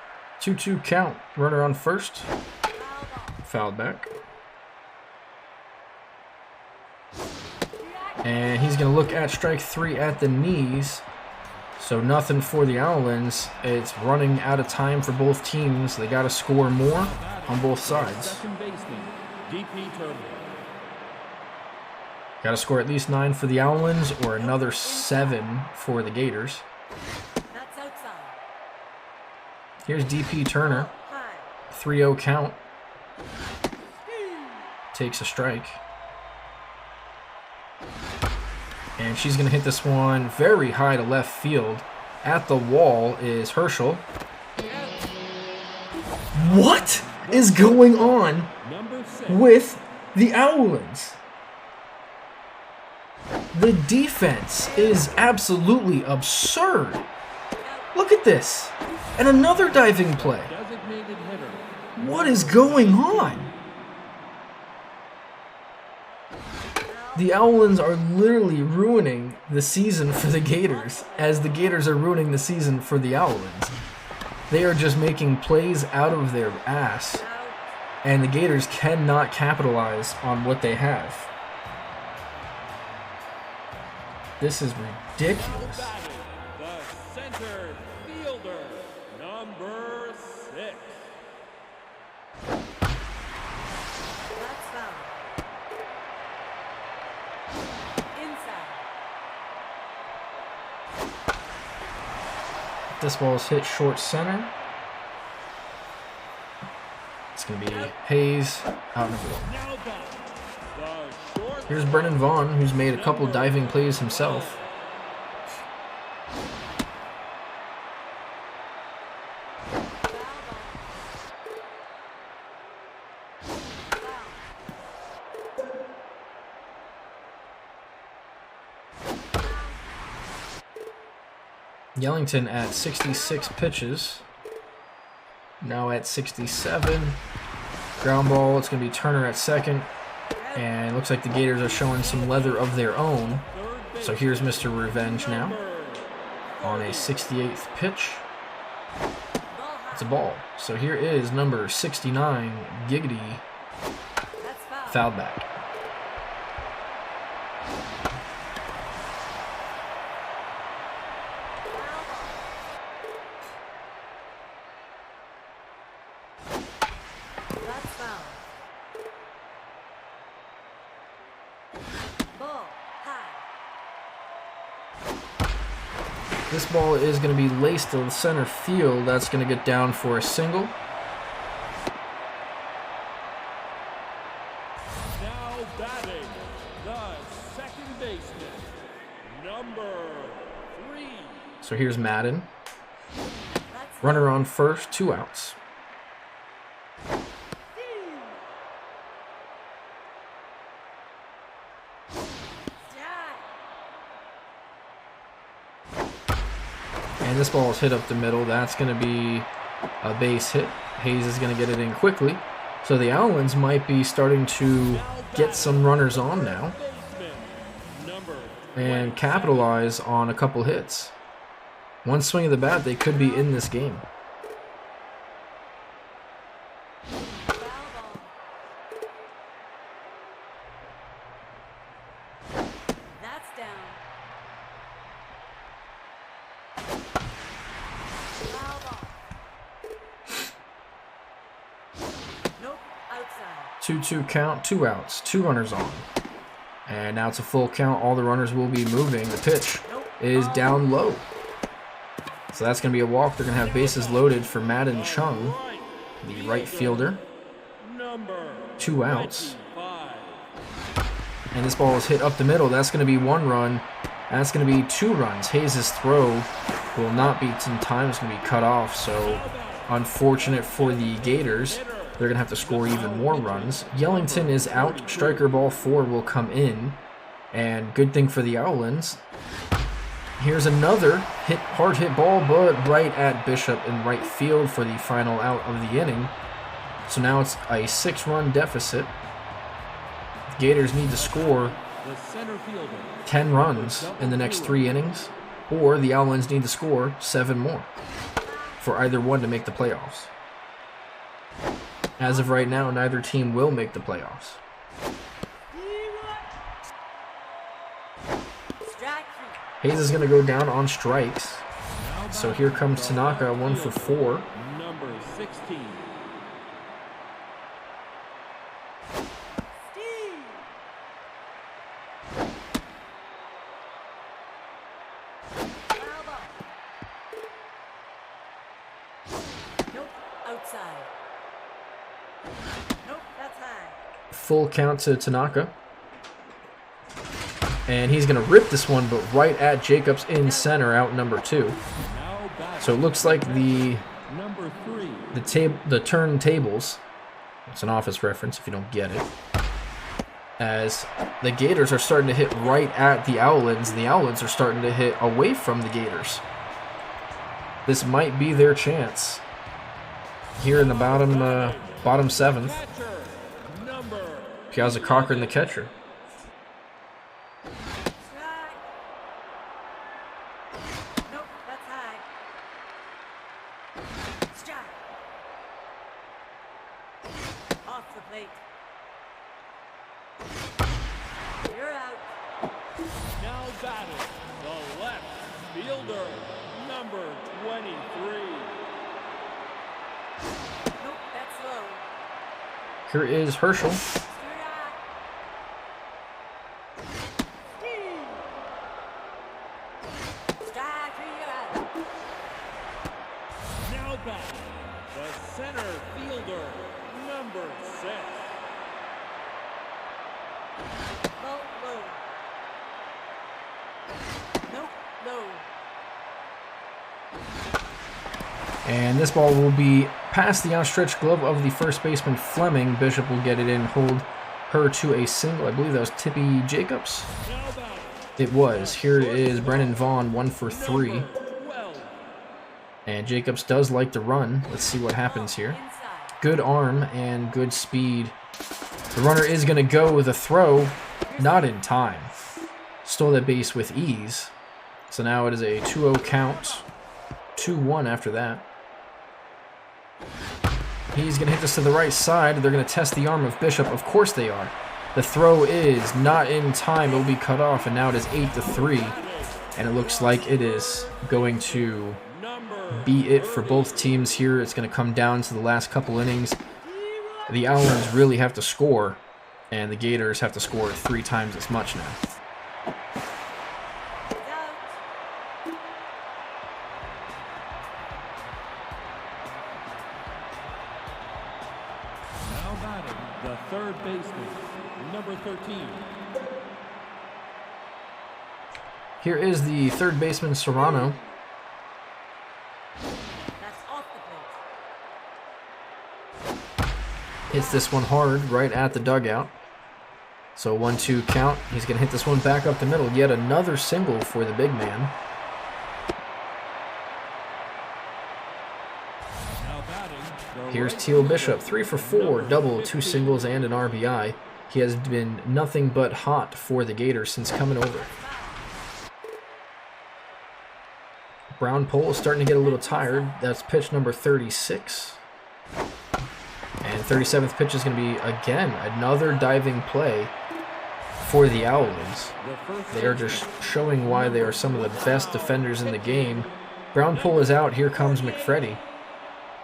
2-2 count. Runner on first. Foul ball. Fouled back. And he's going to look at strike 3 at the knees. So nothing for the Owlins. It's running out of time for both teams. They got to score more on both sides. Second baseman, DP Turner. Got to score at least 9 for the Owlins or another 7 for the Gators. That's outside. Here's DP Turner. High. 3-0 count. Takes a strike. And she's going to hit this one very high to left field. At the wall is Herschel. What is going on Number 6. with the Owlins? The defense is absolutely absurd. Look at this. And another diving play. Designated hitter. What is going on? The Owlins are literally ruining the season for the Gators, as the Gators are ruining the season for the Owlins. They are just making plays out of their ass, and the Gators cannot capitalize on what they have. This is ridiculous. Batting, the center fielder, number 6. That's foul. Inside. This ball is hit short center. It's going to be Hayes, out number 1. Now batting, the short. Here's Brennan Vaughn, who's made a couple diving plays himself. Yellington at 66 pitches. Now at 67. Ground ball, it's going to be Turner at second. And it looks like the Gators are showing some leather of their own. So here's Mr. Revenge now on a 68th pitch. It's a ball. So here is number 69, Giggity, That's foul. fouled back. That's foul. Ball. High. This ball is going to be laced to center field. That's going to get down for a single. Now batting, So here's Madden. That's Runner on first, 2 outs. And this ball is hit up the middle. That's going to be a base hit. Hayes is going to get it in quickly. So the Owlins might be starting to get some runners on now and capitalize on a couple hits. One swing of the bat, they could be in this game. foul ball. That's down. Foul ball. Nope, outside. 2-2 count, 2 outs, 2 runners on. And now it's a full count. All the runners will be moving. The pitch is down low. So that's going to be a walk. They're going to have bases loaded for Madden Chung, the right fielder. 2 outs. And this ball is hit up the middle. That's going to be 1 run. That's going to be 2 runs. Hayes' throw will not be in time. It's going to be cut off. So unfortunate for the Gators. They're going to have to score even more runs. Yellington is out. Striker ball 4 will come in. And good thing for the Owlins. Here's another hard hit ball, but right at Bishop in right field for the final out of the inning. So now it's a 6-run deficit. The Gators need to score 10 runs in the next 3 innings, or the Owlins need to score 7 more for either one to make the playoffs. As of right now, neither team will make the playoffs. Strike Hayes is going to go down on strikes. So here comes Tanaka, 1 for 4. Number 16. foul ball. Nope, outside. Nope, that's high. Full count to Tanaka. And he's going to rip this one, but right at Jacobs in center, out number 2. Now back. So it looks like the Number 3. turntables, it's an office reference if you don't get it, as the Gators are starting to hit right at the Owlins, and the Owlins are starting to hit away from the Gators. This might be their chance here in the bottom 7th. Catcher. Number Piazza Cochran, the catcher. Strike. Nope, that's high. Strike. Off the plate. You're out. now batting the left fielder. Number 23. Nope, that's low. Here is Herschel. Strike. Strike, you're out. Now back the center fielder. Number 6. Low, low. Nope, low. And this ball will be past the outstretched glove of the first baseman Fleming. Bishop will get it in, hold her to a single. I believe that was Tippy Jacobs. Now back It was. Here is Brennan Vaughn, 1 for 3. number 12. And Jacobs does like to run. Let's see what happens here. Inside. Good arm and good speed. The runner is going to go with a throw, not in time. Stole that base with ease. So now it is a 2-0 count. 2-1 after that. He's going to hit this to the right side. They're going to test the arm of Bishop. Of course they are. The throw is not in time. It will be cut off, and now it is 8-3. And it looks like it is going to be it for both teams here. It's going to come down to the last couple innings. The Owlins really have to score, and the Gators have to score 3 times as much now. It's out. Now batting the third baseman. Number 13. Here is the third baseman, Serrano. That's off the plate. Hits this one hard right at the dugout. So 1-2 count. He's going to hit this one back up the middle. Yet another single for the big man. Now batting, the Here's right Teal fielder, Bishop, 3 for 4, number double, 2 15. singles, and an RBI. He has been nothing but hot for the Gators since coming over. Brown pole is starting to get a little tired. That's pitch number 36. And 37th pitch is going to be, again, another diving play for the Owlins. The first They are just showing why they are some of the best defenders in the game. Brown pole is out. Here comes McFreddy.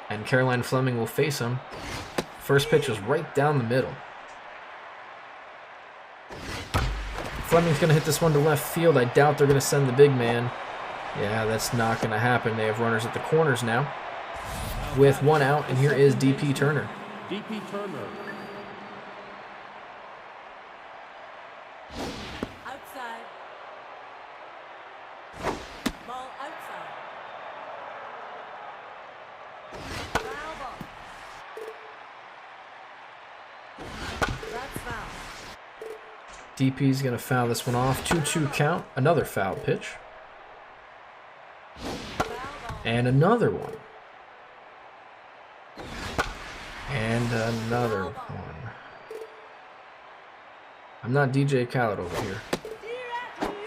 And Caroline Fleming will face him. First pitch was right down the middle. Fleming's going to hit this one to left field. I doubt they're going to send the big man. Yeah, that's not going to happen. They have runners at the corners now with one out, and here is DP Turner. DP Turner. Outside. Ball outside. Foul ball. That's foul. DP's going to foul this one off. 2-2 count. Another foul pitch. Foul ball. And another one. And another one. I'm not DJ Khaled over here.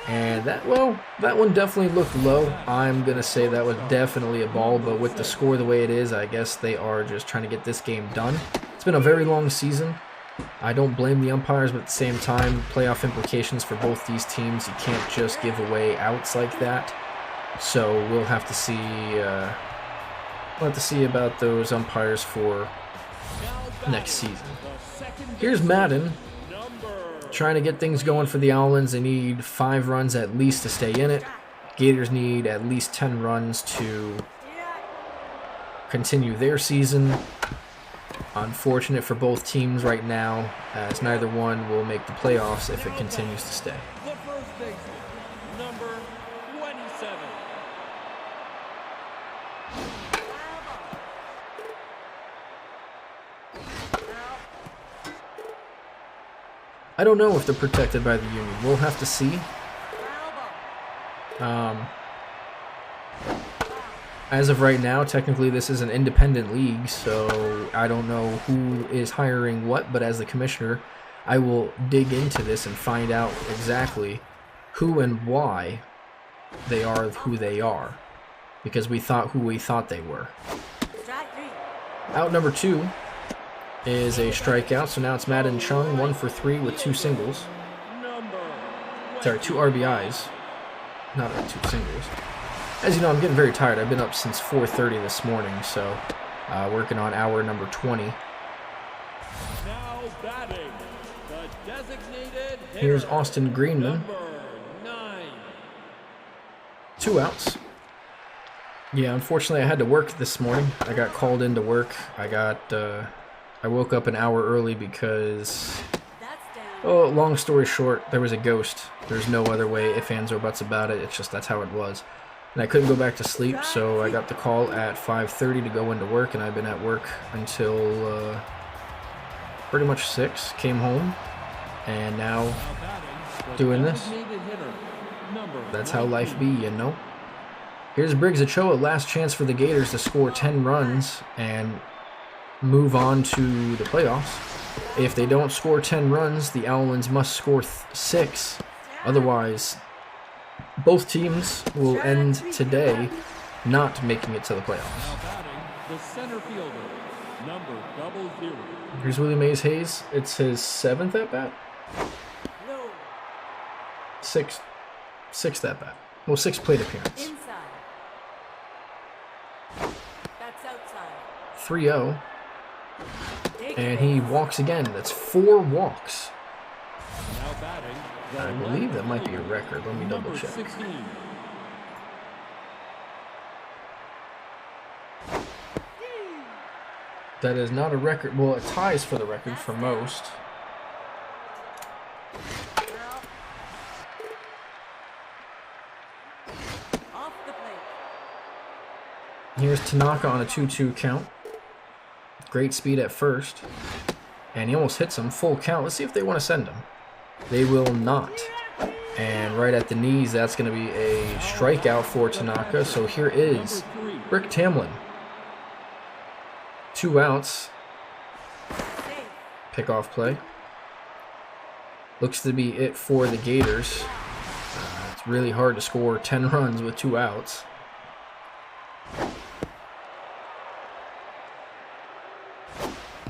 And that one definitely looked low. I'm going to say that was definitely a ball, but with the score the way it is, I guess they are just trying to get this game done. It's been a very long season. I don't blame the umpires, but at the same time, playoff implications for both these teams. You can't just give away outs like that. So we'll have to see. We'll have to see about those umpires for next season. Here's Madden trying to get things going for the Owlins. They need 5 runs at least to stay in it. Gators need at least 10 runs to continue their season. Unfortunate for both teams right now, as neither one will make the playoffs if it continues to stay. The first baseman, number 27. I don't know if they're protected by the union. We'll have to see. As of right now, technically this is an independent league, so I don't know who is hiring what, but as the commissioner, I will dig into this and find out exactly who and why they are who they are, because we thought who we thought they were. Strike 3. Out number 2 is a strikeout, so now it's Madden Chung, 1 for 3 with 2 singles. Sorry, 2 RBIs, not 2 singles. As you know, I'm getting very tired. I've been up since 4:30 this morning, so working on hour number 20. Now batting, the designated hitter, Here's Austin Greenman. number 9. 2 outs. Yeah, unfortunately I had to work this morning. I got called into work. I woke up an hour early because, That's down. oh, long story short, there was a ghost. There's no other way, ifs, ands, or buts about it. It's just that's how it was. And I couldn't go back to sleep, so I got the call at 5:30 to go into work, and I've been at work until pretty much 6. Came home, and now Now batting, the doing this. designated hitter, number That's how life be, you know. Here's Briggs Ochoa, last chance for the Gators to score 10 runs and move on to the playoffs. If they don't score 10 runs, the Owlins must score 6. Otherwise, both teams will end today not making it to the playoffs. Now batting, the center fielder, number 00. Here's Willie Mays Hayes. It's his 7th at bat? No. 6th at bat. Well, 6th plate appearance. Inside. That's outside. 3-0. Take And it. he walks again. That's 4 walks. Now batting, the I believe left that might be a fielder, record. Let me double number check. 16. That is not a record. Well, it ties for the record for most. Now. Off the plate. here's Tanaka on a 2-2 count. Great speed at first. And he almost hits him. Full count. Let's see if they want to send him. They will not. And right at the knees, that's going to be a strikeout for Tanaka. So here is Rick Tamlin. 2 outs. Pickoff play. Looks to be it for the Gators. It's really hard to score 10 runs with 2 outs.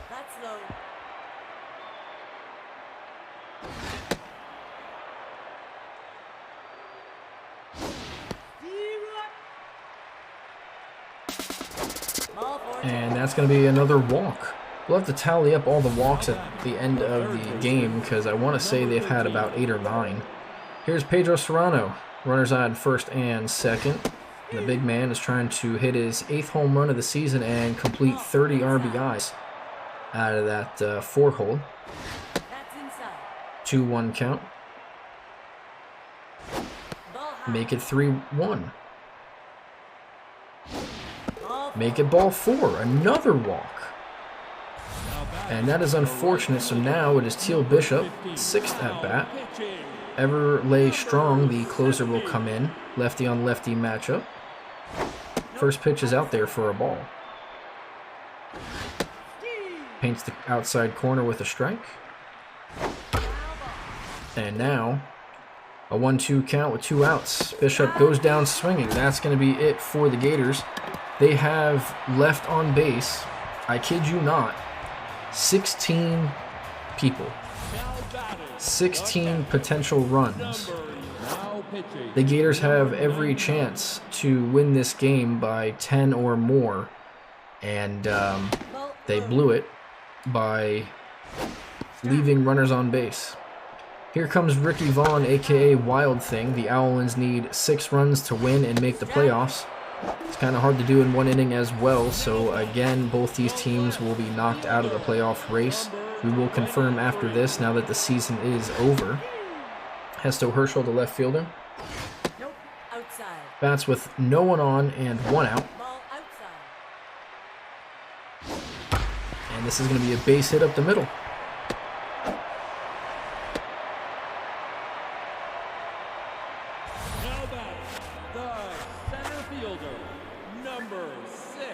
That's low. Ball for And that's going to be another walk. We'll have to tally up all the walks at the end of the game because I want to say they've had about 8 or 9. Here's Pedro Serrano. Runners on first and second. The big man is trying to hit his 8th home run of the season and complete 30 RBIs out of that 4-hole. That's inside. 2-1 count. Ball high. Make it 3-1. Ball Make it ball 4. Another walk. And that is unfortunate, so now it is Teal Bishop, 6th at bat. Everlay Strong, the closer, will come in. Lefty on lefty matchup. First pitch is out there for a ball. Paints the outside corner with a strike. And now a 1-2 count with 2 outs. Bishop goes down swinging. That's going to be it for the Gators. They have left on base, I kid you not, 16 people. 16 potential runs. The Gators have every chance to win this game by 10 or more, and they blew it by leaving runners on base. Here comes Ricky Vaughn, aka Wild Thing. The Owlins need 6 runs to win and make the playoffs. It's kind of hard to do in 1 inning as well, so again, both these teams will be knocked out of the playoff race. We will confirm after this, now that the season is over. Hesto Herschel, the left fielder. Nope. Outside. Bats with no one on and 1 out. Ball outside. And this is going to be a base hit up the middle. Now back, the center fielder, number 6.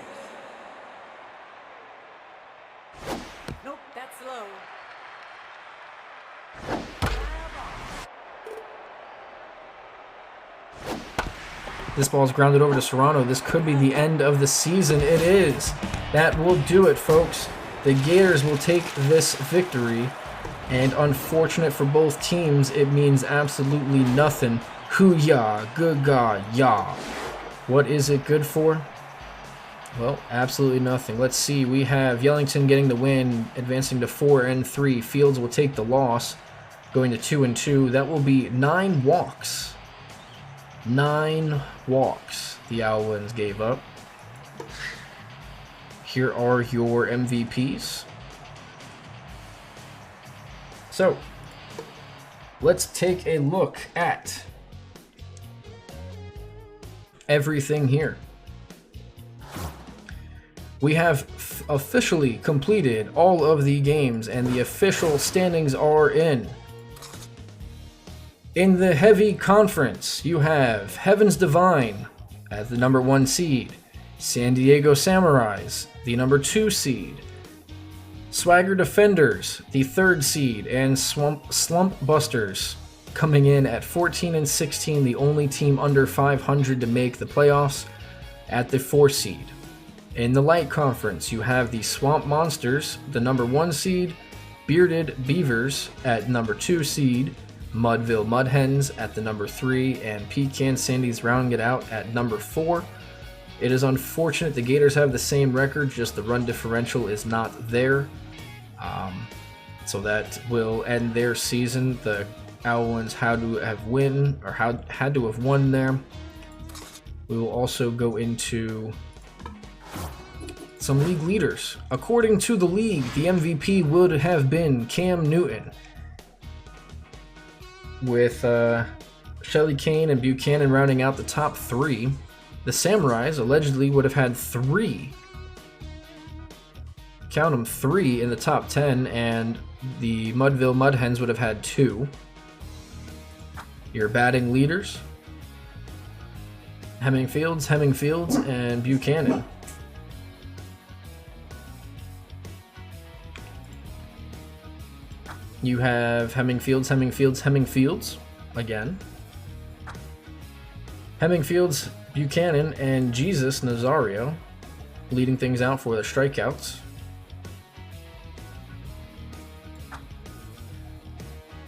Nope. That's low. This ball is grounded over to Serrano. This could be the end of the season. It is. That will do it, folks. The Gators will take this victory. And unfortunate for both teams, it means absolutely nothing. Hoo-yah, good God, yah. What is it good for? Well, absolutely nothing. Let's see. We have Yellington getting the win, advancing to 4-3. Fields will take the loss, going to 2-2. That will be 9 walks. 9 walks the Owlins gave up. Here are your MVPs. So, let's take a look at everything here. We have officially completed all of the games, and the official standings are in. In the Heavy Conference, you have Heaven's Divine as the number 1 seed, San Diego Samurais, the number 2 seed, Swagger Defenders, the 3rd seed, and Slumpbusters coming in at 14 and 16, the only team under 500 to make the playoffs, at the 4 seed. In the Light Conference, you have the Swamp Monsters, the number 1 seed, Bearded Beavers at number 2 seed, Mudville Mud Hens at the number 3, and Pecan Sandies rounding it out at number 4. It is unfortunate the Gators have the same record, just the run differential is not there. So that will end their season. The Owlins had to have won there. We will also go into some league leaders. According to the league, the MVP would have been Cam Newton, with Shelly Kane and Buchanan rounding out the top 3. The Samurais allegedly would have had 3. Count them, 3 in the top 10, and the Mud Hens would have had 2. Your batting leaders: Hemmingfields, and Buchanan. You have Hemmingfields again. Hemmingfields, Buchanan, and Jesus Nazario leading things out for the strikeouts.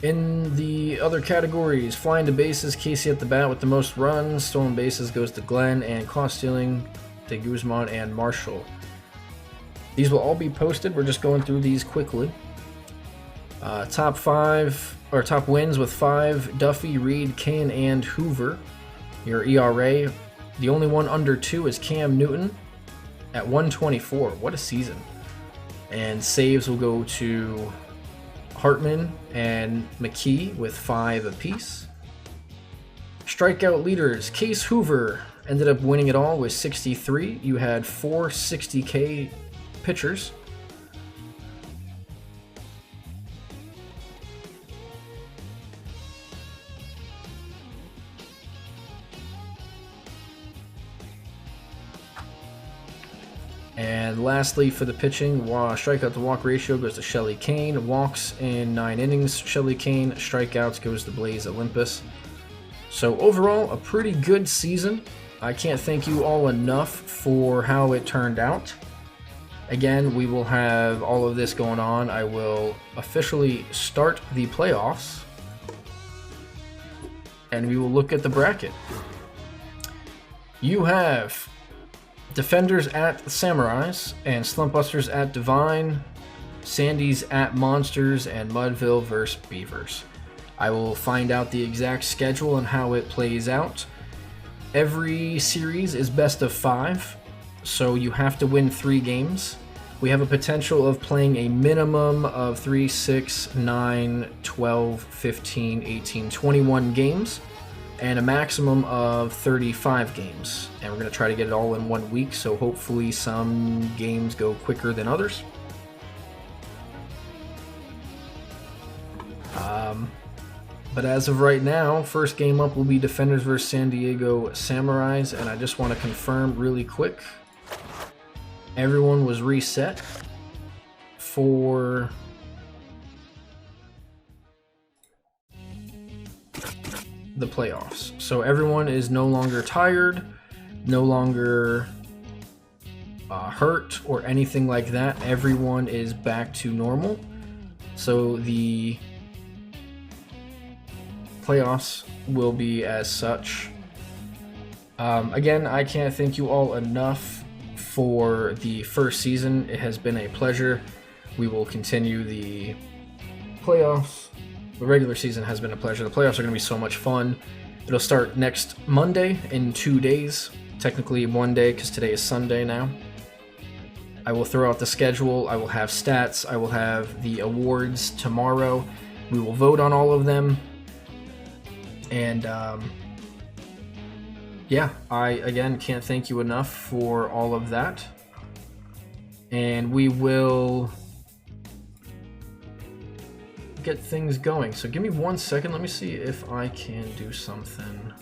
In the other categories, flying to bases, Casey at the bat with the most runs. Stolen bases goes to Glenn, and caught stealing to Guzman and Marshall. These will all be posted. We're just going through these quickly. Top wins with 5: Duffy, Reed, Kane, and Hoover. Your ERA, the only one under 2 is Cam Newton at 124. What a season. And saves will go to Hartman and McKee with 5 apiece. Strikeout leaders: Case Hoover ended up winning it all with 63. You had 4 60K pitchers. And lastly, for the pitching, strikeout to walk ratio goes to Shelly Kane. Walks in 9 innings, Shelly Kane. Strikeouts goes to Blaze Olympus. So overall, a pretty good season. I can't thank you all enough for how it turned out. Again, we will have all of this going on. I will officially start the playoffs, and we will look at the bracket. You have Defenders at Samurais, and Slumpbusters at Divine, Sandies at Monsters, and Mudville vs. Beavers. I will find out the exact schedule and how it plays out. Every series is best of 5, so you have to win 3 games. We have a potential of playing a minimum of 3, 6, 9, 12, 15, 18, 21 games, and a maximum of 35 games. And we're going to try to get it all in 1 week, so hopefully some games go quicker than others. But as of right now, first game up will be Defenders vs. San Diego Samurais, and I just want to confirm really quick, everyone was reset for the playoffs. So everyone is no longer tired, no longer hurt or anything like that. Everyone is back to normal. So the playoffs will be as such. Again, I can't thank you all enough for the first season. It has been a pleasure. We will continue the playoffs. The regular season has been a pleasure. The playoffs are going to be so much fun. It'll start next Monday in 2 days. Technically 1 day because today is Sunday now. I will throw out the schedule. I will have stats. I will have the awards tomorrow. We will vote on all of them. And yeah, I again can't thank you enough for all of that. And we will get things going. So give me 1 second. Let me see if I can do something.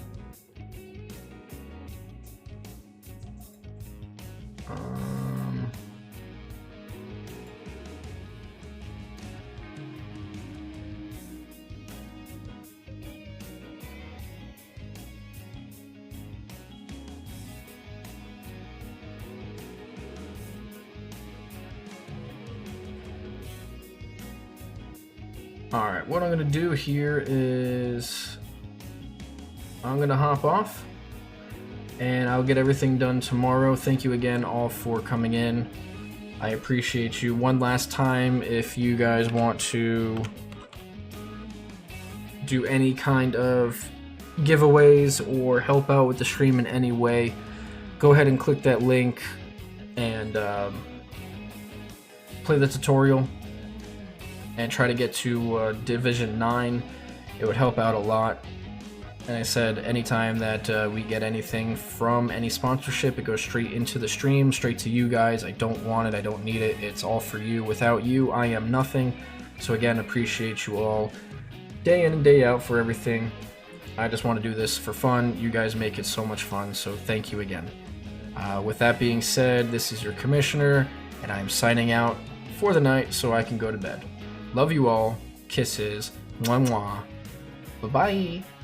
Alright, what I'm going to do here is I'm going to hop off and I'll get everything done tomorrow. Thank you again all for coming in. I appreciate you. One last time, if you guys want to do any kind of giveaways or help out with the stream in any way, go ahead and click that link and play the tutorial and try to get to Division 9. It would help out a lot. And I said anytime that we get anything from any sponsorship, it goes straight into the stream, straight to you guys. I don't want it, I don't need it. It's all for you. Without you, I am nothing. So again, appreciate you all day in and day out for everything. I just want to do this for fun. You guys make it so much fun, so thank you again. With that being said, this is your commissioner, and I'm signing out for the night so I can go to bed. Love you all. Kisses. Mwah mwah. Bye-bye.